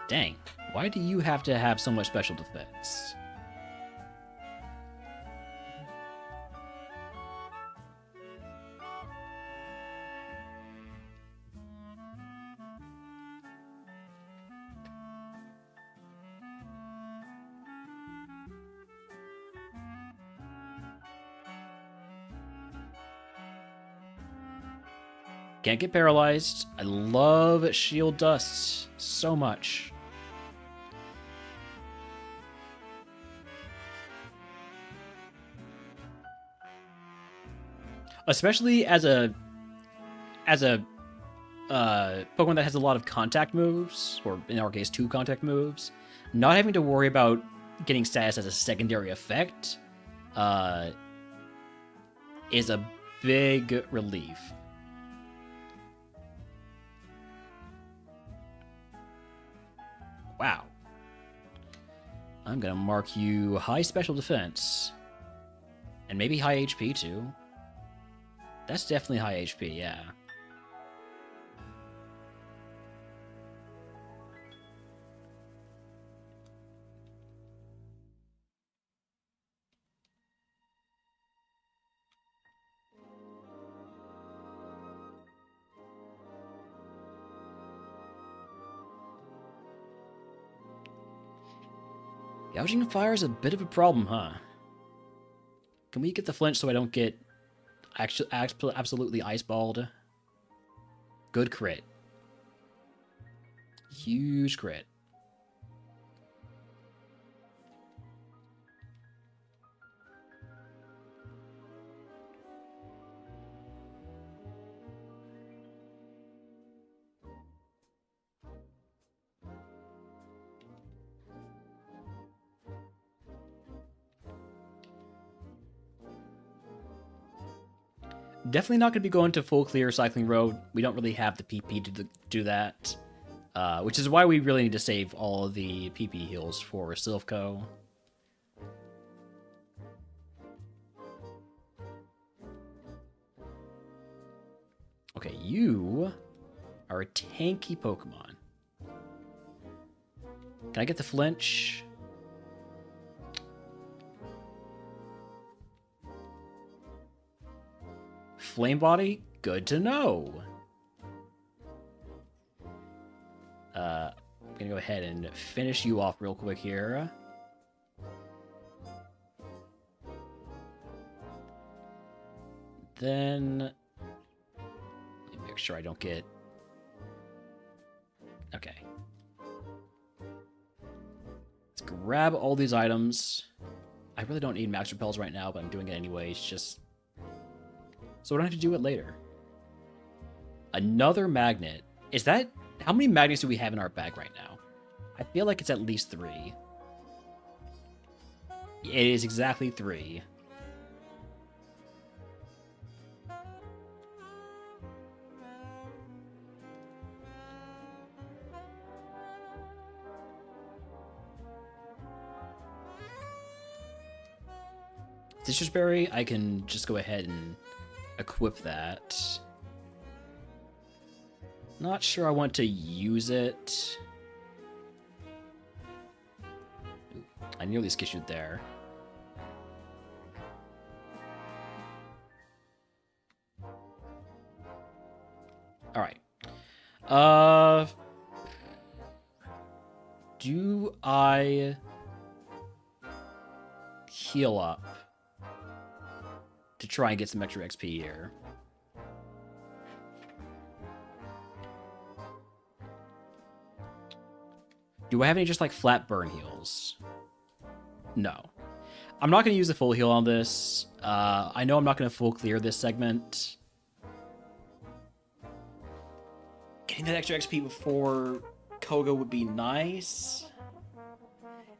Dang, why do you have to have so much special defense? Can't get paralyzed. I love Shield Dust so much. Especially as a Pokemon that has a lot of contact moves, or in our case, 2 contact moves, not having to worry about getting status as a secondary effect is a big relief. Wow. I'm gonna mark you high special defense. And maybe high HP too. That's definitely high HP, yeah. Gouging fire is a bit of a problem, huh? Can we get the flinch so I don't get absolutely iceballed? Good crit. Huge crit. Definitely not going to be going to full clear cycling road. We don't really have the PP to do that. Which is why we really need to save all of the PP heals for Silphco. Okay, you are a tanky Pokemon. Can I get the flinch? Flame Body? Good to know. I'm gonna go ahead and finish you off real quick here. Then, let me make sure I don't get... Okay. Let's grab all these items. I really don't need max repels right now, but I'm doing it anyways, just... so I don't have to do it later. Another magnet. Is that... how many magnets do we have in our bag right now? I feel like it's at least 3. It is exactly 3. Citrus Berry, I can just go ahead and equip that. Not sure I want to use it. Ooh, I nearly skished there. Alright. Do I heal up to try and get some extra XP here? Do I have any just like flat burn heals? No. I'm not going to use the full heal on this. I know I'm not going to full clear this segment. Getting that extra XP before Koga would be nice.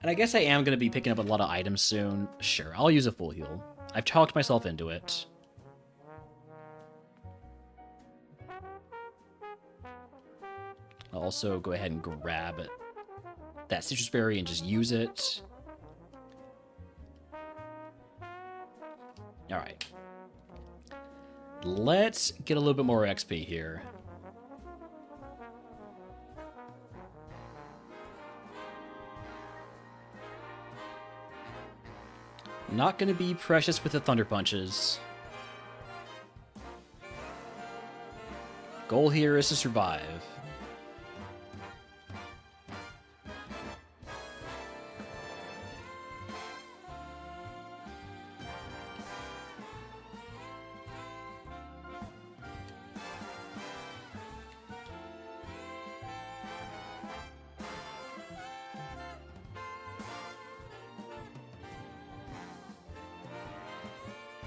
And I guess I am going to be picking up a lot of items soon. Sure, I'll use a full heal. I've talked myself into it. I'll also go ahead and grab that citrus berry and just use it. Alright. Let's get a little bit more XP here. Not going to be precious with the Thunder Punches. Goal here is to survive.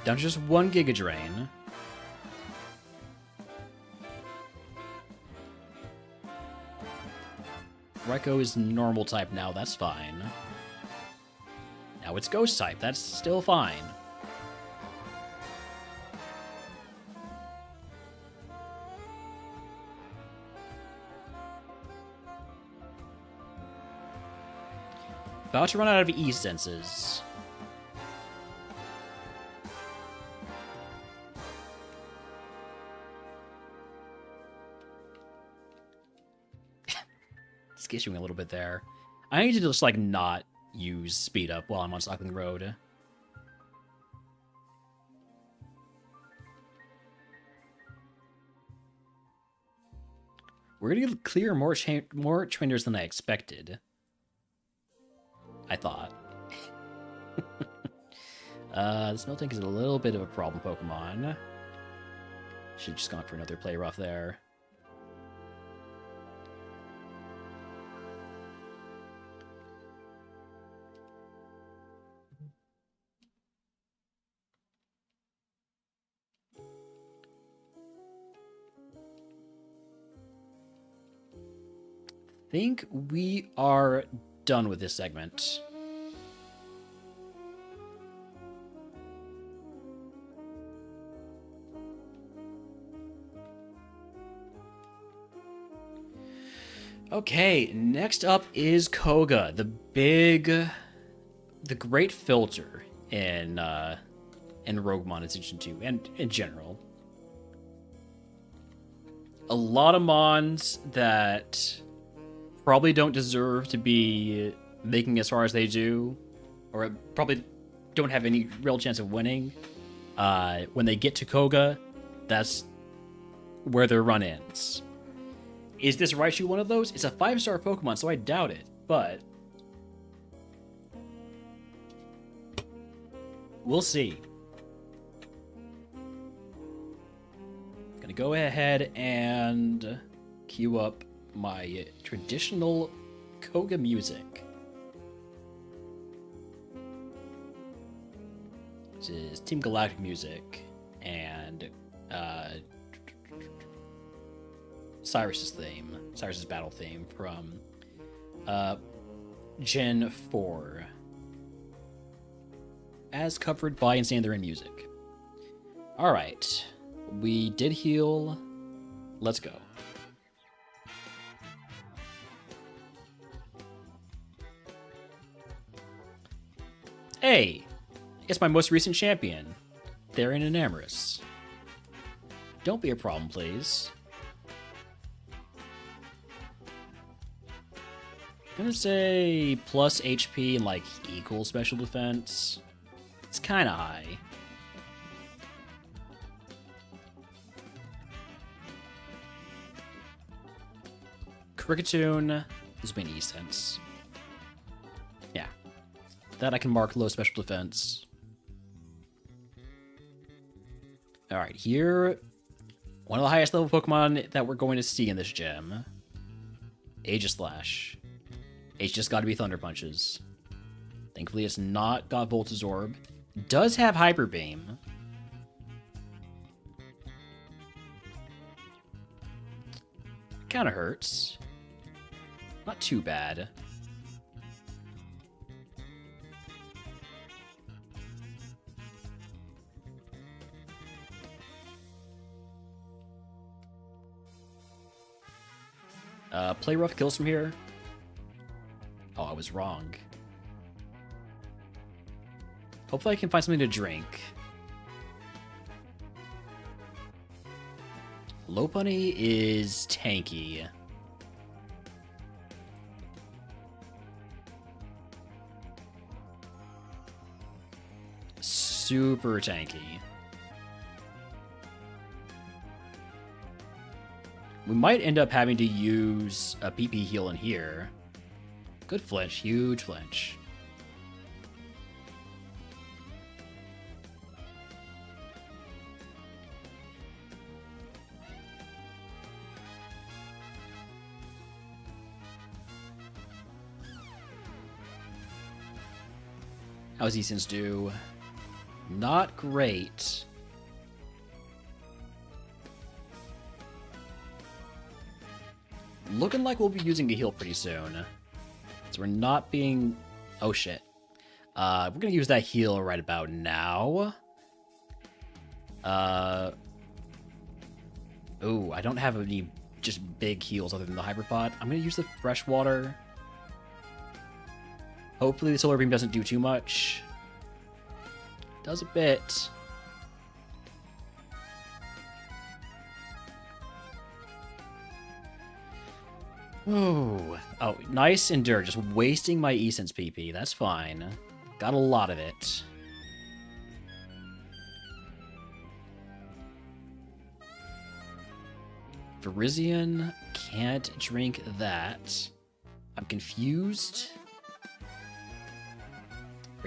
Down to just 1 Giga Drain. Raikou is normal type now, that's fine. Now it's ghost type, that's still fine. About to run out of E-senses. Skitching a little bit there. I need to just like not use speed up while I'm on cycling road. We're gonna clear more trainers than I expected. I thought. This Miltank is a little bit of a problem Pokemon. Should've just gone for another play rough there. Think we are done with this segment. Okay, next up is Koga, the great filter in RogueMon Ascension 2, and in general. A lot of mons that probably don't deserve to be making as far as they do, or probably don't have any real chance of winning. When they get to Koga, that's where their run ends. Is this Raichu one of those? It's a 5-star Pokemon, so I doubt it, but we'll see. Gonna go ahead and queue up my traditional Koga music. This is Team Galactic music and Cyrus's battle theme from Gen 4, as covered by insaneintherainmusic. Alright, we did heal. Let's go. Hey, it's my most recent champion, Therian and Amorous. Don't be a problem, please. I'm gonna say plus HP and like equal special defense. It's kind of high. Kricketune. This will be an E-Sense. Yeah. That I can mark low special defense. Alright, here. One of the highest level Pokemon that we're going to see in this gym. Aegislash. It's just got to be Thunder Punches. Thankfully, it's not got Voltazorb. Does have Hyper Beam. Kind of hurts. Not too bad. Play rough kills from here. Oh, I was wrong. Hopefully I can find something to drink. Lopunny is tanky. Super tanky. We might end up having to use a PP heal in here. Good flinch, huge flinch. How's E-Sense do? Not great. Looking like we'll be using a heal pretty soon. So we're not being... Oh, shit. We're gonna use that heal right about now. Ooh, I don't have any just big heals other than the Hyper Pot. I'm gonna use the Fresh Water. Hopefully the Solar Beam doesn't do too much. Does a bit. Oh, nice Endure. Just wasting my E-Sense PP. That's fine. Got a lot of it. Virizion. Can't drink that. I'm confused.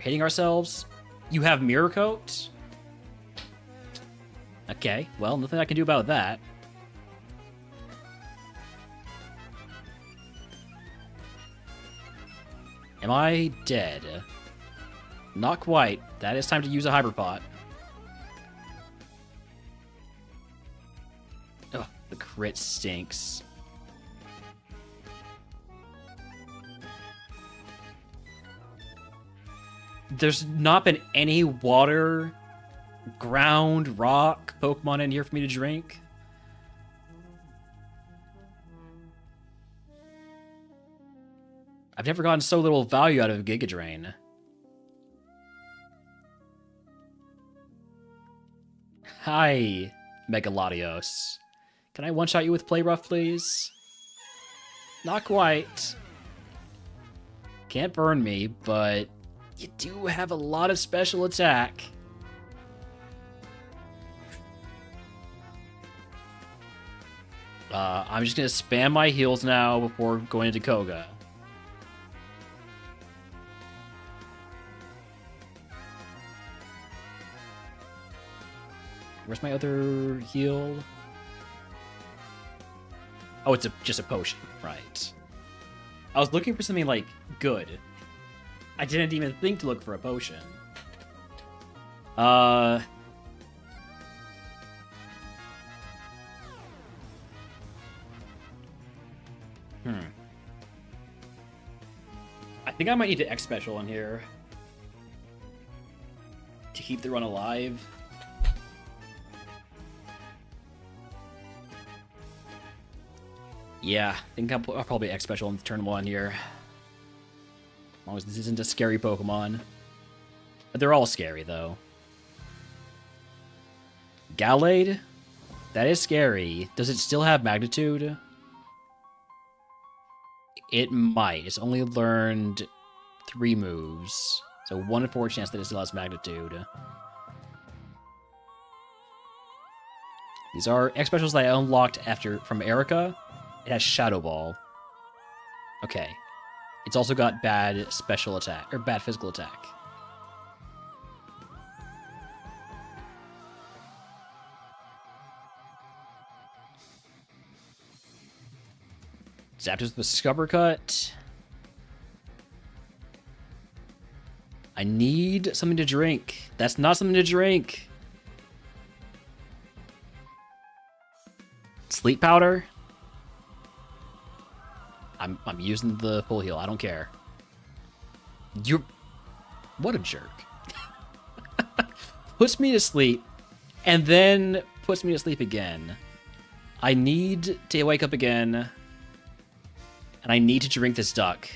We're hitting ourselves. You have Mirror Coat? Okay, well, nothing I can do about that. Am I dead? Not quite. That is time to use a Hyper Pot. Ugh, the crit stinks. There's not been any water, ground, rock Pokemon in here for me to drink. I've never gotten so little value out of Giga Drain. Hi, Megalodios. Can I one-shot you with Play Rough, please? Not quite. Can't burn me, but you do have a lot of special attack. I'm just gonna spam my heals now before going into Koga. Where's my other heal? Oh, it's just a potion, right. I was looking for something, like, good. I didn't even think to look for a potion. I think I might need to X Special in here to keep the run alive. Yeah, I think I'll probably X Special in turn 1 here. As long as this isn't a scary Pokemon. But they're all scary, though. Gallade? That is scary. Does it still have Magnitude? It might. It's only learned 3 moves. So 1 in 4 chance that it still has Magnitude. These are X Specials that I unlocked from Erica. It has Shadow Ball. Okay. It's also got bad special attack, or bad physical attack. Zapdos with Scubber Cut. I need something to drink. That's not something to drink. Sleep Powder. I'm using the full heal. I don't care. What a jerk. Puts me to sleep, and then puts me to sleep again. I need to wake up again, and I need to drink this duck.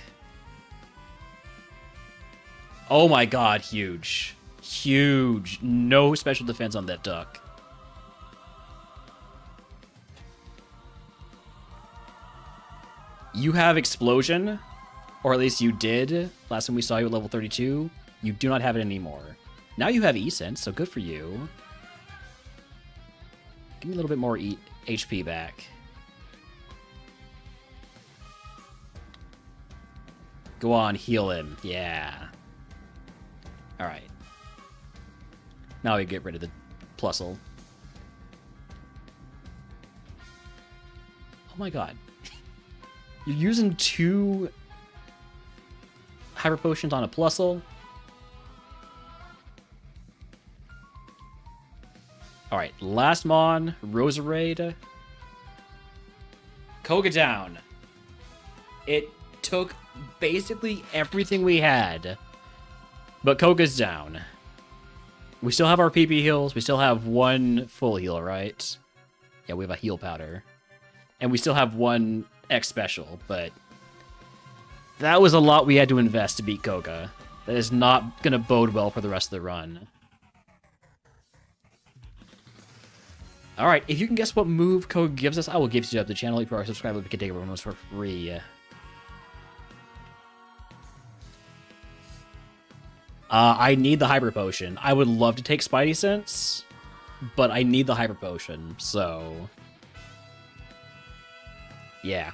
Oh my god, huge. Huge. No special defense on that duck. You have Explosion, or at least you did. Last time we saw you at level 32. You do not have it anymore. Now you have E-Sense, so good for you. Give me a little bit more HP back. Go on, heal him. Yeah. Alright. Now we get rid of the Plusle. Oh my god. You're using 2 Hyper Potions on a Plusle? Alright, last Mon, Roserade. Koga down. It took basically everything we had. But Koga's down. We still have our PP heals. We still have 1 full heal, right? Yeah, we have a heal powder. And we still have 1 X Special, but that was a lot we had to invest to beat Koga. That is not going to bode well for the rest of the run. Alright, if you can guess what move Koga gives us, I will give you up the channel. If you are subscribed, we can take it for free. I need the Hyper Potion. I would love to take Spidey Sense, but I need the Hyper Potion, so yeah.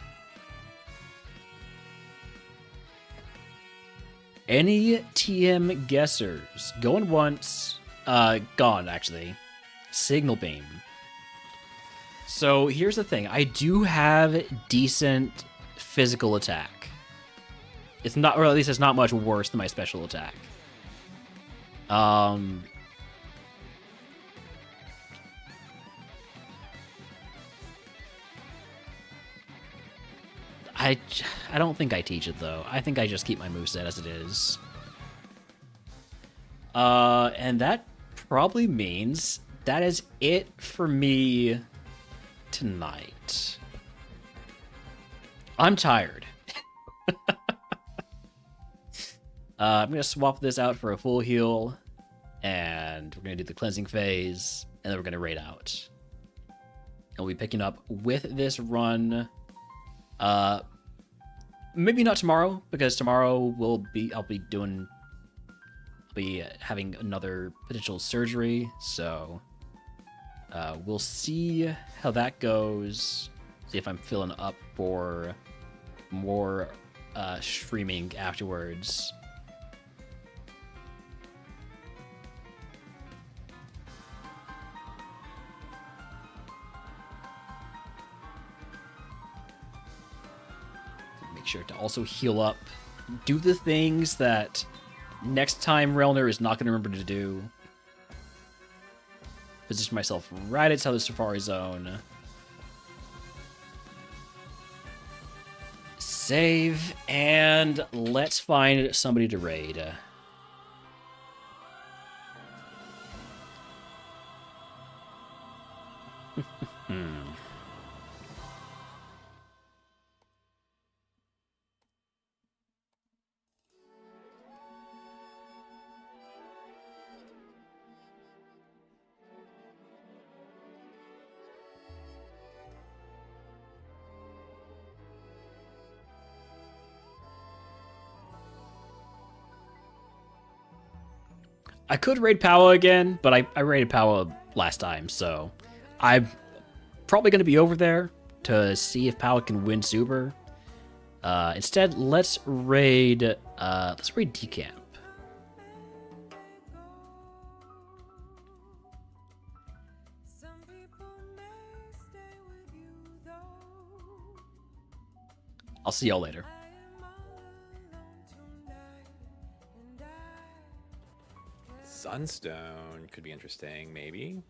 Any TM guessers? Going once. Gone, actually. Signal Beam. So here's the thing. I do have decent physical attack. It's not, or at least it's not much worse than my special attack. I don't think I teach it, though. I think I just keep my moveset as it is. And that probably means that is it for me tonight. I'm tired. I'm going to swap this out for a full heal, and we're going to do the cleansing phase, and then we're going to raid out. And we'll be picking up with this run... maybe not tomorrow, because tomorrow I'll be having another potential surgery, so we'll see how that goes. See if I'm filling up for more streaming afterwards. Make sure to also heal up. Do the things that next time Relner is not going to remember to do. Position myself right outside the Safari Zone. Save, and let's find somebody to raid. I could raid Powa again, but I raided Powa last time, so I'm probably going to be over there to see if Powa can win Super. Instead, let's raid Decamp. I'll see y'all later. Sunstone could be interesting, maybe.